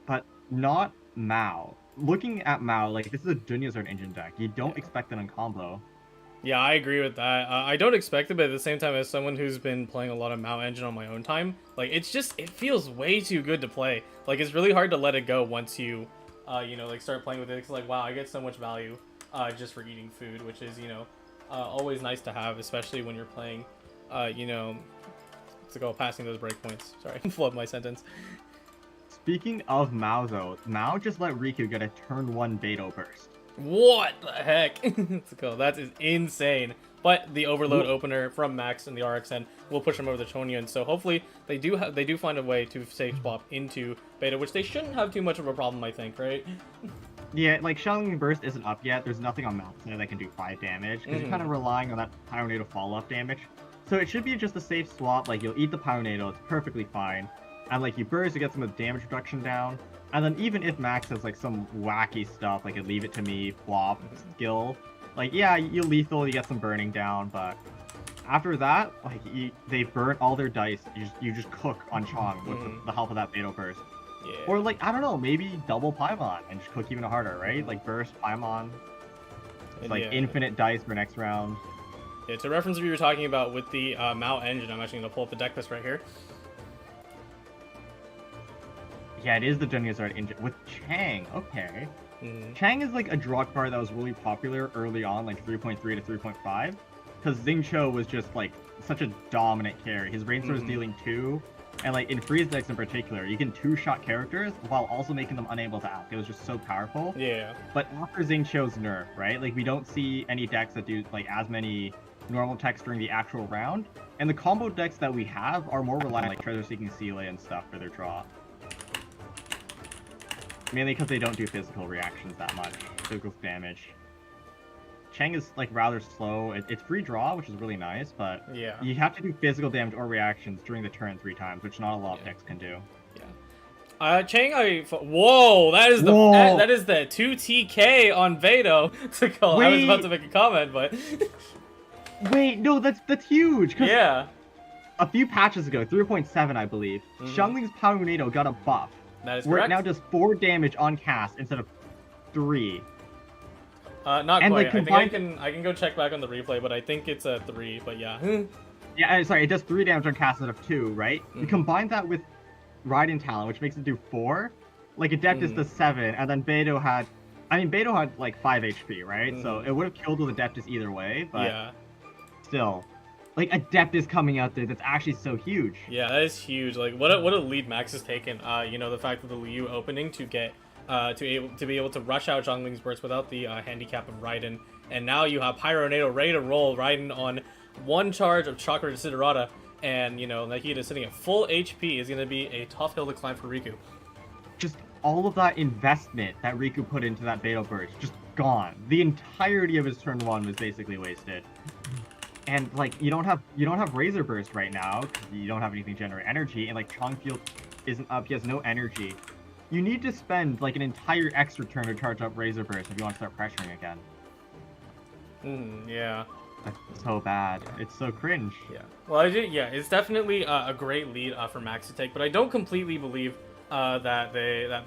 Speaker 4: but not Mao. Looking at Mao, like this is a Dunyazard engine deck. You don't expect it on combo.
Speaker 6: Yeah, I agree with that. I don't expect it, but at the same time, as someone who's been playing a lot of Mao engine on my own time, like it feels way too good to play. Like it's really hard to let it go once you, like start playing with it. It's like wow, I get so much value, just for eating food, which is always nice to have, especially when you're playing, to go passing those breakpoints. Sorry, flub my sentence.
Speaker 4: Speaking of Mao though, Mao just let Riku get a turn 1 Beidou burst.
Speaker 6: What the heck? Let's go. That is insane. But the overload opener from Max and the RXN will push him over the Chongyun. So hopefully they do find a way to safe swap into Beta, which they shouldn't have too much of a problem, I think, right?
Speaker 4: Yeah, like Shaolin Burst isn't up yet. There's nothing on Max that can do 5 damage because you're kind of relying on that Pyronado follow-up damage. So it should be just a safe swap. Like you'll eat the Pyronado, it's perfectly fine. And like you burst to get some of the damage reduction down, and then even if Max has like some wacky stuff, like a Leave It to Me flop skill, like yeah, you lethal, you get some burning down, but after that, like they burn all their dice. You just cook on Chong with the help of that Beidou burst.
Speaker 6: Yeah.
Speaker 4: Or like I don't know, maybe double Paimon and just cook even harder, right? Like burst Paimon, it's like infinite dice for next round.
Speaker 6: Yeah, to reference what you were talking about with the Mao engine, I'm actually gonna pull up the deck list right here.
Speaker 4: Yeah, it is the Dunyazard engine with Chang. Okay. Chang is like a draw card that was really popular early on, like 3.3 to 3.5, because Xingqiu was just like such a dominant carry. His Rainsword is dealing 2, and like in freeze decks in particular, you can 2-shot characters while also making them unable to act. It was just so powerful.
Speaker 6: Yeah.
Speaker 4: But after Xingqiu's nerf, right? Like we don't see any decks that do like as many normal attacks during the actual round, and the combo decks that we have are more reliant on like Treasure Seeking Seele and stuff for their draw. Mainly because they don't do physical reactions that much. Physical damage. Chang is like rather slow. It's free draw, which is really nice, but
Speaker 6: yeah,
Speaker 4: you have to do physical damage or reactions during the turn 3 times, which not a lot of decks can do.
Speaker 6: Yeah. Chang, whoa, that is the 2TK on Beidou. I was about to make a comment, but
Speaker 4: wait, no, that's huge.
Speaker 6: Yeah.
Speaker 4: A few patches ago, 3.7 I believe, Xiangling's Pyronado got a buff.
Speaker 6: That is
Speaker 4: where
Speaker 6: correct.
Speaker 4: It now does 4 damage on cast instead of 3.
Speaker 6: Not
Speaker 4: and
Speaker 6: quite.
Speaker 4: Like,
Speaker 6: I can go check back on the replay, but I think it's a 3. But yeah.
Speaker 4: Yeah, sorry, it does 3 damage on cast instead of 2, right? You combine that with Raiden Talent, which makes it do 4. Like Adeptus does 7, and then Beidou had like 5 HP, right? So it would have killed with Adeptus either way, but still. Like Adeptus coming out there, that's actually so huge.
Speaker 6: Yeah, that is huge. Like what a lead Max has taken. The fact that the Liu opening to get to be able to rush out Zhongling's burst without the handicap of Raiden. And now you have Pyronado ready to roll. Raiden on 1 charge of Chakra Desiderata, and you know Nahida sitting at full HP is going to be a tough hill to climb for Riku.
Speaker 4: Just all of that investment that Riku put into that Beto burst, just gone. The entirety of his turn 1 was basically wasted. And like you don't have Razor Burst right now because you don't have anything to generate energy, and like Chongfield isn't up. He has no energy. You need to spend like an entire extra turn to charge up Razor Burst if you want to start pressuring again.
Speaker 6: Yeah.
Speaker 4: That's so bad. It's so cringe.
Speaker 6: Yeah. Well, it's definitely a great lead for Max to take, but I don't completely believe that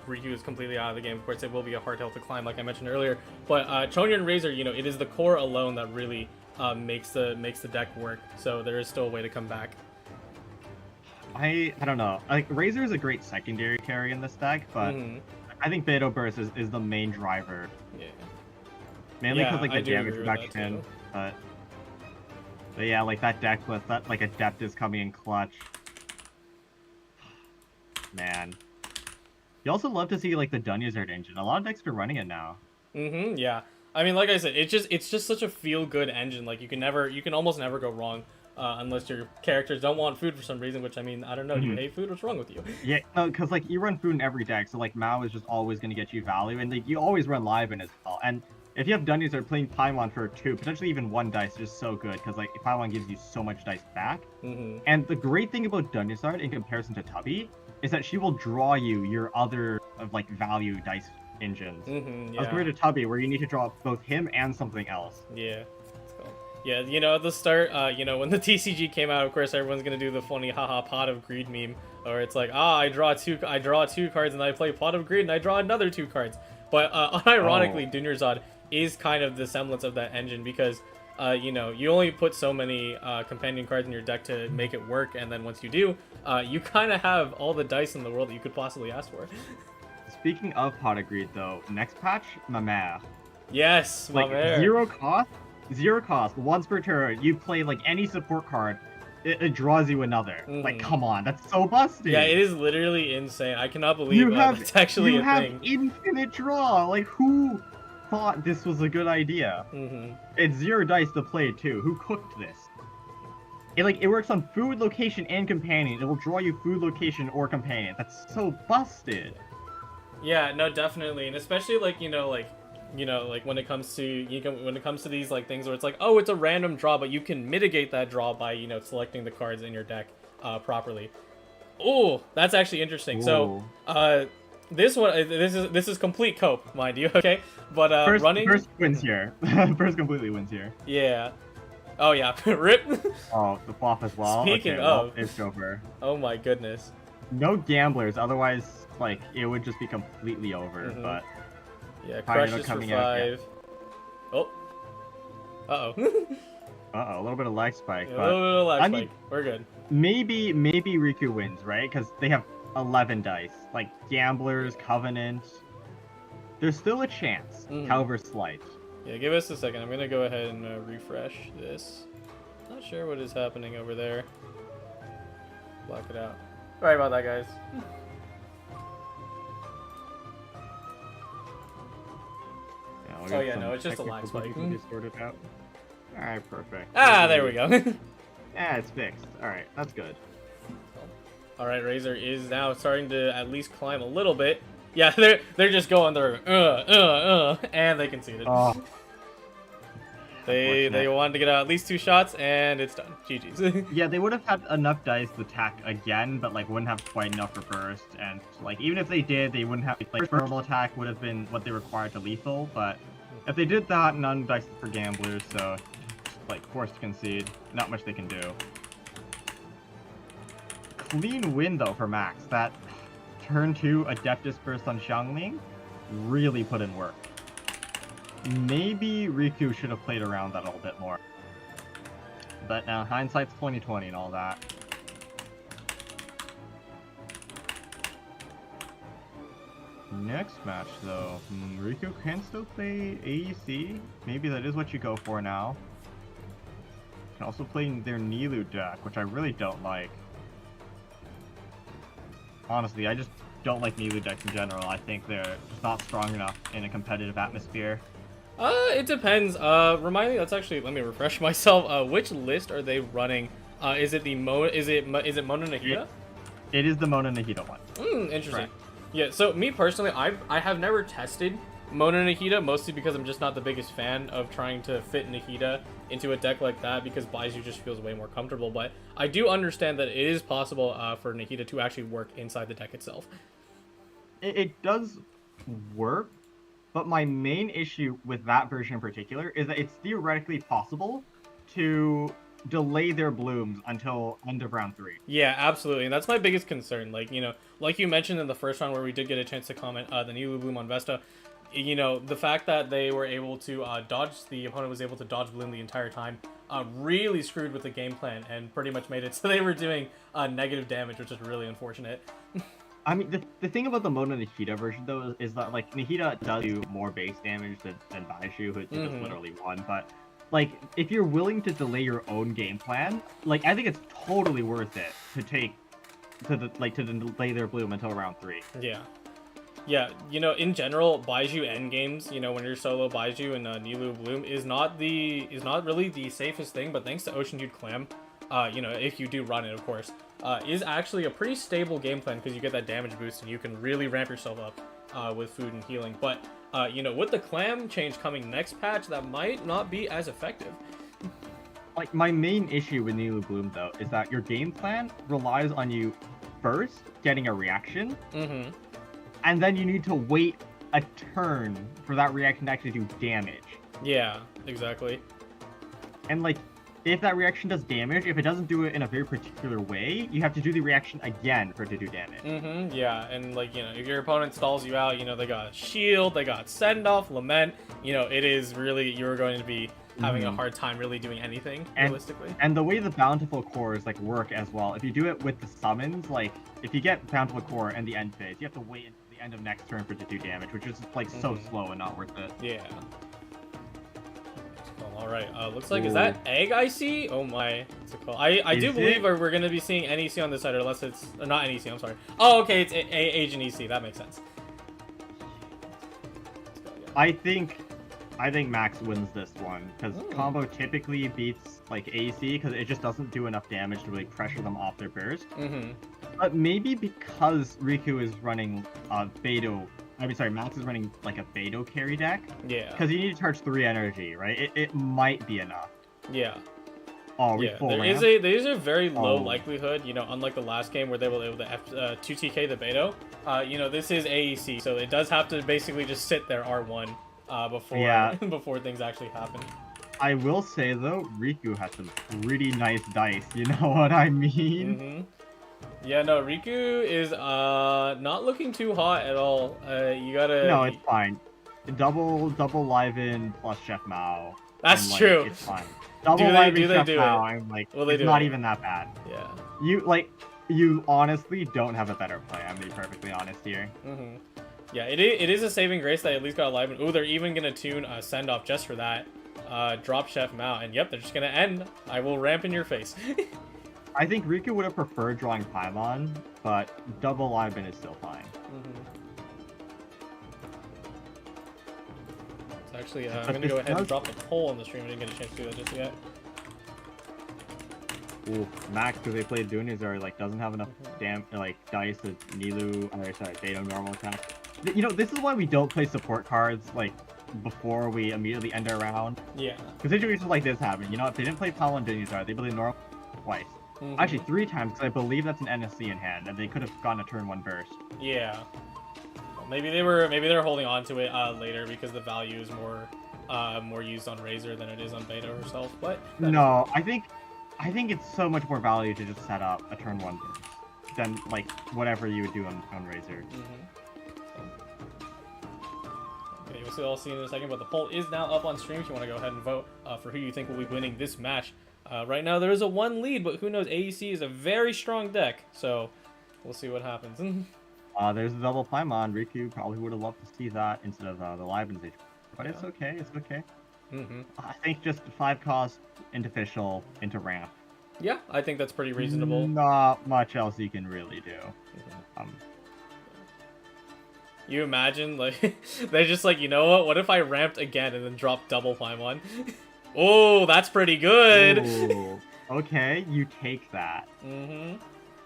Speaker 6: Riku is completely out of the game. Of course, it will be a hard hill to climb, like I mentioned earlier. But Chongyun Razor, you know, it is the core alone that really makes the deck work. So there is still a way to come back.
Speaker 4: I don't know. Like Razor is a great secondary carry in this deck, but I think Beto Burst is the main driver.
Speaker 6: Yeah.
Speaker 4: Mainly because like the
Speaker 6: I do
Speaker 4: damage
Speaker 6: agree with that,
Speaker 4: reduction,
Speaker 6: too.
Speaker 4: but yeah, like that deck with that like Adept is coming in clutch. Man. You also love to see like the Dunyazard engine. A lot of decks are running it now.
Speaker 6: Yeah. I mean, like I said, it's just such a feel-good engine. Like you can almost never go wrong, unless your characters don't want food for some reason. Which I mean, I don't know. Do you hate food? What's wrong with you?
Speaker 4: Yeah, no, because like you run food in every deck, so like Mao is just always going to get you value, and like you always run live in as well. And if you have Dunyazard playing Paimon for 2, potentially even 1 dice, is just so good because like Paimon gives you so much dice back. And the great thing about Dunyazard in comparison to Tubby is that she will draw you your other like value dice engines.
Speaker 6: Yeah.
Speaker 4: As compared to Tubby, where you need to draw both him and something else.
Speaker 6: Yeah. Yeah, you know, at the start, you know, when the TCG came out, of course, everyone's gonna do the funny haha Pot of Greed meme, or it's like, I draw two cards and I play Pot of Greed and I draw another 2 cards. But unironically, Dunyazad is kind of the semblance of that engine because, you know, you only put so many companion cards in your deck to make it work, and then once you do, you kind of have all the dice in the world that you could possibly ask for.
Speaker 4: Speaking of Pot of Greed, though, next patch, ma mère.
Speaker 6: Yes,
Speaker 4: like
Speaker 6: ma mère.
Speaker 4: Zero cost. Once per turn, you play like any support card, it draws you another. Like, come on, that's so busted.
Speaker 6: Yeah, it is literally insane. I cannot believe that's actually a thing.
Speaker 4: You have infinite draw. Like, who thought this was a good idea? It's 0 dice to play too. Who cooked this? It works on food, location, and companion. It will draw you food, location, or companion. That's so busted.
Speaker 6: Yeah, no, definitely, and especially like when it comes to these like things where it's like, oh, it's a random draw, but you can mitigate that draw by selecting the cards in your deck properly. Oh, that's actually interesting.
Speaker 4: Ooh.
Speaker 6: So this is complete cope, mind you, okay? But
Speaker 4: first wins here. First completely wins here.
Speaker 6: Yeah. Oh yeah, rip.
Speaker 4: Oh, the flop as well.
Speaker 6: Speaking
Speaker 4: okay,
Speaker 6: of,
Speaker 4: well, it's over.
Speaker 6: Oh my goodness.
Speaker 4: No gamblers, otherwise like it would just be completely over. But
Speaker 6: yeah, crushes for 5. Oh. Uh-oh.
Speaker 4: A little bit of lag spike.
Speaker 6: Yeah,
Speaker 4: but
Speaker 6: a little bit of lag spike.
Speaker 4: mean,
Speaker 6: we're good.
Speaker 4: Maybe Riku wins, right? Because they have 11 dice. Like gamblers, Covenant. There's still a chance, however slight.
Speaker 6: Yeah, give us a second. I'm gonna go ahead and refresh this. Not sure what is happening over there. Block it out. Sorry about that, guys. Oh yeah, no, it's just a lag spike.
Speaker 4: Out. All right, perfect.
Speaker 6: Ah, there we go.
Speaker 4: Yeah, it's fixed. All right, that's good.
Speaker 6: All right, Razor is now starting to at least climb a little bit. Yeah, they're just going there, and they conceded.
Speaker 4: Oh.
Speaker 6: They wanted to get out at least 2 shots, and it's done. GG's.
Speaker 4: Yeah, they would have had enough dice to attack again, but like wouldn't have quite enough for burst. And like even if they did, they wouldn't have like normal attack would have been what they required to lethal. But if they did that, none dice for gamblers, so like forced to concede. Not much they can do. Clean win though for Max. That turn 2 Adeptus burst on Xiangling really put in work. Maybe Riku should have played around that a little bit more. But now hindsight's 20/20 and all that. Next match though, Riku can still play AEC. Maybe that is what you go for now. Can also play their Nilu deck, which I really don't like. Honestly, I just don't like Nilu decks in general. I think they're not strong enough in a competitive atmosphere.
Speaker 6: It depends. Remind me. Let's actually let me refresh myself. Which list are they running? Is it the Is it Mona Nahida?
Speaker 4: It is the Mona Nahida one.
Speaker 6: Interesting.
Speaker 4: Right.
Speaker 6: Yeah. So me personally, I have never tested Mona Nahida, mostly because I'm just not the biggest fan of trying to fit Nahida into a deck like that, because Baiju just feels way more comfortable. But I do understand that it is possible for Nahida to actually work inside the deck itself.
Speaker 4: It does work, but my main issue with that version in particular is that it's theoretically possible to delay their blooms until end of round 3.
Speaker 6: Yeah, absolutely, and that's my biggest concern. Like, you know, like you mentioned in the first round where we did get a chance to comment, the Nilu bloom on Vesta, you know, the fact that they were able to the opponent was able to dodge bloom the entire time, really screwed with the game plan and pretty much made it so they were doing negative damage, which is really unfortunate.
Speaker 4: I mean, the thing about the Mona Nahida version, though, is that, like, Nahida does do more base damage than Baiju, who just literally won, but, like, if you're willing to delay your own game plan, like, I think it's totally worth it to delay their bloom until round 3.
Speaker 6: Yeah. Yeah, you know, in general, Baiju endgames, you know, when you're solo Baiju and Nilu Bloom is not really the safest thing, but thanks to Ocean Dude Clam, you know, if you do run it, of course, is actually a pretty stable game plan because you get that damage boost and you can really ramp yourself up with food and healing. But, you know, with the Clam change coming next patch, that might not be as effective.
Speaker 4: Like, my main issue with Nilu Bloom, though, is that your game plan relies on you first getting a reaction, and then you need to wait a turn for that reaction to actually do damage.
Speaker 6: Yeah, exactly.
Speaker 4: And, like, if that reaction does damage, if it doesn't do it in a very particular way, you have to do the reaction again for it to do damage.
Speaker 6: Yeah, and, like, you know, if your opponent stalls you out, you know, they got shield, they got send off, lament, you know, it is really, you're going to be having a hard time really doing anything, realistically.
Speaker 4: And the way the Bountiful Cores, like, work as well, if you do it with the summons, like, if you get Bountiful Core in the end phase, you have to wait until the end of next turn for it to do damage, which is, like, so slow and not worth it.
Speaker 6: Yeah. Alright, looks like, is that Egg I see? Oh my, what's it called? I do believe we're going to be seeing NEC on this side, or unless it's, not NEC, I'm sorry. Oh, okay, it's Agent EC, that makes sense.
Speaker 4: I think Max wins this one, because combo typically beats, like, AC, because it just doesn't do enough damage to really pressure them off their burst. But maybe because Riku is running Max is running, like, a Beto carry deck.
Speaker 6: Yeah.
Speaker 4: Because you need to charge 3 energy, right? It might be enough.
Speaker 6: Yeah.
Speaker 4: Oh,
Speaker 6: yeah,
Speaker 4: full
Speaker 6: there
Speaker 4: ramp?
Speaker 6: is a very low likelihood, you know, unlike the last game where they were able to 2TK the Beto. You know, this is AEC, so it does have to basically just sit there R1 before things actually happen.
Speaker 4: I will say, though, Riku has some pretty nice dice, you know what I mean?
Speaker 6: Yeah, no, Riku is not looking too hot at all. You gotta...
Speaker 4: No, it's fine. Double Liven plus Chef Mao.
Speaker 6: That's
Speaker 4: and, like,
Speaker 6: true.
Speaker 4: It's fine. Double Liven Chef Mao, I'm like,
Speaker 6: Well,
Speaker 4: it's not even that bad.
Speaker 6: Yeah.
Speaker 4: You honestly don't have a better play, I'm being perfectly honest here.
Speaker 6: Yeah, it is a saving grace that at least got Liven. Ooh, they're even gonna tune Send Off just for that. Drop Chef Mao, and yep, they're just gonna end. I will ramp in your face.
Speaker 4: I think Riku would have preferred drawing Paimon, but double Liven is still fine.
Speaker 6: So actually, I'm going to go ahead and drop the poll on the stream. I didn't get a chance to do that just yet.
Speaker 4: Ooh, Max, because they played Dunizar, like, doesn't have enough dice to Beto normal attack. You know, this is why we don't play support cards, like, before we immediately end our round.
Speaker 6: Yeah.
Speaker 4: Because situations like this happen. You know, if they didn't play Paimon Dunizar, they played normal twice. Actually, 3 times, because I believe that's an NSC in hand, and they could have gotten a turn 1 burst.
Speaker 6: Yeah. Well, maybe they're holding on to it later because the value is more used on Razor than it is on Beta herself. But
Speaker 4: no, I think it's so much more value to just set up a turn 1 burst than, like, whatever you would do on Razor.
Speaker 6: Okay, we'll all see in a second, but the poll is now up on stream if you want to go ahead and vote for who you think will be winning this match. Right now there is a 1 lead, but who knows? AEC is a very strong deck, so we'll see what happens.
Speaker 4: There's a double Paimon. Riku probably would have loved to see that instead of the Liven stage, but it's okay. It's okay. I think just 5 cost into Fischl into ramp.
Speaker 6: Yeah, I think that's pretty reasonable.
Speaker 4: Not much else you can really do.
Speaker 6: You imagine, like, they're just like, you know what if I ramped again and then dropped double Paimon? Oh, that's pretty good!
Speaker 4: Ooh, okay, you take that.
Speaker 6: Mm-hmm.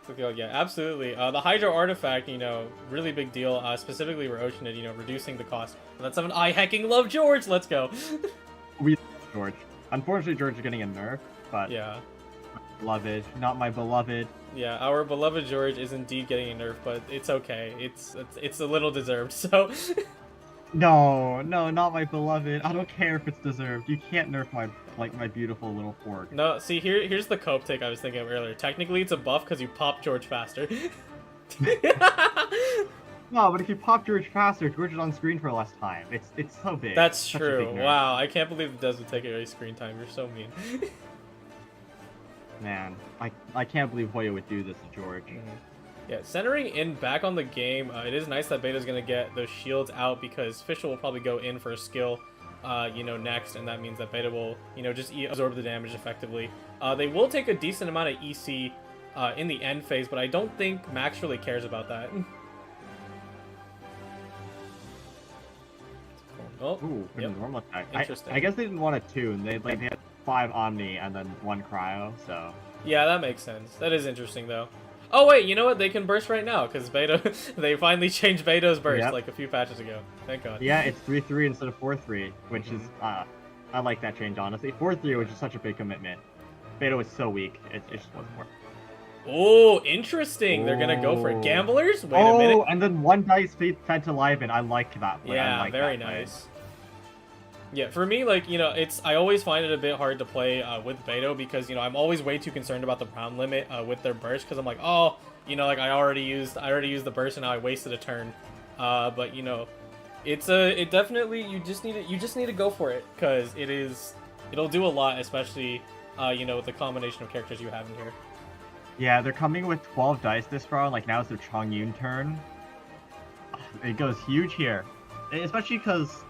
Speaker 6: So, yeah, absolutely. The Hydro Artifact, you know, really big deal, specifically for Oceanid, you know, reducing the cost. That's something I hecking love George! Let's go!
Speaker 4: We love George. Unfortunately, George is getting a nerf, but
Speaker 6: Yeah.
Speaker 4: beloved, not my beloved.
Speaker 6: Yeah, our beloved George is indeed getting a nerf, but it's okay. It's a little deserved, so...
Speaker 4: No, not my beloved. I don't care if it's deserved. You can't nerf my beautiful little fork.
Speaker 6: No, see, here's the cope take I was thinking of earlier. Technically, it's a buff because you pop George faster.
Speaker 4: No, but if you pop George faster, George is on screen for less time. It's so big.
Speaker 6: That's
Speaker 4: Such a
Speaker 6: true.
Speaker 4: big nerf.
Speaker 6: Wow, I can't believe it doesn't take away screen time. You're so mean.
Speaker 4: Man, I can't believe Hoya would do this to George.
Speaker 6: Yeah, centering in back on the game, it is nice that Beta's going to get those shields out because Fischl will probably go in for a skill, you know, next, and that means that Beta will, you know, just absorb the damage effectively. They will take a decent amount of EC in the end phase, but I don't think Max really cares about that. Oh,
Speaker 4: Ooh,
Speaker 6: yep.
Speaker 4: normal attack.
Speaker 6: Interesting.
Speaker 4: I guess they didn't want to tune. They had 5 Omni and then 1 Cryo, so...
Speaker 6: Yeah, that makes sense. That is interesting, though. Oh, wait, you know what? They can burst right now, because Beta... they finally changed Beta's burst,
Speaker 4: Yep.
Speaker 6: like, a few patches ago. Thank God.
Speaker 4: Yeah, it's 3-3 instead of 4-3, which is, I like that change, honestly. 4-3 was just such a big commitment. Beta was so weak, it just wasn't worth it.
Speaker 6: Oh, interesting. They're gonna go for it.
Speaker 4: Oh.
Speaker 6: Gamblers? Wait a minute.
Speaker 4: Oh, and then 1 dice fed to Liven. I like that play.
Speaker 6: Yeah,
Speaker 4: I like
Speaker 6: very
Speaker 4: that play.
Speaker 6: nice. Yeah, for me, like, you know, I always find it a bit hard to play with Beto because, you know, I'm always way too concerned about the round limit with their burst because I'm like, oh, you know, like I already used the burst and now I wasted a turn. But you know, it definitely you just need to go for it because it'll do a lot, especially you know, with the combination of characters you have in here.
Speaker 4: Yeah, they're coming with 12 dice this round. Like now it's their Chongyun turn. It goes huge here, especially because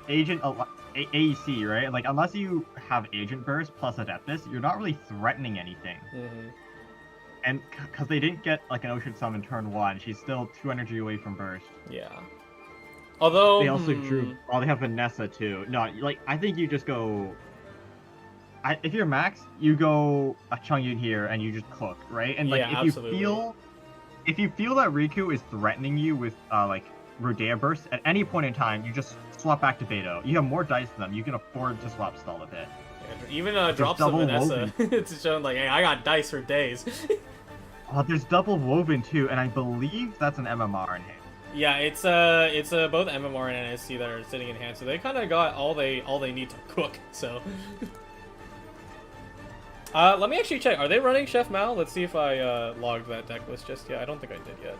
Speaker 4: AEC, right? Like, unless you have Agent Burst plus Adeptus, you're not really threatening anything.
Speaker 6: Mm-hmm.
Speaker 4: And because they didn't get, like, an Ocean Summon turn 1, she's still 2 energy away from Burst.
Speaker 6: Yeah. Although...
Speaker 4: They also drew... Oh, they have Vanessa, too. No, like, I think you just go... if you're Max, you go a Chongyun here, and you just cook, right? And, like,
Speaker 6: Yeah,
Speaker 4: if
Speaker 6: absolutely.
Speaker 4: you feel that Riku is threatening you with, like, Rodea Burst, at any point in time, you just swap back to Beto. You have more dice than them. You can afford to swap stall a bit.
Speaker 6: Yeah, even drops of
Speaker 4: double
Speaker 6: Vanessa. It's shown like, hey, I got dice for days.
Speaker 4: There's double woven too, and I believe that's an MMR in hand.
Speaker 6: Yeah, it's both MMR and NSC that are sitting in hand, so they kind of got all they need to cook. So, let me actually check. Are they running Chef Mal? Let's see if I logged that deck list just yet. I don't think I did yet.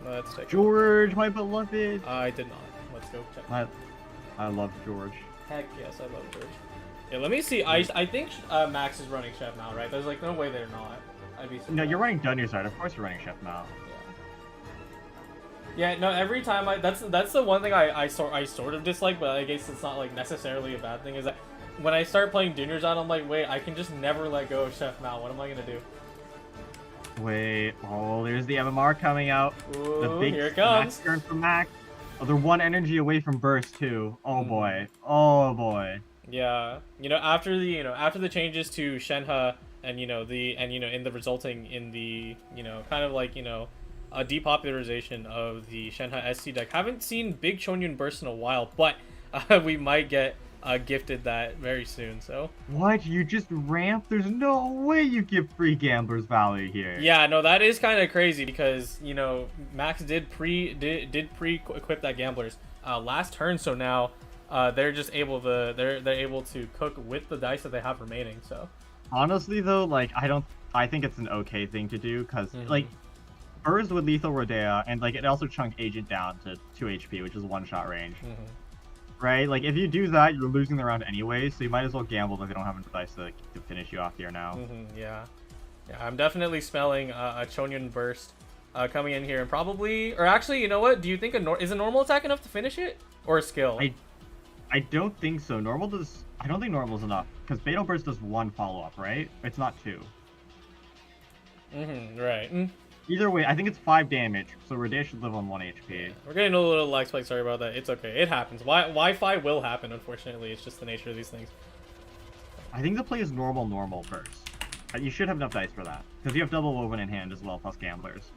Speaker 6: Let's take
Speaker 4: George, my beloved.
Speaker 6: I did not. Let's go check.
Speaker 4: I love George.
Speaker 6: Heck yes, I love George. Yeah, let me see. I think Max is running Chef Mal, right? There's like no way they're not. I'd be surprised.
Speaker 4: No, you're running Dungeon. Of course, you're running Chef Mal.
Speaker 6: Yeah, no, every time that's the one thing I sort of dislike, but I guess it's not like necessarily a bad thing, is that when I start playing Dungeons on, I'm like, wait, I can just never let go of Chef Mal. What am I gonna do?
Speaker 4: Wait, oh, there's the MMR coming out.
Speaker 6: Ooh,
Speaker 4: The big
Speaker 6: here it comes.
Speaker 4: Max turn from Max. Oh, they're 1 energy away from Burst too. Oh boy. Oh boy.
Speaker 6: Yeah, you know, after the changes to Shenhe and in the resulting in the kind of like a depopularization of the Shenhe SC deck. Haven't seen big Chongyun burst in a while, but we might get gifted that very soon. So
Speaker 4: What? You just ramp? There's no way you give free Gambler's Valley here.
Speaker 6: yeah, no, that is kind of crazy because Max did pre-equip that Gamblers last turn, so now they're just able to they're able to cook with the dice that they have remaining. So
Speaker 4: Honestly though, like I think it's an okay thing to do because like Burst with Lethal Rodea and like it also chunked Agent down to 2 HP, which is 1-shot range. Right? Like if you do that, you're losing the round anyway, so you might as well gamble that they don't have enough dice to finish you off here now.
Speaker 6: Yeah, I'm definitely smelling a Chongyun burst coming in here, and probably, or actually, you know what? Do you think is a normal attack enough to finish it, or a skill?
Speaker 4: I don't think so. I don't think normal is enough because Beto Burst does 1 follow-up, right? It's not 2.
Speaker 6: Right.
Speaker 4: Either way, I think it's 5 damage, so Rade should live on 1 HP.
Speaker 6: We're getting a little lag spike, sorry about that. It's okay, it happens. Wi-Fi will happen, unfortunately. It's just the nature of these things.
Speaker 4: I think the play is normal first. You should have enough dice for that, because you have double woven in hand as well, plus gamblers.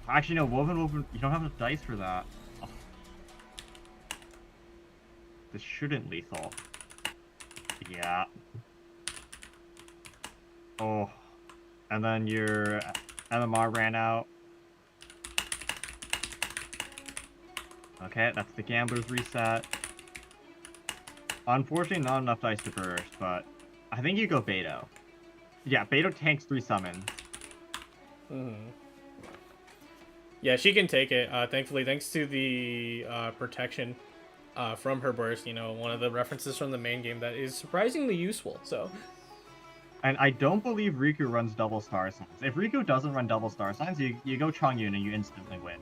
Speaker 4: Actually, no, woven, you don't have enough dice for that. Oh. This shouldn't lethal. Yeah. Oh. And then your MMR ran out. Okay, that's the gambler's reset. Unfortunately, not enough dice to burst, but I think you go Beto. Yeah, Beto tanks 3 summons.
Speaker 6: Yeah, she can take it, thankfully, thanks to the protection from her burst, you know, one of the references from the main game that is surprisingly useful, so.
Speaker 4: And I don't believe Riku runs double star signs. If Riku doesn't run double star signs, you go Chongyun and you instantly win.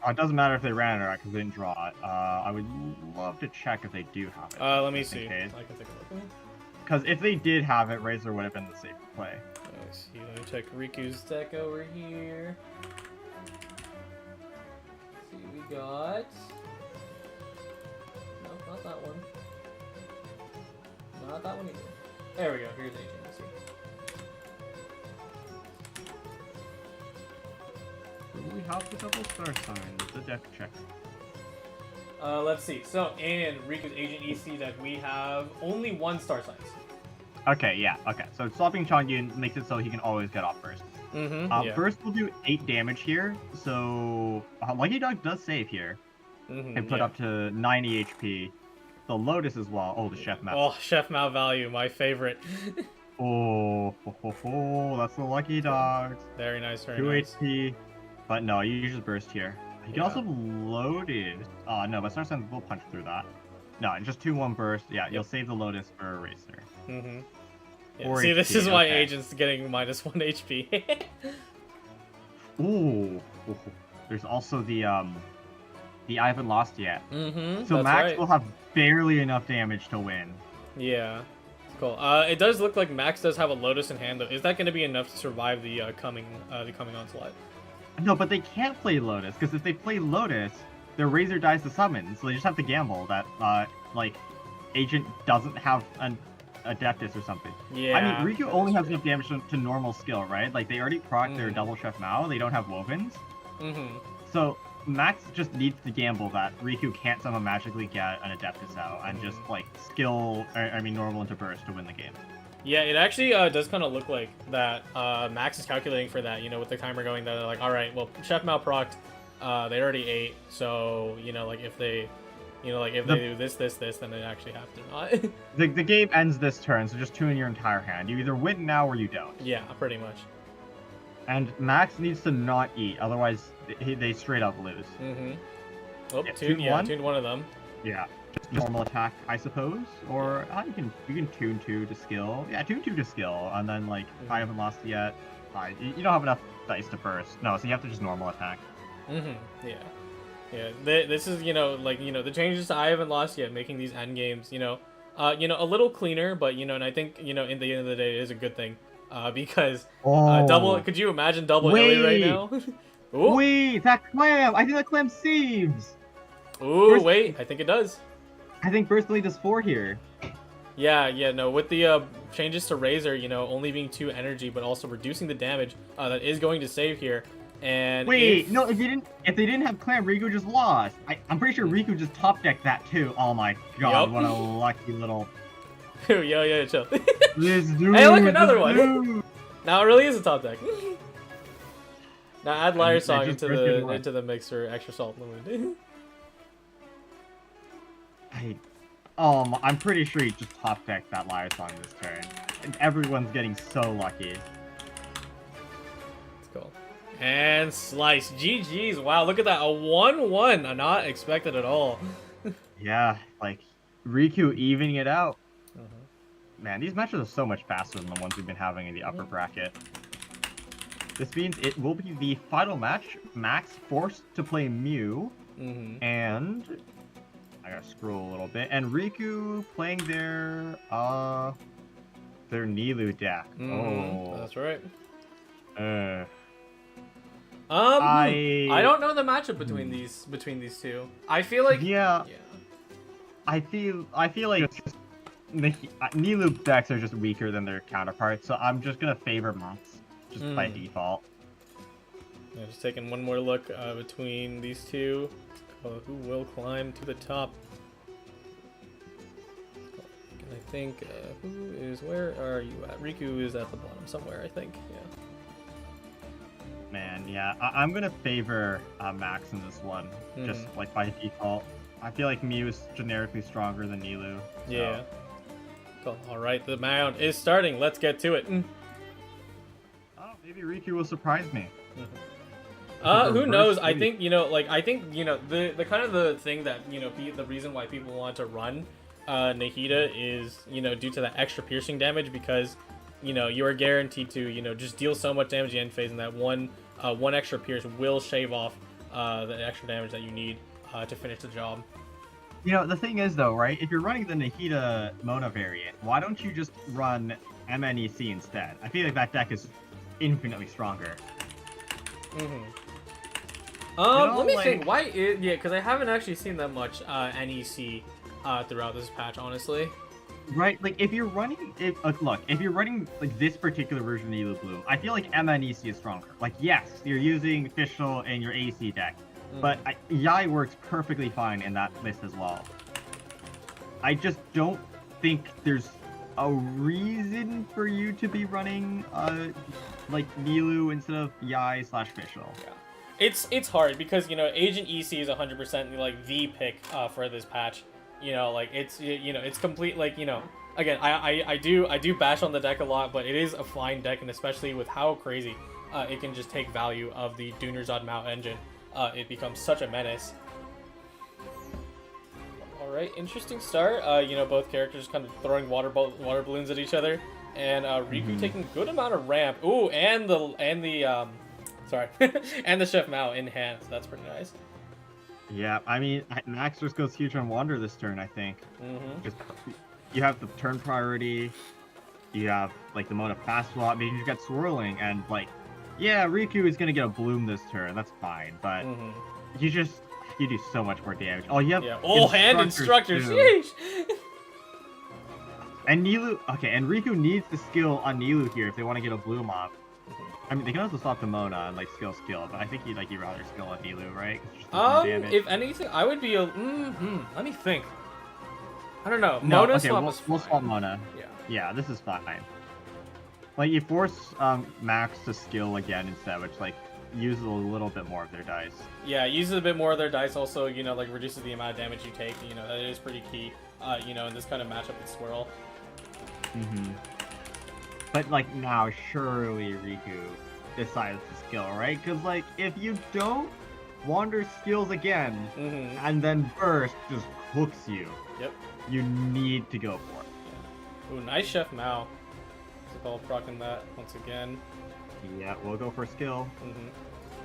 Speaker 4: It doesn't matter if they ran it or not because they didn't draw it. I would love to check if they do have it.
Speaker 6: Let me see. I can take a look.
Speaker 4: Because if they did have it, Razor would have been the safer play.
Speaker 6: Let's see, let me check Riku's deck over here. Let's see, we got... No, not that one. Not that one either. There we go, here's Agent. Let's see.
Speaker 4: Do we have the double star sign? The deck check.
Speaker 6: Let's see. So, in Riku's Agent EC deck, we have only 1 star signs.
Speaker 4: Okay, yeah, okay. So swapping Chongyun makes it so he can always get off first.
Speaker 6: Yeah.
Speaker 4: First will do 8 damage here, so Lucky Dog does save here. And put up to 90 HP. The Lotus as well. Oh, the Chef Map.
Speaker 6: Oh, Chef Mao value, my favorite.
Speaker 4: That's the Lucky Dogs.
Speaker 6: Very nice, very
Speaker 4: 2
Speaker 6: nice.
Speaker 4: HP. But no, you just burst here. You can also load it. Oh, no, but Star Signs will punch through that. No, just 2-1 burst. Yeah, you'll save the Lotus for Eraser.
Speaker 6: Yeah, see, this is why Agent's getting -1 HP.
Speaker 4: Ooh. There's also the I haven't lost yet. So
Speaker 6: that's
Speaker 4: Max
Speaker 6: right.
Speaker 4: will have barely enough damage to win.
Speaker 6: Yeah. Cool. It does look like Max does have a Lotus in hand, though. Is that going to be enough to survive the coming onslaught?
Speaker 4: No, but they can't play Lotus, because if they play Lotus, their Razor dies to summon, so they just have to gamble that, like, Agent doesn't have an Adeptus or something.
Speaker 6: Yeah.
Speaker 4: I mean, Riku only has enough damage to normal skill, right? Like, they already proc their double Chef Mao, they don't have Wovens. So, Max just needs to gamble that Riku can't somehow magically get an Adeptus out, and just, like, normal into burst to win the game.
Speaker 6: Yeah, it actually does kind of look like that Max is calculating for that, you know, with the timer going, that they're like, alright, well, Chef Mao procced, they already ate, so, you know, like, if they... You know, like, if they do this, then they actually have to not.
Speaker 4: The game ends this turn, so just tune your entire hand. You either win now or you don't.
Speaker 6: Yeah, pretty much.
Speaker 4: And Max needs to not eat, otherwise they straight up lose.
Speaker 6: Oh,
Speaker 4: yeah,
Speaker 6: tuned one of them. Yeah,
Speaker 4: just normal attack, I suppose. Or you can tune 2 to skill. Yeah, tune 2 to skill, and then, like, if I haven't lost yet, you don't have enough dice to burst. No, so you have to just normal attack.
Speaker 6: Yeah. Yeah, this is, you know, like, you know, the changes to I haven't lost yet, making these end games, you know, a little cleaner, but, you know, and I think, you know, in the end of the day, it is a good thing, because could you imagine double Illy right now? Ooh.
Speaker 4: Wait, that clam! I think that clam saves!
Speaker 6: Ooh, wait, I think it does.
Speaker 4: I think Burst only does 4 here.
Speaker 6: Yeah, no, with the changes to Razor, you know, only being 2 energy, but also reducing the damage that is going to save here. And
Speaker 4: wait, no, if they didn't have Clam, Riku just lost. I'm pretty sure Riku just top decked that too. Oh my god, what a lucky little...
Speaker 6: Yo, chill.
Speaker 4: This dude,
Speaker 6: hey, look, another one! Now it really is a top deck. Now add Liar Song into the mix for extra salt in the wound.
Speaker 4: I'm pretty sure he just top decked that Liar Song this turn. And everyone's getting so lucky.
Speaker 6: It's cool. And slice. GG's. Wow, look at that. A 1-1. Not expected at all.
Speaker 4: Yeah, like, Riku evening it out. Man, these matches are so much faster than the ones we've been having in the upper bracket. This means it will be the final match. Max forced to play Mew. And I gotta scroll a little bit. And Riku playing their Nilu deck. Oh.
Speaker 6: That's right.
Speaker 4: Uh,
Speaker 6: I don't know the matchup between these two. I feel like
Speaker 4: yeah. I feel like it's just Nilu decks are just weaker than their counterparts, so I'm just gonna favor Max just by default.
Speaker 6: Yeah, just taking one more look between these two. Who will climb to the top? And I think where are you at? Riku is at the bottom somewhere, I think. Yeah.
Speaker 4: Man, yeah, I'm gonna favor Max in this one, just like by default. I feel like Mew is generically stronger than Nilu. So.
Speaker 6: Yeah. Cool. All right, the round is starting. Let's get to it.
Speaker 4: Oh, maybe Riku will surprise me.
Speaker 6: Who knows? I think the kind of the thing that the reason why people want to run Nahida is due to that extra piercing damage, because you are guaranteed to just deal so much damage in the end phase, and that one extra pierce will shave off the extra damage that you need to finish the job.
Speaker 4: The thing is though, right? If you're running the Nahida Mona variant, why don't you just run MNEC instead? I feel like that deck is infinitely stronger.
Speaker 6: Let me think. Why? Because I haven't actually seen that much NEC throughout this patch, honestly.
Speaker 4: Right, like if you're running, if you're running like this particular version of Nilu Blue, I feel like MNEC is stronger. Like yes, you're using Fischl in your AC deck, but Yai works perfectly fine in that list as well. I just don't think there's a reason for you to be running like Nilu instead of Yai / Fischl.
Speaker 6: Yeah. It's hard because Agent EC is 100% like the pick for this patch. It's complete, again, I do bash on the deck a lot, but it is a fine deck, and especially with how crazy it can just take value of the Dunerzod Mao engine, it becomes such a menace. Alright, interesting start. Both characters kind of throwing water balloons at each other, and Riku taking a good amount of ramp. Ooh, and the Chef Mao in hand, so that's pretty nice.
Speaker 4: Yeah, I mean, Max just goes huge on Wander this turn, I think. Just, you have the turn priority, you have, like, the Mona fast swap, maybe you get swirling, and, like, yeah, Riku is gonna get a bloom this turn, that's fine, but you do so much more damage. Oh, you have
Speaker 6: hand instructors, sheesh!
Speaker 4: And Nilu, and Riku needs the skill on Nilu here if they want to get a bloom off. I mean, they can also swap to Mona and, like, skill, but I think you'd rather skill on Nilu, right?
Speaker 6: If anything, I would be let me think. I don't know.
Speaker 4: No,
Speaker 6: Mona
Speaker 4: okay,
Speaker 6: swap
Speaker 4: we'll swap Mona.
Speaker 6: Yeah.
Speaker 4: Yeah, this is fine. Like, you force Max to skill again instead, which, like, uses a little bit more of their dice.
Speaker 6: Yeah, uses a bit more of their dice, also, like, reduces the amount of damage you take, that is pretty key, in this kind of matchup with Swirl.
Speaker 4: But, like, now, surely Riku decides to skill, right? Because, like, if you don't, Wander skills again, and then Burst just hooks you. Yep. You need to go for it.
Speaker 6: Yeah. Ooh, nice Chef Mao. Zabel procking that once again.
Speaker 4: Yeah, we'll go for skill.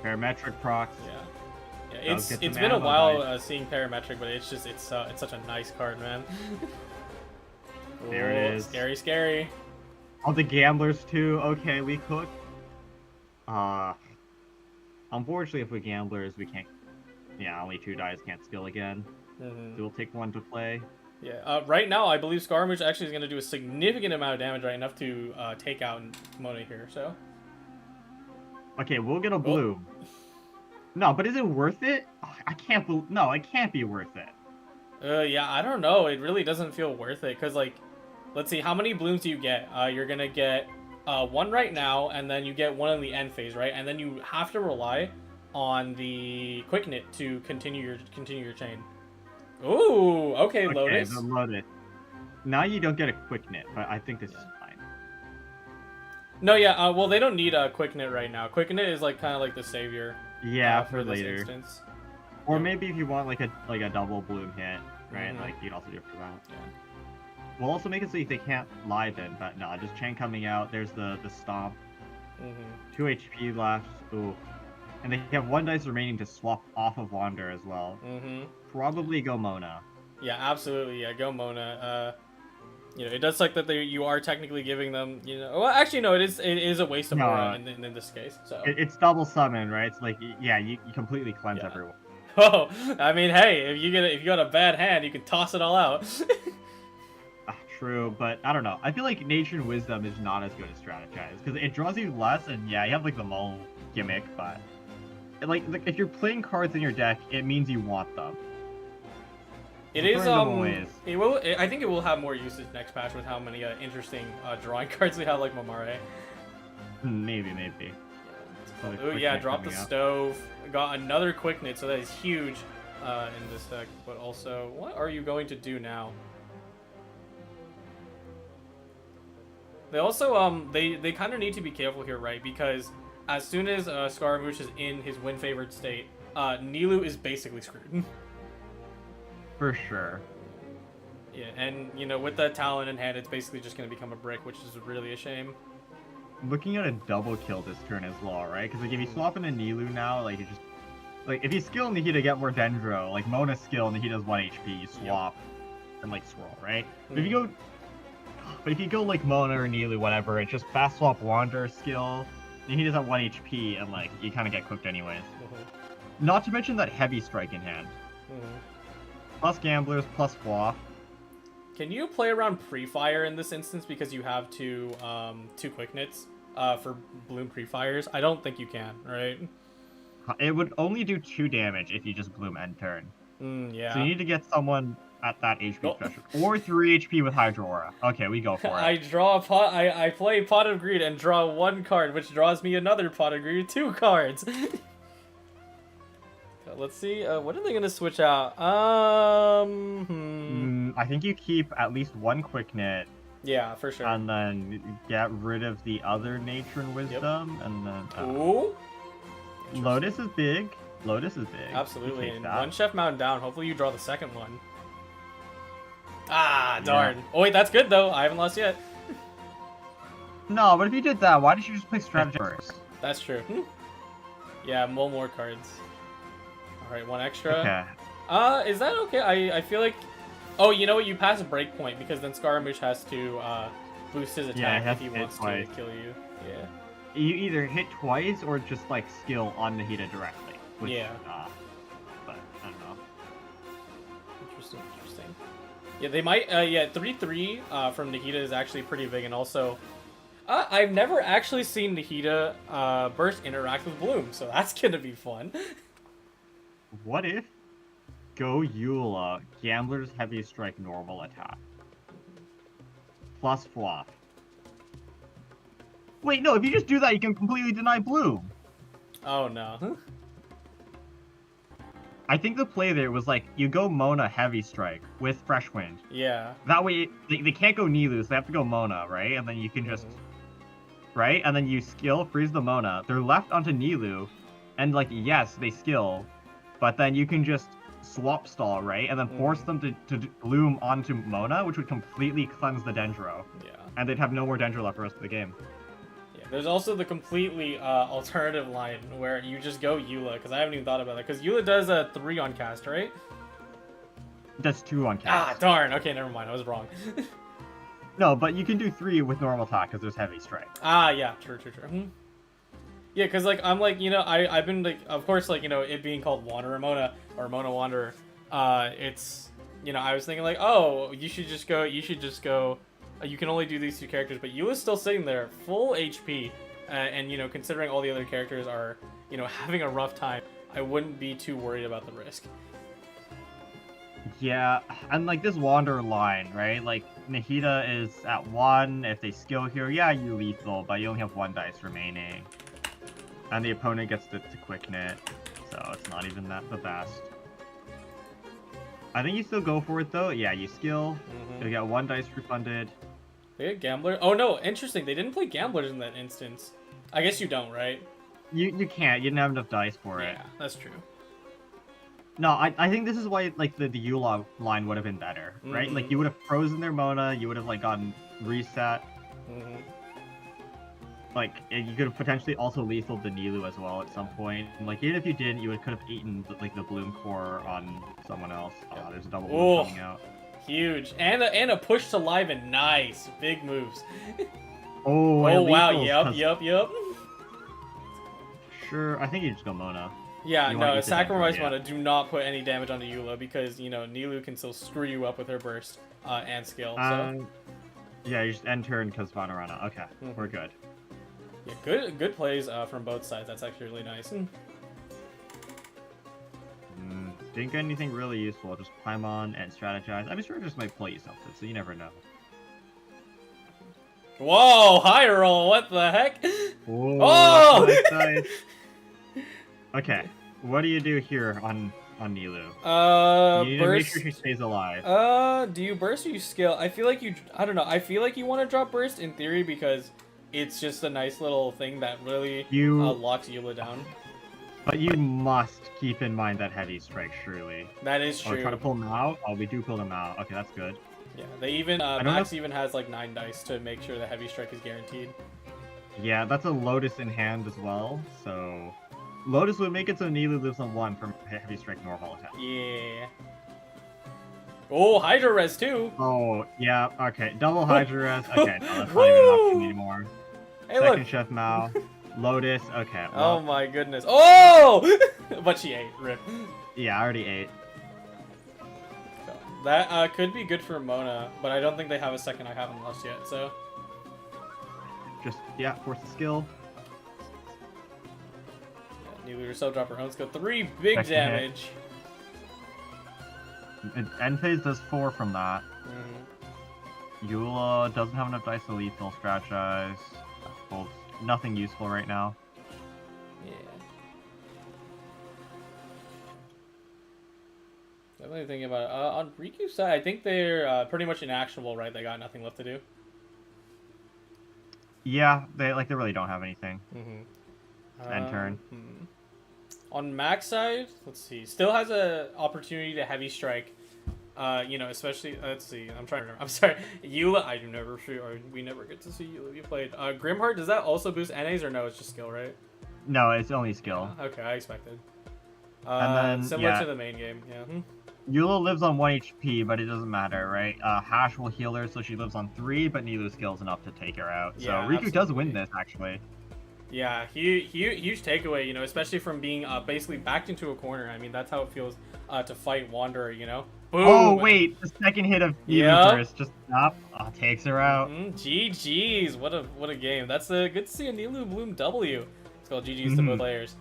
Speaker 4: Parametric procs.
Speaker 6: Yeah, it's been a while seeing parametric, but it's such a nice card, man.
Speaker 4: There it is.
Speaker 6: Scary.
Speaker 4: Oh, the gamblers too. Okay, we cook. Unfortunately, if we gamblers, we can't. Yeah, only 2 dice can't skill again. So we'll take 1 to play.
Speaker 6: Yeah. Right now, I believe Scaramouche actually is going to do a significant amount of damage, right? Enough to take out Mona here. So.
Speaker 4: Okay, we'll get a bloom. No, but is it worth it? I can't. No, it can't be worth it.
Speaker 6: Yeah, I don't know. It really doesn't feel worth it because, like, let's see, how many blooms do you get? You're gonna get 1 right now, and then you get 1 in the end phase, right? And then you have to rely on the quick knit to continue your chain. Ooh, okay, Lotus.
Speaker 4: Okay, Lotus. Now you don't get a quick knit, but I think this is fine.
Speaker 6: No, yeah. Well, they don't need a quick knit right now. Quick knit is like kind of like the savior.
Speaker 4: Yeah,
Speaker 6: for this
Speaker 4: later.
Speaker 6: instance.
Speaker 4: Or maybe if you want like a double bloom hit, right? Like you'd also do it for that.
Speaker 6: Yeah.
Speaker 4: We'll also make it so they can't live in, but no, just chain coming out. There's the stomp. 2 HP left. Ooh. And they have 1 dice remaining to swap off of Wander as well. Probably go Mona.
Speaker 6: Yeah, absolutely. Yeah, go Mona. It does suck that you are technically giving them, Well, actually, no, it is a waste of
Speaker 4: No,
Speaker 6: aura in this case. So.
Speaker 4: It's double summon, right? It's like, yeah, you completely cleanse
Speaker 6: Yeah.
Speaker 4: everyone.
Speaker 6: Oh, I mean, hey, if you got a bad hand, you can toss it all out.
Speaker 4: True, but I don't know. I feel like Nature and Wisdom is not as good as Strategize because it draws you less, and yeah, you have like the mole gimmick, but like if you're playing cards in your deck, it means you want them.
Speaker 6: It
Speaker 4: So
Speaker 6: is
Speaker 4: throwing them away is-
Speaker 6: It will. I think it will have more usage next patch with how many interesting drawing cards we have, like Mamare.
Speaker 4: Maybe. Probably
Speaker 6: Oh
Speaker 4: Quick
Speaker 6: yeah,
Speaker 4: Knit
Speaker 6: drop the
Speaker 4: coming up.
Speaker 6: stove. Got another Quick Knit, so that is huge in this deck. But also, what are you going to do now? They also they kind of need to be careful here, right? Because as soon as Scaramouche is in his win favored state, Nilou is basically screwed.
Speaker 4: For sure.
Speaker 6: Yeah, and with that talent in hand, it's basically just going to become a brick, which is really a shame.
Speaker 4: Looking at a double kill this turn as well, right? Because like if you swap in a Nilou now, like you just like if you skill Nihita to get more Dendro, like Mona skill Nihita's 1 HP, you swap and like scroll, right? But if you go like Mona or Nilou, whatever, it's just fast swap Wanderer skill. Nihita's at 1 HP, and like you kind of get cooked anyways. Not to mention that heavy strike in hand. Plus gamblers, plus flaw.
Speaker 6: Can you play around pre-fire in this instance because you have two quick knits for bloom pre-fires? I don't think you can, right?
Speaker 4: It would only do 2 damage if you just bloom end turn.
Speaker 6: Yeah.
Speaker 4: So you need to get someone at that HP threshold. Or 3 HP with Hydro Aura. Okay, we go for it.
Speaker 6: I draw a pot. I play Pot of Greed and draw 1 card, which draws me another Pot of Greed, 2 cards. Let's see. What are they gonna switch out?
Speaker 4: I think you keep at least 1 Quick Knit.
Speaker 6: Yeah, for sure.
Speaker 4: And then get rid of the other Nature and Wisdom, and then...
Speaker 6: Ooh.
Speaker 4: Lotus is big.
Speaker 6: Absolutely.
Speaker 4: Take
Speaker 6: And
Speaker 4: that.
Speaker 6: 1 Chef Mountain down. Hopefully you draw the second one. Ah, darn. Oh wait, that's good though. I haven't lost yet.
Speaker 4: No, but if you did that, why did you just play Strategy first?
Speaker 6: That's true. Yeah, more cards. Alright, 1 extra.
Speaker 4: Okay.
Speaker 6: Is that okay? I feel like... Oh, you know what? You pass a breakpoint because then Scaramouche has to boost his attack
Speaker 4: has
Speaker 6: if he
Speaker 4: to hit
Speaker 6: wants
Speaker 4: twice.
Speaker 6: to kill you. Yeah.
Speaker 4: You either hit twice or just like skill on Nihita directly. Which,
Speaker 6: Yeah.
Speaker 4: But I don't know.
Speaker 6: Interesting. Yeah, they might... yeah, 3-3 from Nihita is actually pretty big, and also... I've never actually seen Nihita Burst interact with Bloom, so that's gonna be fun.
Speaker 4: What if Go Eula, Gambler's Heavy Strike normal attack. Plus flop. Wait, no, if you just do that, you can completely deny Bloom.
Speaker 6: Oh, no.
Speaker 4: I think the play there was like, you go Mona Heavy Strike with Fresh Wind.
Speaker 6: Yeah.
Speaker 4: That way, they can't go Nilou, so they have to go Mona, right? And then you can just... Right? And then you skill, freeze the Mona. They're left onto Nilou, and like, yes, they skill, but then you can just swap stall, right? And then force them to bloom onto Mona, which would completely cleanse the Dendro.
Speaker 6: Yeah.
Speaker 4: And they'd have no more Dendro left for the rest of the game.
Speaker 6: Yeah. There's also the completely alternative line where you just go Eula, because I haven't even thought about that. Because Eula does a 3 on cast, right?
Speaker 4: That's 2 on
Speaker 6: Ah,
Speaker 4: cast.
Speaker 6: darn. Okay, never mind. I was wrong.
Speaker 4: No, but you can do 3 with normal attack because there's Heavy Strike.
Speaker 6: Ah, yeah. True. Yeah, because, like, I'm, like, I've been, like, of course, like, it being called Wanderer Mona, or Mona Wanderer, it's, I was thinking, like, oh, you should just go, you can only do these 2 characters, but Eula's still sitting there, full HP, and, considering all the other characters are, having a rough time, I wouldn't be too worried about the risk.
Speaker 4: Yeah, and like this Wanderer line, right? Like, Nihita is at 1, if they skill here, yeah, you lethal, but you only have 1 dice remaining. And the opponent gets to Quick Knit, so it's not even the best. I think you still go for it though. Yeah, you skill, you get 1 dice refunded.
Speaker 6: They get Gambler? Oh no, interesting, they didn't play Gamblers in that instance. I guess you don't, right?
Speaker 4: You can't, you didn't have enough dice for it.
Speaker 6: Yeah, that's true.
Speaker 4: No, I think this is why like the Eula line would have been better, right? Like you would have frozen their Mona, you would have like gotten reset. like you could have potentially also lethaled the Nilu as well at some point. And, like even if you didn't, you could have eaten like the Bloom Core on someone else. There's a double bloom coming out.
Speaker 6: Huge. And a push to Liven. Nice. Big moves.
Speaker 4: Oh,
Speaker 6: Oh wow,
Speaker 4: lethals,
Speaker 6: yep.
Speaker 4: Sure, I think you just go Mona.
Speaker 6: Yeah,
Speaker 4: You
Speaker 6: no,
Speaker 4: want
Speaker 6: sacrifice
Speaker 4: Euther,
Speaker 6: Mona. Do not put any damage onto Eula because, you know, Nilu can still screw you up with her burst and skill. So.
Speaker 4: Yeah, you just end turn because Vanarana. Okay, we're good.
Speaker 6: Yeah, good plays from both sides. That's actually really nice.
Speaker 4: Didn't get anything really useful. Just climb on and strategize. I'm sure it just might play you something, so you never know.
Speaker 6: Whoa, high roll! What the heck?
Speaker 4: Whoa,
Speaker 6: Oh!
Speaker 4: nice. Okay, what do you do here on Nilu? You need to make
Speaker 6: burst.
Speaker 4: sure she stays alive.
Speaker 6: Do you burst or you skill? I feel like I don't know. I feel like you want to drop burst in theory because it's just a nice little thing that really locks Eula down.
Speaker 4: But you must keep in mind that heavy strike, surely.
Speaker 6: That is true.
Speaker 4: Oh, try to pull them out? Oh, we do pull them out. Okay, that's good.
Speaker 6: Yeah, they even, Max even has like 9 dice to make sure the heavy strike is guaranteed.
Speaker 4: Yeah, that's a Lotus in hand as well, so... Lotus would make it so Nilu lives on 1 from heavy strike normal attack.
Speaker 6: Yeah. Oh, Hydro Res too!
Speaker 4: Oh, yeah, okay. Double Hydro Res. Okay, no, that's not even an option anymore.
Speaker 6: Hey,
Speaker 4: Second
Speaker 6: look.
Speaker 4: Chef Mao. Lotus, okay.
Speaker 6: Well, oh my goodness. Oh! But she ate, rip.
Speaker 4: Yeah, I already ate.
Speaker 6: That could be good for Mona, but I don't think they have a second I haven't lost yet, so...
Speaker 4: Just, yeah, force the skill.
Speaker 6: Yeah, Nilu herself drop her own skill. 3 big
Speaker 4: Second
Speaker 6: damage.
Speaker 4: End phase does 4 from that. Eula doesn't have enough dice to lethal strategize. Well, nothing useful right now.
Speaker 6: Yeah. Definitely thinking about it. On Riku's side, I think they're pretty much inactionable, right? They got nothing left to do.
Speaker 4: Yeah, they really don't have anything. End turn.
Speaker 6: On Mac's side, let's see. Still has a opportunity to heavy strike. You know, especially let's see. I'm trying to remember. I'm sorry, Eula. I do never see, or we never get to see Eula be played. Grimheart. Does that also boost NAs or no? It's just skill, right?
Speaker 4: No, it's only skill.
Speaker 6: Okay, I expected.
Speaker 4: And then,
Speaker 6: similar to the main game, yeah.
Speaker 4: Eula lives on 1 HP, but it doesn't matter, right? Hash will heal her, so she lives on 3, but Nilu's skill's enough to take her out. So
Speaker 6: Yeah,
Speaker 4: Riku does win this, actually.
Speaker 6: Yeah, huge takeaway, you know, especially from being basically backed into a corner. I mean, that's how it feels to fight Wanderer, you know? Boom!
Speaker 4: Oh, wait! The second hit of Nilu burst just takes her out.
Speaker 6: GG's! What a game. That's good to see a Nilu Bloom W. It's called GG's to both players.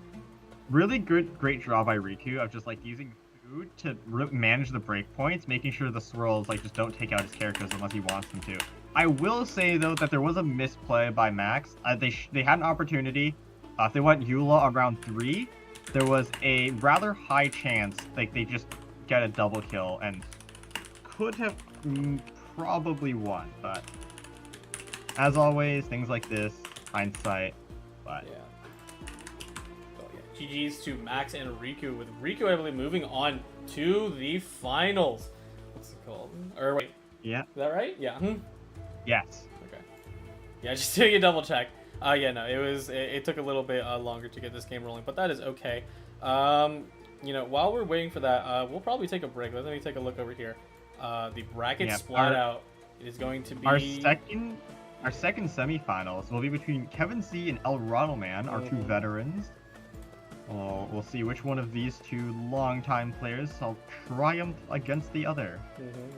Speaker 4: Really great draw by Riku of just, like, using food to manage the breakpoints, making sure the swirls, like, just don't take out his characters unless he wants them to. I will say, though, that there was a misplay by Max. They had an opportunity. If they went Eula around 3, there was a rather high chance like they just get a double kill and could have probably won. But as always, things like this, hindsight. But
Speaker 6: yeah. GG's to Max and Riku, with Riku, I believe, moving on to the finals. What's it called? Or wait.
Speaker 4: Yeah.
Speaker 6: Is that right? Yeah.
Speaker 4: Yes.
Speaker 6: Okay. Yeah, just doing a double check. Yeah, no, it took a little bit longer to get this game rolling, but that is okay. You know, while we're waiting for that, we'll probably take a break. Let me take a look over here. The bracket splat out is going to be...
Speaker 4: Our second semifinals will be between Kevin C and El Ronalman, our two veterans. We'll see which one of these two longtime players will triumph against the other.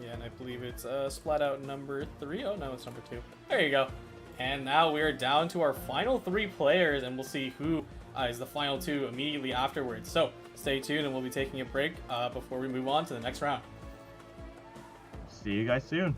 Speaker 6: Yeah, and I believe it's splat out number 3. Oh, no, it's number 2. There you go. And now we're down to our final 3 players, and we'll see who is the final 2 immediately afterwards. So stay tuned, and we'll be taking a break before we move on to the next round.
Speaker 4: See you guys soon.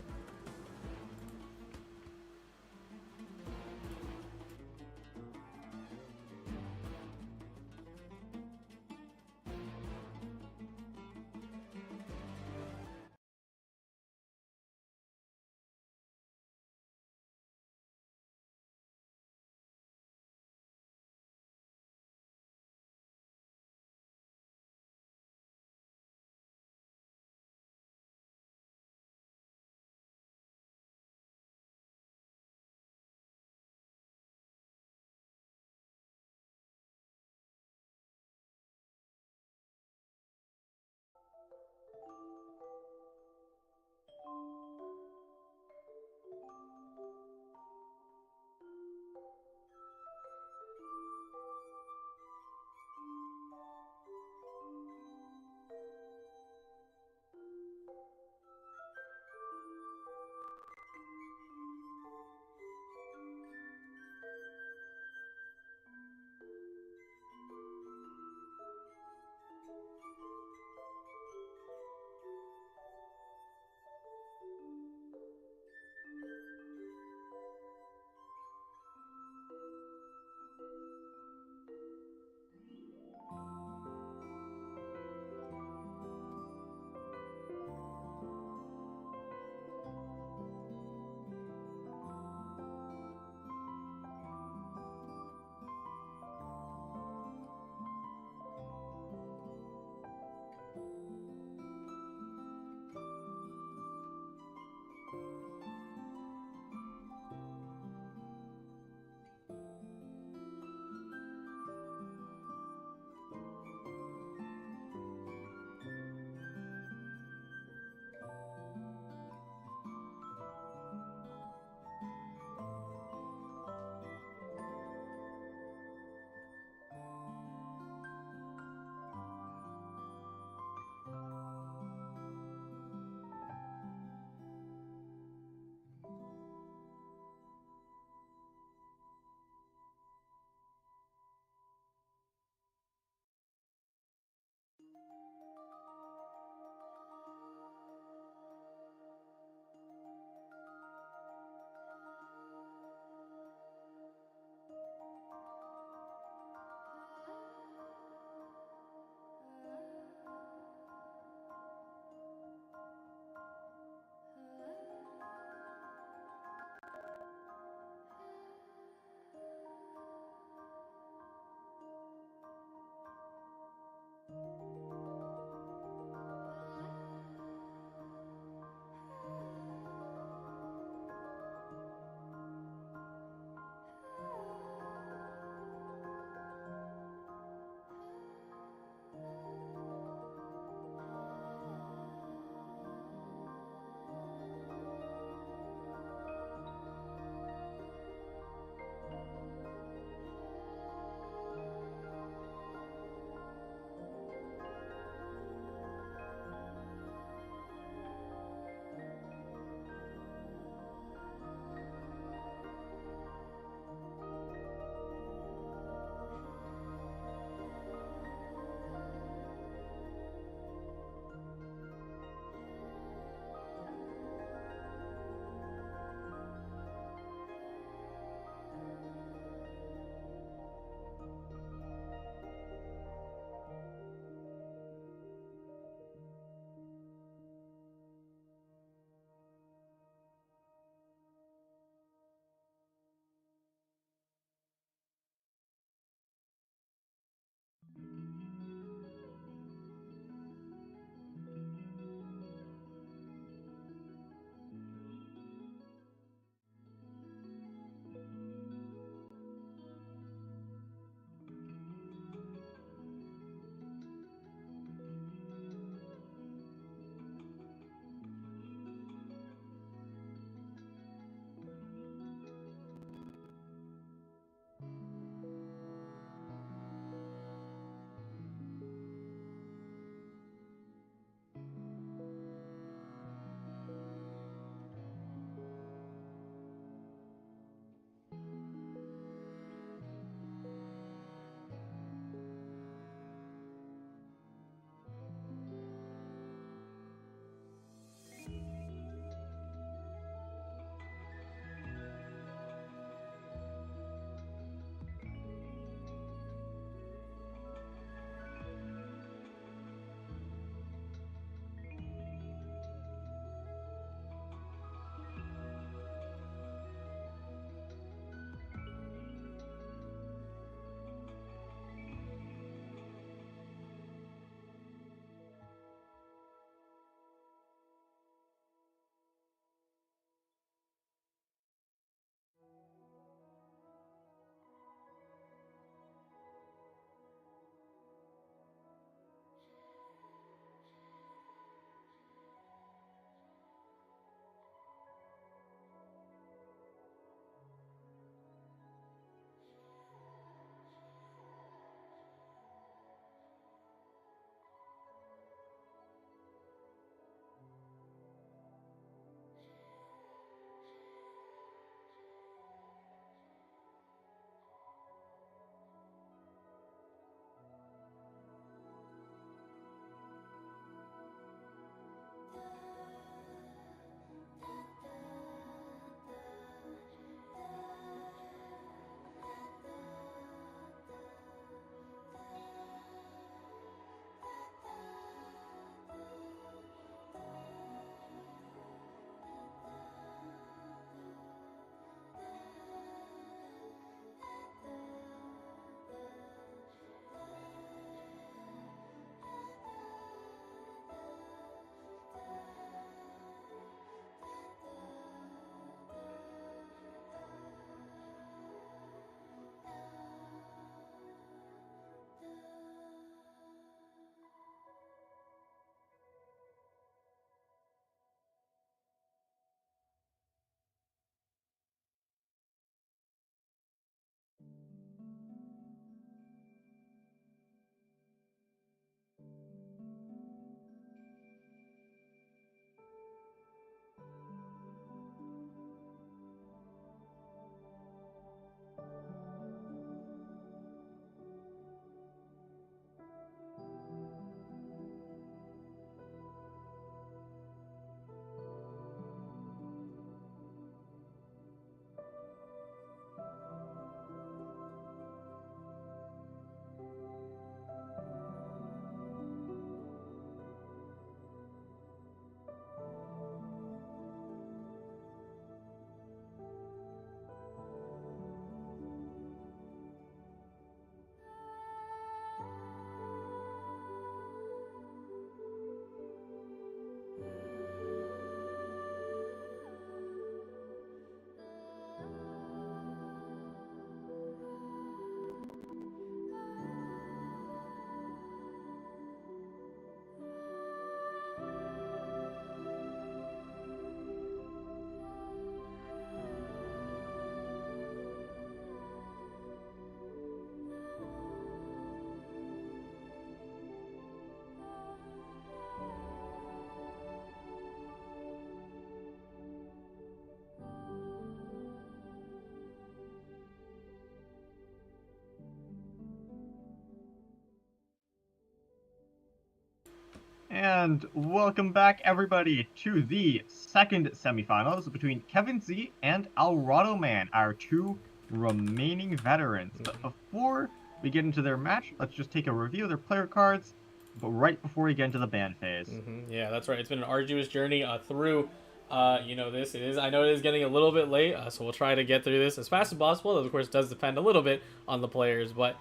Speaker 4: And welcome back, everybody, to the second semifinals between Kevin Z and Alado Man, our two remaining veterans. But before we get into their match, let's just take a review of their player cards, but right before we get into the ban phase.
Speaker 6: Yeah, that's right. It's been an arduous journey through, this. It is. I know it is getting a little bit late, so we'll try to get through this as fast as possible. That, of course, does depend a little bit on the players, but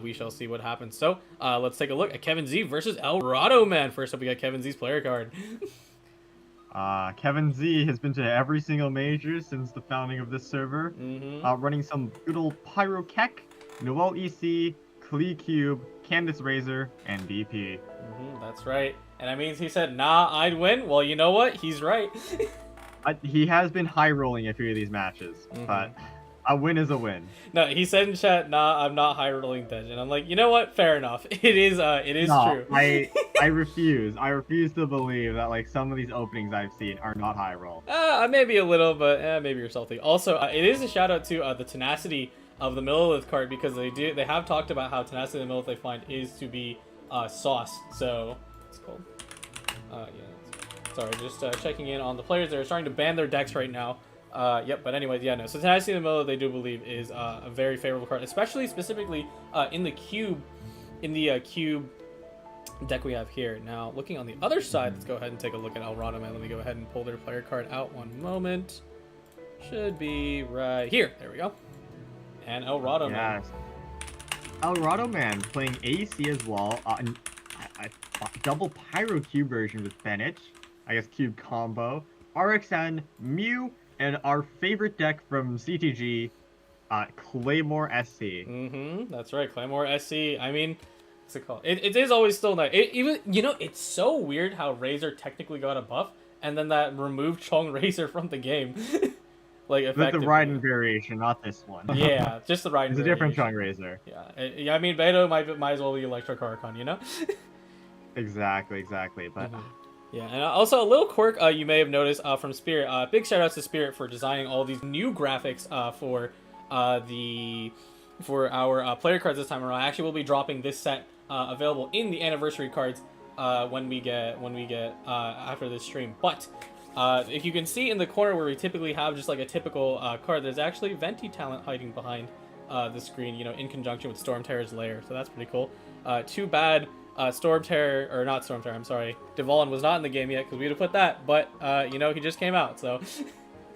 Speaker 6: we shall see what happens. So let's take a look at Kevin Z versus Alado Man. First up, we got Kevin Z's player card.
Speaker 4: Kevin Z has been to every single major since the founding of this server, running some good old Pyro Keck, Noel EC, Klee Cube, Candace Razor, and DP.
Speaker 6: That's right. And that means he said, nah, I'd win. Well, you know what? He's right.
Speaker 4: He has been high rolling a few of these matches, but a win is a win.
Speaker 6: No, he said in chat, nah, I'm not high rolling Pudge. And I'm like, you know what? Fair enough. It is true.
Speaker 4: I refuse. I refuse to believe that like some of these openings I've seen are not high roll.
Speaker 6: Maybe a little, but maybe you're salty. Also, it is a shout out to the tenacity of the Monolith card, because they have talked about how tenacity of the Monolith they find is to be sauce. So it's cool. Sorry, just checking in on the players. They're starting to ban their decks right now. But anyways, yeah, no. So tenacity in the middle, they do believe is a very favorable card, especially specifically in the cube deck we have here. Now, looking on the other side, let's go ahead and take a look at Alado Man. Let me go ahead and pull their player card out one moment. Should be right here. There we go. And Alado Man.
Speaker 4: Yes. Alado Man playing AC as well. A double Pyro Cube version with Bennett. I guess Cube combo. RXN, Mew, and our favorite deck from CTG, Claymore SC.
Speaker 6: That's right, Claymore SC. I mean, what's it called? It is always still nice. It's so weird how Razor technically got a buff, and then that removed Chong Razor from the game. Like
Speaker 4: the Raiden variation, not this one.
Speaker 6: Yeah, just the Raiden.
Speaker 4: It's a different Chong Razor.
Speaker 6: Yeah. I mean, Bellow might as well be Electro Caricon, you know?
Speaker 4: Exactly. But.
Speaker 6: Yeah, and also a little quirk you may have noticed from Spirit. Big shout outs to Spirit for designing all these new graphics for our player cards this time around. Actually, we'll be dropping this set available in the anniversary cards when we get after this stream. But if you can see in the corner where we typically have just like a typical card, there's actually Venti talent hiding behind the screen, in conjunction with Storm Terror's lair. So that's pretty cool. Too bad. Storm Terror, or not Storm Terror, I'm sorry. Devon was not in the game yet, because we would have put that, but, he just came out, so.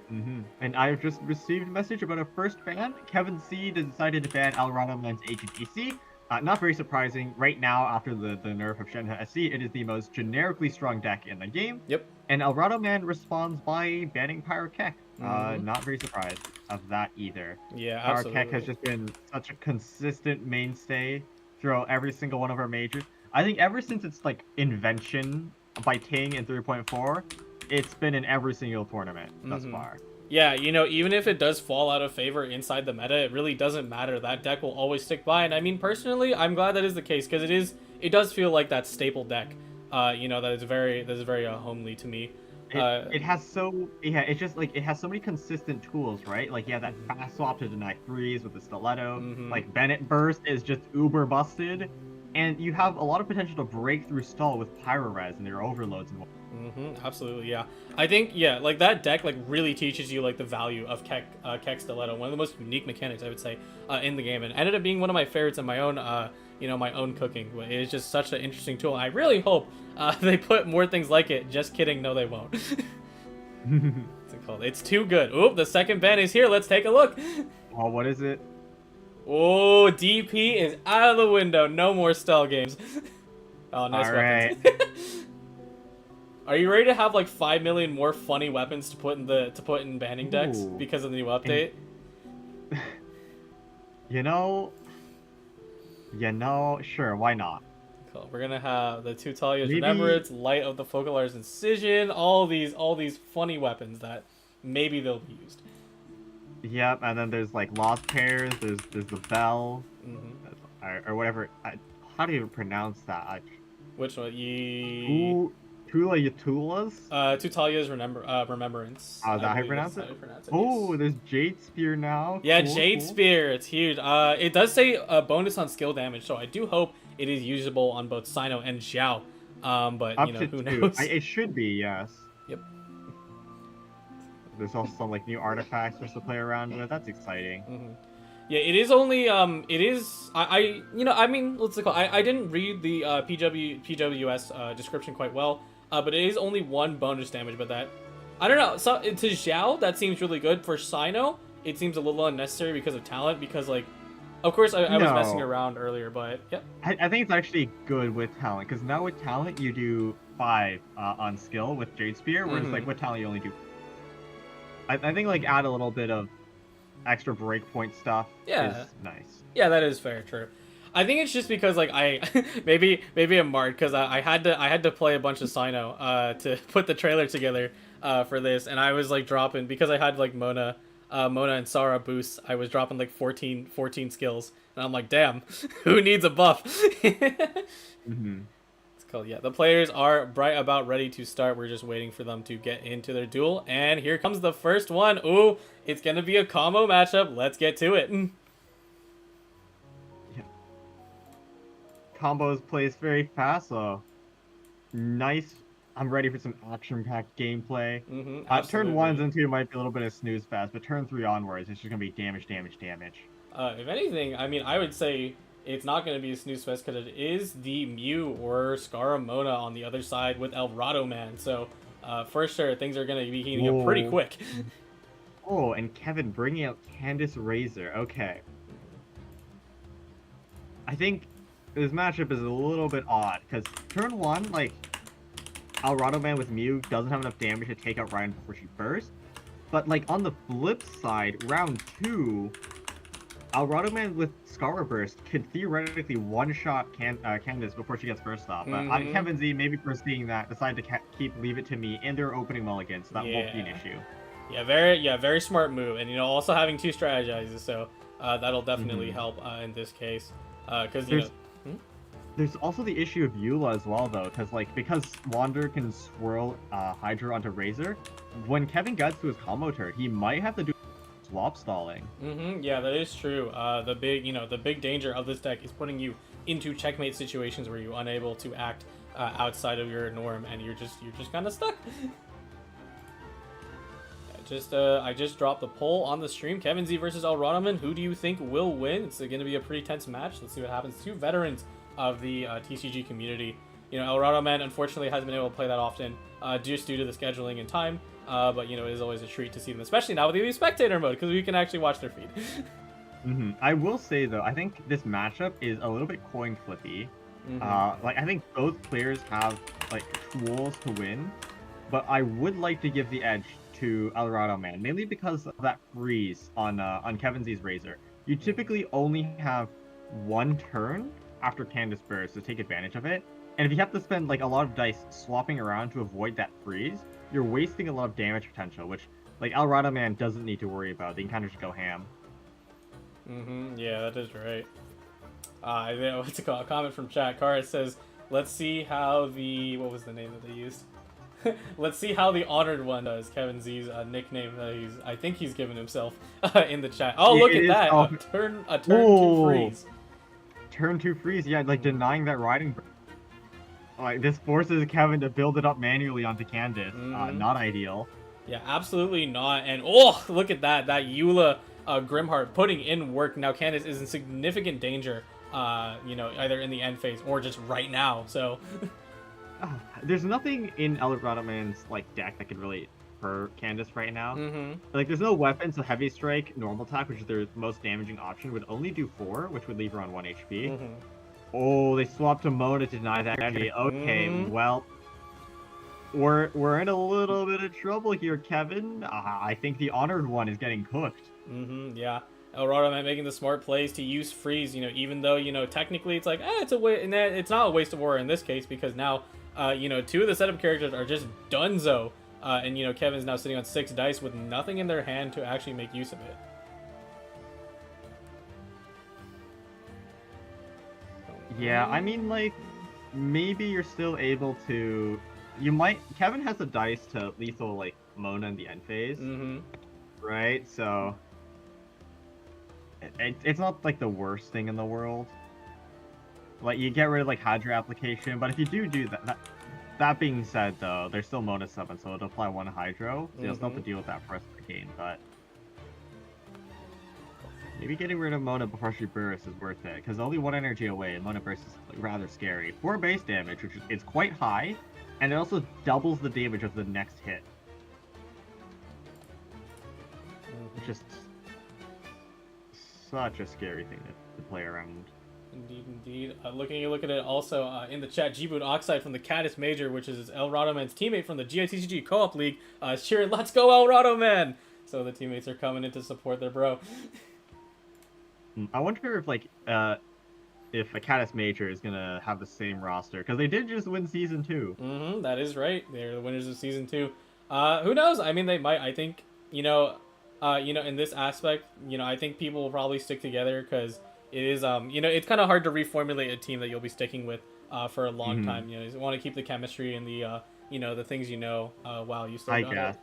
Speaker 4: And I've just received a message about a first ban. Kevin C decided to ban Alado Man's HTC. Not very surprising. Right now, after the nerf of Shenhe SC, it is the most generically strong deck in the game.
Speaker 6: Yep.
Speaker 4: And Alado Man responds by banning Pyro Keck. Not very surprised of that either.
Speaker 6: Yeah,
Speaker 4: Pyro
Speaker 6: absolutely.
Speaker 4: Keck has just been such a consistent mainstay throughout every single one of our majors. I think ever since its like invention by Ting in 3.4, it's been in every single tournament thus far.
Speaker 6: Yeah, even if it does fall out of favor inside the meta, it really doesn't matter. That deck will always stick by, and I mean, personally, I'm glad that is the case, because it does feel like that staple deck. That is very homely to me.
Speaker 4: It has so many consistent tools, right? Like that fast swap to deny threes with the stiletto. Like Bennett burst is just uber busted. And you have a lot of potential to break through stall with Pyro Res and their overloads and
Speaker 6: absolutely, yeah. I think, like that deck really teaches you like the value of Keck Stiletto, one of the most unique mechanics I would say in the game, and ended up being one of my favorites in my own my own cooking. It is just such an interesting tool. I really hope they put more things like it. Just kidding, no they won't. What's it called? It's too good. Oop, the second ban is here. Let's take a look.
Speaker 4: Oh, what is it?
Speaker 6: Oh, DP is out of the window. No more style games. Oh, nice weapons.
Speaker 4: Right.
Speaker 6: Are you ready to have like 5 million more funny weapons to put in banning decks because of the new update?
Speaker 4: Sure, why not?
Speaker 6: Cool. We're gonna have the two Talia's Remembrance, Light of the Focalar's Incision, all these funny weapons that maybe they'll be used.
Speaker 4: Yep, and then there's like Lost Pairs, there's the Bell, or whatever. How do you pronounce that?
Speaker 6: Which one?
Speaker 4: Tula Yatulas?
Speaker 6: Tutalia's Remembrance.
Speaker 4: Oh, is that how you pronounce it? Oh, there's Jade Spear now.
Speaker 6: Yeah, cool, Jade Spear. It's huge. It does say a bonus on skill damage, so I do hope it is usable on both Sino and Xiao. But
Speaker 4: Up
Speaker 6: you know,
Speaker 4: to
Speaker 6: who
Speaker 4: 2.
Speaker 6: knows?
Speaker 4: It should be, yes.
Speaker 6: Yep.
Speaker 4: There's also some like new artifacts for us to play around with. That's exciting.
Speaker 6: Mm-hmm. Yeah, it is only it is you know, I mean, what's it called? I didn't read the PWS description quite well, but it is only 1 bonus damage. But that, I don't know. So to Xiao, that seems really good. For Sino, it seems a little unnecessary because of talent. Because like, of course, I was messing
Speaker 4: No.
Speaker 6: around earlier, but yeah.
Speaker 4: I think it's actually good with talent, because now with talent you do 5 on skill with Jade Spear, whereas like with talent you only do. I think like add a little bit of extra breakpoint stuff
Speaker 6: Yeah.
Speaker 4: is nice.
Speaker 6: Yeah, that is fair. True. I think it's just because like I maybe I'm marred because I had to play a bunch of Sino to put the trailer together for this, and I was like dropping because I had like Mona and Sara boosts. I was dropping like 14 skills, and I'm like, damn, who needs a buff?
Speaker 4: Mm-hmm.
Speaker 6: It's called, yeah. The players are about ready to start. We're just waiting for them to get into their duel, and here comes the first one. Ooh, it's gonna be a combo matchup. Let's get to it.
Speaker 4: Combos plays very fast, so nice. I'm ready for some action-packed gameplay. Turn 1 and 2 might be a little bit of snooze fest, but turn 3 onwards, it's just gonna be damage.
Speaker 6: If anything, I mean, I would say it's not going to be a snooze fest because it is the Mew or Scaramona on the other side with Alado Man. So, for sure, things are going to be heating up pretty quick.
Speaker 4: Oh, and Kevin bringing out Candace Razor. Okay. I think this matchup is a little bit odd, because turn 1, like, Alado Man with Mew doesn't have enough damage to take out Ryan before she bursts. But, like, on the flip side, round 2, Alado Man with Scar Burst could theoretically one-shot Candace before she gets burst off. But Kevin Z, maybe foreseeing that, decided to keep Leave It to Me in their opening mulligan, so that won't be an issue.
Speaker 6: Yeah, very smart move. And, you know, also having 2 strategizes, so that'll definitely help in this case. Because, you know...
Speaker 4: There's also the issue of Eula as well, though, because Wander can swirl Hydra onto Razor, when Kevin gets to his combo turn, he might have to do swap stalling.
Speaker 6: Yeah, that is true. The big danger of this deck is putting you into checkmate situations where you're unable to act outside of your norm, and you're just kind of stuck. I just dropped the poll on the stream. Kevin Z versus Alado Man. Who do you think will win? It's going to be a pretty tense match. Let's see what happens. 2 veterans of the TCG community. You know, Alado Man unfortunately hasn't been able to play that often, just due to the scheduling and time. But you know, it is always a treat to see them, especially now with the spectator mode, because we can actually watch their feed.
Speaker 4: I will say though, I think this matchup is a little bit coin flippy. Like I think both players have like tools to win, but I would like to give the edge to Alado Man, mainly because of that freeze on Kevin Z's Razor. You typically only have 1 turn after Candace bursts to take advantage of it, and if you have to spend like a lot of dice swapping around to avoid that freeze, you're wasting a lot of damage potential, which like Alado Man doesn't need to worry about. They can kind of just go ham.
Speaker 6: Yeah, that is right. What's it called? A comment from chat. Kara says, "Let's see how the what was the name that they used? Let's see how the Honored One does." Kevin Z's nickname that I think he's given himself in the chat. Oh, look at that! A turn 2 freeze.
Speaker 4: Turn 2 freeze, yeah, like denying that riding. Like this forces Kevin to build it up manually onto Candace. Not ideal.
Speaker 6: Yeah, absolutely not. And oh, look at that! That Eula Grimheart putting in work. Now Candace is in significant danger. You know, either in the end phase or just right now. So.
Speaker 4: There's nothing in Alado Man's like deck that could really hurt Candace right now. Like there's no weapon, so Heavy Strike, Normal Attack, which is their most damaging option, would only do 4, which would leave her on 1 HP. Oh, they swapped to Mona to deny that energy. Okay, well, we're in a little bit of trouble here, Kevin. I think the Honored One is getting cooked.
Speaker 6: Yeah. Alado Man making the smart plays to use freeze, you know, even though, you know, technically it's like, it's not a waste of war in this case, because now, you know, 2 of the setup characters are just donezo, and, you know, Kevin's now sitting on 6 dice with nothing in their hand to actually make use of it.
Speaker 4: Yeah, I mean, like, maybe you're still able to... Kevin has the dice to lethal, like, Mona in the end phase. Right? So... It's not, like, the worst thing in the world. Like, you get rid of, like, Hydra application, but if you do that being said, though, there's still Mona 7, so it'll apply 1 Hydro, so you'll still have to deal with that first again, but... Maybe getting rid of Mona before she bursts is worth it, because only 1 energy away, and Mona burst is like, rather scary. 4 base damage, which is quite high, and it also doubles the damage of the next hit. Just such a scary thing to play around.
Speaker 6: Indeed, indeed. Look at it also in the chat. G-Boot Oxide from the Caddis Major, which is El Man's teammate from the GITCG Co-op League, is cheering, "Let's go, El Man!" So the teammates are coming in to support their bro.
Speaker 4: I wonder if if a Caddis Major is gonna have the same roster, because they did just win Season 2.
Speaker 6: That is right. They're the winners of Season 2. Who knows? I mean, they might. I think, in this aspect, I think people will probably stick together because it is, it's kind of hard to reformulate a team that you'll be sticking with for a long time. You want to keep the chemistry and the, the things while you still got it.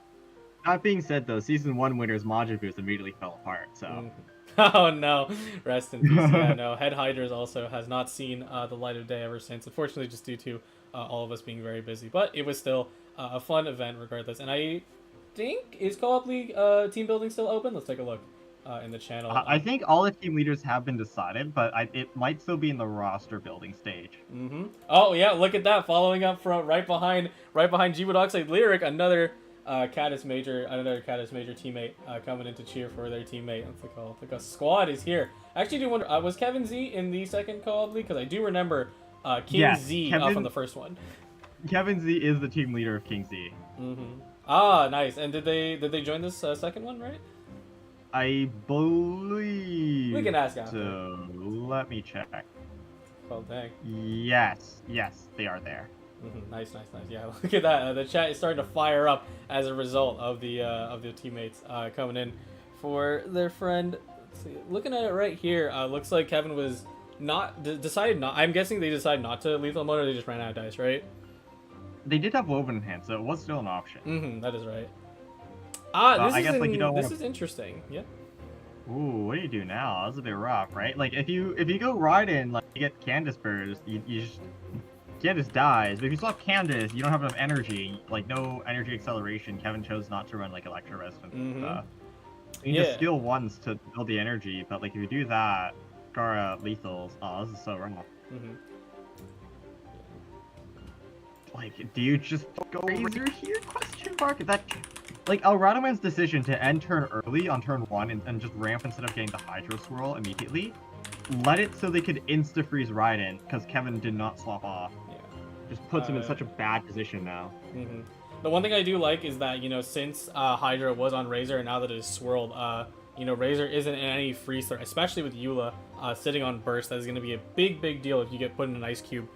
Speaker 4: That being said, though, Season 1 winners Majibus immediately fell apart, so...
Speaker 6: Oh no, rest in peace. Yeah, no, Head Hydras also has not seen the light of day ever since, unfortunately just due to all of us being very busy. But it was still a fun event regardless. And I think, is Co-op League team building still open? Let's take a look in the channel.
Speaker 4: I think all the team leaders have been decided, but it might still be in the roster building stage.
Speaker 6: Oh yeah, look at that, following up from right behind G-Wood Oxide Lyric, another Caddis Major teammate coming in to cheer for their teammate. Like a squad is here. I actually do wonder, was Kevin Z in the second Co-op League? Because I do remember King Z from the first one.
Speaker 4: Kevin Z is the team leader of King Z.
Speaker 6: Ah, nice. And did they join this second one, right?
Speaker 4: I believe.
Speaker 6: We can ask after.
Speaker 4: So let me check.
Speaker 6: Oh dang.
Speaker 4: Yes, they are there.
Speaker 6: Nice. Yeah, look at that. The chat is starting to fire up as a result of the teammates coming in for their friend. Let's see. Looking at it right here, looks like Kevin was decided not. I'm guessing they decided not to lethal mode, or they just ran out of dice, right?
Speaker 4: They did have woven in hand, so it was still an option.
Speaker 6: That is right. This is interesting. Yeah.
Speaker 4: Ooh, what do you do now? That's a bit rough, right? Like if you go right in, like you get Candace burst, you just Candace dies. But if you swap Candace, you don't have enough energy, like no energy acceleration. Kevin chose not to run like Electro Resistance and stuff. You need to skill once to build the energy, but like if you do that, Gara lethals. Oh, this is so wrong. Like, do you just go Razor here? Question mark. That, like, Alradoman's decision to end turn early on turn 1 and just ramp instead of getting the Hydro Swirl immediately, let it so they could insta-freeze Raiden, because Kevin did not swap off. Yeah. Just puts him in such a bad position now.
Speaker 6: The one thing I do like is that, since Hydra was on Razor, and now that it is swirled, Razor isn't in any freeze threat, especially with Eula sitting on Burst. That is going to be a big deal if you get put in an Ice Cube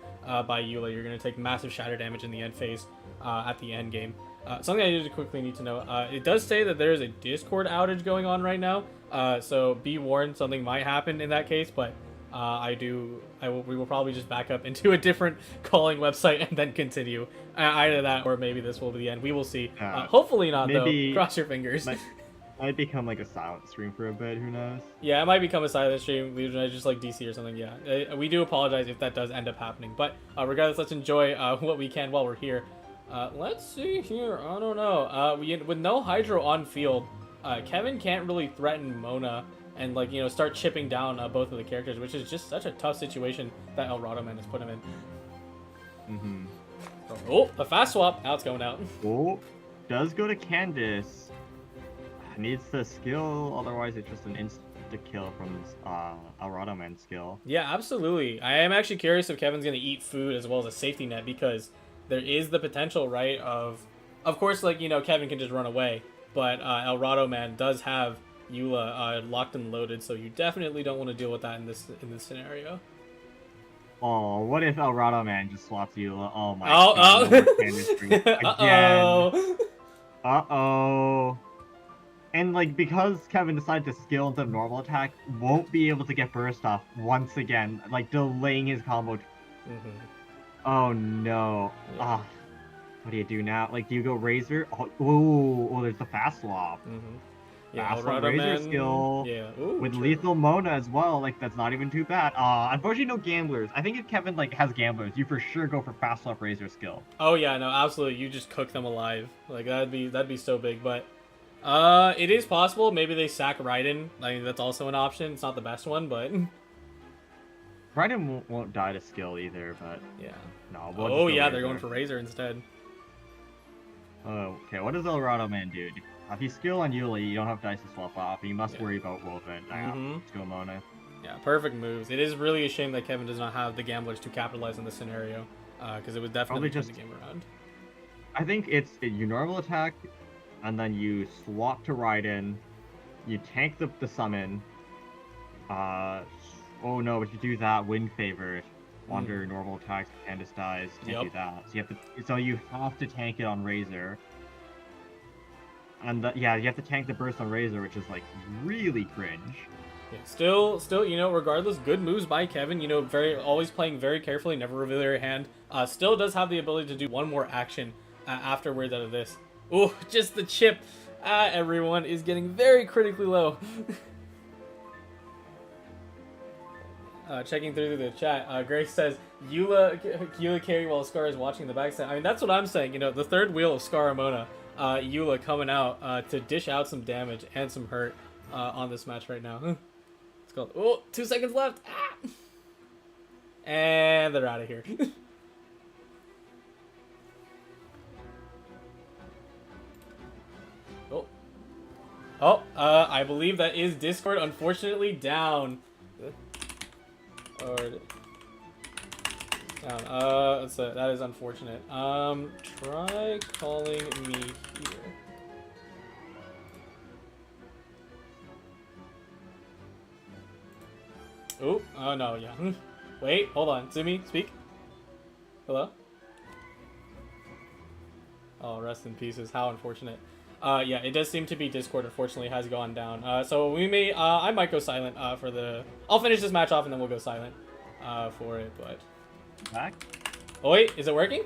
Speaker 6: by Eula. You're going to take massive shatter damage in the end phase at the end game. Something I did quickly need to know, it does say that there is a Discord outage going on right now, so be warned, something might happen in that case, but we will probably just back up into a different calling website and then continue. Either that or maybe this will be the end. We will see. Hopefully not, though. Cross your fingers.
Speaker 4: Might become like a silent stream for a bit, who knows?
Speaker 6: Yeah, it might become a silent stream, just like DC or something, yeah. We do apologize if that does end up happening, but regardless, let's enjoy what we can while we're here. Let's see here, I don't know. With no Hydro on field, Kevin can't really threaten Mona and start chipping down both of the characters, which is just such a tough situation that El Man has put him in. Oh, a fast swap, now it's going out.
Speaker 4: Oh, does go to Candace. Needs the skill, otherwise it's just an insta-kill from El Man's skill.
Speaker 6: Yeah, absolutely. I am actually curious if Kevin's going to eat food as well as a safety net, because there is the potential, right, of course, Kevin can just run away, but El Man does have Eula locked and loaded, so you definitely don't want to deal with that in this scenario.
Speaker 4: Oh, what if El Man just swaps Eula? Oh my god. Again. Uh-oh. And, because Kevin decided to skill into normal attack, won't be able to get burst off once again, delaying his combo. Oh, no.
Speaker 6: Yeah.
Speaker 4: What do you do now? Do you go Razor? Oh, there's the fast swap.
Speaker 6: Yeah,
Speaker 4: fast on
Speaker 6: Alado
Speaker 4: Razor
Speaker 6: Man.
Speaker 4: skill
Speaker 6: Yeah. Ooh,
Speaker 4: with
Speaker 6: true.
Speaker 4: lethal Mona as well. Like that's not even too bad. Unfortunately, no gamblers. I think if Kevin like has gamblers, you for sure go for fast up Razor skill.
Speaker 6: Oh yeah, no, absolutely. You just cook them alive. Like that'd be so big, but it is possible. Maybe they sack Raiden. I mean, that's also an option. It's not the best one, but
Speaker 4: Raiden won't die to skill either, but
Speaker 6: yeah.
Speaker 4: no. We'll
Speaker 6: Oh
Speaker 4: just go
Speaker 6: yeah,
Speaker 4: Razor.
Speaker 6: they're going for Razor instead.
Speaker 4: Okay, what does Alado Man do? If he's skill on Yuli, you don't have dice to swap off, and you must worry about Woven. Let's go Mona.
Speaker 6: Yeah, perfect moves. It is really a shame that Kevin does not have the gamblers to capitalize on this scenario, because it would definitely turn the game around.
Speaker 4: I think it's you normal attack, and then you swap to Raiden, you tank the summon. Oh no, but you do that, wind favored. Wander normal attacks, Candace dies, can't do that. So you have to tank it on Razor. And yeah, you have to tank the burst on Razor, which is like really cringe.
Speaker 6: Yeah, still, you know, regardless, good moves by Kevin. You know, always playing very carefully, never reveal your hand. Still does have the ability to do one more action afterwards out of this. Oh, just the chip. Everyone is getting very critically low. Checking through the chat, Grace says, Eula carry while Scar is watching the backside. I mean, that's what I'm saying. You know, the third wheel of Scar Ramona, Eula coming out to dish out some damage and some hurt on this match right now. It's called, oh, 2 seconds left. Ah! And they're out of here. I believe that is Discord, unfortunately, down. Or down. That is unfortunate. Try calling me here. Oh no, yeah. Wait, hold on. Sumi, speak. Hello? Oh, rest in pieces. How unfortunate. Yeah, it does seem to be Discord, unfortunately, has gone down. So we may, I might go silent for the... I'll finish this match off and then we'll go silent for it, but...
Speaker 4: Back?
Speaker 6: Oh wait, is it working?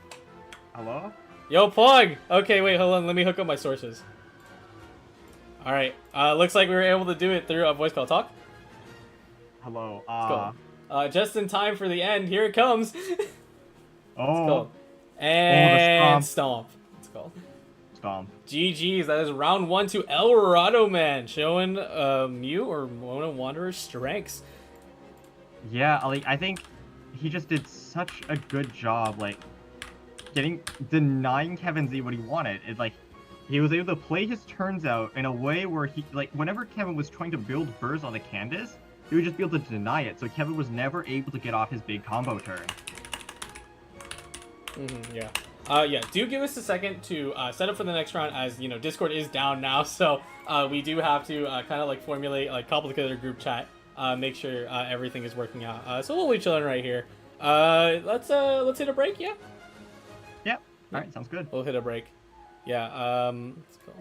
Speaker 4: Hello?
Speaker 6: Yo, Pog! Okay, wait, hold on, let me hook up my sources. Alright, looks like we were able to do it through a voice call talk.
Speaker 4: Hello,
Speaker 6: Let's go. Just in time for the end, here it comes!
Speaker 4: Oh.
Speaker 6: And stomp. It's called.
Speaker 4: Stomp.
Speaker 6: GG's, that is round 1 to Alado Man, showing Mew or Mona Wanderer's strengths.
Speaker 4: Yeah, like, I think he just did such a good job, like, denying Kevin Z what he wanted. It's like, he was able to play his turns out in a way where he, like, whenever Kevin was trying to build burst on the Candace, he would just be able to deny it, so Kevin was never able to get off his big combo turn.
Speaker 6: Yeah. Yeah, do give us a second to set up for the next round, as, you know, Discord is down now, so we do have to kind of, like, formulate, like, complicated a group chat, make sure everything is working out. So we'll be chilling right here. Let's hit a break, yeah?
Speaker 4: Yep. Alright, sounds good.
Speaker 6: We'll hit a break. Yeah, let's go.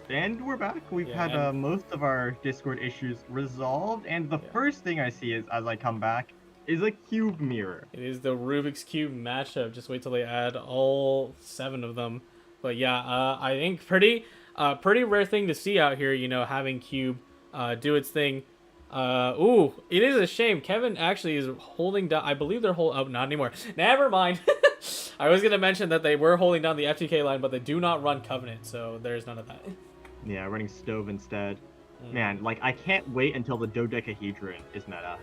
Speaker 4: And we're back. We've
Speaker 6: Yeah,
Speaker 4: had
Speaker 6: and-
Speaker 4: most of our Discord issues resolved, and the
Speaker 6: Yeah.
Speaker 4: first thing I see is as I come back is a cube mirror.
Speaker 6: It is the Rubik's Cube matchup. Just wait till they add all 7 of them. But yeah, I think pretty rare thing to see out here, you know, having Cube do its thing. Ooh, it is a shame. Kevin actually is holding down, I believe they're holding, oh, not anymore. Never mind. I was going to mention that they were holding down the FTK line, but they do not run Covenant, so there's none of that.
Speaker 4: Yeah, running Stove instead.
Speaker 6: Mm.
Speaker 4: Man, like, I can't wait until the dodecahedron is meta.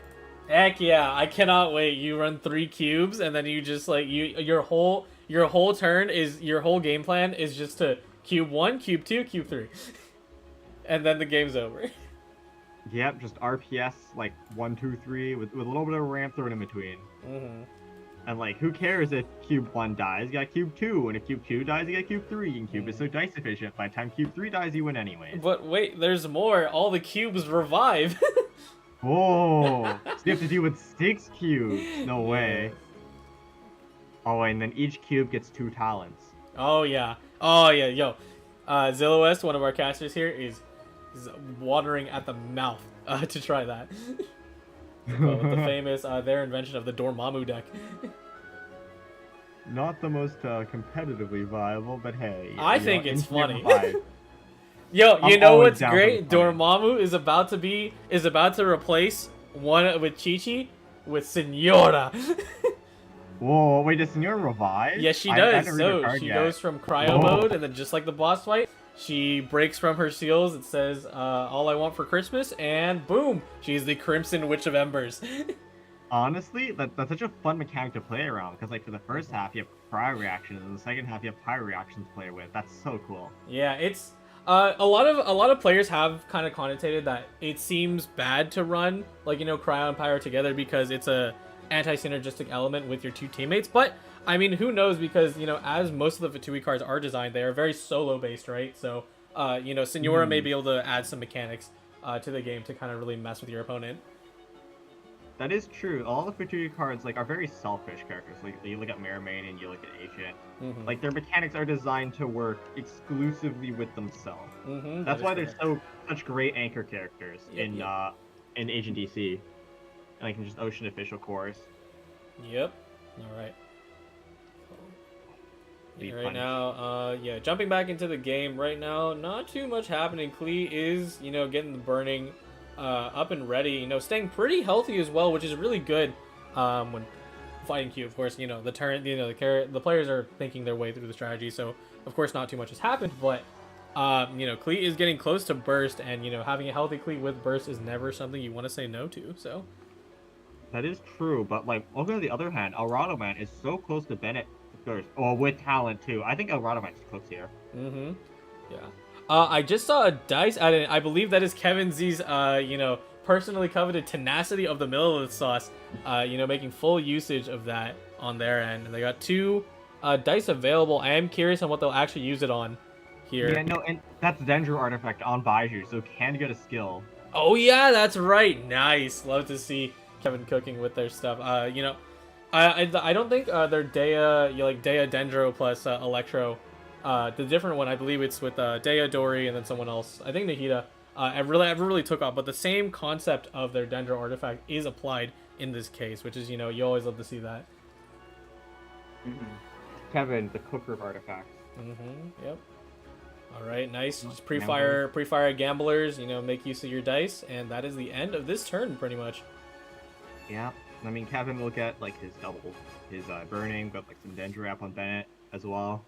Speaker 6: Heck yeah, I cannot wait. You run 3 cubes, and then you just, like, your whole turn is, your whole game plan is just to cube 1, cube 2, cube 3. And then the game's over.
Speaker 4: Yep, just RPS, like, 1, 2, 3, with a little bit of ramp thrown in between.
Speaker 6: Mm-hmm.
Speaker 4: And, like, who cares if cube 1 dies? You got cube 2, and if cube 2 dies, you got cube 3, and cube is so dice efficient. By the time cube 3 dies, you win anyways.
Speaker 6: But wait, there's more. All the cubes revive.
Speaker 4: Oh, so you have to deal with 6 cubes. No way. Oh, and then each cube gets 2 talents.
Speaker 6: Oh yeah. Oh yeah, yo. Zillowest, one of our casters here, is watering at the mouth to try that. With the famous their invention of the Dormammu deck.
Speaker 4: Not the most competitively viable, but hey.
Speaker 6: I
Speaker 4: you
Speaker 6: think
Speaker 4: know,
Speaker 6: it's
Speaker 4: engineer
Speaker 6: funny.
Speaker 4: vibe.
Speaker 6: Yo, you
Speaker 4: I'm
Speaker 6: know
Speaker 4: always
Speaker 6: what's
Speaker 4: down for
Speaker 6: great?
Speaker 4: the funny.
Speaker 6: Dormammu is about to replace one with Chi-Chi with Senora.
Speaker 4: Whoa, wait, does Senora revive?
Speaker 6: Yes, she
Speaker 4: I
Speaker 6: does.
Speaker 4: haven't read her
Speaker 6: So
Speaker 4: card
Speaker 6: she
Speaker 4: yet.
Speaker 6: goes from cryo mode, and then just like the boss fight, she breaks from her seals. It says, "All I want for Christmas," and boom, she's the Crimson Witch of Embers.
Speaker 4: Honestly, that's such a fun mechanic to play around, because like for the first half you have cryo reactions, and the second half you have pyro reactions to play with. That's so cool.
Speaker 6: Yeah, it's a lot of players have kind of connotated that it seems bad to run like, you know, cryo and pyro together because it's a anti-synergistic element with your 2 teammates. But I mean, who knows, because, you know, as most of the Fatui cards are designed, they are very solo based, right? So you know, Senora may be able to add some mechanics to the game to kind of really mess with your opponent.
Speaker 4: That is true. All the Fatui cards like are very selfish characters. Like you look at Mermaid and you look at Ancient.
Speaker 6: Mm-hmm.
Speaker 4: Like their mechanics are designed to work exclusively with themselves.
Speaker 6: Mm-hmm,
Speaker 4: That's why they're such great anchor characters in Agent DC. And like in just Ocean Official Course.
Speaker 6: Yep. All right.
Speaker 4: Be
Speaker 6: Right
Speaker 4: punished.
Speaker 6: now, yeah, jumping back into the game right now, not too much happening. Klee is, you know, getting the burning up and ready, you know, staying pretty healthy as well, which is really good when fighting Q. Of course, you know, the turn, you know, the players are thinking their way through the strategy, so of course not too much has happened, but you know, Klee is getting close to burst, and, you know, having a healthy Klee with burst is never something you want to say no to, so.
Speaker 4: That is true, but like, looking at the other hand, Alado Man is so close to Bennett first. Well, with talent too. I think Alado Man's close here.
Speaker 6: Mm-hmm. Yeah. I just saw a dice added. I believe that is Kevin Z's, you know, personally coveted tenacity of the Monolith sauce. You know, making full usage of that on their end. And they got 2 dice available. I am curious on what they'll actually use it on here.
Speaker 4: Yeah, no, and that's Dendro artifact on Baiju, so can get a skill.
Speaker 6: Oh yeah, that's right. Nice. Love to see Kevin cooking with their stuff. You know, I don't think they're Dea, you know, like Dea Dendro plus Electro. The different one, I believe it's with Dea Dory and then someone else. I think Nahida. I really took off, but the same concept of their Dendro artifact is applied in this case, which is, you know, you always love to see that.
Speaker 4: Kevin, the cooker of artifacts.
Speaker 6: Mm-hmm. Yep. All right, nice. Just pre-fire gamblers. You know, make use of your dice, and that is the end of this turn, pretty much.
Speaker 4: Yeah, I mean, Kevin will get like his burning, but like some Dendro up on Bennett as well.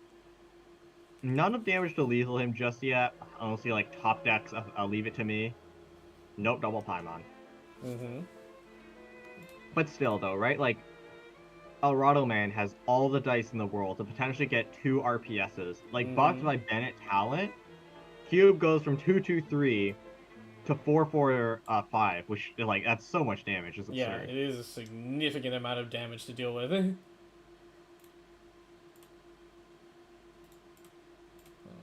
Speaker 4: None of damage to lethal him just yet. Honestly, like top decks, I'll leave it to me. Nope, double Paimon.
Speaker 6: Mm-hmm.
Speaker 4: But still, though, right? Like, Alado Man has all the dice in the world to potentially get 2 RPSs. Like, boxed by Bennett talent, Cube goes from 2/2/3 to 4/4/5, which, like, that's so much damage. It's absurd.
Speaker 6: Yeah, it is a significant amount of damage to deal with.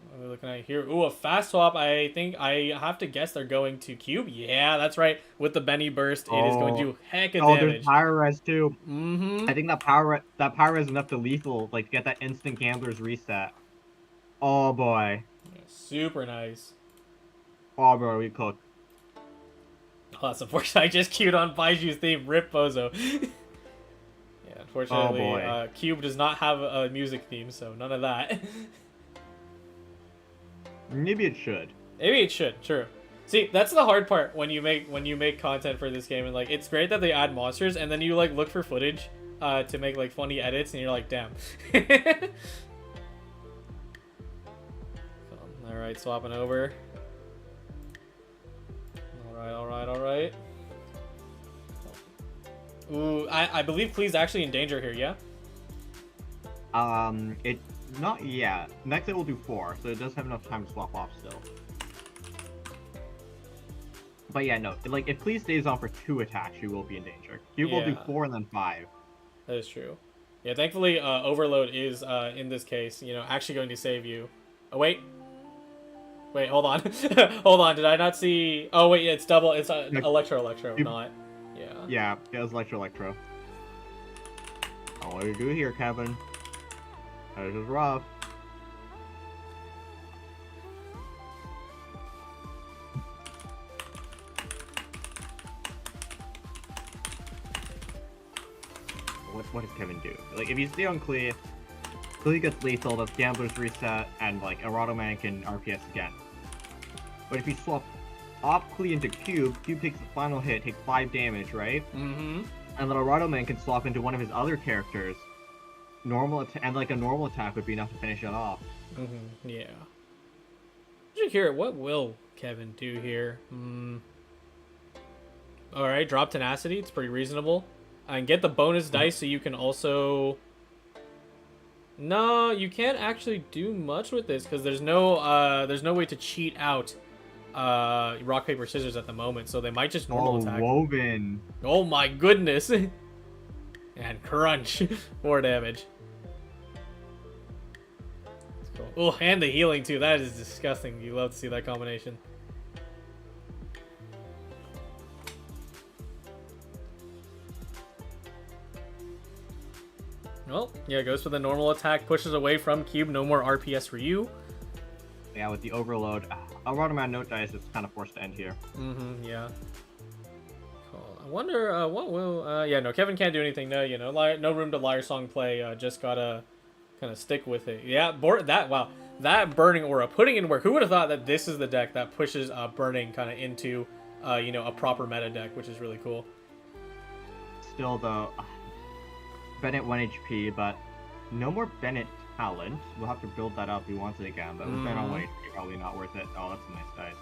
Speaker 6: What are we looking at here? Ooh, a fast swap. I think I have to guess they're going to Cube. Yeah, that's right. With the Benny burst, it is going to do heck of
Speaker 4: Oh,
Speaker 6: damage.
Speaker 4: there's Power Res too.
Speaker 6: Mm-hmm.
Speaker 4: I think that Power Res is enough to lethal, like, get that instant Gambler's reset. Oh boy.
Speaker 6: Yeah, super nice.
Speaker 4: Oh, bro, we cooked.
Speaker 6: Oh, that's unfortunate. I just queued on Baiju's theme, Rip Bozo. Yeah, unfortunately,
Speaker 4: Oh, boy.
Speaker 6: Cube does not have a music theme, so none of that.
Speaker 4: Maybe it should.
Speaker 6: Maybe it should, true. See, that's the hard part when you make content for this game, and like it's great that they add monsters, and then you like look for footage to make like funny edits, and you're like, damn. All right, swapping over. All right. Ooh, I believe Klee's actually in danger here, yeah?
Speaker 4: It not yet. Next it will do 4, so it does have enough time to swap off still. But yeah, no, like if Klee stays on for 2 attacks, you will be in danger. Cube will do
Speaker 6: Yeah.
Speaker 4: 4 and then 5.
Speaker 6: That is true. Yeah, thankfully, Overload is, in this case, you know, actually going to save you. Oh, wait. Wait, hold on. Hold on, did I not see... Oh, wait, yeah, it's double. It's Electro, not... Yeah.
Speaker 4: Yeah, it was Electro. Oh, what do you do here, Kevin? This is rough. What does Kevin do? Like, if you stay on Klee gets lethal, the Gambler's reset, and like Alado Man can RPS again. But if you swap off Klee into Cube takes the final hit, takes 5 damage, right?
Speaker 6: Mm-hmm.
Speaker 4: And then Alado Man can swap into one of his other characters. And like a normal attack would be enough to finish it off.
Speaker 6: Mm-hmm. Yeah. Did you hear it? What will Kevin do here? Alright, drop Tenacity. It's pretty reasonable. And get the bonus dice so you can also... No, you can't actually do much with this because there's no way to cheat out rock, paper, scissors at the moment, so they might just normal attack.
Speaker 4: Woven.
Speaker 6: Oh my goodness. And crunch. 4 damage. Cool. Oh, and the healing too. That is disgusting. You love to see that combination. Well, yeah, goes for the normal attack, pushes away from Cube, no more RPS for you.
Speaker 4: Yeah, with the overload, Alado Man note dice is kind of forced to end here.
Speaker 6: Mm-hmm, yeah. Cool. I wonder what will... yeah, no, Kevin can't do anything. No, you know, no room to Liar Song play. Just gotta kind of stick with it. Yeah, wow. That Burning Aura, putting in work. Who would have thought that this is the deck that pushes Burning kind of into, you know, a proper meta deck, which is really cool.
Speaker 4: Still, though, Bennett 1 HP, but no more Bennett talent. We'll have to build that up if we want it again, but with Bennett 1 HP, probably not worth it. Oh, that's a nice dice.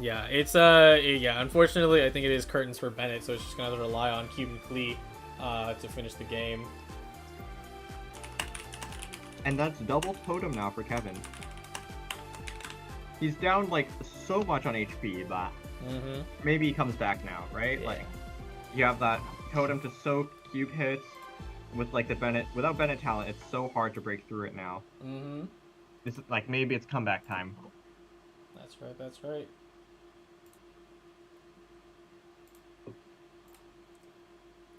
Speaker 6: Yeah, it's, yeah, unfortunately, I think it is curtains for Bennett, so it's just gonna have to rely on Cube and Klee to finish the game.
Speaker 4: And that's double totem now for Kevin. He's down, like, so much on HP, but maybe he comes back now, right?
Speaker 6: Yeah.
Speaker 4: Like, you have that totem to soak Cube hits with, like, the Bennett. Without Bennett talent, it's so hard to break through it now. This is, like, maybe it's comeback time.
Speaker 6: That's right, that's right.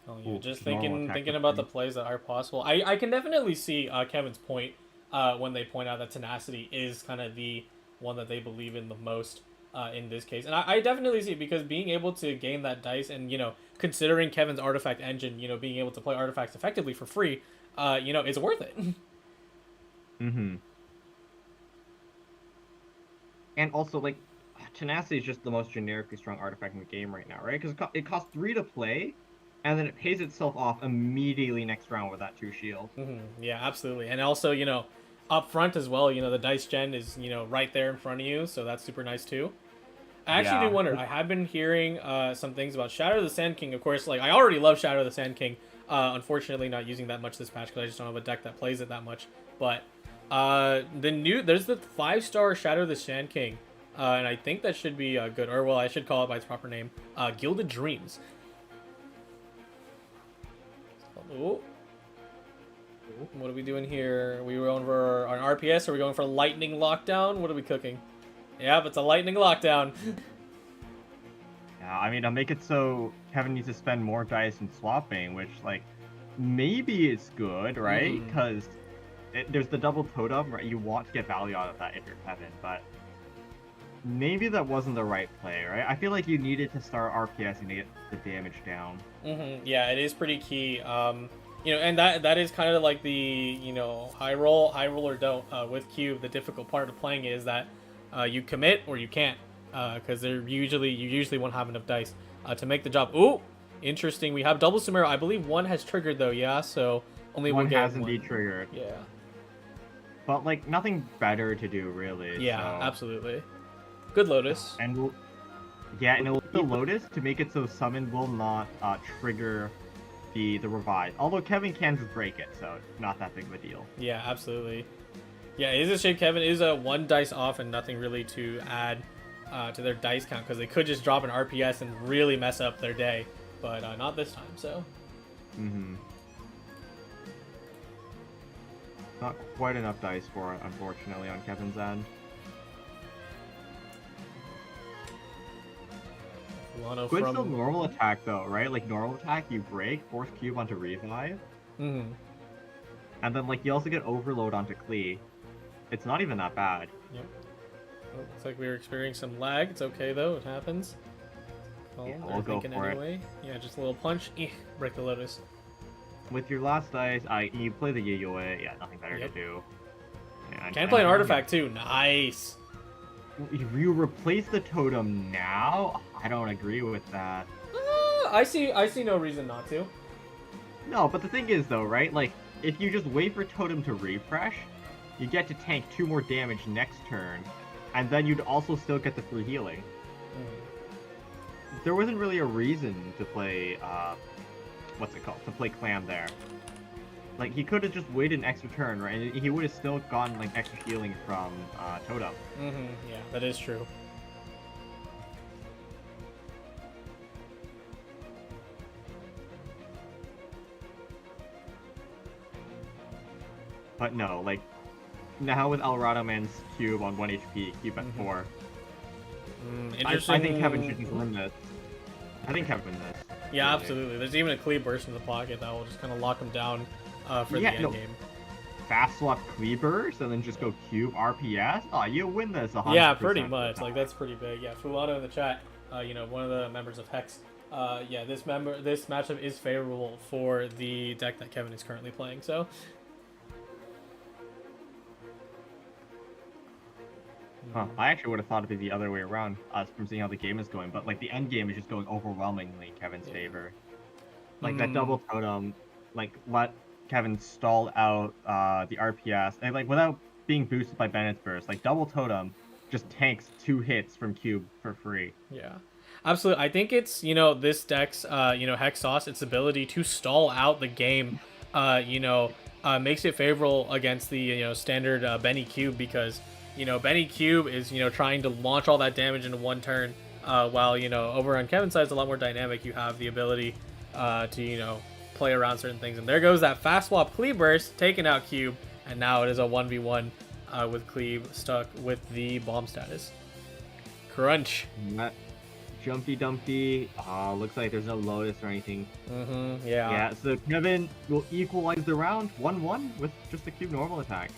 Speaker 6: Oh, yeah,
Speaker 4: Ooh,
Speaker 6: just
Speaker 4: normal
Speaker 6: thinking
Speaker 4: attack
Speaker 6: about the
Speaker 4: with
Speaker 6: plays that are possible. I can definitely see Kevin's point when they point out that Tenacity is kind of the one that they believe in the most in this case. And I definitely see it because being able to gain that dice and, you know, considering Kevin's artifact engine, you know, being able to play artifacts effectively for free, you know, it's worth it.
Speaker 4: And also, like, Tenacity is just the most generically strong artifact in the game right now, right? Because it costs 3 to play, and then it pays itself off immediately next round with that 2 shield.
Speaker 6: Yeah, absolutely. And also, you know, up front as well, you know, the dice gen is, you know, right there in front of you, so that's super nice too. I actually do wonder, I have been hearing some things about Shadow of the Sand King. Of course, like, I already love Shadow of the Sand King. Unfortunately, not using that much this patch because I just don't have a deck that plays it that much. But there's the 5-star Shadow of the Sand King. And I think that should be good. Or, well, I should call it by its proper name. Gilded Dreams. Oh. What are we doing here? Are we going for an RPS? Or are we going for Lightning Lockdown? What are we cooking? Yep, it's a Lightning Lockdown.
Speaker 4: Yeah, I mean, to make it so Kevin needs to spend more dice in swapping, which, like, maybe it's good, right? Because there's the double totem, right? You want to get value out of that if you're Kevin, but maybe that wasn't the right play, right? I feel like you needed to start RPSing to get the damage down.
Speaker 6: Yeah, it is pretty key. You know, and that is kind of like the, you know, high roll or don't with Cube. The difficult part of playing it is that you commit or you can't, because you usually won't have enough dice to make the job. Ooh, interesting. We have double Sumeru. I believe one has triggered though. Yeah, so only
Speaker 4: One
Speaker 6: one get
Speaker 4: has indeed triggered.
Speaker 6: Yeah.
Speaker 4: But like nothing better to do really.
Speaker 6: Yeah,
Speaker 4: so.
Speaker 6: absolutely. Good Lotus.
Speaker 4: And it'll the Lotus to make it so summon will not trigger the revive. Although Kevin can just break it, so not that big of a deal.
Speaker 6: Yeah, absolutely. Yeah, it is a shame Kevin is a one dice off and nothing really to add to their dice count, because they could just drop an RPS and really mess up their day, but not this time. So.
Speaker 4: Not quite enough dice for it, unfortunately, on Kevin's end. Good still normal attack though, right? Like normal attack, you break, force Cube onto revive. And then like you also get overload onto Klee. It's not even that bad.
Speaker 6: Yep. Oh, looks like we were experiencing some lag. It's okay though, it happens. Oh,
Speaker 4: yeah, we'll go for it.
Speaker 6: Yeah, just a little punch. Break the Lotus.
Speaker 4: With your last dice, you play the Yayoi. Yeah, nothing better to do. Yeah,
Speaker 6: Can play an artifact too. Nice.
Speaker 4: You replace the totem now? I don't agree with that.
Speaker 6: I see no reason not to.
Speaker 4: No, but the thing is though, right? Like, if you just wait for totem to refresh, you get to tank 2 more damage next turn, and then you'd also still get the free healing. There wasn't really a reason to play, what's it called? To play Clam there. Like, he could have just waited an extra turn, right? And he would have still gotten, like, extra healing from Totem.
Speaker 6: Yeah, that is true.
Speaker 4: But no, like, now with Alado Man's Cube on 1 HP, Cube at 4. I think Kevin should just win this. I think Kevin win this.
Speaker 6: Yeah, absolutely. There's even a Klee burst in the pocket that will just kind of lock him down for the end game.
Speaker 4: Fast swap Klee burst and then just go Cube RPS? Oh, you win this 100%.
Speaker 6: Yeah, pretty much. Like, that's pretty big. Yeah, Fulano in the chat, you know, one of the members of Hex. Yeah, this matchup is favorable for the deck that Kevin is currently playing, so.
Speaker 4: I actually would have thought it'd be the other way around, from seeing how the game is going, but like the end game is just going overwhelmingly in Kevin's favor. Like that double totem, like let Kevin stall out the RPS, and like without being boosted by Bennett's burst, like double totem just tanks 2 hits from Cube for free.
Speaker 6: Yeah, absolutely. I think it's, you know, this deck's you know, Hex Sauce, its ability to stall out the game, you know, makes it favorable against the, you know, standard Benny Cube, because, you know, Benny Cube is, you know, trying to launch all that damage into 1 turn, while, you know, over on Kevin's side it's a lot more dynamic. You have the ability to, you know, play around certain things. And there goes that fast swap Cleave burst, taking out Cube, and now it is a 1v1 with Cleave stuck with the bomb status. Crunch.
Speaker 4: Jumpy Dumpy. Looks like there's no Lotus or anything.
Speaker 6: Yeah.
Speaker 4: Yeah, so Kevin will equalize the round 1-1 with just a Cube normal attack.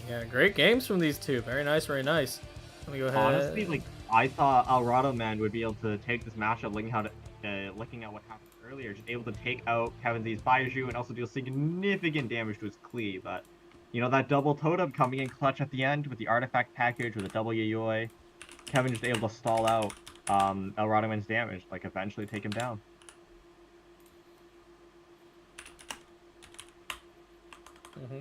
Speaker 6: Yeah, great games from these two. Very nice, very nice. Let me go ahead.
Speaker 4: Honestly, like, I thought Alado Man would be able to take this matchup, looking at what happened earlier, just able to take out Kevin Z's Baiju and also deal significant damage to his Klee. But, you know, that double totem coming in clutch at the end with the artifact package with a double Yayoi, Kevin just able to stall out Alado Man's damage, like eventually take him down.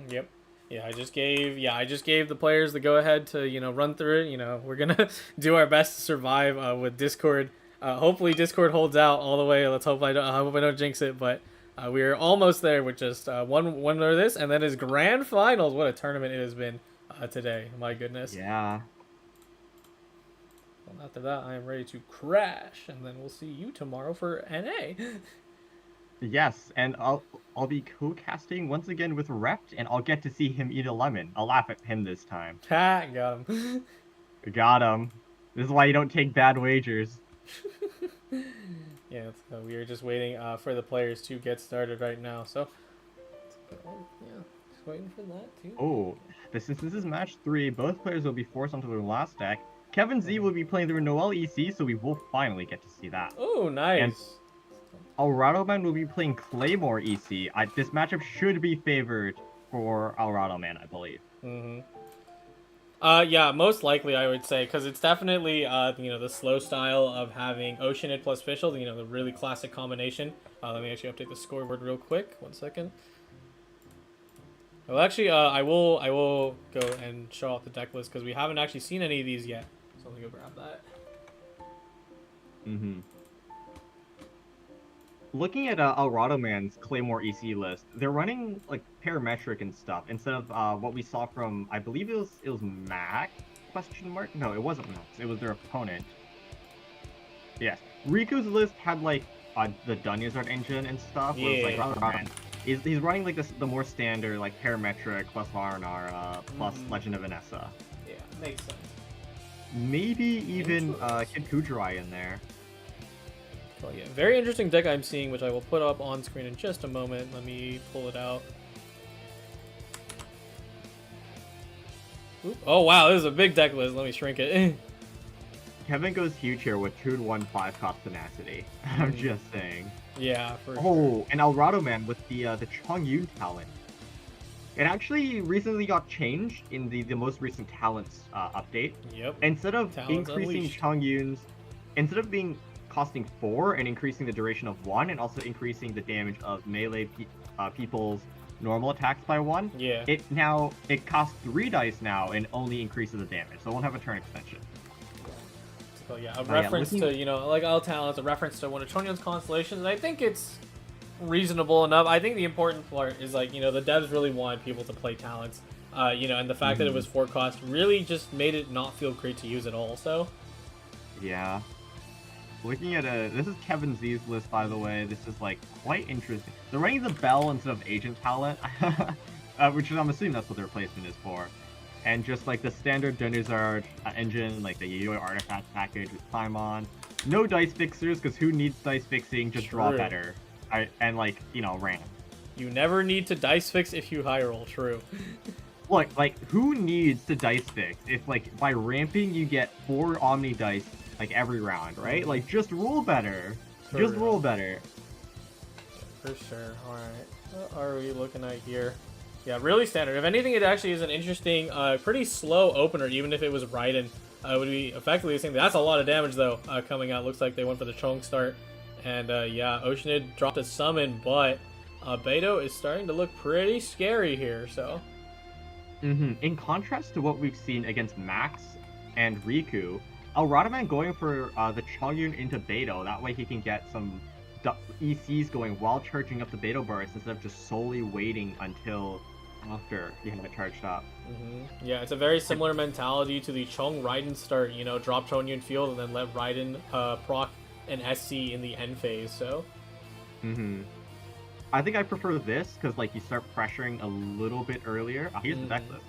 Speaker 6: Yep. Yeah, I just gave the players the go-ahead to, you know, run through it. You know, we're gonna do our best to survive with Discord. Hopefully Discord holds out all the way. Let's hope I don't jinx it, but we're almost there with just one of this, and then his grand finals. What a tournament it has been today. My goodness.
Speaker 4: Yeah.
Speaker 6: Well, after that, I am ready to crash, and then we'll see you tomorrow for NA.
Speaker 4: Yes, and I'll be co-casting once again with Rept, and I'll get to see him eat a lemon. I'll laugh at him this time.
Speaker 6: Ha! Got him.
Speaker 4: Got him. This is why you don't take bad wagers.
Speaker 6: Yeah, so we are just waiting for the players to get started right now. So, yeah, just waiting for that too.
Speaker 4: Oh, since this is match 3, both players will be forced onto their last deck. Kevin Z will be playing through Noel EC, so we will finally get to see that.
Speaker 6: Oh, nice.
Speaker 4: Alado Man will be playing Claymore EC. This matchup should be favored for Alado Man, I believe.
Speaker 6: Yeah, most likely I would say, because it's definitely, the slow style of having Oceanid plus Fischl, the really classic combination. Let me actually update the scoreboard real quick. 1 second. Well, actually, I will go and show off the deck list, because we haven't actually seen any of these yet. So let me go grab that.
Speaker 4: Looking at Alado Man's Claymore EC list, they're running like parametric and stuff instead of what we saw from, I believe it was Mac ? No, it wasn't Max. It was their opponent. Yes, Riku's list had like the Dunyazard engine and stuff. Whereas, like, Alado Man, he's running like the more standard like parametric plus Varanara plus Legend of Vanessa.
Speaker 6: Yeah, makes sense.
Speaker 4: Maybe even Kid Kujirai in there.
Speaker 6: Well, yeah, very interesting deck I'm seeing, which I will put up on screen in just a moment. Let me pull it out. Oop. Oh wow, this is a big deck list. Let me shrink it.
Speaker 4: Kevin goes huge here with 2-1-5 cost tenacity. I'm just saying.
Speaker 6: Yeah, for sure.
Speaker 4: Oh, and Alado Man with the Chongyun talent. It actually recently got changed in the most recent talents update.
Speaker 6: Yep.
Speaker 4: Instead of
Speaker 6: Talents
Speaker 4: increasing
Speaker 6: unleashed.
Speaker 4: Chongyun's, instead of being costing 4 and increasing the duration of 1 and also increasing the damage of melee people's normal attacks by 1,
Speaker 6: Yeah.
Speaker 4: it costs 3 dice now and only increases the damage, so it won't have a turn extension.
Speaker 6: So yeah, a reference to, like all talents, a reference to one of Chongyun's constellations, and I think it's reasonable enough. I think the important part is, like, the devs really wanted people to play talents, and the fact that it was 4 cost really just made it not feel great to use at all, so.
Speaker 4: Yeah. Looking at this is Kevin Z's list, by the way. This is like quite interesting. They're running the Bell instead of Agent talent, which is, I'm assuming that's what the replacement is for. And just like the standard Dunyazard engine, like the Yayoi artifact package with Paimon. No dice fixers, because who needs dice fixing? Just draw
Speaker 6: True.
Speaker 4: better. And like, ramp.
Speaker 6: You never need to dice fix if you high roll, true.
Speaker 4: Look, like, who needs to dice fix if, like, by ramping you get 4 Omni dice, like, every round, right? Like, just roll better. Just roll better.
Speaker 6: For sure. Alright. What are we looking at here? Yeah, really standard. If anything, it actually is an interesting, pretty slow opener, even if it was Raiden. Would be effectively the same. That's a lot of damage, though, coming out. Looks like they went for the Chong start. And, yeah, Oceanid dropped a summon, but Beto is starting to look pretty scary here, so.
Speaker 4: In contrast to what we've seen against Max and Riku, Alado Man going for the Chongyun into Beto. That way he can get some ECs going while charging up the Beto burst instead of just solely waiting until after you have it charged up.
Speaker 6: Yeah, it's a very similar mentality to the Chong Raiden start, drop Chongyun field and then let Raiden proc an SC in the end phase, so.
Speaker 4: I think I prefer this, because, like, you start pressuring a little bit earlier. Here's the deck list.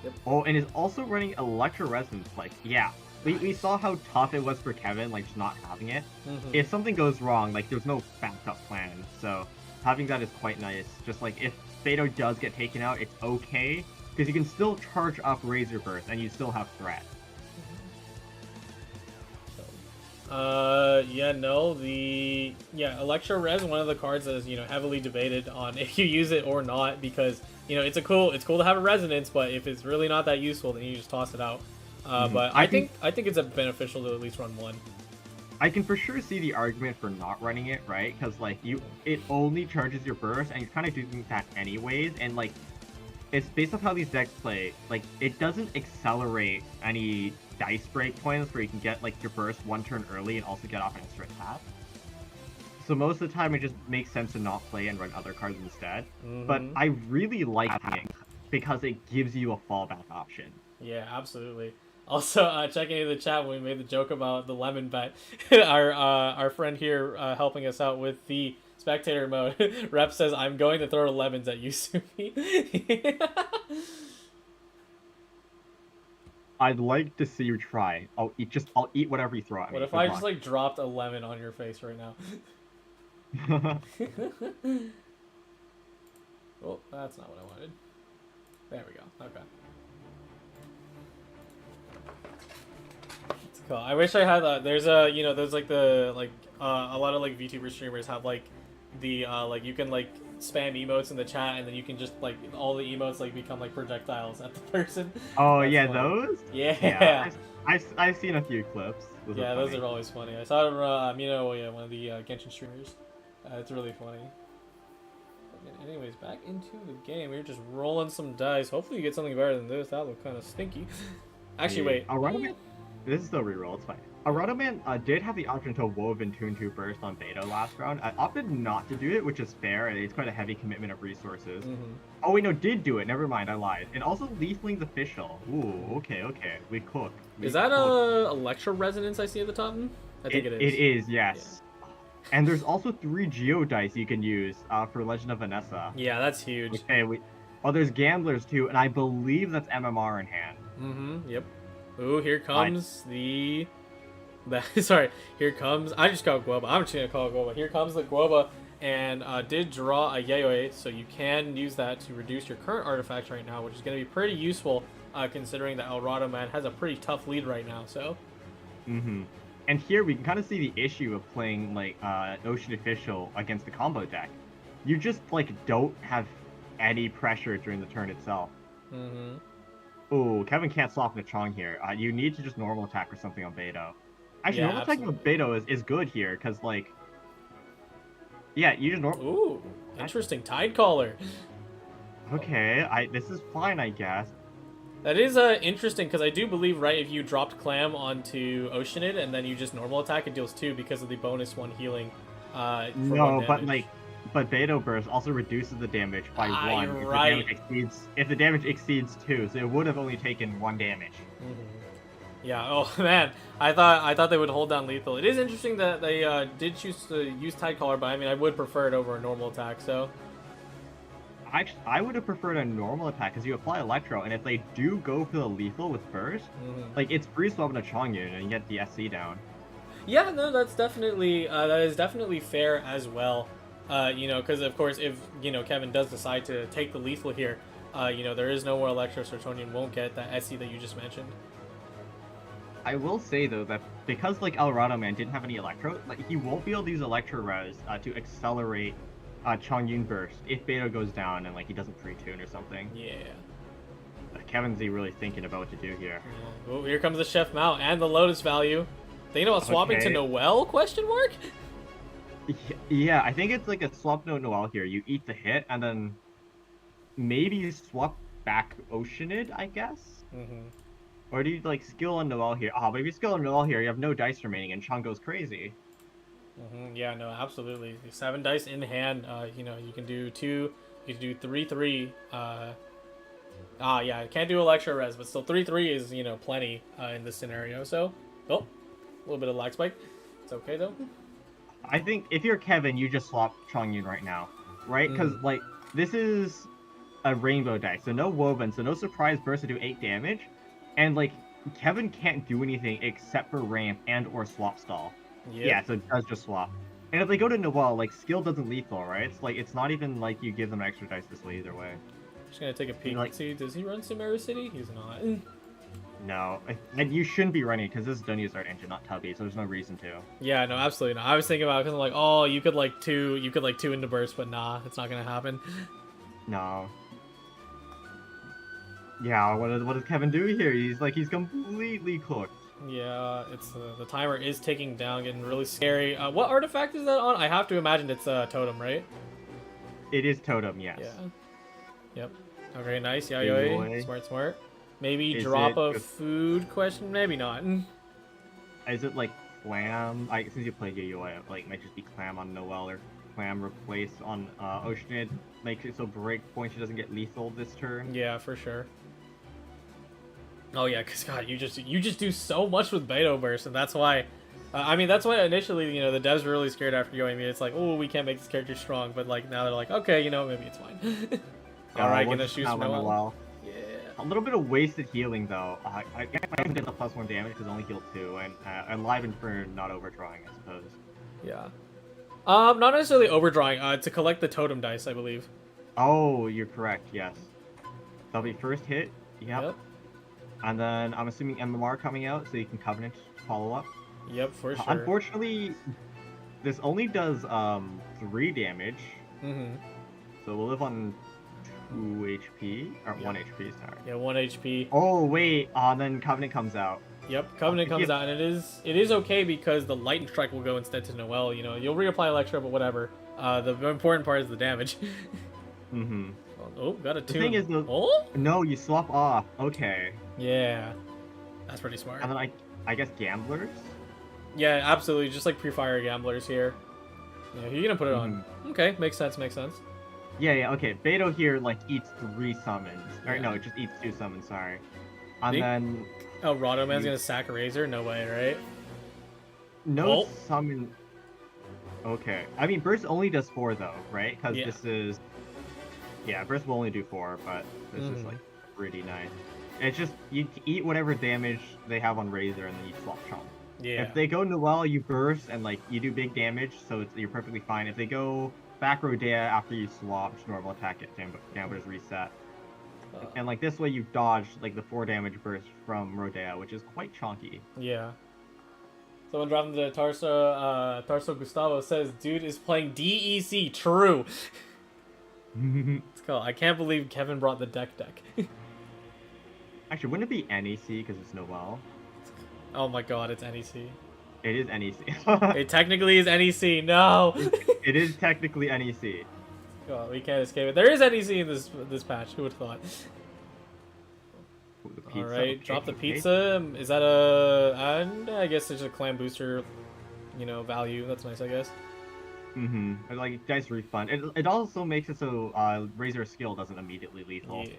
Speaker 6: Yep.
Speaker 4: Oh, and is also running Electro Resonance. Like, yeah. We saw how tough it was for Kevin, like, just not having it. If something goes wrong, like, there's no backup plan. So, having that is quite nice. Just, like, if Beto does get taken out, it's okay, because you can still charge up Razor Burst, and you still have threat.
Speaker 6: Electro Res, one of the cards that is, heavily debated on if you use it or not, because, it's cool to have a resonance, but if it's really not that useful, then you just toss it out. But I think it's beneficial to at least run one.
Speaker 4: I can for sure see the argument for not running it, right? Because, like, it only charges your burst, and you're kind of doing that anyways, and, like, it's based off how these decks play, like, it doesn't accelerate any dice break points where you can get, like, your burst 1 turn early and also get off an extra attack. So most of the time it just makes sense to not play and run other cards instead. But I really like it because it gives you a fallback option.
Speaker 6: Yeah, absolutely. Also, checking in the chat when we made the joke about the lemon bet, our friend here helping us out with the spectator mode, Rep says, "I'm going to throw lemons at you, Sumi."
Speaker 4: I'd like to see you try. I'll eat whatever you throw at me.
Speaker 6: What if I just, like, dropped a lemon on your face right now? Oh, that's not what I wanted. There we go. Okay. Cool. I wish I had that. There's a, there's like a lot of like VTuber streamers have like the like you can like spam emotes in the chat and then you can just like all the emotes like become like projectiles at the person.
Speaker 4: Oh
Speaker 6: That's
Speaker 4: yeah,
Speaker 6: funny.
Speaker 4: those.
Speaker 6: Yeah.
Speaker 4: I've seen a few clips.
Speaker 6: Yeah, those are always funny. I saw one of the Genshin streamers. It's really funny. Okay, anyways, back into the game. We're just rolling some dice. Hopefully you get something better than this. That looked kind of stinky. Actually, wait.
Speaker 4: Alright, this is still reroll. It's fine. Aradoman did have the option to Woven 2-2 burst on beta last round. I opted not to do it, which is fair. It's quite a heavy commitment of resources. Oh wait, no, did do it. Never mind, I lied. And also Leafling's official. Ooh, okay. We cook.
Speaker 6: Is that a Electro Resonance I see at the top? I think it is.
Speaker 4: It is, yes. Yeah. And there's also 3 Geo dice you can use for Legend of Vanessa.
Speaker 6: Yeah, that's huge.
Speaker 4: Okay, there's Gamblers too, and I believe that's MMR in hand.
Speaker 6: Yep. Ooh, here comes sorry, here comes, I just got Guoba. I'm just gonna call it Guoba. Here comes the Guoba, and did draw a Yayoi, so you can use that to reduce your current artifacts right now, which is gonna be pretty useful, considering that Alado has a pretty tough lead right now, so.
Speaker 4: And here we can kind of see the issue of playing like Ocean Official against the combo deck. You just like don't have any pressure during the turn itself. Ooh, Kevin can't swap into Chong here. You need to just normal attack or something on Beto. Actually,
Speaker 6: Yeah,
Speaker 4: normal attack with Beto is good here, because, like... Yeah, you just normal...
Speaker 6: Ooh, interesting. Tide Caller.
Speaker 4: Okay, this is fine, I guess.
Speaker 6: That is interesting, because I do believe, right, if you dropped Clam onto Oceanid, and then you just normal attack, it deals 2 because of the bonus 1 healing for
Speaker 4: No,
Speaker 6: 1
Speaker 4: but,
Speaker 6: damage.
Speaker 4: like... But Beto Burst also reduces the damage by 1
Speaker 6: you're
Speaker 4: if,
Speaker 6: right.
Speaker 4: if the damage exceeds 2, so it would have only taken 1 damage.
Speaker 6: Yeah, oh man, I thought they would hold down lethal. It is interesting that they did choose to use Tide Caller, but I mean, I would prefer it over a normal attack, so...
Speaker 4: I would have preferred a normal attack, because you apply Electro, and if they do go for the lethal with Burst, like, it's free swapping a Chongyun, and you get the SC down.
Speaker 6: Yeah, no, that's definitely, that is definitely fair as well. Because of course, if, Kevin does decide to take the lethal here, there is no more Electro, so Chongyun won't get that SC that you just mentioned.
Speaker 4: I will say, though, that because, like, Alado didn't have any Electro, like, he won't be able to use Electro Res to accelerate Chongyun Burst if Beto goes down and, like, he doesn't pre-tune or something.
Speaker 6: Yeah.
Speaker 4: Kevin's really thinking about what to do here.
Speaker 6: Yeah. Oh, here comes the Chef Mao and the Lotus value. Thinking about swapping to Noelle, question mark?
Speaker 4: Yeah, I think it's like a swap note Noelle here. You eat the hit, and then maybe you swap back Oceanid, I guess? Or do you, like, skill on Noelle here? Oh, but if you skill on Noelle here, you have no dice remaining, and Chong goes crazy.
Speaker 6: Yeah, no, absolutely. 7 dice in hand, you can do 2, you can do 3-3. Yeah, I can't do Electro Res, but still 3-3 is, plenty in this scenario, so... Oh, a little bit of lag spike. It's okay, though.
Speaker 4: I think if you're Kevin, you just swap Chongyun right now, right? Because, like, this is a rainbow dice, so no Woven, so no surprise burst to do 8 damage. And, like, Kevin can't do anything except for ramp and or swap stall. Yeah, so it does just swap. And if they go to Noelle, like, skill doesn't lethal, right? It's like, it's not even like you give them extra dice this way either way.
Speaker 6: Just gonna take a peek and see, does he run Samara City? He's not.
Speaker 4: No, and you shouldn't be running because this is Dunya's art engine, not Tubby, so there's no reason to.
Speaker 6: Yeah, no, absolutely not. I was thinking about it because I'm like, oh, you could like two into burst, but nah, it's not gonna happen.
Speaker 4: No. Yeah, what does Kevin do here? He's completely cooked.
Speaker 6: Yeah, it's the timer is ticking down, getting really scary. What artifact is that on? I have to imagine it's Totem, right?
Speaker 4: It is Totem, yes.
Speaker 6: Yeah. Yep. Okay, nice. Yayoi. Smart. Maybe
Speaker 4: Is
Speaker 6: drop
Speaker 4: it
Speaker 6: a food question? Maybe not.
Speaker 4: Is it like Clam? Since you play Yayoi, like might just be Clam on Noelle or Clam replace on Oceanid. Makes it so breakpoint she doesn't get lethal this turn.
Speaker 6: Yeah, for sure. Oh yeah, cause God, you just do so much with Beto Burst, and that's why. I mean, that's why initially, the devs were really scared after going. It's like, oh, we can't make this character strong, but like now they're like, okay, maybe it's fine. All right, gonna shoot Noelle. Yeah.
Speaker 4: A little bit of wasted healing though. I guess I can get the +1 damage because only heal 2, and enlivened for not overdrawing, I suppose.
Speaker 6: Yeah. Not necessarily overdrawing. To collect the totem dice, I believe.
Speaker 4: Oh, you're correct. Yes. That'll be first hit. Yep. And then I'm assuming MMR coming out, so you can Covenant follow-up.
Speaker 6: Yep, for sure.
Speaker 4: Unfortunately, this only does 3 damage,
Speaker 6: Mm-hmm.
Speaker 4: so we'll live on 2 HP, or 1 HP, sorry.
Speaker 6: Yeah, 1 HP.
Speaker 4: Oh, wait, then Covenant comes out.
Speaker 6: Yep, Covenant comes out, and it is okay because the Lightning Strike will go instead to Noelle. You know, you'll reapply Electro, but whatever. The important part is the damage.
Speaker 4: Mm-hmm.
Speaker 6: Oh, got a
Speaker 4: The
Speaker 6: tune.
Speaker 4: thing is,
Speaker 6: Oh?
Speaker 4: no, you swap off. Okay.
Speaker 6: Yeah. That's pretty smart.
Speaker 4: And then I guess Gamblers?
Speaker 6: Yeah, absolutely. Just like pre-fire Gamblers here. Yeah, you're gonna put it on.
Speaker 4: Mm-hmm.
Speaker 6: Okay, makes sense, makes sense.
Speaker 4: Yeah, okay. Beto here, like, eats 3 summons. Or,
Speaker 6: Yeah.
Speaker 4: no, it just eats 2 summons, sorry. And
Speaker 6: Big-
Speaker 4: then...
Speaker 6: Oh, Man's gonna sack Razor? No way, right?
Speaker 4: No
Speaker 6: Oh.
Speaker 4: summon... Okay. I mean, Burst only does 4, though, right? Because
Speaker 6: Yeah.
Speaker 4: this is... Yeah, Burst will only do 4, but this is,
Speaker 6: Mhm.
Speaker 4: like, pretty nice. It's just, you eat whatever damage they have on Razor, and then you swap Chomp.
Speaker 6: Yeah.
Speaker 4: If they go Noelle, you burst, and, like, you do big damage, so you're perfectly fine. If they go back Rodea after you swap, just normal attack it, Gambler's reset. And, like, this way you dodge, like, the 4 damage burst from Rodea, which is quite chonky.
Speaker 6: Yeah. Someone dropped into Tarso Gustavo says, dude is playing DEC. True. Let's go. I can't believe Kevin brought the deck.
Speaker 4: Actually, wouldn't it be NEC because it's Noelle?
Speaker 6: Oh my god, it's NEC.
Speaker 4: It is NEC.
Speaker 6: It technically is NEC. No.
Speaker 4: It is technically NEC.
Speaker 6: God, we can't escape it. There is NEC in this patch. Who would have thought?
Speaker 4: Ooh, the pizza.
Speaker 6: All right,
Speaker 4: Okay,
Speaker 6: drop the
Speaker 4: okay.
Speaker 6: pizza. Is that and I guess it's a clan booster, value. That's nice, I guess.
Speaker 4: Mm-hmm. Like, nice refund. It also makes it so Razor's skill doesn't immediately lethal.
Speaker 6: Yeah.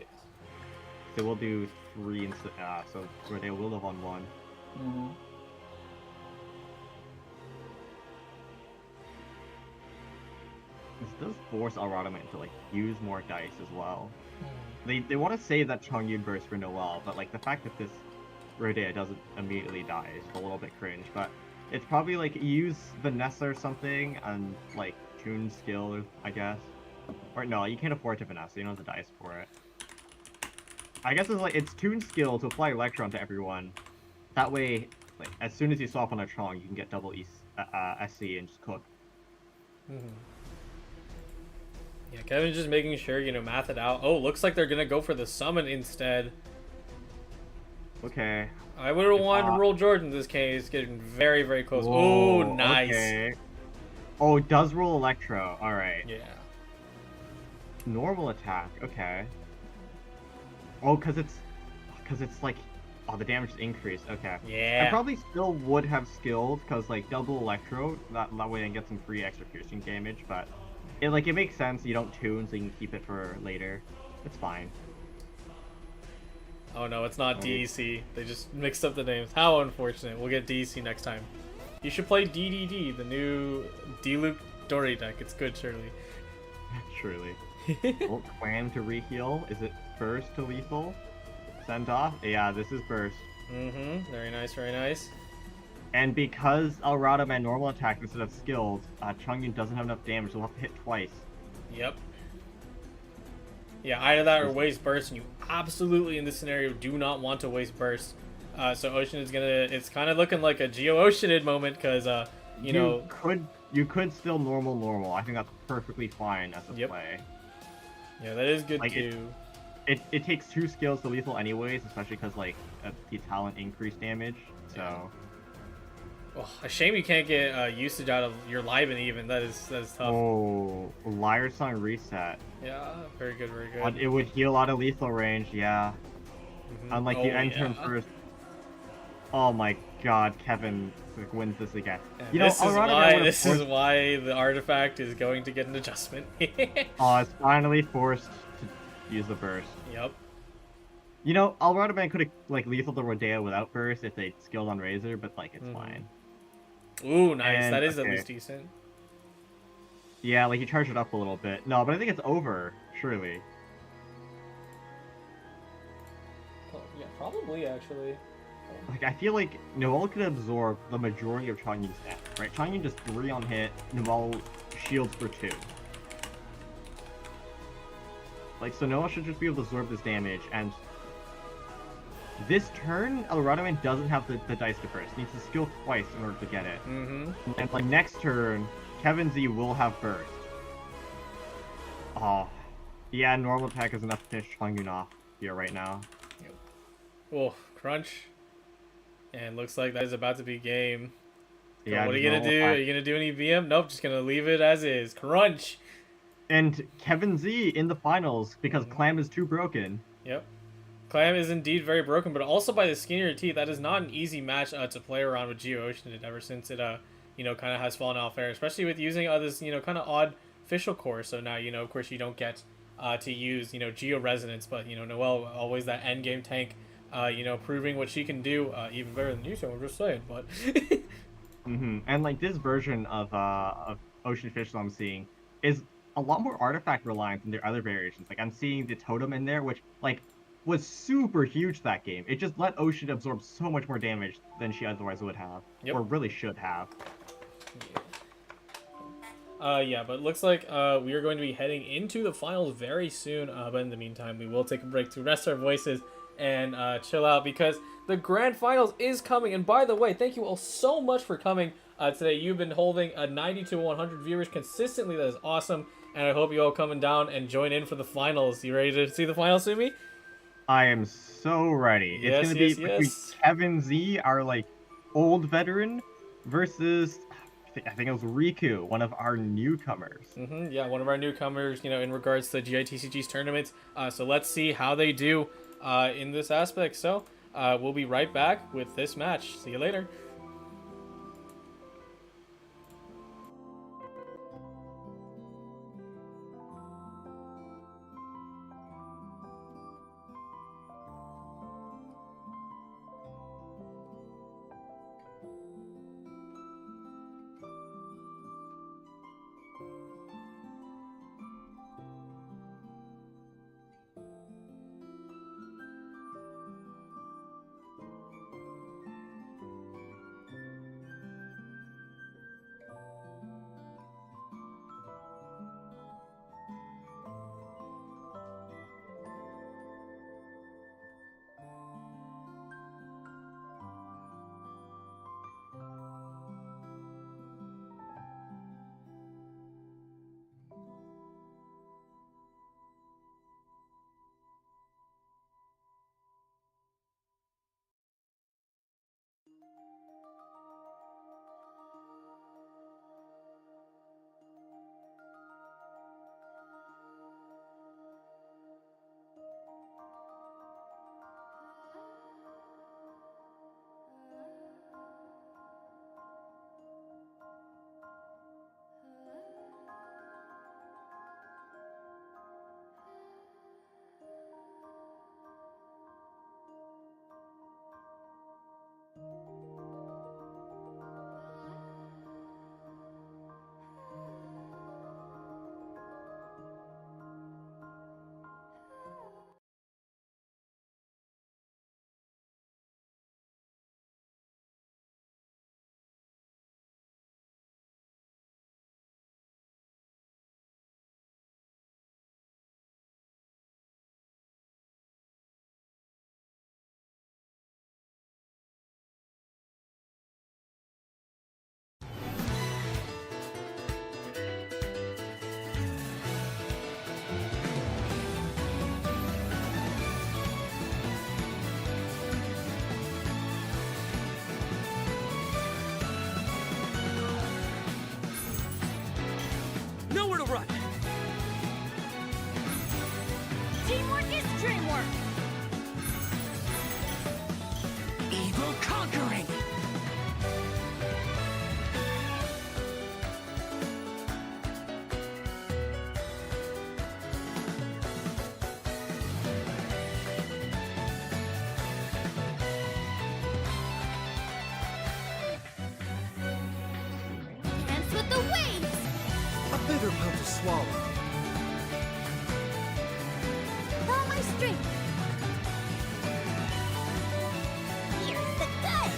Speaker 4: So we'll do 3 instead. So Rodea will live on 1.
Speaker 6: Mm-hmm.
Speaker 4: This does force Alradamant to, like, use more dice as well. They want to save that Chongyun burst for Noelle, but, like, the fact that this Rodea doesn't immediately die is a little bit cringe, but it's probably, like, use Vanessa or something, and, like, Tune skill, I guess. Or, no, you can't afford to Vanessa, you don't have the dice for it. I guess it's, like, it's Tune skill to apply Electron to everyone. That way, like, as soon as you swap on a Chong, you can get double SC and just cook.
Speaker 6: Mm-hmm. Yeah, Kevin's just making sure, math it out. Oh, looks like they're gonna go for the summon instead.
Speaker 4: Okay.
Speaker 6: I would have wanted to roll Jordan in this case, getting very, very close.
Speaker 4: Whoa,
Speaker 6: Oh, nice.
Speaker 4: Okay. Oh, it does roll Electro. Alright.
Speaker 6: Yeah.
Speaker 4: Normal attack. Okay. Oh, because it's like... Oh, the damage is increased. Okay.
Speaker 6: Yeah.
Speaker 4: I probably still would have skilled, because, like, double Electro, that way I can get some free extra piercing damage, but... It makes sense, you don't tune, so you can keep it for later. It's fine.
Speaker 6: Oh no, it's not DEC. They just mixed up the names. How unfortunate. We'll get DEC next time. You should play DDD, the new D-Luke Dory deck. It's good, surely.
Speaker 4: Surely. Well, Clam to reheal. Is it burst to lethal? Send off? Yeah, this is burst.
Speaker 6: Mm-hmm. Very nice, very nice.
Speaker 4: And because Alradamant normal attack instead of skilled, Chongyun doesn't have enough damage, so we'll have to hit twice.
Speaker 6: Yep. Yeah, either that or waste burst, and you absolutely in this scenario do not want to waste burst. So Ocean is gonna. It's kind of looking like a Geo Oceanid moment because
Speaker 4: you could still normal. I think that's perfectly fine as a play.
Speaker 6: Yeah, that is good
Speaker 4: Like,
Speaker 6: too.
Speaker 4: It takes 2 skills to lethal anyways, especially because like the talent increased damage. So.
Speaker 6: Oh, a shame you can't get usage out of your Liven even. That is tough.
Speaker 4: Oh, Liar Song reset.
Speaker 6: Yeah, very good, very good.
Speaker 4: It would heal out of lethal range, yeah.
Speaker 6: Mm-hmm.
Speaker 4: Unlike the end turn first. Oh my god, Kevin wins this again.
Speaker 6: And this is why the artifact is going to get an adjustment.
Speaker 4: Oh, it's finally forced to use the burst.
Speaker 6: Yep.
Speaker 4: Alradamant could have like lethal the Rodea without burst if they skilled on Razor, but like it's fine.
Speaker 6: Ooh, nice.
Speaker 4: And,
Speaker 6: that is at least decent.
Speaker 4: Yeah, like you charge it up a little bit. No, but I think it's over, surely.
Speaker 6: Oh, yeah, probably actually.
Speaker 4: Like I feel like Noelle could absorb the majority of Chongyun's death, right? Chongyun just 3 on hit, Noelle shields for 2. Like, so Noelle should just be able to absorb this damage, and This turn, Alado doesn't have the dice to burst. He needs to skill twice in order to get it.
Speaker 6: Mm-hmm.
Speaker 4: And like next turn, Kevin Z will have burst. Oh, yeah, normal attack is enough to finish Chongyun off here right now.
Speaker 6: Oh, crunch. And looks like that is about to be game. So
Speaker 4: Yeah,
Speaker 6: what are
Speaker 4: just
Speaker 6: you gonna
Speaker 4: normal
Speaker 6: do?
Speaker 4: attack.
Speaker 6: Are you gonna do any VM? Nope, just gonna leave it as is. Crunch.
Speaker 4: And Kevin Z in the finals because Clam is too broken.
Speaker 6: Yep. Clam is indeed very broken, but also by the skin of your teeth. That is not an easy match to play around with Geo Ocean ever since it kind of has fallen off fair, especially with using this kind of odd official core. So now of course you don't get to use Geo Resonance, but Noelle always that end game tank, proving what she can do even better than you. So I'm just saying, but.
Speaker 4: And like this version of Ocean Official I'm seeing is a lot more artifact reliant than their other variations. Like I'm seeing the totem in there, which like was super huge that game. It just let Ocean absorb so much more damage than she otherwise would have, or really should have.
Speaker 6: Yeah, but it looks like we are going to be heading into the finals very soon. But in the meantime, we will take a break to rest our voices and chill out because the grand finals is coming. And by the way, thank you all so much for coming today. You've been holding 90 to 100 viewers consistently. That is awesome. And I hope you all coming down and join in for the finals. You ready to see the finals, Sumi?
Speaker 4: I am so ready.
Speaker 6: Yes,
Speaker 4: it's gonna be
Speaker 6: yes,
Speaker 4: between
Speaker 6: yes.
Speaker 4: Kevin Z, our like old veteran, versus I think it was Riku, one of our newcomers.
Speaker 6: Yeah, one of our newcomers, in regards to GITCG's tournaments. So let's see how they do in this aspect. So we'll be right back with this match. See you later.
Speaker 1: Nowhere to run.
Speaker 2: Teamwork is dreamwork.
Speaker 1: Evil conquering.
Speaker 2: Dance with the waves.
Speaker 3: A bitter pill to swallow.
Speaker 2: All my strength. Here's the gut.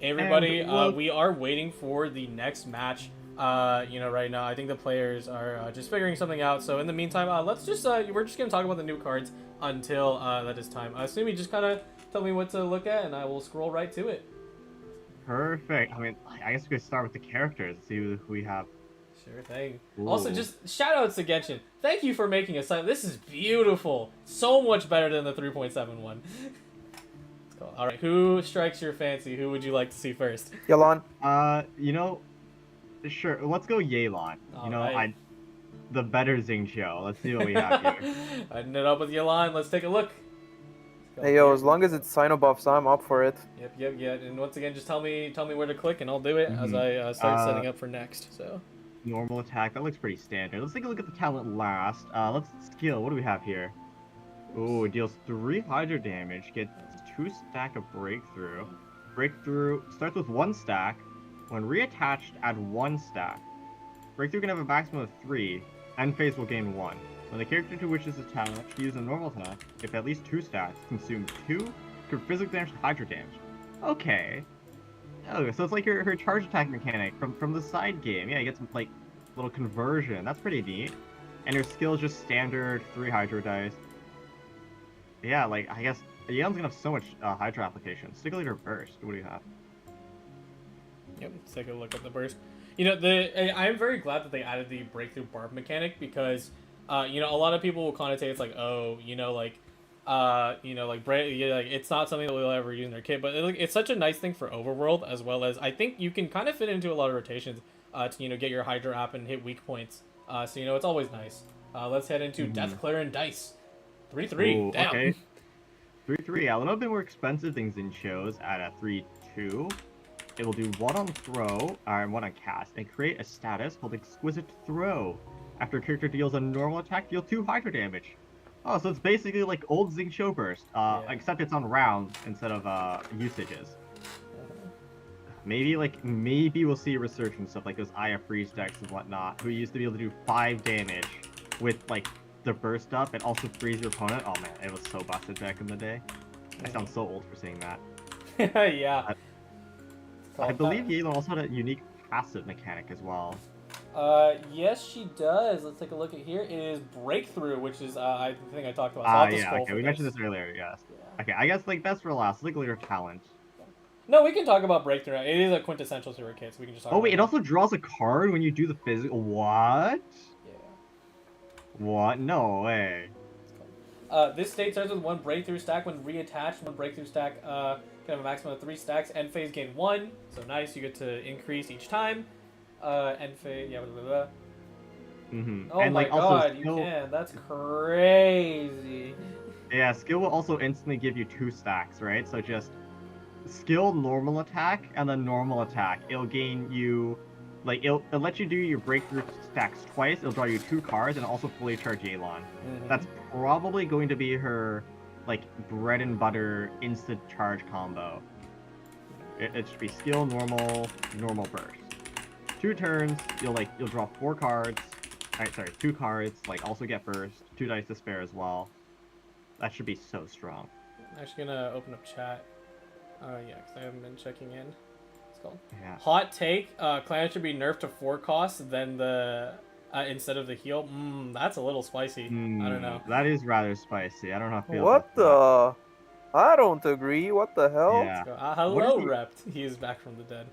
Speaker 6: Hey everybody,
Speaker 4: And
Speaker 6: we are waiting for the next match. Right now I think the players are just figuring something out. So in the meantime, let's just we're just gonna talk about the new cards until that is time. Sumi, just kind of tell me what to look at, and I will scroll right to it.
Speaker 4: perfect. I mean, I guess we could start with the characters. See who we have.
Speaker 6: Sure thing.
Speaker 4: Ooh.
Speaker 6: Also, just shout outs to Genshin. Thank you for making a site. This is beautiful. So much better than the 3.71. Cool. All right, who strikes your fancy? Who would you like to see first?
Speaker 5: Yalan.
Speaker 4: Sure. Let's go Yelan.
Speaker 6: Alright.
Speaker 4: The better Xingqiu. Let's see what we have here.
Speaker 6: I ended up with Yalan. Let's take a look. Let's go
Speaker 5: Hey yo,
Speaker 6: here.
Speaker 5: as long as it's Sino buffs, I'm up for it.
Speaker 6: Yep. And once again, just tell me where to click, and I'll do it as I start setting up for next. So.
Speaker 4: Normal attack. That looks pretty standard. Let's take a look at the talent last. Let's skill. What do we have here? Ooh, it deals 3 Hydra damage. Gets 2-stack of Breakthrough. Breakthrough starts with 1 stack. When reattached, add 1 stack. Breakthrough can have a maximum of 3. End phase will gain 1. When the character to which is attached uses a normal attack, if at least 2 stacks, consume 2 physical damage to hydro damage. Okay. Oh, so it's like her charge attack mechanic from the side game. Yeah, you get some like little conversion. That's pretty neat. And her skill is just standard 3 hydro dice. Yeah, like I guess Yeon's gonna have so much hydro application. Stick leader burst. What do you have?
Speaker 6: Yep, let's take a look at the burst. You know, I'm very glad that they added the breakthrough barb mechanic because, you know, a lot of people will connotate it's like, oh, you know, like it's not something that we'll ever use in their kit, but it's such a nice thing for Overworld as well as I think you can kind of fit into a lot of rotations to, you know, get your Hydra app and hit weak points. So, you know, it's always nice. Let's head into Death Clearing Dice. 3-3. Damn.
Speaker 4: Okay. 3-3. Yeah, a little bit more expensive things in shows at a 3-2. It will do 1 on throw, and 1 on cast, and create a status called Exquisite Throw. After a character deals a normal attack, deal 2 hydro damage. Oh, so it's basically like old Zing Show Burst, except it's on rounds instead of usages. Maybe we'll see a resurgence of like those Aya Freeze decks and whatnot, who used to be able to do 5 damage with like the burst up and also freeze your opponent. Oh man, it was so busted back in the day. I sound so old for saying that.
Speaker 6: Yeah.
Speaker 4: I believe Yelan also had a unique passive mechanic as well.
Speaker 6: Yes, she does. Let's take a look at here. It is Breakthrough, which is, I think I talked about. So
Speaker 4: yeah, okay, we mentioned this earlier, yes. Yeah. Okay, I guess, like, best for last. Look at your talent.
Speaker 6: No, we can talk about Breakthrough. It is a quintessential super kit, so we can just talk about
Speaker 4: wait, it also draws a card when you do the physical. What?
Speaker 6: Yeah.
Speaker 4: What? No way.
Speaker 6: This state starts with 1 Breakthrough stack. When reattached, 1 Breakthrough stack can have a maximum of 3 stacks. End phase gain 1. So nice, you get to increase each time. End phase, yeah, blah, blah, blah. Oh and, my god, skill... you can. That's crazy.
Speaker 4: Yeah, skill will also instantly give you 2 stacks, right? So just skill normal attack and then normal attack. It'll gain you, like, it'll let you do your breakthrough stacks twice. It'll draw you 2 cards and also fully charge Yelan. That's probably going to be her, like, bread and butter instant charge combo. It should be skill normal burst. 2 turns, you'll draw 4 cards. Alright, sorry, 2 cards, like, also get burst, 2 dice to spare as well. That should be so strong.
Speaker 6: I'm actually gonna open up chat. Yeah, because I haven't been checking in. It's called.
Speaker 4: Yeah.
Speaker 6: Hot take, Clan should be nerfed to 4 costs than the, instead of the heal. That's a little spicy. I don't know.
Speaker 4: That is rather spicy. I don't know how I feel
Speaker 5: What
Speaker 4: about
Speaker 5: the? I don't agree. What the hell?
Speaker 6: Yeah. Hello, Rept. He is back from the dead.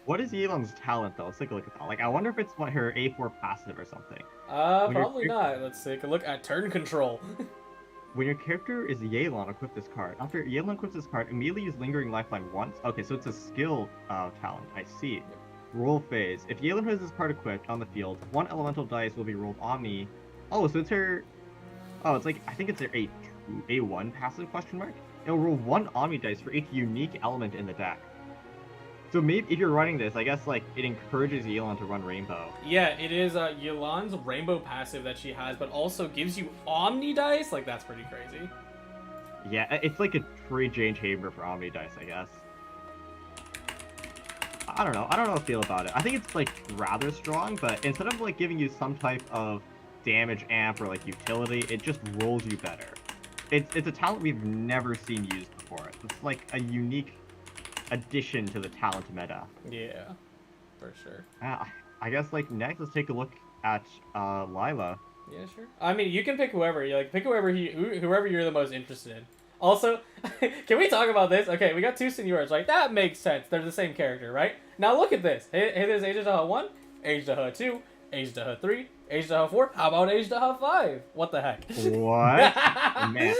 Speaker 4: What is Yelan's talent, though? Let's take a look at that. Like, I wonder if it's what her A4 passive or something.
Speaker 6: Probably not. Let's take a look at turn control.
Speaker 4: When your character is Yelan, equip this card. After Yelan equips this card, immediately use Lingering Lifeline once. Okay, so it's a skill talent. I see. Yep. Roll phase. If Yelan has this card equipped on the field, 1 elemental dice will be rolled Omni. Oh, so it's her... Oh, it's like, I think it's her A1 passive question mark? It'll roll 1 Omni dice for each unique element in the deck. So maybe if you're running this, I guess like it encourages Yelan to run Rainbow.
Speaker 6: Yeah, it is Yelan's Rainbow passive that she has, but also gives you Omni dice. Like that's pretty crazy.
Speaker 4: Yeah, it's like a free Jane Chamber for Omni dice, I guess. I don't know. I don't know how to feel about it. I think it's like rather strong, but instead of like giving you some type of damage amp or like utility, it just rolls you better. It's a talent we've never seen used before. It's like a unique addition to the talent meta.
Speaker 6: Yeah, for sure.
Speaker 4: I guess like next, let's take a look at Lila.
Speaker 6: Yeah, sure. I mean, you can pick whoever. You like pick whoever you're the most interested in. Also, can we talk about this? Okay, we got 2 seniors, right? That makes sense. They're the same character, right? Now look at this. Hey, there's Ajdaha 1, Ajdaha 2, Ajdaha 3, Ajdaha 4. How about Ajdaha 5? What the heck?
Speaker 4: What? Man.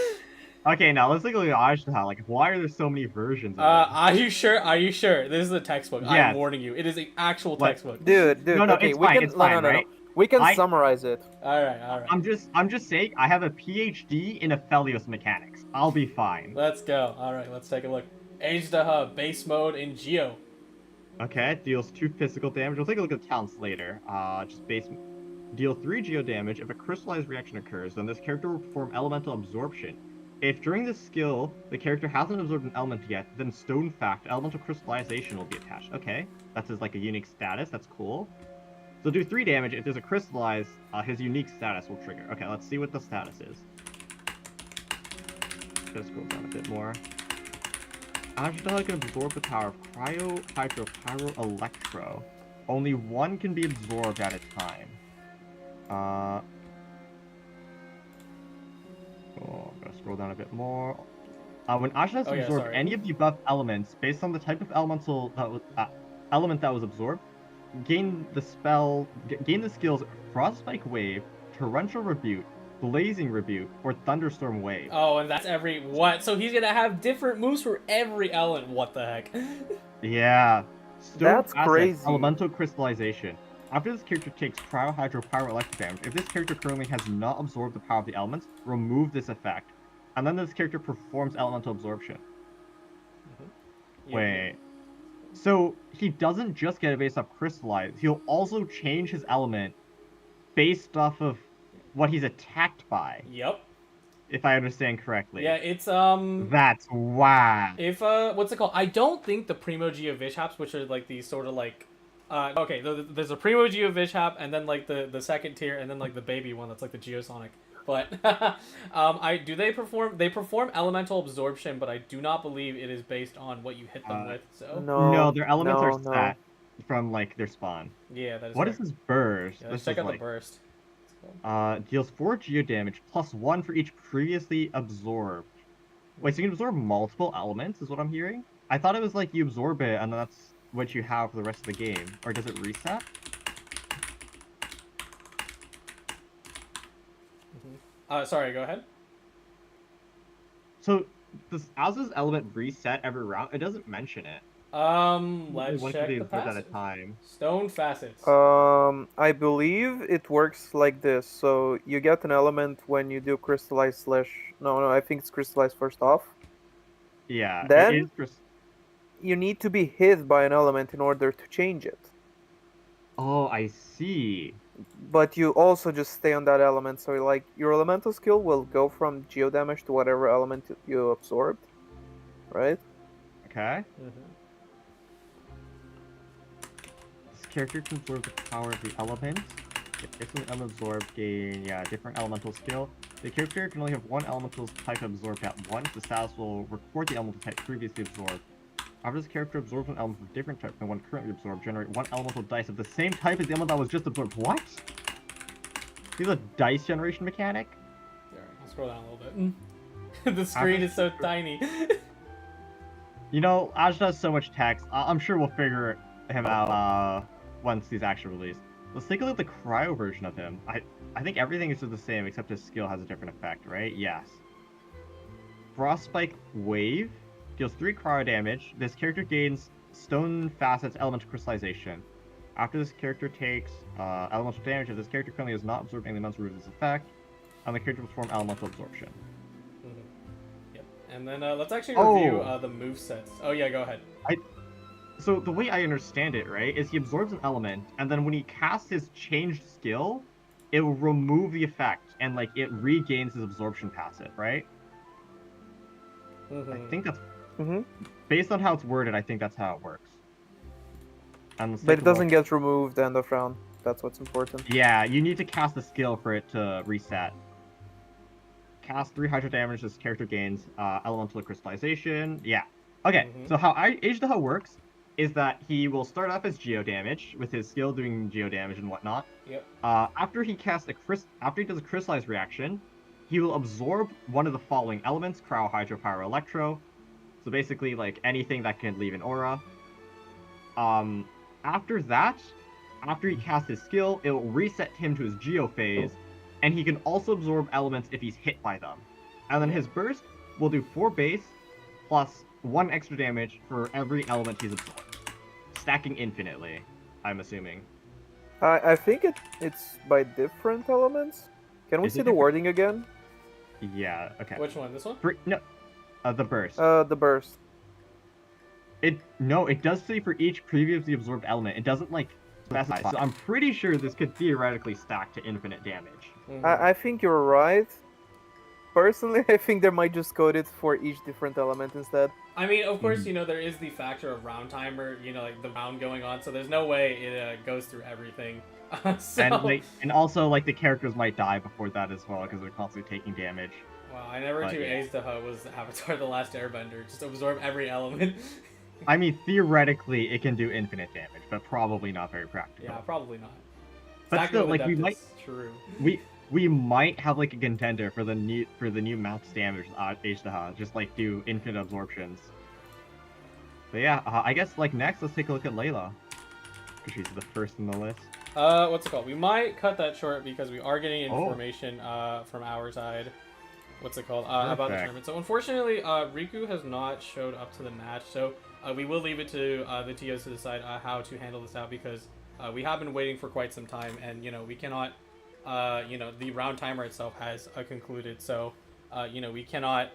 Speaker 4: Okay, now let's take a look at Ajdaha. Like, why are there so many versions of it?
Speaker 6: Are you sure? Are you sure? This is a textbook. Yes. I'm warning you. It is an actual textbook.
Speaker 5: Dude.
Speaker 4: No,
Speaker 5: okay,
Speaker 4: it's fine. It's fine, right?
Speaker 5: We can summarize it.
Speaker 6: All right.
Speaker 4: I'm just saying. I have a PhD in Aphelios mechanics. I'll be fine.
Speaker 6: Let's go. All right, let's take a look. Ajdaha base mode in Geo.
Speaker 4: Okay, deals 2 physical damage. We'll take a look at the talents later. Just base. Deal 3 geo damage. If a crystallized reaction occurs, then this character will perform elemental absorption. If during this skill the character hasn't absorbed an element yet, then Stone Fact, Elemental Crystallization will be attached. Okay, that's his like a unique status. That's cool. So do 3 damage. If there's a crystallize, his unique status will trigger. Okay, let's see what the status is. Just scroll down a bit more. Ashdoll can absorb the power of Cryo, Hydro, Pyro, Electro. Only one can be absorbed at a time. Oh, gotta scroll down a bit more. When Ashdoll has absorbed any of the above elements, based on the type of elemental that was, element that was absorbed, gain the skills Frostspike Wave, Torrential Rebuke, Blazing Rebuke, or Thunderstorm Wave.
Speaker 6: Oh, and that's every what? So he's gonna have different moves for every element. What the heck?
Speaker 4: Yeah.
Speaker 5: That's crazy.
Speaker 4: Elemental Crystallization. After this character takes Cryo, Hydro, Pyro, Electric damage, if this character currently has not absorbed the power of the elements, remove this effect. And then this character performs Elemental Absorption.
Speaker 6: Yeah.
Speaker 4: Wait. So he doesn't just get it based off Crystallize, he'll also change his element based off of what he's attacked by.
Speaker 6: Yep.
Speaker 4: If I understand correctly.
Speaker 6: Yeah, it's
Speaker 4: That's wow.
Speaker 6: If what's it called? I don't think the Primo Geovishaps, which are like these sort of like okay, there's a Primo Geovishap and then like the second tier and then like the baby one that's like the Geosonic. But they perform elemental absorption, but I do not believe it is based on what you hit them with. So
Speaker 4: no, their elements are set from like their spawn.
Speaker 6: Yeah, that is.
Speaker 4: What is this burst?
Speaker 6: Yeah, let's check out the burst.
Speaker 4: Deals 4 geo damage plus 1 for each previously absorbed. Wait, so you can absorb multiple elements, is what I'm hearing? I thought it was like you absorb it and that's what you have for the rest of the game. Or does it reset?
Speaker 6: Sorry, go ahead.
Speaker 4: So, does Az's element reset every round? It doesn't mention it.
Speaker 6: Let's check the
Speaker 4: at a time.
Speaker 6: Stone facets.
Speaker 5: I believe it works like this. So you get an element when you do crystallize / no, I think it's crystallize first off.
Speaker 4: Yeah.
Speaker 5: Then you need to be hit by an element in order to change it.
Speaker 4: Oh, I see.
Speaker 5: But you also just stay on that element. So like your elemental skill will go from geo damage to whatever element you absorbed, right?
Speaker 4: Okay. Character can absorb the power of the element. If an unabsorbed gain, different elemental skill. The character can only have one elemental type absorbed at once. The status will record the elemental type previously absorbed. After this character absorbs an element of a different type than one currently absorbed, generate one elemental dice of the same type as the element that was just absorbed. What? This is a dice generation mechanic?
Speaker 6: Alright, I'll scroll down a little bit. The screen is so tiny.
Speaker 4: You know, Aj does so much text. I'm sure we'll figure him out once he's actually released. Let's take a look at the cryo version of him. I think everything is just the same except his skill has a different effect, right? Yes. Frostspike Wave deals 3 cryo damage. This character gains Stone Facets Elemental Crystallization. After this character takes elemental damage, if this character currently has not absorbed any elements, remove this effect, and the character will perform Elemental Absorption.
Speaker 6: Yep. And then let's actually review the movesets. Oh yeah, go ahead.
Speaker 4: So the way I understand it, right, is he absorbs an element, and then when he casts his changed skill, it will remove the effect, and like it regains his absorption passive, right? I think that's based on how it's worded. I think that's how it works.
Speaker 5: But it doesn't get removed end of round. That's what's important.
Speaker 4: Yeah, you need to cast the skill for it to reset. Cast 3 hydro damage. This character gains elemental crystallization. Yeah. Okay. So how Ashdoll works is that he will start off as geo damage with his skill doing geo damage and whatnot.
Speaker 6: Yep.
Speaker 4: After he does a crystallize reaction, he will absorb one of the following elements: Cryo, Hydro, Pyro, Electro. So basically, like anything that can leave an aura. After that, after he casts his skill, it will reset him to his geo phase, and he can also absorb elements if he's hit by them. And then his burst will do 4 base plus 1 extra damage for every element he's absorbed, stacking infinitely, I'm assuming.
Speaker 5: I think it's by different elements. Can we see the wording again?
Speaker 4: Yeah, okay.
Speaker 6: Which one? This one?
Speaker 4: No, the burst.
Speaker 5: The burst.
Speaker 4: It does say for each previously absorbed element. It doesn't like specify. So I'm pretty sure this could theoretically stack to infinite damage.
Speaker 5: I think you're right. Personally, I think they might just code it for each different element instead.
Speaker 6: I mean, of course, there is the factor of round timer, like the round going on, so there's no way it goes through everything. So...
Speaker 4: And also, like, the characters might die before that as well, because they're constantly taking damage.
Speaker 6: Wow, I never knew Azteha was Avatar the Last Airbender. Just absorb every element.
Speaker 4: I mean, theoretically, it can do infinite damage, but probably not very practical.
Speaker 6: Yeah, probably not.
Speaker 4: But still, like, we might...
Speaker 6: True.
Speaker 4: We might have, like, a contender for the new max damage Azteha, just, like, do infinite absorptions. But yeah, I guess, like, next, let's take a look at Layla. Because she's the first in the list.
Speaker 6: What's it called? We might cut that short because we are getting information from our side. What's it called? About the tournament. So unfortunately, Riku has not showed up to the match, so we will leave it to the TOs to decide how to handle this out because we have been waiting for quite some time, and we cannot, the round timer itself has concluded, so we cannot,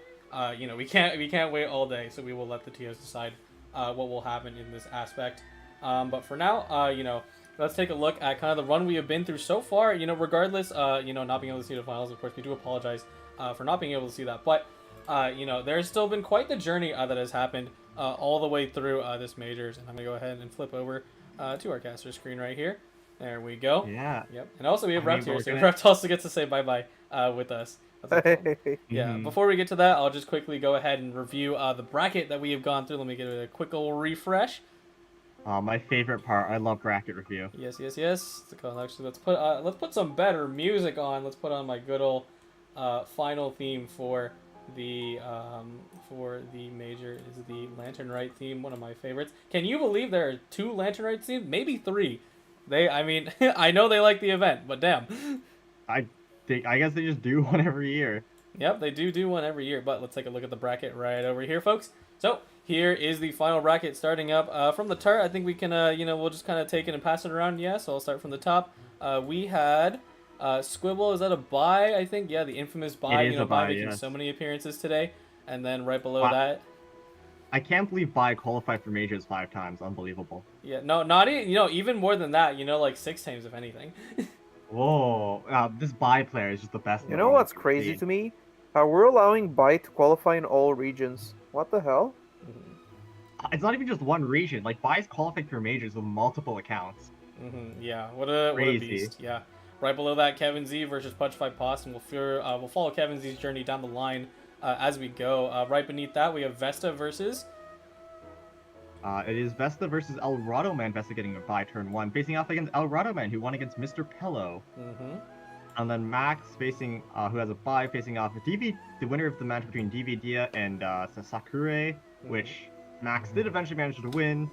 Speaker 6: we can't wait all day, so we will let the TOs decide what will happen in this aspect. But for now, let's take a look at kind of the run we have been through so far. Regardless, not being able to see the finals, of course, we do apologize for not being able to see that. But, there's still been quite the journey that has happened all the way through this majors. And I'm going to go ahead and flip over to our caster screen right here. There we go.
Speaker 4: Yeah.
Speaker 6: Yep. And also we have Rept here, so Rept also gets to say bye-bye with us. Yeah. Before we get to that, I'll just quickly go ahead and review the bracket that we have gone through. Let me get a quick little refresh.
Speaker 4: My favorite part. I love bracket review.
Speaker 6: Yes. Actually, let's put some better music on. Let's put on my good old final theme for the major is the Lantern Rite theme, one of my favorites. Can you believe there are 2 Lantern Rite themes? Maybe 3. I mean, I know they like the event, but damn. I
Speaker 4: guess they just do one every year.
Speaker 6: Yep, they do one every year. But let's take a look at the bracket right over here, folks. So here is the final bracket starting up from the start. I think we can, we'll just kind of take it and pass it around. Yeah, so I'll start from the top. We had Squibble. Is that a bye? I think. Yeah, the infamous bye.
Speaker 4: It is a bye,
Speaker 6: making so many appearances today. And then right below that.
Speaker 4: I can't believe bye qualified for majors 5 times. Unbelievable.
Speaker 6: Yeah, no, not even more than that. Like 6 times if anything.
Speaker 4: Whoa, this bye player is just the best.
Speaker 5: You know what's crazy to me? How we're allowing bye to qualify in all regions. What the hell?
Speaker 4: It's not even just one region. Like, bye's qualified for majors with multiple accounts.
Speaker 6: Yeah, what a beast. Yeah. Right below that, Kevin Z versus Pudge 5 Post, and we'll follow Kevin Z's journey down the line as we go. Right beneath that, we have Vesta versus...
Speaker 4: it is Vesta versus Alado Man. Vesta getting a bye turn 1, facing off against Alado Man, who won against Mr. Pello. And then Max facing, who has a bye, facing off the winner of the match between DVD and Sakura, which Max did eventually manage to win.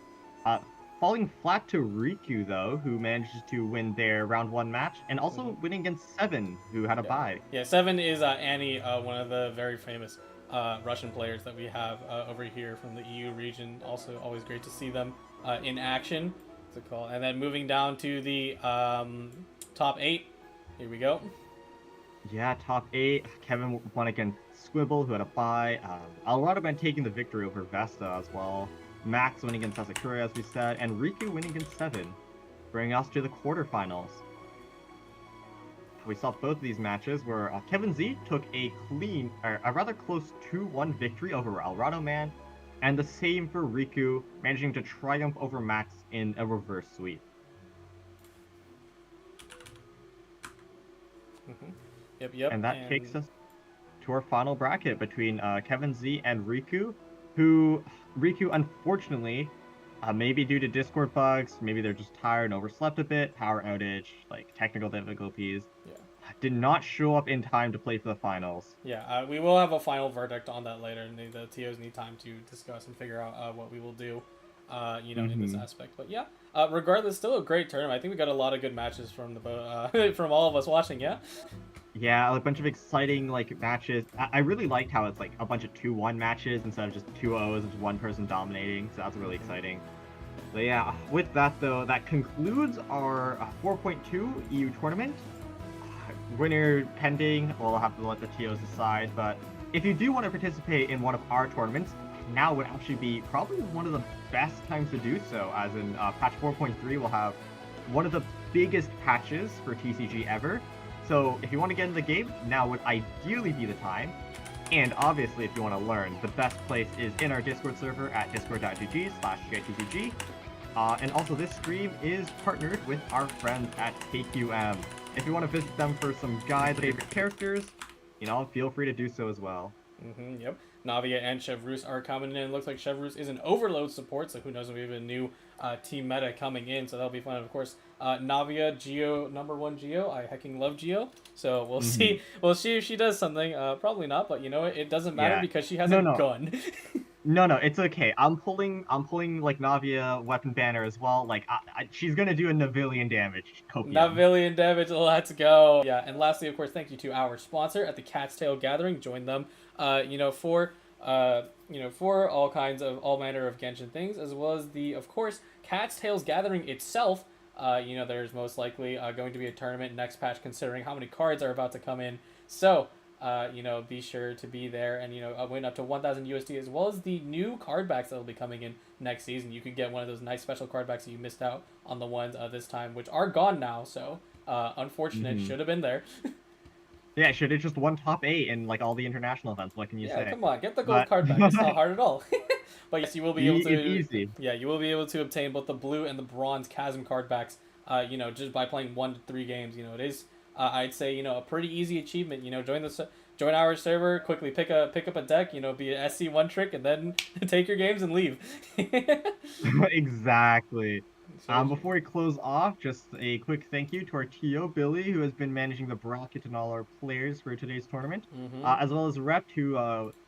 Speaker 4: Falling flat to Riku, though, who manages to win their round 1 match, and also winning against Seven, who had a bye. Yeah,
Speaker 6: Seven is Annie, one of the very famous Russian players that we have over here from the EU region. Also, always great to see them in action. What's it called? And then moving down to the top 8. Here we go.
Speaker 4: Yeah, top 8. Kevin won against Squibble, who had a bye. Alado Man taking the victory over Vesta as well. Max winning against Sakura, as we said, and Riku winning against Seven, bringing us to the quarterfinals. We saw both of these matches where Kevin Z took a rather close 2-1 victory over Alado Man, and the same for Riku, managing to triumph over Max in a reverse sweep.
Speaker 6: Yep.
Speaker 4: And that takes us to our final bracket between Kevin Z and Riku, who Riku, unfortunately, maybe due to Discord bugs, maybe they're just tired and overslept a bit, power outage, like technical difficulties, did not show up in time to play for the finals.
Speaker 6: Yeah, we will have a final verdict on that later, and the TOs need time to discuss and figure out what we will do, in this aspect. But yeah, regardless, still a great tournament. I think we got a lot of good matches from from all of us watching. Yeah.
Speaker 4: Yeah, a bunch of exciting matches. I really liked how it's a bunch of 2-1 matches instead of just 2-0s and just one person dominating. So that's really exciting. So yeah, with that though, that concludes our 4.2 EU tournament. Winner pending. We'll have to let the TOs decide. But if you do want to participate in one of our tournaments, now would actually be probably one of the best times to do so. As in patch 4.3, we'll have one of the biggest patches for TCG ever. So if you want to get into the game, now would ideally be the time. And obviously, if you want to learn, the best place is in our Discord server at discord.gg/GITCG. And also, this stream is partnered with our friends at KQM. If you want to visit them for some guides, favorite characters, feel free to do so as well.
Speaker 6: Yep. Navia and Chevreuse are coming in. It looks like Chevreuse is an overload support, so who knows if we have a new team meta coming in, so that'll be fun. Of course, Navia, Geo, #1 Geo. I hecking love Geo, so we'll see. We'll see if she does something. Probably not, but you know what? It doesn't matter because she has a gun.
Speaker 4: No, it's okay. I'm pulling like Navia weapon banner as well. Like she's gonna do a Navillion damage.
Speaker 6: Navillion damage. Let's go. Yeah, and lastly, of course, thank you to our sponsor at the Cat's Tail Gathering. Join them. For all manner of Genshin things, as well as of course, Cat's Tail's Gathering itself. There's most likely going to be a tournament next patch, considering how many cards are about to come in. So. Be sure to be there and, win up to 1,000 USD, as well as the new card backs that will be coming in next season. You could get one of those nice special card backs that you missed out on the ones this time, which are gone now. So, unfortunate, should have been there.
Speaker 4: Yeah, should have just won top 8 in like all the international events. What can you say?
Speaker 6: Yeah, come on, get the gold card back. It's not hard at all. But yes, you will be able to.
Speaker 4: It's easy.
Speaker 6: Yeah, you will be able to obtain both the blue and the bronze Chasm card backs. Just by playing 1 to 3 games. It is. I'd say a pretty easy achievement. Join our server, quickly pick up a deck. Be an SC1 trick, and then take your games and leave.
Speaker 4: Exactly. Before we close off, just a quick thank you to our TO Billy, who has been managing the bracket and all our players for today's tournament, as well as Rep, who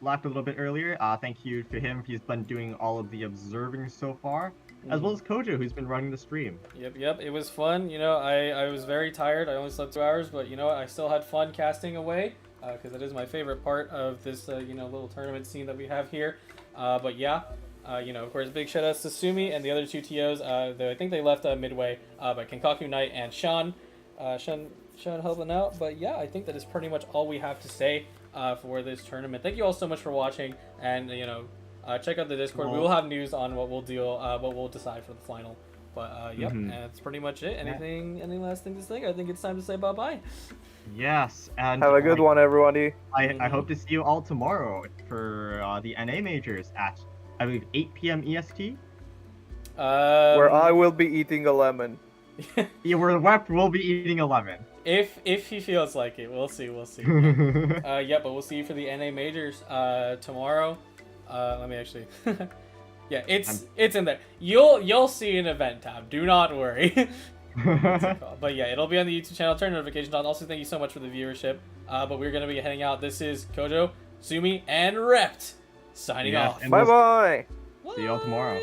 Speaker 4: laughed a little bit earlier. Thank you to him. He's been doing all of the observing so far. As well as Kojo, who's been running the stream.
Speaker 6: Yep, it was fun. I was very tired. I only slept 2 hours, but I still had fun casting away, because it is my favorite part of this, little tournament scene that we have here. But yeah, of course, big shout outs to Sumi and the other 2 TOs. Though I think they left midway, but Kenkaku Knight and Sean helping out. But yeah, I think that is pretty much all we have to say for this tournament. Thank you all so much for watching, and check out the Discord. We will have news on what we'll decide for the final. But yep, and that's pretty much it. Any last thing to say? I think it's time to say bye-bye.
Speaker 4: Yes, and
Speaker 5: have a good one, everybody.
Speaker 4: I hope to see you all tomorrow for the NA majors at, I believe, 8 p.m. EST.
Speaker 5: Where I will be eating a lemon.
Speaker 4: Yeah, where Wep will be eating a lemon.
Speaker 6: If he feels like it, we'll see. Yeah, but we'll see you for the NA majors tomorrow. Let me actually. Yeah, it's in there. You'll see an event tab. Do not worry. But yeah, it'll be on the YouTube channel. Turn notifications on. Also, thank you so much for the viewership. But we're gonna be heading out. This is Kojo, Sumi, and Rept signing off.
Speaker 5: Bye bye.
Speaker 4: See you all tomorrow.